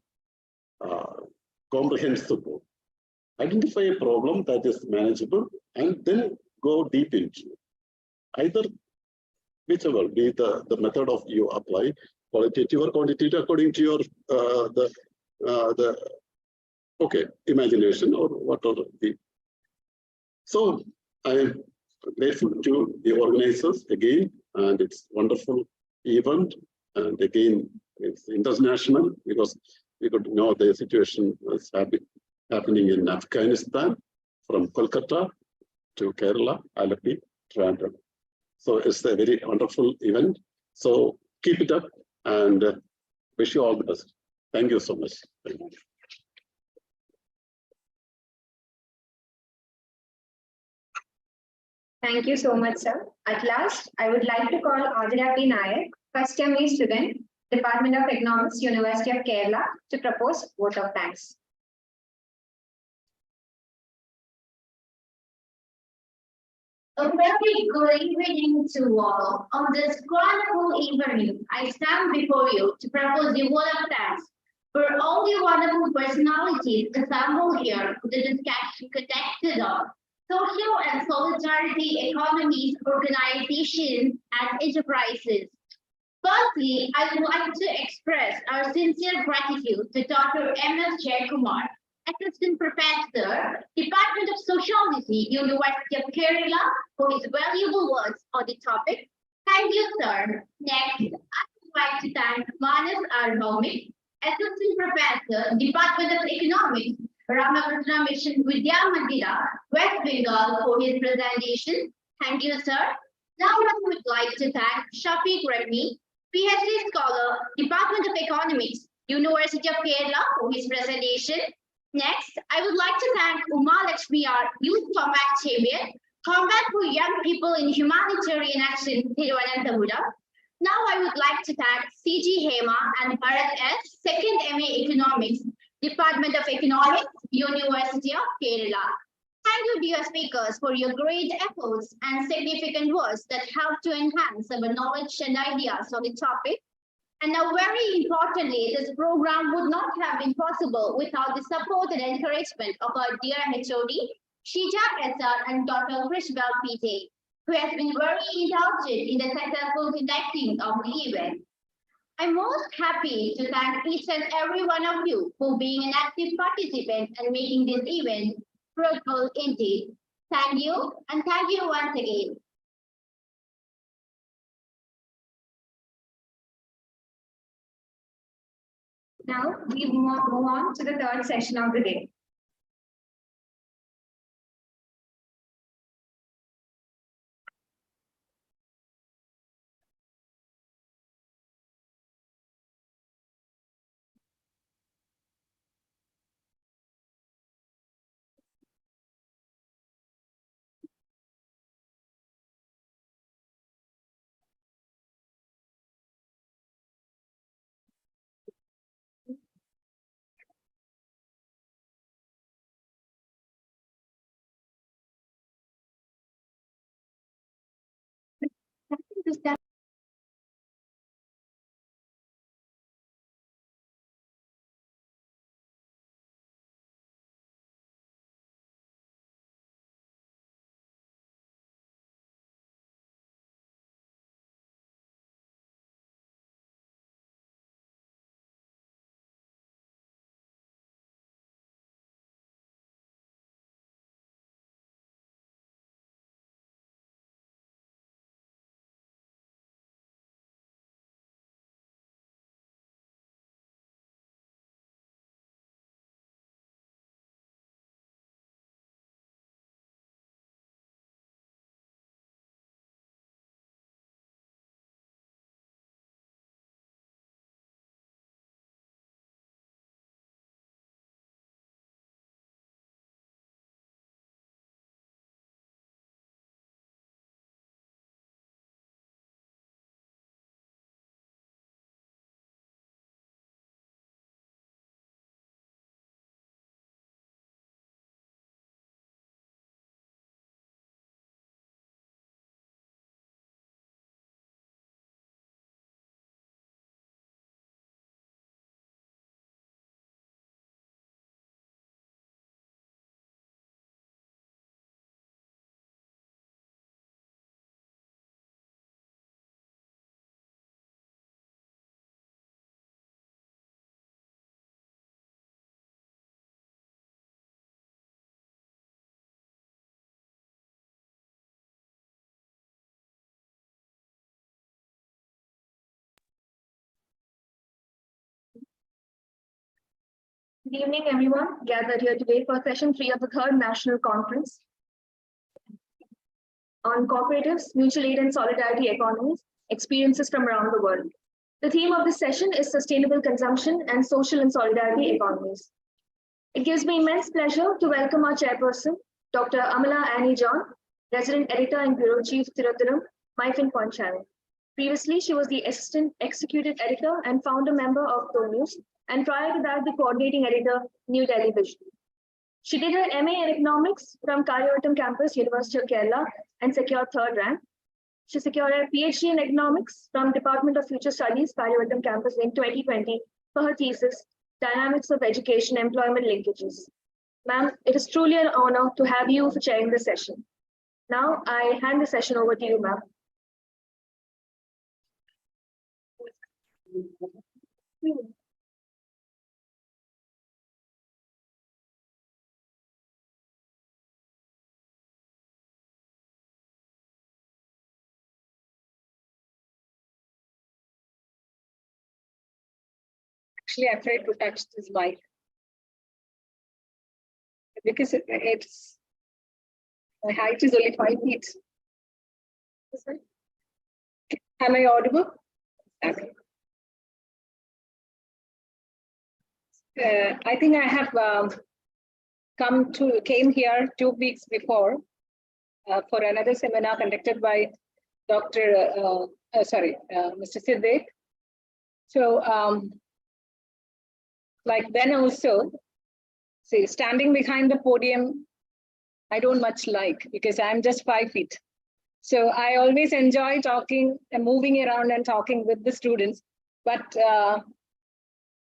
comprehensible, identify a problem that is manageable, and then go deep into either whichever be the method of you apply, qualitative or quantitative, according to your imagination or whatever. So I am grateful to the organizers again, and it's wonderful event. And again, it's international because we could know the situation was happening in Afghanistan, from Kolkata to Kerala, Alapi, Trivandrum. So it's a very wonderful event. So keep it up, and wish you all the best. Thank you so much. Thank you. Thank you so much, sir. At last, I would like to call Adira P. Nayak, first year MA student, Department of Economics, University of Kerala, to propose vote of thanks. A very good evening to all. On this wonderful evening, I stand before you to propose the vote of thanks for all the wonderful personalities assembled here for the discussion conducted on social and solidarity economies, organizations, and enterprises. Firstly, I would like to express our sincere gratitude to Dr. M.S. Jaykumar, Assistant Professor, Department of Sociology, University of Kerala, for his valuable words on the topic. Thank you, sir. Next, I would like to thank Manas R. Bhaumik, Assistant Professor, Department of Economics, Ramakrishna Mission Vidya Mandira, West Bengal, for his presentation. Thank you, sir. Now I would like to thank Shafiq Remy, PhD Scholar, Department of Economics, University of Kerala, for his presentation. Next, I would like to thank Uma Lakshmi, our Youth Combat Champion, Combat for Young People in Humanitarian Action, Thiruvananthapuram. Now I would like to thank C.G. Hema and Bharat S., Second MA Economics, Department of Economics, University of Kerala. Thank you, dear speakers, for your great efforts and significant words that help to enhance our knowledge and ideas on the topic. And now, very importantly, this program would not have been possible without the support and encouragement of our dear HOD, Shija SR and Dr. Krishbal PT, who has been very indulgent in the successful conducting of the event. I'm most happy to thank each and every one of you for being an active participant and making this event fruitful indeed. Thank you, and thank you once again. Now we move on to the third session of the day. Good evening, everyone gathered here today for session 3 of the 3rd National Conference on Cooperatives, Mutual Aid and Solidarity Economies, Experiences from Around the World. The theme of this session is Sustainable Consumption and Social and Solidarity Economies. It gives me immense pleasure to welcome our chairperson, Dr. Amala Annie John, Resident Editor and Bureau Chief, Tiruthalam, Myfin Point Channel. Previously, she was the Assistant Executive Editor and Founder Member of The News, and prior to that, the Coordinating Editor, New Delhi Vision. She did her MA in Economics from Karyavattam Campus, University of Kerala, and secured 3rd rank. She secured a PhD in Economics from Department of Future Studies, Karyavattam Campus in 2020 for her thesis, Dynamics of Education Employment Linkages. Ma'am, it is truly an honor to have you for chairing the session. Now, I hand the session over to you, ma'am. Actually, I'm afraid to touch this mic because my height is only 5 feet. Am I audible? Okay. I think I have came here 2 weeks before for another seminar conducted by Mr. Siddiq. So, like then also, see, standing behind the podium, I don't much like because I'm just 5 feet. So I always enjoy talking and moving around and talking with the students. But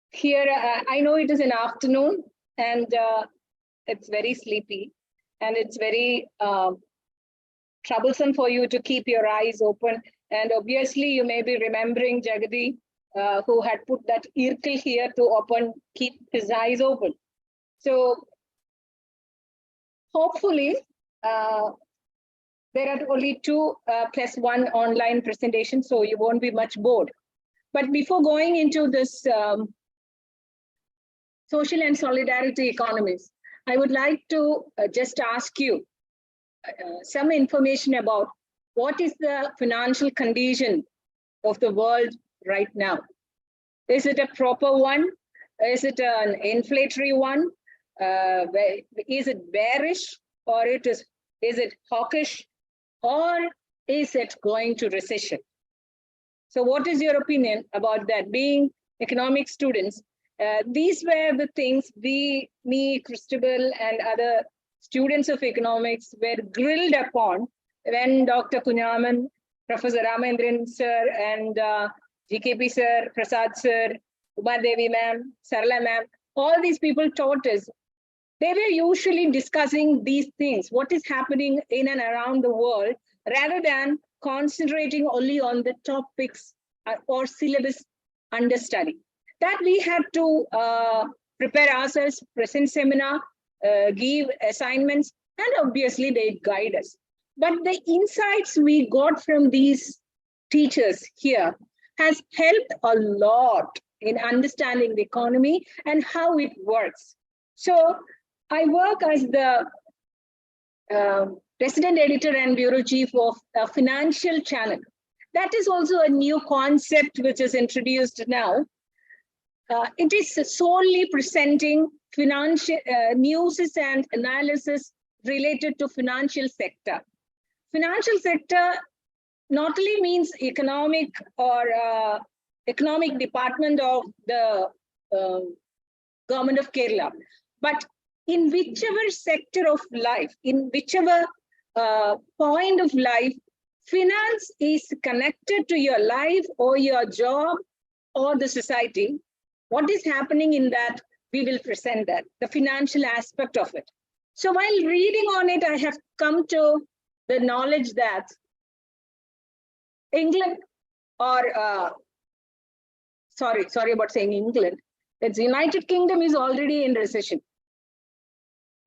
here, I know it is an afternoon and it's very sleepy and it's very troublesome for you to keep your eyes open. And obviously you may be remembering Jagadi, who had put that irkle here to keep his eyes open. So hopefully there are only 2 plus 1 online presentation, so you won't be much bored. But before going into this social and solidarity economies, I would like to just ask you some information about what is the financial condition of the world right now. Is it a proper one? Is it an inflationary one? Is it bearish, or is it hawkish, or is it going to recession? So what is your opinion about that? Being economic students, these were the things me, Christabel, and other students of economics were grilled upon when Dr. Kunyaman, Professor Ramendran sir, and GKP sir, Prasad sir, Uma Devi ma'am, Sarala ma'am, all these people taught us. They were usually discussing these things, what is happening in and around the world, rather than concentrating only on the topics or syllabus understudy. That we had to prepare ourselves, present seminar, give assignments, and obviously they guide us. But the insights we got from these teachers here has helped a lot in understanding the economy and how it works. So I work as the resident editor and bureau chief of a financial channel. That is also a new concept which is introduced now. It is solely presenting financial news and analysis related to financial sector. Financial sector not only means economic or economic department of the government of Kerala, but in whichever sector of life, in whichever point of life, finance is connected to your life or your job or the society, what is happening in that, we will present that, the financial aspect of it. So while reading on it, I have come to the knowledge that England, or sorry about saying England, it's United Kingdom is already in recession.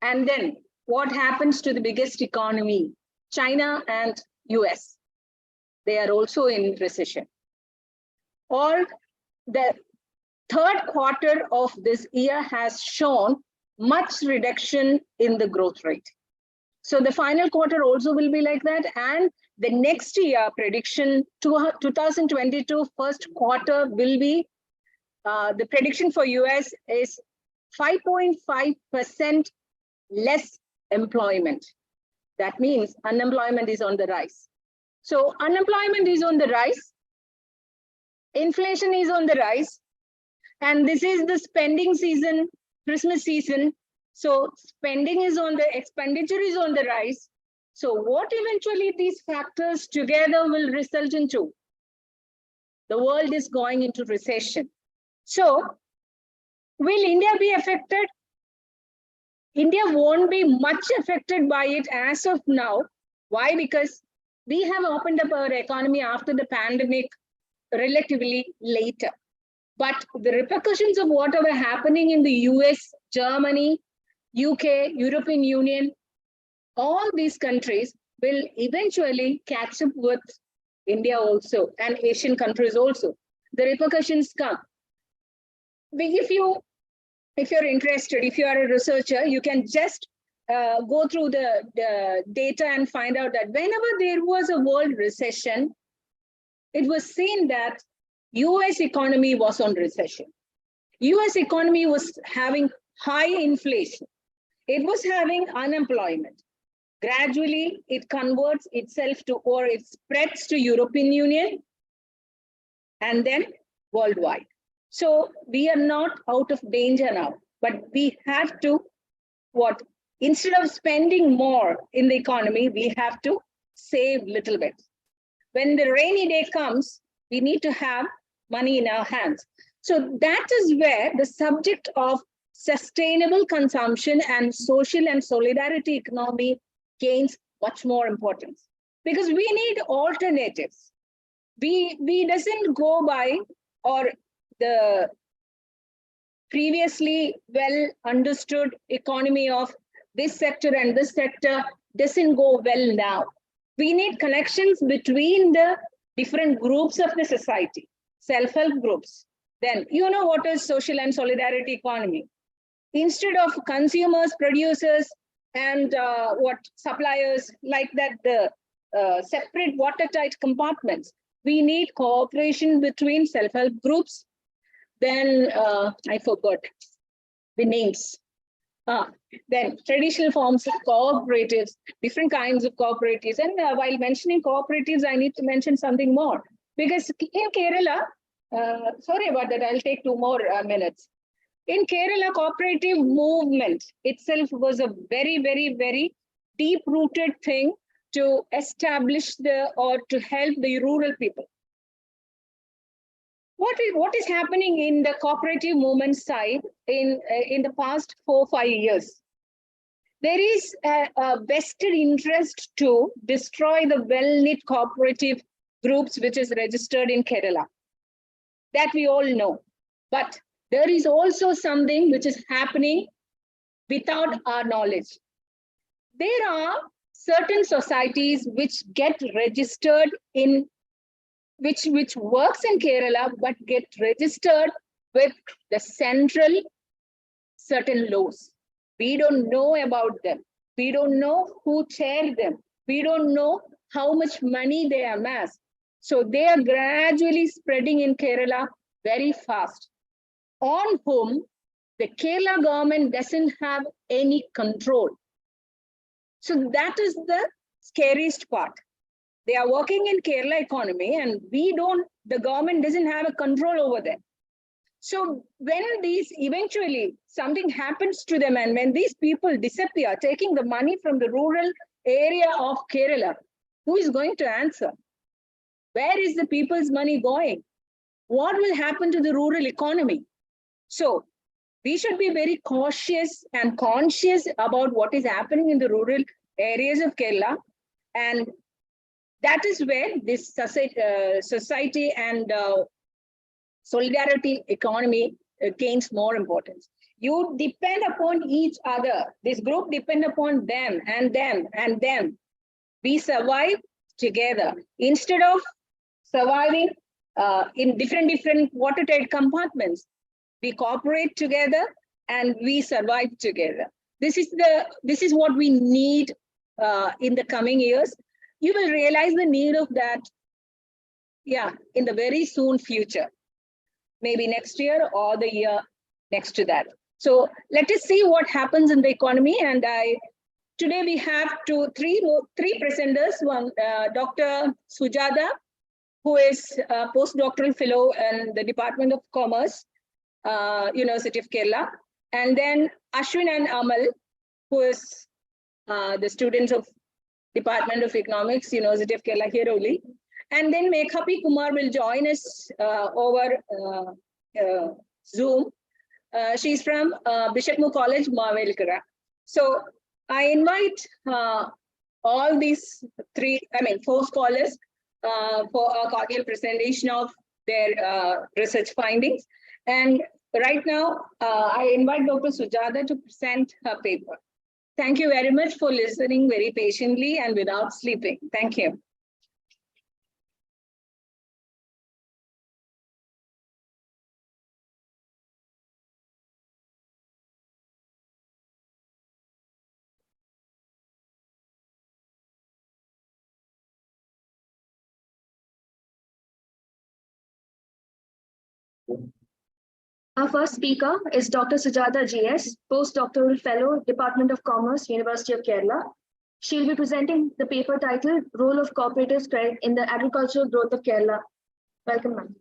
And then what happens to the biggest economy, China and US? They are also in recession. Or the third quarter of this year has shown much reduction in the growth rate. So the final quarter also will be like that. And the next year prediction, 2022 first quarter will be, the prediction for US is 5.5% less employment. That means unemployment is on the rise. So unemployment is on the rise. Inflation is on the rise. And this is the spending season, Christmas season. So spending is on the, expenditure is on the rise. So what eventually these factors together will result into? The world is going into recession. So will India be affected? India won't be much affected by it as of now. Why? Because we have opened up our economy after the pandemic relatively later. But the repercussions of whatever happening in the US, Germany, UK, European Union, all these countries will eventually catch up with India also and Asian countries also. The repercussions come. If you're interested, if you are a researcher, you can just go through the data and find out that whenever there was a world recession, it was seen that US economy was on recession. US economy was having high inflation. It was having unemployment. Gradually, it converts itself to, or it spreads to European Union and then worldwide. So we are not out of danger now, but we have to, instead of spending more in the economy, we have to save little bit. When the rainy day comes, we need to have money in our hands. So that is where the subject of sustainable consumption and social and solidarity economy gains much more importance, because we need alternatives. We doesn't go by, or the previously well understood economy of this sector and this sector doesn't go well now. We need connections between the different groups of the society, self-help groups. Then you know what is social and solidarity economy. Instead of consumers, producers, and suppliers like that, the separate watertight compartments, we need cooperation between self-help groups. Then I forgot the names. Then traditional forms of cooperatives, different kinds of cooperatives. And while mentioning cooperatives, I need to mention something more. Because in Kerala, sorry about that, I'll take 2 more minutes. In Kerala, cooperative movement itself was a very, very, very deep-rooted thing to establish or to help the rural people. What is happening in the cooperative movement side in the past 4 or 5 years? There is a vested interest to destroy the well-knit cooperative groups which is registered in Kerala. That we all know. But there is also something which is happening without our knowledge. There are certain societies which get registered in, which works in Kerala, but get registered with the central certain laws. We don't know about them. We don't know who chair them. We don't know how much money they amass. So they are gradually spreading in Kerala very fast, on whom the Kerala government doesn't have any control. So that is the scariest part. They are working in Kerala economy and the government doesn't have a control over them. So when these eventually something happens to them, and when these people disappear, taking the money from the rural area of Kerala, who is going to answer? Where is the people's money going? What will happen to the rural economy? So we should be very cautious and conscious about what is happening in the rural areas of Kerala. And that is where this society and solidarity economy gains more importance. You depend upon each other. This group depend upon them and them and them. We survive together. Instead of surviving in different watertight compartments, we cooperate together, and we survive together. This is what we need in the coming years. You will realize the need of that, yeah, in the very soon future, maybe next year or the year next to that. So let us see what happens in the economy. And today we have three presenters. One, Dr. Sujata, who is a postdoctoral fellow in the Department of Commerce, University of Kerala. And then Ashwin and Amal, who is the students of Department of Economics, University of Kerala here only. And then Meghapi Kumar will join us over Zoom. She's from Bishopmu College, Mavelkara. So I invite all these four scholars for a cordial presentation of their research findings. And right now, I invite Dr. Sujata to present her paper. Thank you very much for listening very patiently and without sleeping. Thank you. Our first speaker is Dr. Sujata GS, Postdoctoral Fellow, Department of Commerce, University of Kerala. She'll be presenting the paper titled Role of Cooperative Credit in the Agricultural Growth of Kerala. Welcome, ma'am.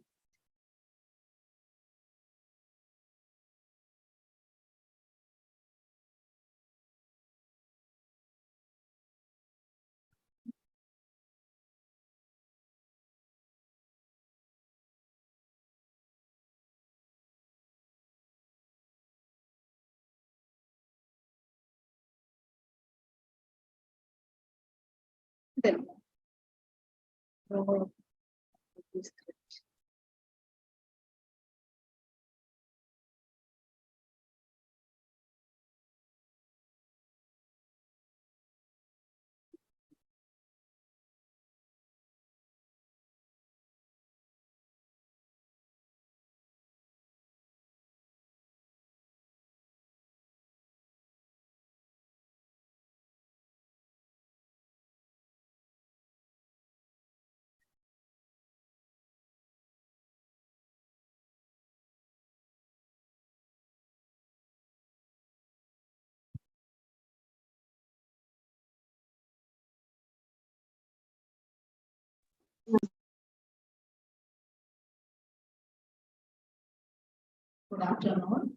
Good afternoon.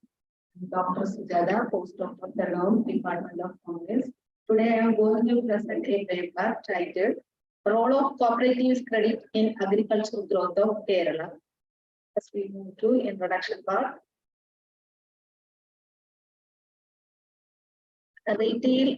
I'm Dr. Sujata, postdoctoral fellow, Department of Commerce. Today I am going to present a paper titled Role of Cooperative Credit in Agricultural Growth of Kerala. As we move to introduction part. Retail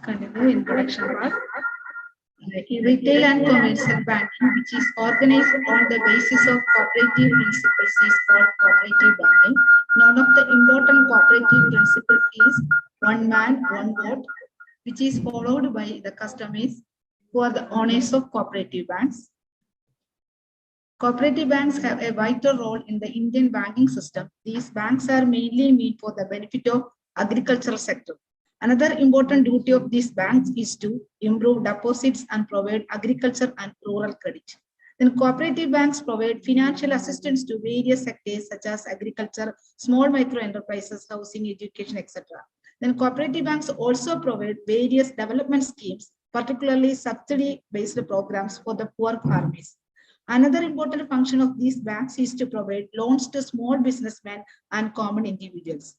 Continue introduction part. Retail and commercial banking, which is organized on the basis of cooperative principles, is called cooperative banking. One of the important cooperative principles is one man, one vote, which is followed by the customers who are the owners of cooperative banks. Cooperative banks have a vital role in the Indian banking system. These banks are mainly made for the benefit of agricultural sector. Another important duty of these banks is to improve deposits and provide agriculture and rural credit. Then cooperative banks provide financial assistance to various sectors such as agriculture, small micro enterprises, housing, education, etc. Then cooperative banks also provide various development schemes, particularly subsidy-based programs for the poor farmers. Another important function of these banks is to provide loans to small businessmen and common individuals.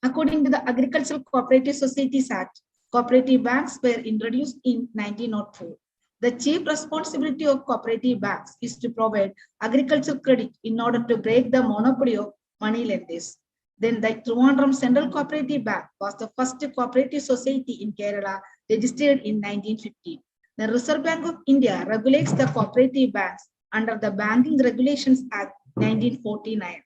According to the Agricultural Cooperative Societies Act, cooperative banks were introduced in 1904. The chief responsibility of cooperative banks is to provide agricultural credit in order to break the monopoly of money lenders. Then the Trivandrum Central Cooperative Bank was the first cooperative society in Kerala, registered in 1950. The Reserve Bank of India regulates the cooperative banks under the Banking Regulations Act 1949.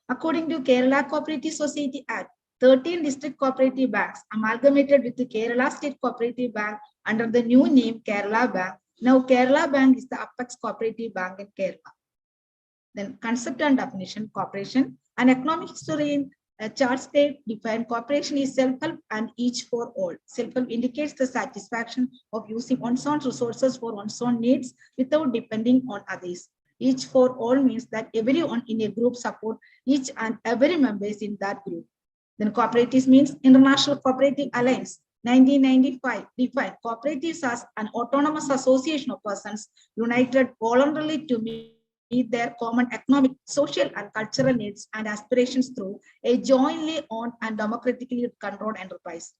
According to Kerala Cooperative Society Act, 13 district cooperative banks amalgamated with the Kerala State Cooperative Bank under the new name Kerala Bank. Now Kerala Bank is the apex cooperative bank in Kerala. Then concept and definition: cooperation. An economic historian Charles defined cooperation is self-help and each for all. Self-help indicates the satisfaction of using one's own resources for one's own needs without depending on others. Each for all means that everyone in a group support each and every members in that group. Then cooperatives means International Cooperative Alliance 1995 defined cooperatives as an autonomous association of persons united voluntarily to meet their common economic, social, and cultural needs and aspirations through a jointly owned and democratically controlled enterprise.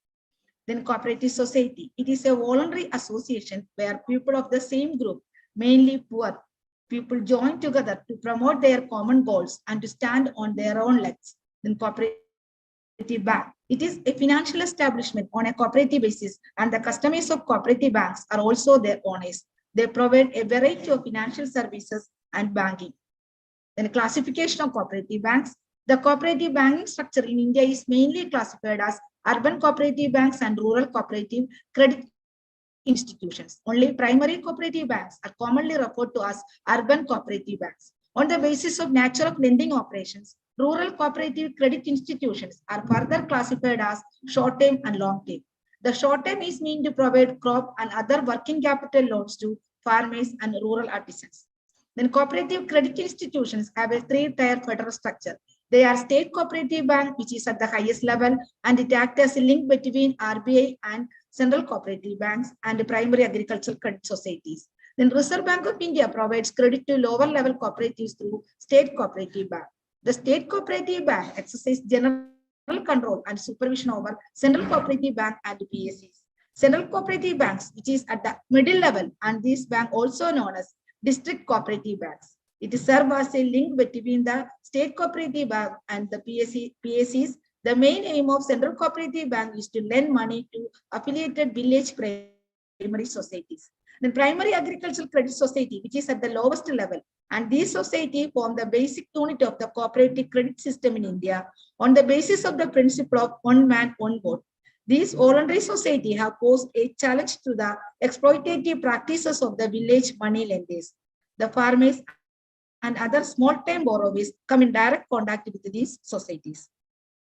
Then cooperative society. It is a voluntary association where people of the same group, mainly poor people, join together to promote their common goals and to stand on their own legs. Then cooperative bank. It is a financial establishment on a cooperative basis, and the customers of cooperative banks are also their owners. They provide a variety of financial services and banking. Then classification of cooperative banks. The cooperative banking structure in India is mainly classified as urban cooperative banks and rural cooperative credit institutions. Only primary cooperative banks are commonly referred to as urban cooperative banks. On the basis of nature of lending operations, rural cooperative credit institutions are further classified as short-term and long-term. The short-term is meant to provide crop and other working capital loans to farmers and rural artisans. Then cooperative credit institutions have a three-tier federal structure. They are State Cooperative Bank, which is at the highest level, and it acts as a link between RBI and central cooperative banks and primary agricultural credit societies. Then Reserve Bank of India provides credit to lower level cooperatives through State Cooperative Bank. The State Cooperative Bank exercises general control and supervision over Central Cooperative Bank and PSCs. Central Cooperative Banks, which is at the middle level, and this bank also known as District Cooperative Banks. It serves as a link between the State Cooperative Bank and the PSCs. The main aim of Central Cooperative Bank is to lend money to affiliated village primary societies. The Primary Agricultural Credit Society, which is at the lowest level, and these societies form the basic unit of the cooperative credit system in India on the basis of the principle of one man, one vote. These voluntary societies have posed a challenge to the exploitative practices of the village money lenders. The farmers and other small-time borrowers come in direct contact with these societies.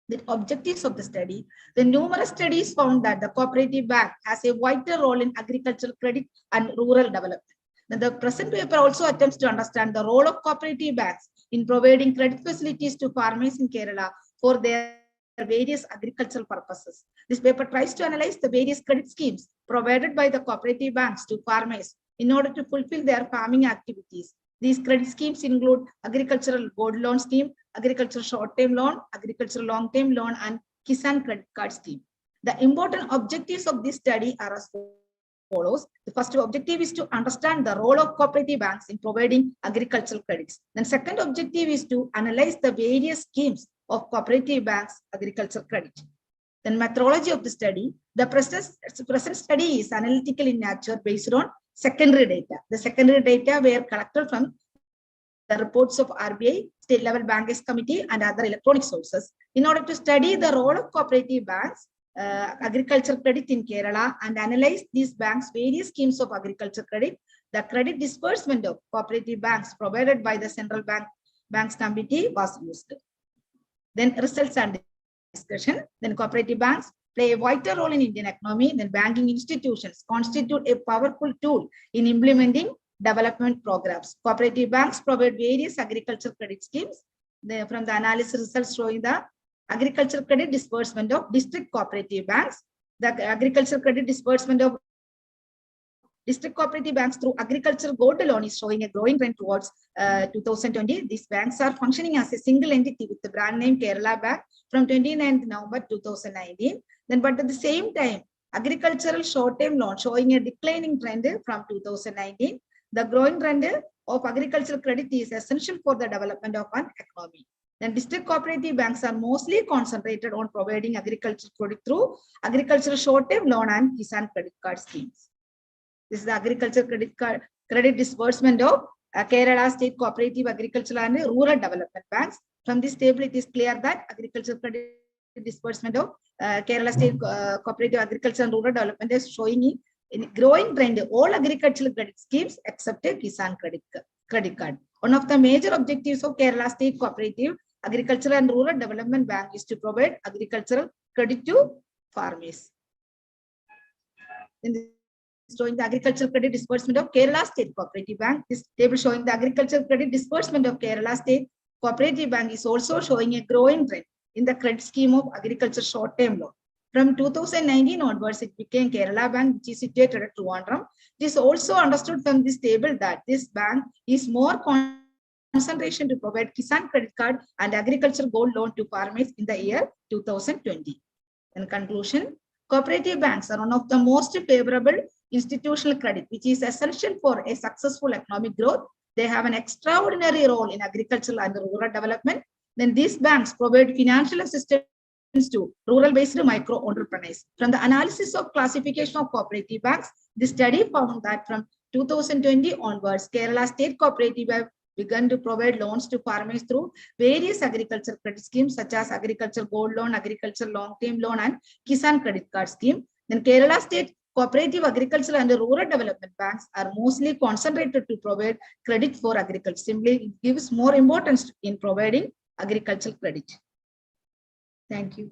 The objectives of the study: the numerous studies found that the cooperative bank has a vital role in agricultural credit and rural development. The present paper also attempts to understand the role of cooperative banks in providing credit facilities to farmers in Kerala for their various agricultural purposes. This paper tries to analyze the various credit schemes provided by the cooperative banks to farmers in order to fulfill their farming activities. These credit schemes include agricultural gold loan scheme, agricultural short-term loan, agricultural long-term loan, and Kisan credit card scheme. The important objectives of this study are as follows. The first objective is to understand the role of cooperative banks in providing agricultural credits. Then second objective is to analyze the various schemes of cooperative banks agricultural credit. Then methodology of the study. The present study is analytical in nature based on secondary data. The secondary data were collected from the reports of RBI, State Level Bankers Committee, and other electronic sources. In order to study the role of cooperative banks, agriculture credit in Kerala, and analyze these banks' various schemes of agriculture credit, the credit disbursement of cooperative banks provided by the Central Banks Committee was used. Then results and discussion. Then cooperative banks play a vital role in Indian economy. Then banking institutions constitute a powerful tool in implementing development programs. Cooperative banks provide various agriculture credit schemes. From the analysis results showing the agriculture credit disbursement of district cooperative banks, the agriculture credit disbursement of district cooperative banks through agricultural gold loan is showing a growing trend towards 2020. These banks are functioning as a single entity with the brand name Kerala Bank from 29th November 2019. Then, but at the same time, agricultural short-term loan showing a declining trend from 2019. The growing trend of agricultural credit is essential for the development of an economy. Then district cooperative banks are mostly concentrated on providing agricultural credit through agricultural short-term loan and Kisan credit card schemes. This is the agriculture credit disbursement of Kerala State Cooperative Agricultural and Rural Development Banks. From this table, it is clear that agriculture credit disbursement of Kerala State Cooperative Agricultural and Rural Development is showing in growing trend all agricultural credit schemes except a Kisan credit card. One of the major objectives of Kerala State Cooperative Agricultural and Rural Development Bank is to provide agricultural credit to farmers. In this showing the agricultural credit disbursement of Kerala State Cooperative Bank. This table showing the agricultural credit disbursement of Kerala State Cooperative Bank is also showing a growing trend in the credit scheme of agriculture short-term loan. From 2019 onwards, it became Kerala Bank, which is situated at Trivandrum. It is also understood from this table that this bank is more concentration to provide Kisan credit card and agricultural gold loan to farmers in the year 2020. In conclusion, cooperative banks are one of the most favorable institutional credit, which is essential for a successful economic growth. They have an extraordinary role in agricultural and rural development. Then these banks provide financial assistance to rural-based micro entrepreneurs. From the analysis of classification of cooperative banks, the study found that from 2020 onwards, Kerala State Cooperative have begun to provide loans to farmers through various agricultural credit schemes such as agricultural gold loan, agricultural long-term loan, and Kisan credit card scheme. Then Kerala State Cooperative Agricultural and Rural Development Banks are mostly concentrated to provide credit for agriculture. Simply, it gives more importance in providing agricultural credit. Thank you.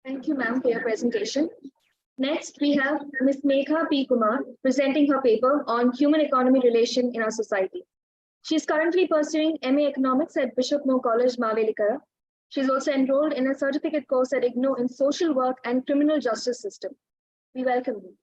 Thank you, ma'am, for your presentation. Next, we have Ms. Megha P. Kumar presenting her paper on human economy relation in our society. She is currently pursuing MA Economics at Bishop Moore College, Mavelikara. She is also enrolled in a certificate course at IGNOU in Social Work and Criminal Justice System. We welcome you.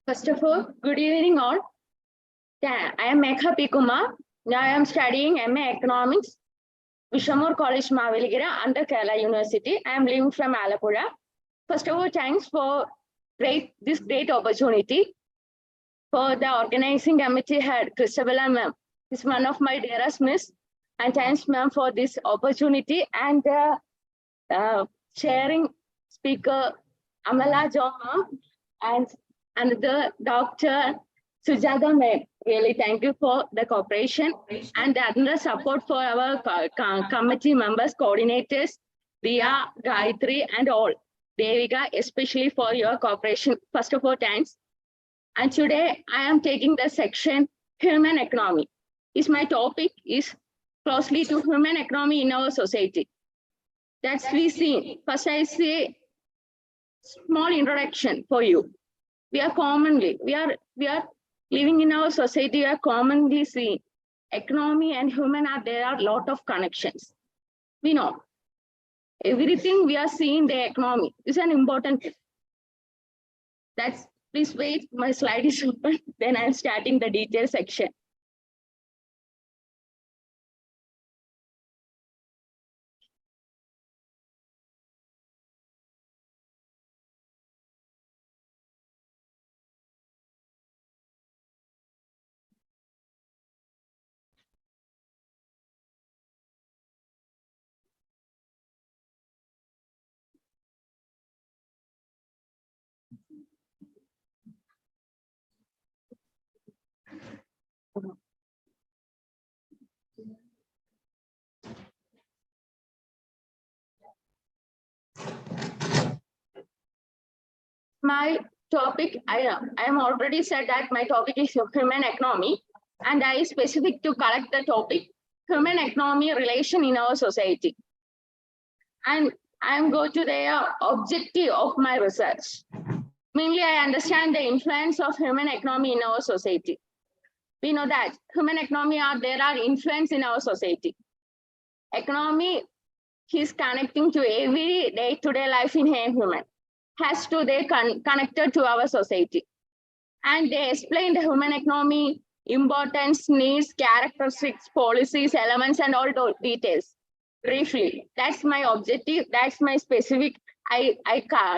First of all, good evening all. Yeah, I am Megha P. Kumar. Now I am studying MA Economics, Vishamur College, Maveligara, under Kerala University. I am living from Alapura. First of all, thanks for this great opportunity. For the organizing committee head, Christabella ma'am, is one of my dearest miss. And thanks ma'am for this opportunity and sharing speaker Amala Joma and the Dr. Sujata ma'am. Really thank you for the cooperation and the other support for our committee members, coordinators, Dia, Gayatri, and all. Devika, especially for your cooperation. First of all, thanks. And today I am taking the section human economy. My topic is closely to human economy in our society. That's we see. First I say small introduction for you. We are living in our society, we are commonly seeing economy and human there are a lot of connections. We know everything we are seeing the economy is an important thing. Please wait, my slide is open, then I'm starting the detail section. My topic, I am already said that my topic is human economy, and I specific to collect the topic human economy relation in our society. And I am going to the objective of my research. Mainly, I understand the influence of human economy in our society. We know that human economy there are influence in our society. Economy is connecting to every day-to-day life in human. Has to they connected to our society. And they explain the human economy, importance, needs, characteristics, policies, elements, and all those details. Briefly, that's my objective, that's my specific. I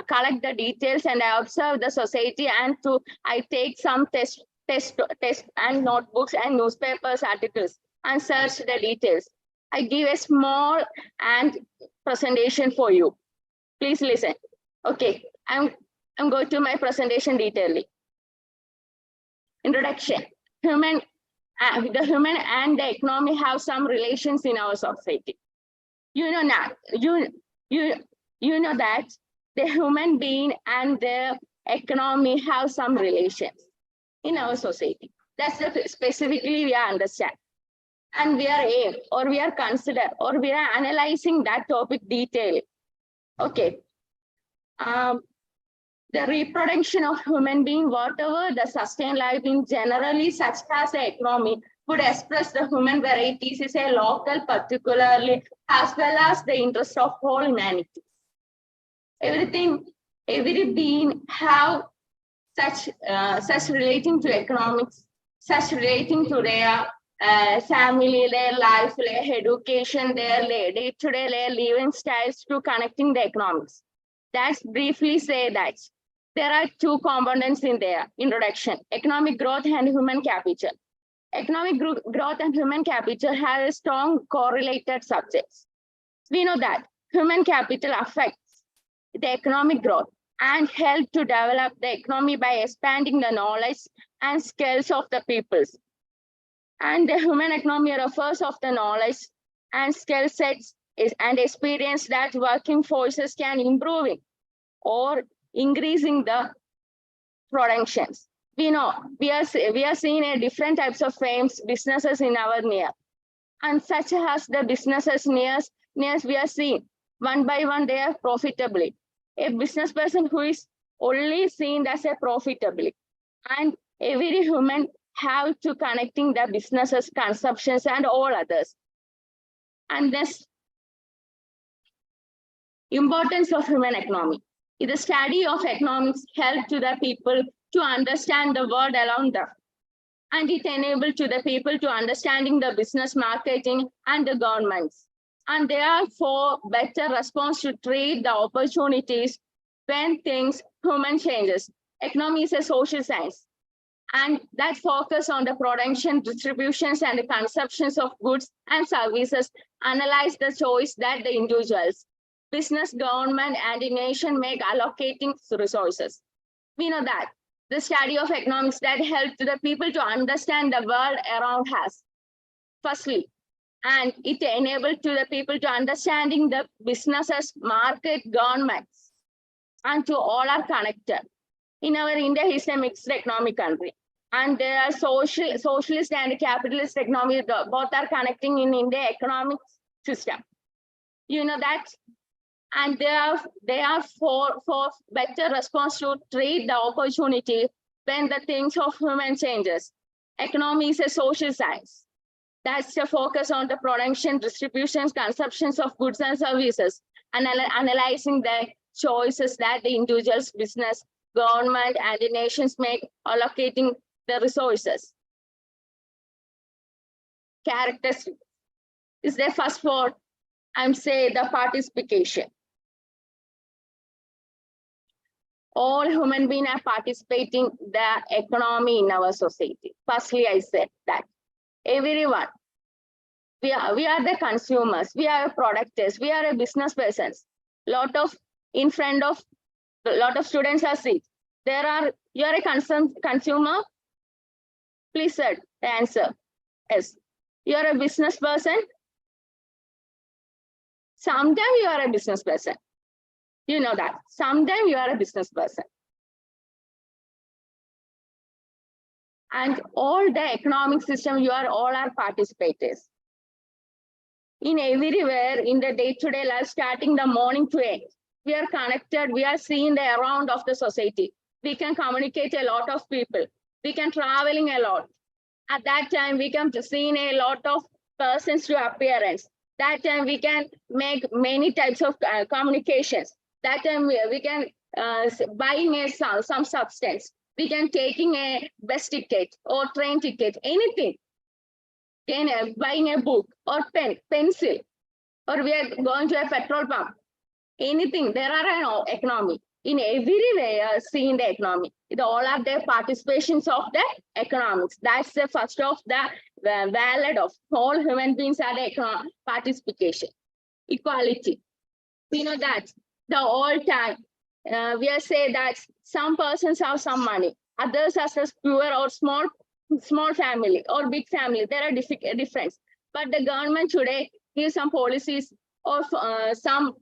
collect the details and I observe the society and I take some test and notebooks and newspapers articles and search the details. I give a small and presentation for you. Please listen. Okay, I'm going to my presentation detailing. Introduction. The human and the economy have some relations in our society. You know now, you know that the human being and the economy have some relations in our society. That's specifically we understand. And we are aim or we are consider or we are analyzing that topic detail. Okay. The reproduction of human being, whatever the sustained life in generally such as the economy would express the human varieties is a local particularly as well as the interest of whole humanity. Every being have such relating to economics, such relating to their family, their life, their education, their day-to-day their living styles to connecting the economics. That's briefly say that there are two components in their introduction, economic growth and human capital. Economic growth and human capital have a strong correlated subjects. We know that human capital affects the economic growth and help to develop the economy by expanding the knowledge and skills of the peoples. And the human economy refers of the knowledge and skill sets and experience that working forces can improve or increasing the productions. We know we are seeing a different types of famous businesses in our near, and such as the businesses near we are seeing one by one they are profitably. A business person who is only seen as a profitably, and every human have to connecting the businesses, consumptions, and all others. And this importance of human economy. The study of economics help to the people to understand the world around them and it enables to the people to understanding the business marketing and the governments. And therefore, better response to treat the opportunities when things human changes. Economy is a social science, and that focus on the production, distributions, and the consumptions of goods and services, analyze the choice that the individuals, business, government, and the nation make allocating resources. We know that the study of economics that helps the people to understand the world around us. Firstly, and it enables to the people to understanding the businesses, market, governments, and to all are connected. In our India is a mixed economic country, and there are socialist and capitalist economy, both are connecting in India economic system. You know that, and they are for better response to treat the opportunity when the things of human changes. Economy is a social science. That's the focus on the production, distributions, consumptions of goods and services, and analyzing the choices that the individuals, business, government, and the nations make allocating the resources. Characteristics is the first word, I'm saying the participation. All human beings are participating the economy in our society. Firstly, I said that everyone, we are the consumers, we are producers, we are a business persons. In front of a lot of students are seats. You are a consumer. Please, sir, the answer. Yes. You are a business person. Sometimes you are a business person. You know that. Sometimes you are a business person. And all the economic system, you are all are participators. In everywhere, in the day-to-day life, starting the morning to end, we are connected, we are seeing the around of the society. We can communicate a lot of people. We can traveling a lot. At that time, we can see a lot of persons to appearance. That time, we can make many types of communications. That time, we can buying some substance. We can taking a bus ticket or train ticket, anything. Can buying a book or pencil, or we are going to a petrol pump. Anything, there are an economy. In everywhere, seeing the economy. All are the participations of the economics. That's the first of the valid of all human beings are the participation. Equality. We know that the all time, we are say that some persons have some money, others are just poor or small family or big family. There are difference. But the government today gives some policies of some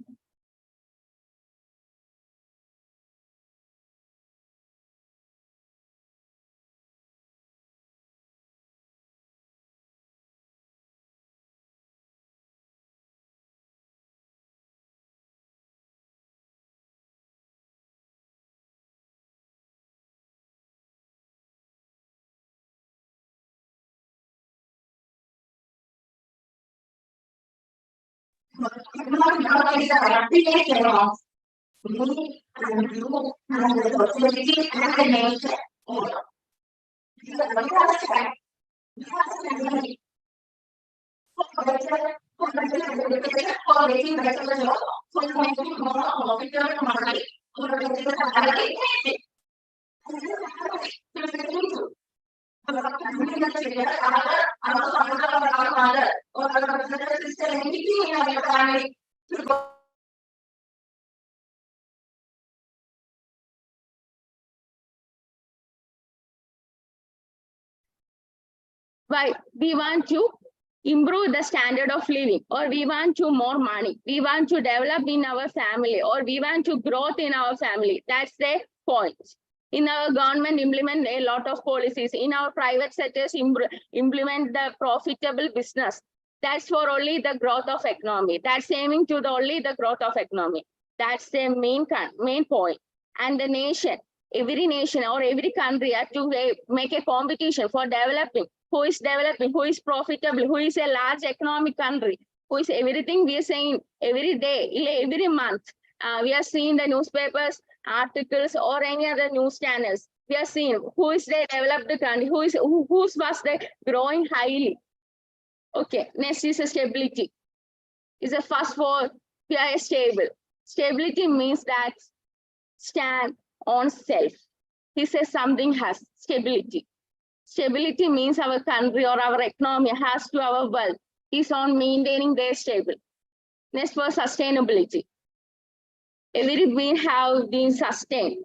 why we want to improve the standard of living, or we want to more money, we want to develop in our family, or we want to growth in our family. That's the point. In our government, implement a lot of policies. In our private sectors, implement the profitable business. That's for only the growth of economy. That's aiming to only the growth of economy. That's the main point. And the nation, every nation or every country have to make a competition for developing. Who is developing, who is profitable, who is a large economic country, who is everything we are saying every day, every month. We are seeing the newspapers, articles, or any other news channels. we are seeing who is the developed country, whose was the growing highly. Okay, next is a stability. Is the first word, we are stable. Stability means that stand on self. He says something has stability. Stability means our country or our economy has to our wealth is on maintaining their stable. Next was sustainability. Every being have been sustained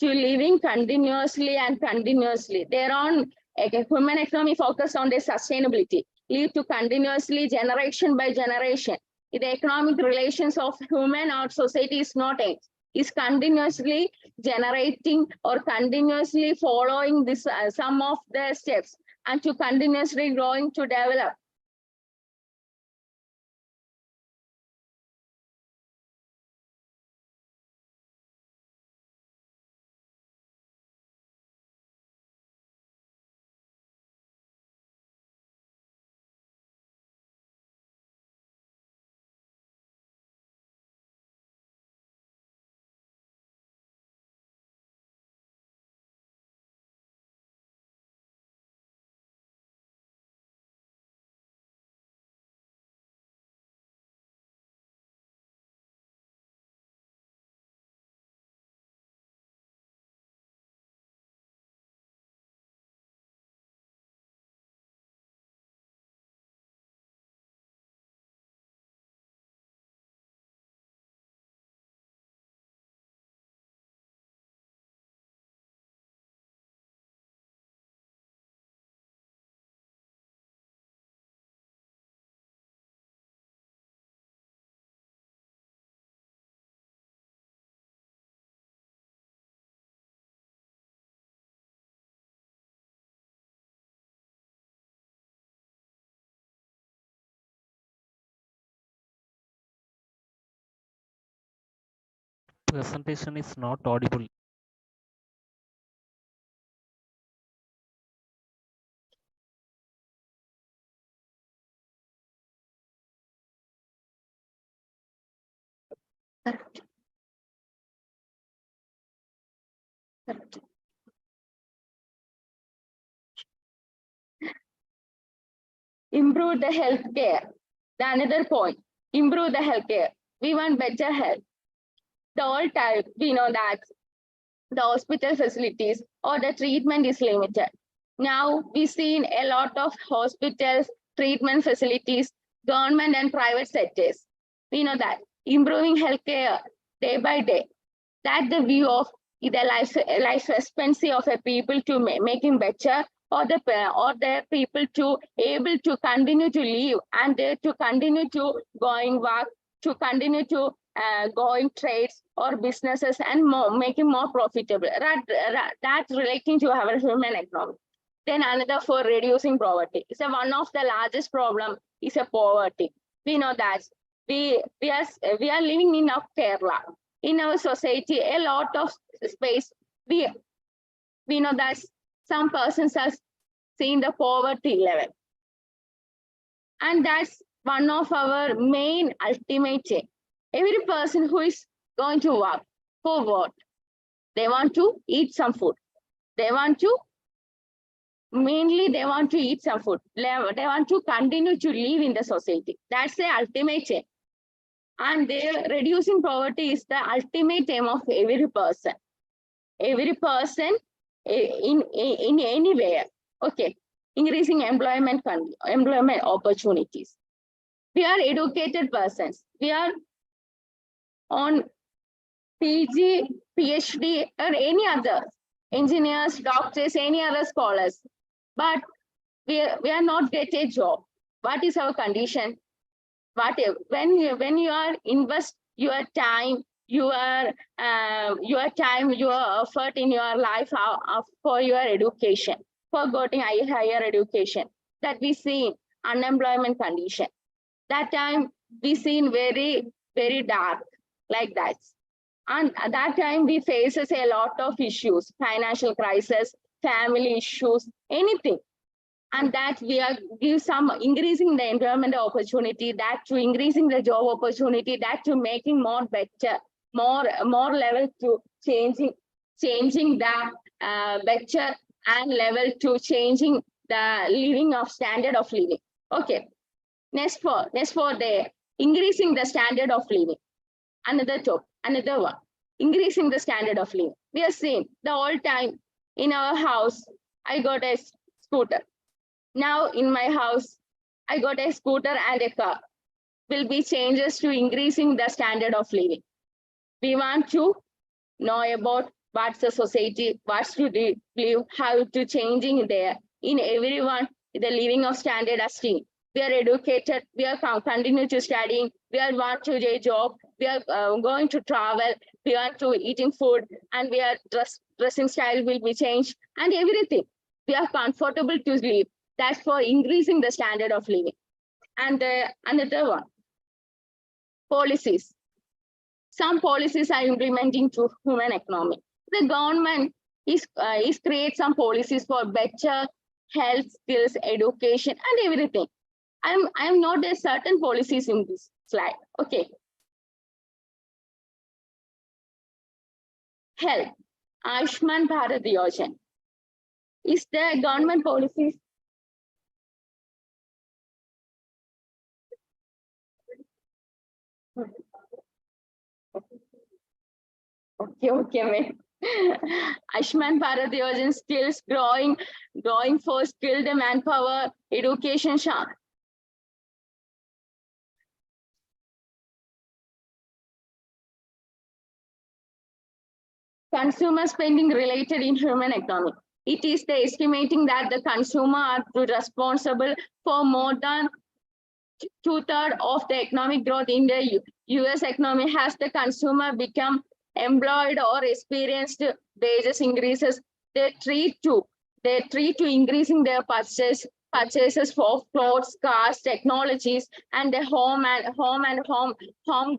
to living continuously and continuously. Their own human economy focus on their sustainability, live to continuously generation by generation. The economic relations of human or society is not end, is continuously generating or continuously following this some of the steps and to continuously growing to develop. Presentation is not audible. Improve the healthcare. The another point, improve the healthcare. We want better health. The all time, we know that the hospital facilities or the treatment is limited. Now we seen a lot of hospitals, treatment facilities, government and private sectors. We know that improving healthcare day by day. That's the view of the life expectancy of a people to making better, or the people to able to continue to live and to continue to going work, to continue to going trades or businesses and making more profitable. That's relating to our human economy. Then another for reducing poverty. It's one of the largest problem is a poverty. We know that we are living in Kerala. In our society, a lot of space, we know that some persons are seeing the poverty level. And that's one of our main ultimate aim. Every person who is going to work, for what? They want to eat some food. They want to, mainly they want to eat some food. They want to continue to live in the society. That's the ultimate aim. And reducing poverty is the ultimate aim of every person. Every person in anywhere. Okay, increasing employment opportunities. We are educated persons. We are on PG, PhD, or any other engineers, doctors, any other scholars. But we are not get a job. What is our condition? When you are invest your time, your effort in your life for your education, for getting higher education, that we see unemployment condition. That time we seen very, very dark like that. And at that time we faces a lot of issues, financial crisis, family issues, anything. And that we are give some increasing the employment opportunity, that to increasing the job opportunity, that to making more better, more level to changing the better and level 2 changing the living of standard of living. Okay. Next for the increasing the standard of living. Another one, increasing the standard of living. We are seeing the whole time in our house, I got a scooter. Now in my house, I got a scooter and a car. Will be changes to increasing the standard of living. We want to know about what's the society, what's to live, how to changing there. In everyone, the living of standard as seen. We are educated, we are continue to studying, we are want to get a job, we are going to travel, we want to eating food, and we are dressing style will be changed, and everything. We are comfortable to live. That's for increasing the standard of living. And another one, policies. Some policies are implementing to human economy. The government is create some policies for better health, skills, education, and everything. I'm not a certain policies in this slide. Okay. Health. Ayushman Bharat Yojana. Is the government policies? Okay, man. Ayushman Bharat Yojana skills growing for skilled manpower, education. Consumer spending related in human economy. It is the estimating that the consumer are responsible for more than 2/3 of the economic growth in the US economy. Has the consumer become employed or experienced wages increases, they treat to increasing their purchases for clothes, cars, technologies, and the home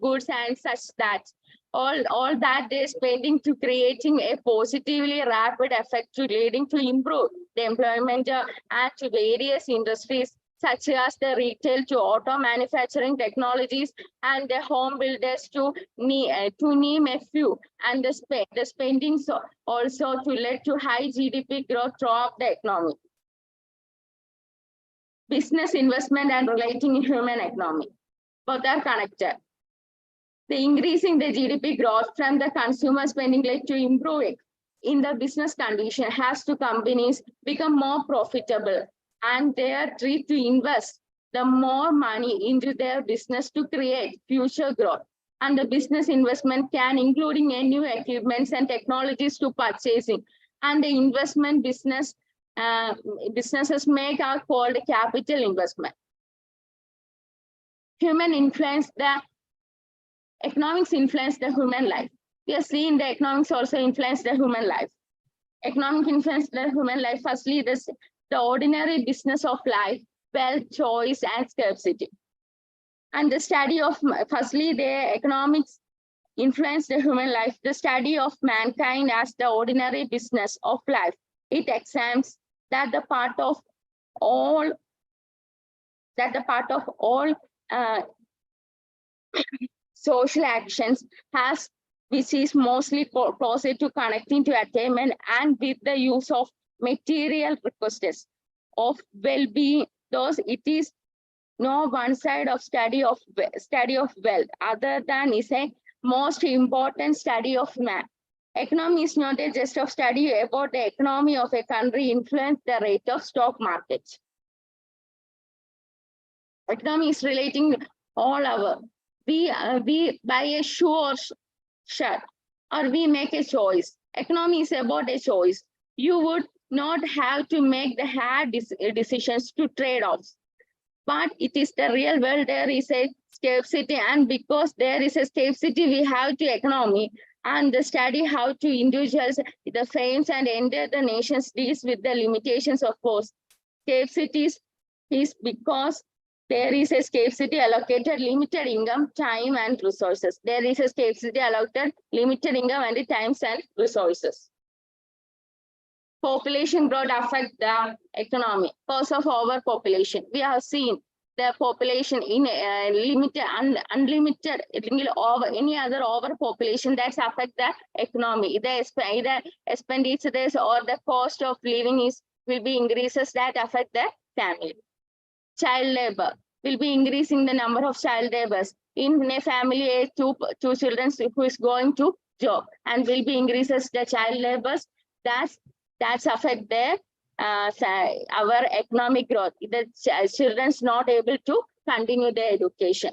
goods and such that. All that they're spending to creating a positively rapid effect to leading to improve the employment and to various industries such as the retail to auto manufacturing technologies and the home builders to name a few, and the spending also to lead to high GDP growth throughout the economy. Business investment and relating in human economy, both are connected. The increasing the GDP growth from the consumer spending led to improving in the business condition has to companies become more profitable and they are treated to invest the more money into their business to create future growth. And the business investment can including a new equipments and technologies to purchasing. And the investment businesses make are called capital investment. Human influence, the economics influence the human life. We are seeing the economics also influence the human life. Economic influence the human life. Firstly, the ordinary business of life, wealth, choice, and scarcity. And the study of, firstly, the economics influence the human life. The study of mankind as the ordinary business of life. It examines that the part of all social actions has, which is mostly closer to connecting to attainment and with the use of material requests of well-being, thus it is no one side of study of wealth other than is a most important study of man. Economy is not just of study about the economy of a country influence the rate of stock markets. Economy is relating all our, we buy a shoe or shirt or we make a choice. Economy is about a choice. You would not have to make the hard decisions to trade-offs. But it is the real world, there is a scarcity, and because there is a scarcity, we have to economy and the study how to individuals, the frames and enter the nations deals with the limitations of course. Scarcities is because there is a scarcity allocated limited income, time and resources. There is a scarcity allocated limited income and the times and resources. Population growth affect the economy. Cause of overpopulation. We have seen the population in unlimited over any other overpopulation that affect the economy. Either expenditures or the cost of living will be increases that affect the family. Child labor will be increasing the number of child laborers in a family. Two children who is going to job and will be increases the child laborers. That's affect their our economic growth. The children's not able to continue their education.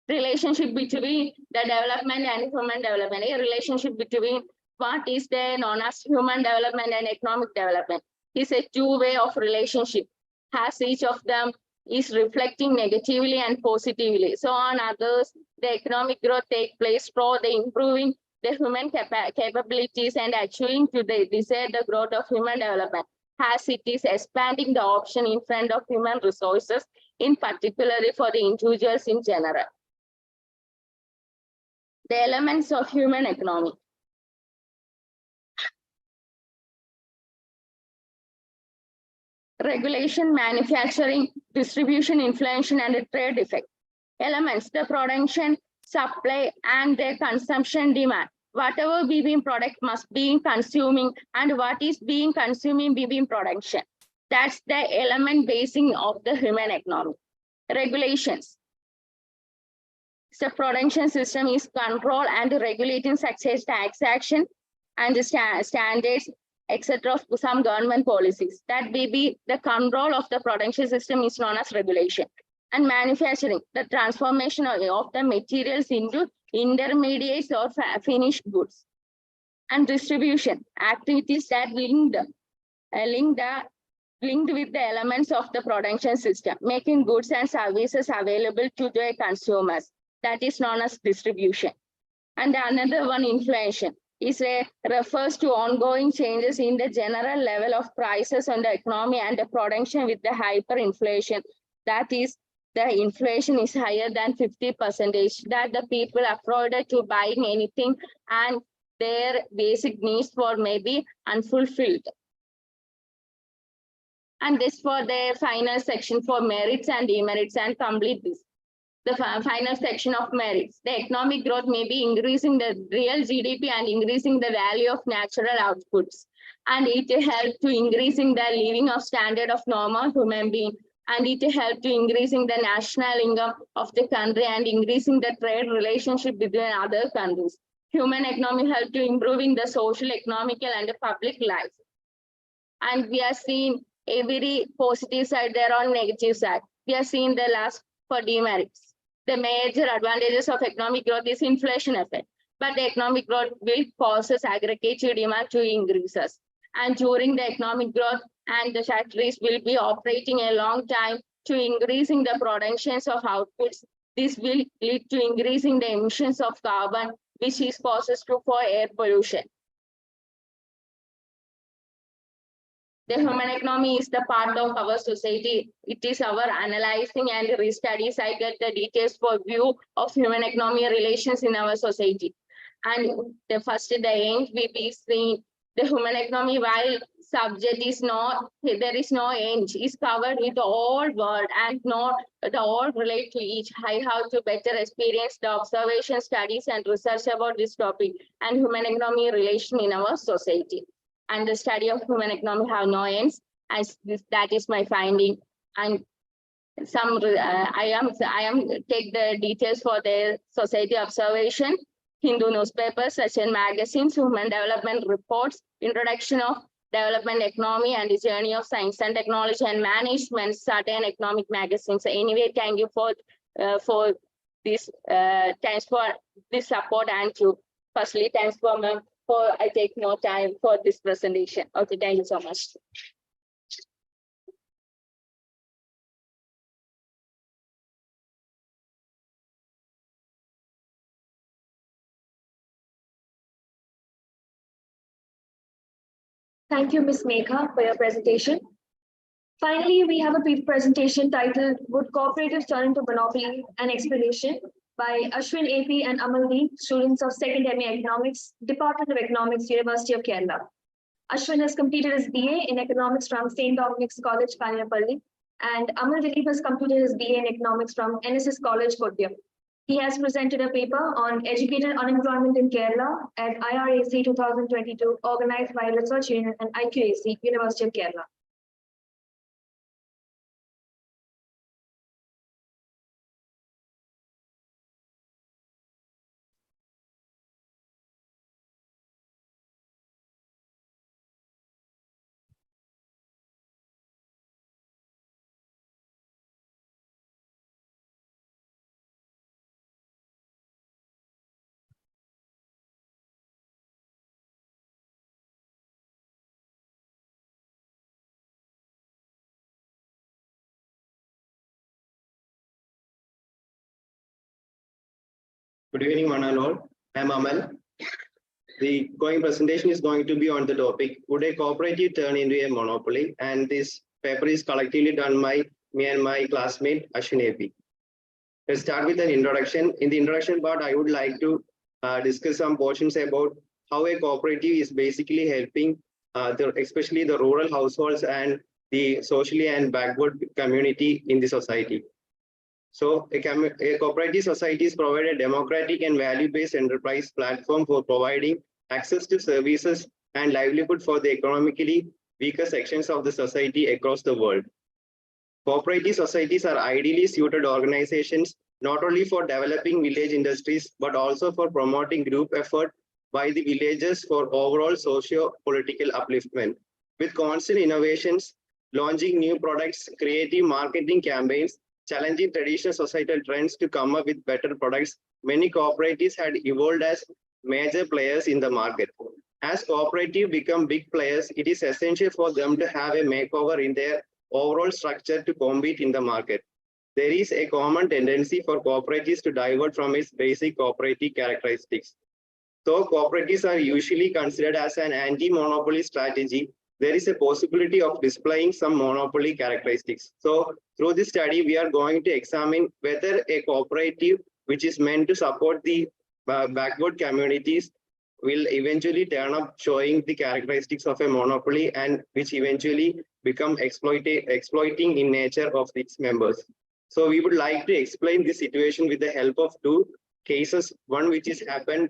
Relationship between the development and human development. A relationship between what is there known as human development and economic development is a two-way of relationship, as each of them is reflecting negatively and positively. So on others, the economic growth take place for the improving the human capabilities and achieving to the desired growth of human development, as it is expanding the option in front of human resources, in particularly for the individuals in general. The elements of human economy. Regulation, manufacturing, distribution, inflation, and trade effect. Elements, the production, supply, and the consumption demand. Whatever being product must be consuming, and what is being consuming being production. That's the element basing of the human economy. Regulations. The production system is control and regulating such as tax action and the standards, etc. of some government policies. That may be the control of the production system is known as regulation. And manufacturing, the transformation of the materials into intermediates or finished goods. And distribution, activities that linked with the elements of the production system, making goods and services available to the consumers. That is known as distribution. And another one, inflation, refers to ongoing changes in the general level of prices on the economy and the production with the hyperinflation. That is, the inflation is higher than 50%, that the people are afforded to buying anything and their basic needs for maybe unfulfilled. And this for the final section for merits and demerits, and complete this. The final section of merits. The economic growth may be increasing the real GDP and increasing the value of natural outputs. And it helps to increasing the living of standard of normal human being. And it helps to increasing the national income of the country and increasing the trade relationship between other countries. Human economy helps to improving the social, economical, and the public life. And we are seeing every positive side, there are negative side. We are seeing the last for demerits. The major advantages of economic growth is inflation effect, but the economic growth will causes aggregated demand to increases. And during the economic growth, and the factories will be operating a long time to increasing the productions of outputs. This will lead to increasing the emissions of carbon, which is causes for air pollution. The human economy is the part of our society. It is our analyzing and restudies. I get the details for view of human economy relations in our society. And the first, the end we be seeing the human economy, while subject is not, there is no end, is covered with all world and not the all relate to each. I have to better experience the observation, studies, and research about this topic and human economy relation in our society. And the study of human economy have no ends, as that is my finding. And some I am take the details for the society observation, Hindu newspapers such as magazines, human development reports, introduction of development economy and the journey of science and technology and management, certain economic magazines. So anyway, thank you for this. Thanks for this support, and to firstly thanks for I take more time for this presentation. Okay, thank you so much. Thank you, Ms. Megha, for your presentation. Finally, we have a presentation titled Would Cooperatives Turn into Monopoly? An Explanation by Ashwin AP and Amaldeep, students of Second MA Economics, Department of Economics, University of Kerala. Ashwin has completed his BA in economics from St. Dominic's College, Kaliyapalli, and Amal Dilip has completed his BA in economics from NSS College, Kottayam. He has presented a paper on educator unemployment in Kerala at IRAC 2022, organized by Research Union and IQAC, University of Kerala. Good evening, one and all. I'm Amal. The going presentation is going to be on the topic, would a cooperative turn into a monopoly? And this paper is collectively done by me and my classmate, Ashwin AP. Let's start with an introduction. In the introduction part, I would like to discuss some portions about how a cooperative is basically helping especially the rural households and the socially and backward community in the society. So a cooperative societies provide a democratic and value-based enterprise platform for providing access to services and livelihood for the economically weaker sections of the society across the world. Cooperative societies are ideally suited organizations not only for developing village industries, but also for promoting group effort by the villagers for overall socio-political upliftment. With constant innovations, launching new products, creative marketing campaigns, challenging traditional societal trends to come up with better products, many cooperatives had evolved as major players in the market. As cooperatives become big players, it is essential for them to have a makeover in their overall structure to compete in the market. There is a common tendency for cooperatives to divert from its basic cooperative characteristics. Though cooperatives are usually considered as an anti-monopoly strategy, there is a possibility of displaying some monopoly characteristics. So through this study, we are going to examine whether a cooperative which is meant to support the backward communities will eventually turn up showing the characteristics of a monopoly and which eventually become exploiting in nature of its members. So we would like to explain this situation with the help of two cases, one which has happened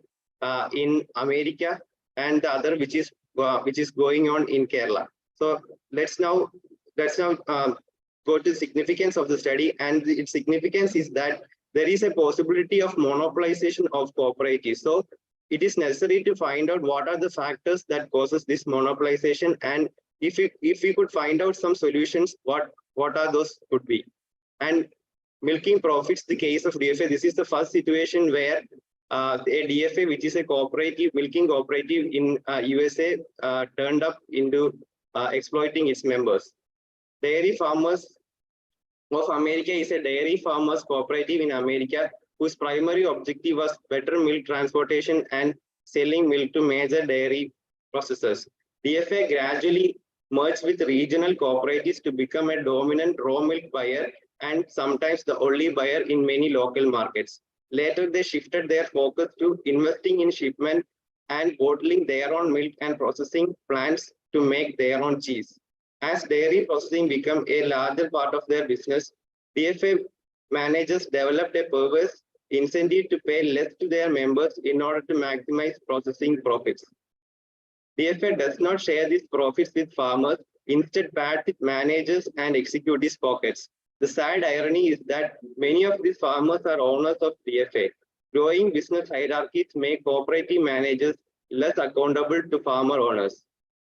in America and the other which is going on in Kerala. So let's now go to the significance of the study, and its significance is that there is a possibility of monopolization of cooperatives. So it is necessary to find out what are the factors that causes this monopolization, and if we could find out some solutions, what are those could be. And milking profits, the case of DFA, this is the first situation where a DFA, which is a cooperative, milking cooperative in USA, turned up into exploiting its members. Dairy Farmers of America is a dairy farmers cooperative in America whose primary objective was better milk transportation and selling milk to major dairy processors. DFA gradually merged with regional cooperatives to become a dominant raw milk buyer and sometimes the only buyer in many local markets. Later, they shifted their focus to investing in shipment and bottling their own milk and processing plants to make their own cheese. As dairy processing became a larger part of their business, DFA managers developed a perverse incentive to pay less to their members in order to maximize processing profits. DFA does not share these profits with farmers, instead pad with managers and executives' pockets. The sad irony is that many of these farmers are owners of DFA. Growing business hierarchies make cooperative managers less accountable to farmer owners.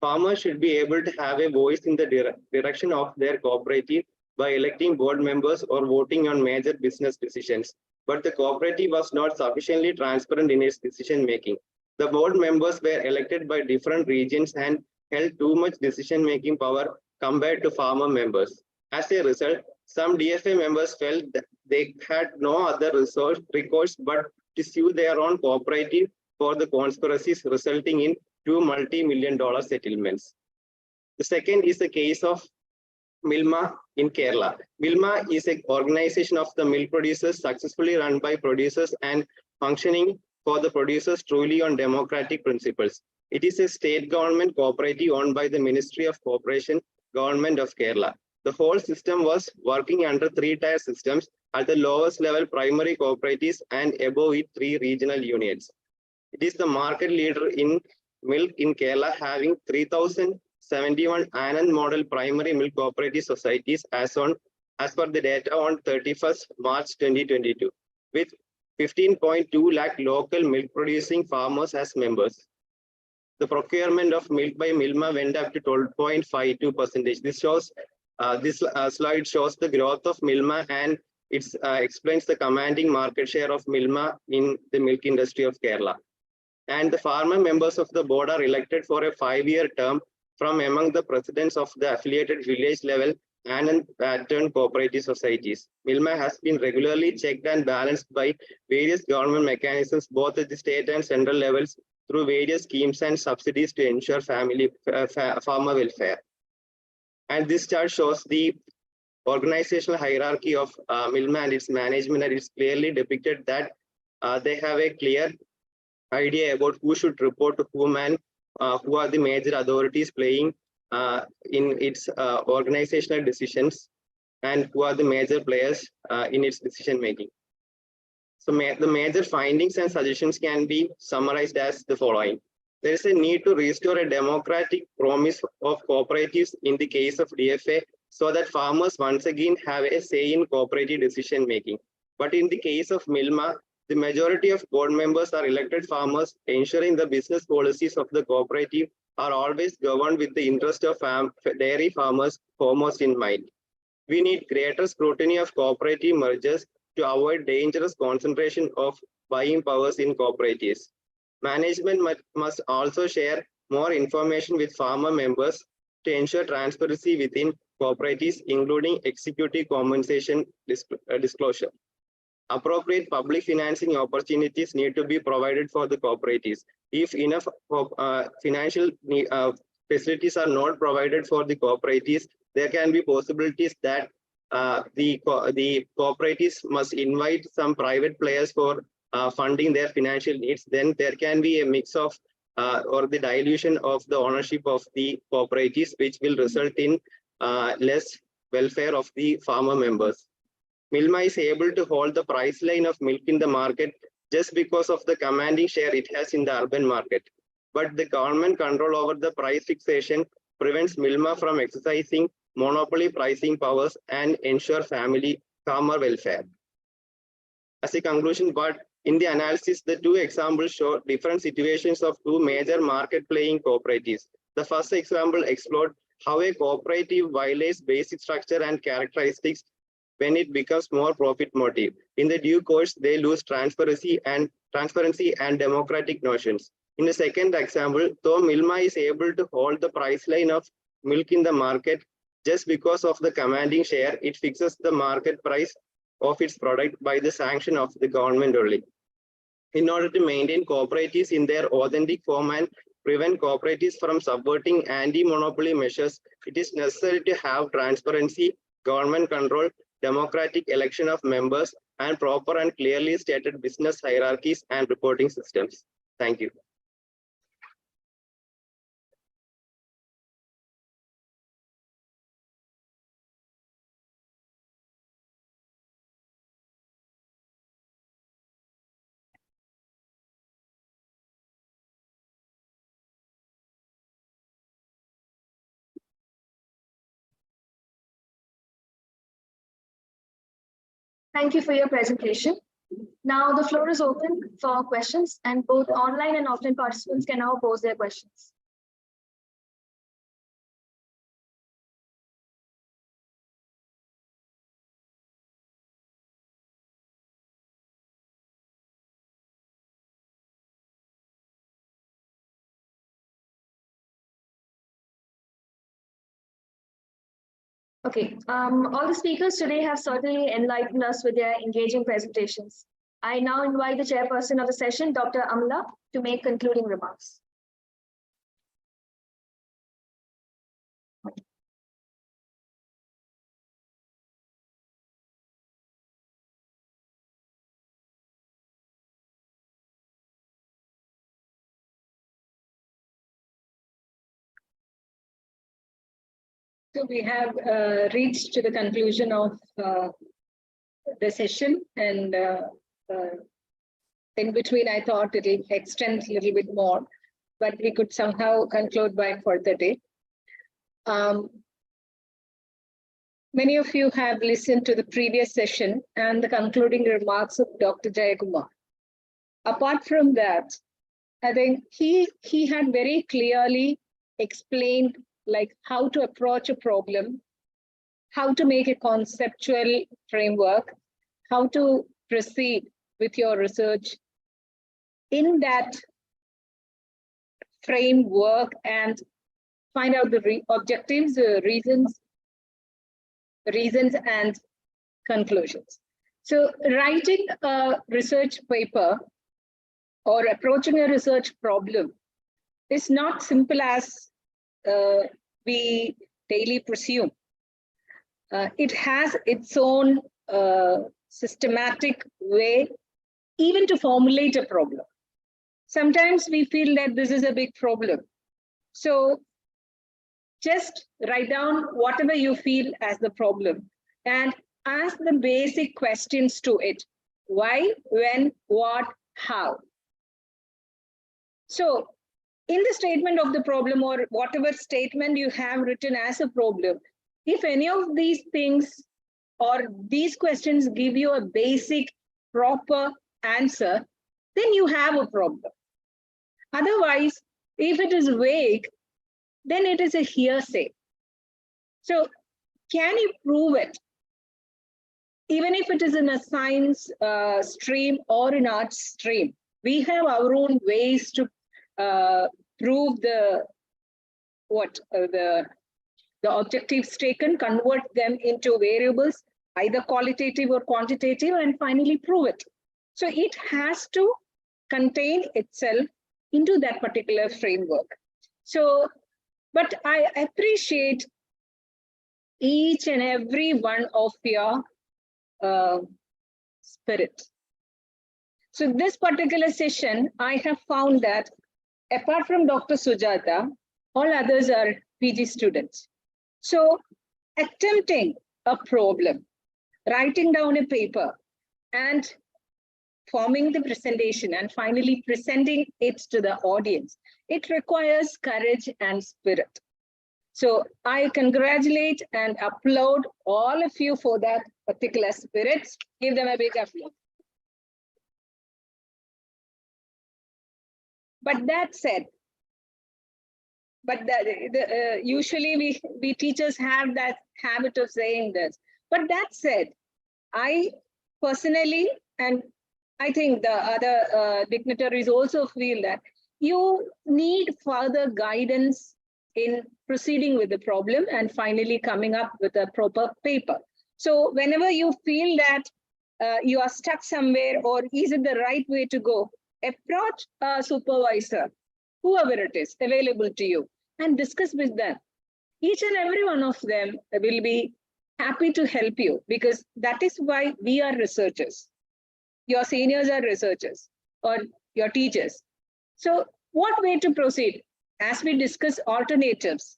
Farmers should be able to have a voice in the direction of their cooperative by electing board members or voting on major business decisions. But the cooperative was not sufficiently transparent in its decision making. The board members were elected by different regions and held too much decision-making power compared to farmer members. As a result, some DFA members felt that they had no other recourse but to sue their own cooperative for the conspiracies, resulting in two multi-million-dollar settlements. The second is the case of Milma in Kerala. Milma is an organization of the milk producers successfully run by producers and functioning for the producers truly on democratic principles. It is a state government cooperative owned by the Ministry of Cooperation, Government of Kerala. The whole system was working under three-tier systems at the lowest level primary cooperatives and above it 3 regional units. It is the market leader in milk in Kerala, having 3,071 Anand model primary milk cooperative societies as per the data on 31st March 2022, with 15.2 lakh local milk producing farmers as members. The procurement of milk by Milma went up to 12.52%. This slide shows the growth of Milma, and it explains the commanding market share of Milma in the milk industry of Kerala. And the farmer members of the board are elected for a 5-year term from among the presidents of the affiliated village level and pattern cooperative societies. Milma has been regularly checked and balanced by various government mechanisms, both at the state and central levels, through various schemes and subsidies to ensure farmer welfare. And this chart shows the organizational hierarchy of Milma and its management, and it's clearly depicted that they have a clear idea about who should report to whom and who are the major authorities playing in its organizational decisions, and who are the major players in its decision making. So the major findings and suggestions can be summarized as the following. There is a need to restore a democratic promise of cooperatives in the case of DFA, so that farmers once again have a say in cooperative decision making. But in the case of Milma, the majority of board members are elected farmers, ensuring the business policies of the cooperative are always governed with the interest of dairy farmers foremost in mind. We need greater scrutiny of cooperative mergers to avoid dangerous concentration of buying powers in cooperatives. Management must also share more information with farmer members to ensure transparency within cooperatives, including executive compensation disclosure. Appropriate public financing opportunities need to be provided for the cooperatives. If enough financial facilities are not provided for the cooperatives, there can be possibilities that the cooperatives must invite some private players for funding their financial needs. Then there can be a mix of or the dilution of the ownership of the cooperatives, which will result in less welfare of the farmer members. Milma is able to hold the price line of milk in the market just because of the commanding share it has in the urban market. But the government control over the price fixation prevents Milma from exercising monopoly pricing powers and ensure farmer welfare. As a conclusion, but in the analysis, the two examples show different situations of two major market playing cooperatives. The first example explored how a cooperative violates basic structure and characteristics when it becomes more profit motive. In the due course, they lose transparency and democratic notions. In the second example, though Milma is able to hold the price line of milk in the market, just because of the commanding share, it fixes the market price of its product by the sanction of the government only. In order to maintain cooperatives in their authentic form and prevent cooperatives from subverting anti-monopoly measures, it is necessary to have transparency, government control, democratic election of members, and proper and clearly stated business hierarchies and reporting systems. Thank you. Thank you for your presentation. Now the floor is open for questions, and both online and offline participants can now pose their questions. Okay, all the speakers today have certainly enlightened us with their engaging presentations. I now invite the chairperson of the session, Dr. Amla, to make concluding remarks. So we have reached to the conclusion of the session, and in between I thought it'll extend a little bit more, but we could somehow conclude by further day. Many of you have listened to the previous session and the concluding remarks of Dr. Jayakumar. Apart from that, I think he had very clearly explained like how to approach a problem, how to make a conceptual framework, how to proceed with your research in that framework and find out the objectives, reasons and conclusions. So writing a research paper or approaching a research problem is not simple as we daily presume. It has its own systematic way even to formulate a problem. Sometimes we feel that this is a big problem. So just write down whatever you feel as the problem and ask the basic questions to it. Why, when, what, how. So in the statement of the problem or whatever statement you have written as a problem, if any of these things or these questions give you a basic proper answer, then you have a problem. Otherwise, if it is vague, then it is a hearsay. So can you prove it? Even if it is in a science stream or in arts stream, we have our own ways to prove the objectives taken, convert them into variables, either qualitative or quantitative, and finally prove it. So it has to contain itself into that particular framework. So, but I appreciate each and every one of your spirit. So this particular session, I have found that apart from Dr. Sujata, all others are PG students. So attempting a problem, writing down a paper and forming the presentation and finally presenting it to the audience, it requires courage and spirit. So I congratulate and applaud all of you for that particular spirit. Give them a big applause. But that said, usually we teachers have that habit of saying this. But that said, I personally, and I think the other dignitaries also feel that you need further guidance in proceeding with the problem and finally coming up with a proper paper. So whenever you feel that you are stuck somewhere or is it the right way to go, approach a supervisor, whoever it is available to you, and discuss with them. Each and every one of them will be happy to help you because that is why we are researchers. Your seniors are researchers or your teachers. So what way to proceed? As we discuss alternatives,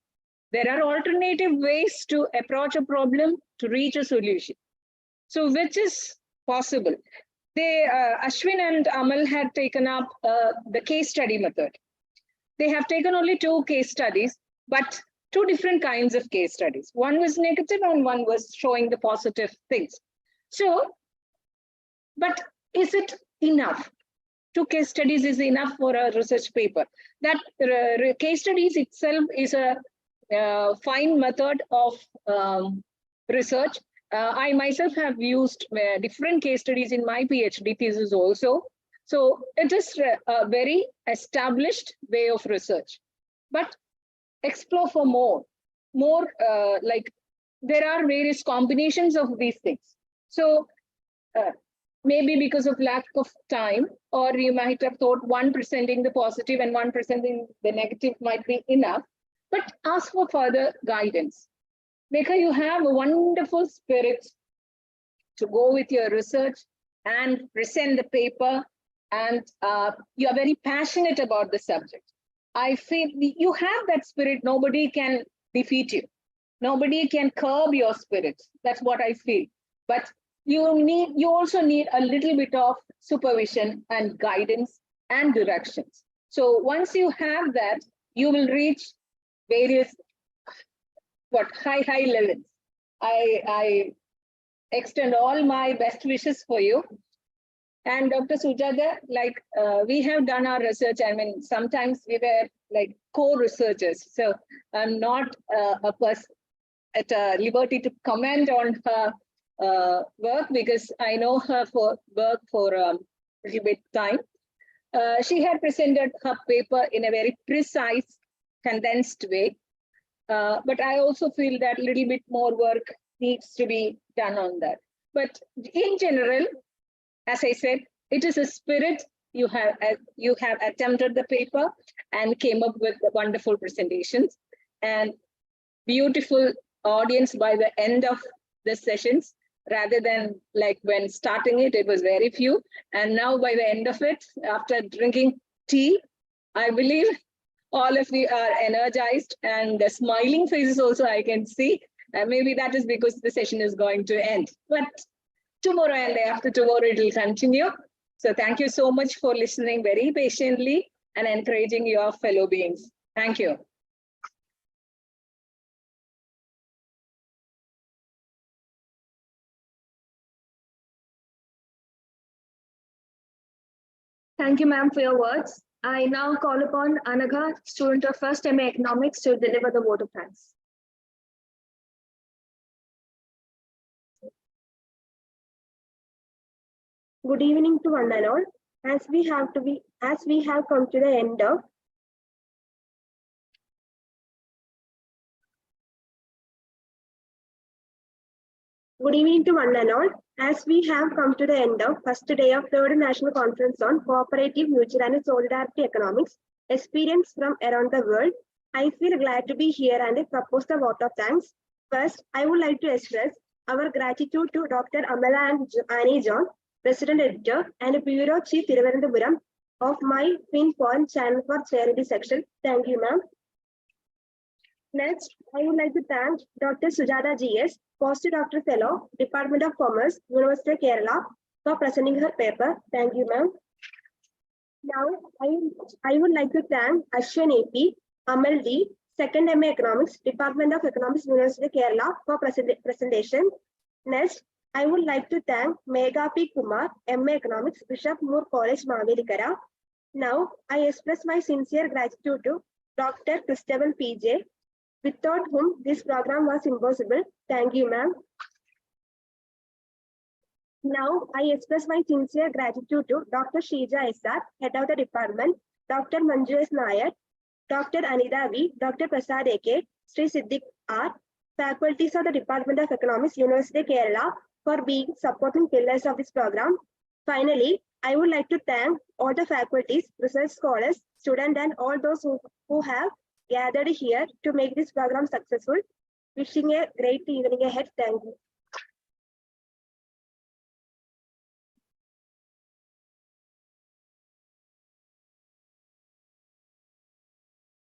there are alternative ways to approach a problem to reach a solution. So which is possible? Ashwin and Amal had taken up the case study method. They have taken only 2 case studies, but 2 different kinds of case studies. One was negative and one was showing the positive things. So, but is it enough? 2 case studies is enough for a research paper. That case studies itself is a fine method of research. I myself have used different case studies in my PhD thesis also. So it is a very established way of research. But explore for more like there are various combinations of these things. So maybe because of lack of time, or you might have thought one presenting the positive and one presenting the negative might be enough, but ask for further guidance. Because you have a wonderful spirit to go with your research and present the paper, and you are very passionate about the subject. I feel you have that spirit, nobody can defeat you. Nobody can curb your spirit. That's what I feel. But you also need a little bit of supervision and guidance and directions. So once you have that, you will reach various high levels. I extend all my best wishes for you. And Dr. Sujata, like we have done our research. I mean, sometimes we were like co-researchers. So I'm not a person at liberty to comment on her work because I know her for work for a little bit time. She had presented her paper in a very precise, condensed way. But I also feel that a little bit more work needs to be done on that. But in general, as I said, it is a spirit. You have attempted the paper and came up with wonderful presentations and beautiful audience by the end of the sessions, rather than like when starting it, it was very few. And now by the end of it, after drinking tea, I believe all of you are energized, and the smiling faces also I can see. Maybe that is because the session is going to end. But tomorrow and day after tomorrow, it will continue. So thank you so much for listening very patiently and encouraging your fellow beings. Thank you. Thank you, ma'am, for your words. I now call upon Anagha, student of First MA Economics, to deliver the vote of thanks. Good evening to one and all. As we have come to the end of Good evening to one and all. As we have come to the end of first day of third National Conference on Cooperative, Mutual and Solidarity Economics, Experience from around the world, I feel glad to be here and propose the vote of thanks. First, I would like to express our gratitude to Dr. Amala and Annie John, President Editor and Bureau Chief Thiruvananthapuram of my Pinpoint channel for charity section. Thank you, ma'am. Next, I would like to thank Dr. Sujata GS, Postdoctoral Fellow, Department of Commerce, University of Kerala, for presenting her paper. Thank you, ma'am. Now, I would like to thank Ashwin AP, Amal D, Second MA Economics, Department of Economics, University of Kerala, for presentation. Next, I would like to thank Megha P. Kumar, MA Economics, Bishop Moore College, Mavelikara. Now, I express my sincere gratitude to Dr. Christabel PJ, without whom this program was impossible. Thank you, ma'am. Now, I express my sincere gratitude to Dr. Shija SR, Head of the Department, Dr. Manju S. Nayak, Dr. Anida V, Dr. Prasad AK, Sri Siddiq R, faculties of the Department of Economics, University of Kerala, for being supporting pillars of this program. Finally, I would like to thank all the faculties, research scholars, students, and all those who have gathered here to make this program successful. Wishing a great evening ahead. Thank you.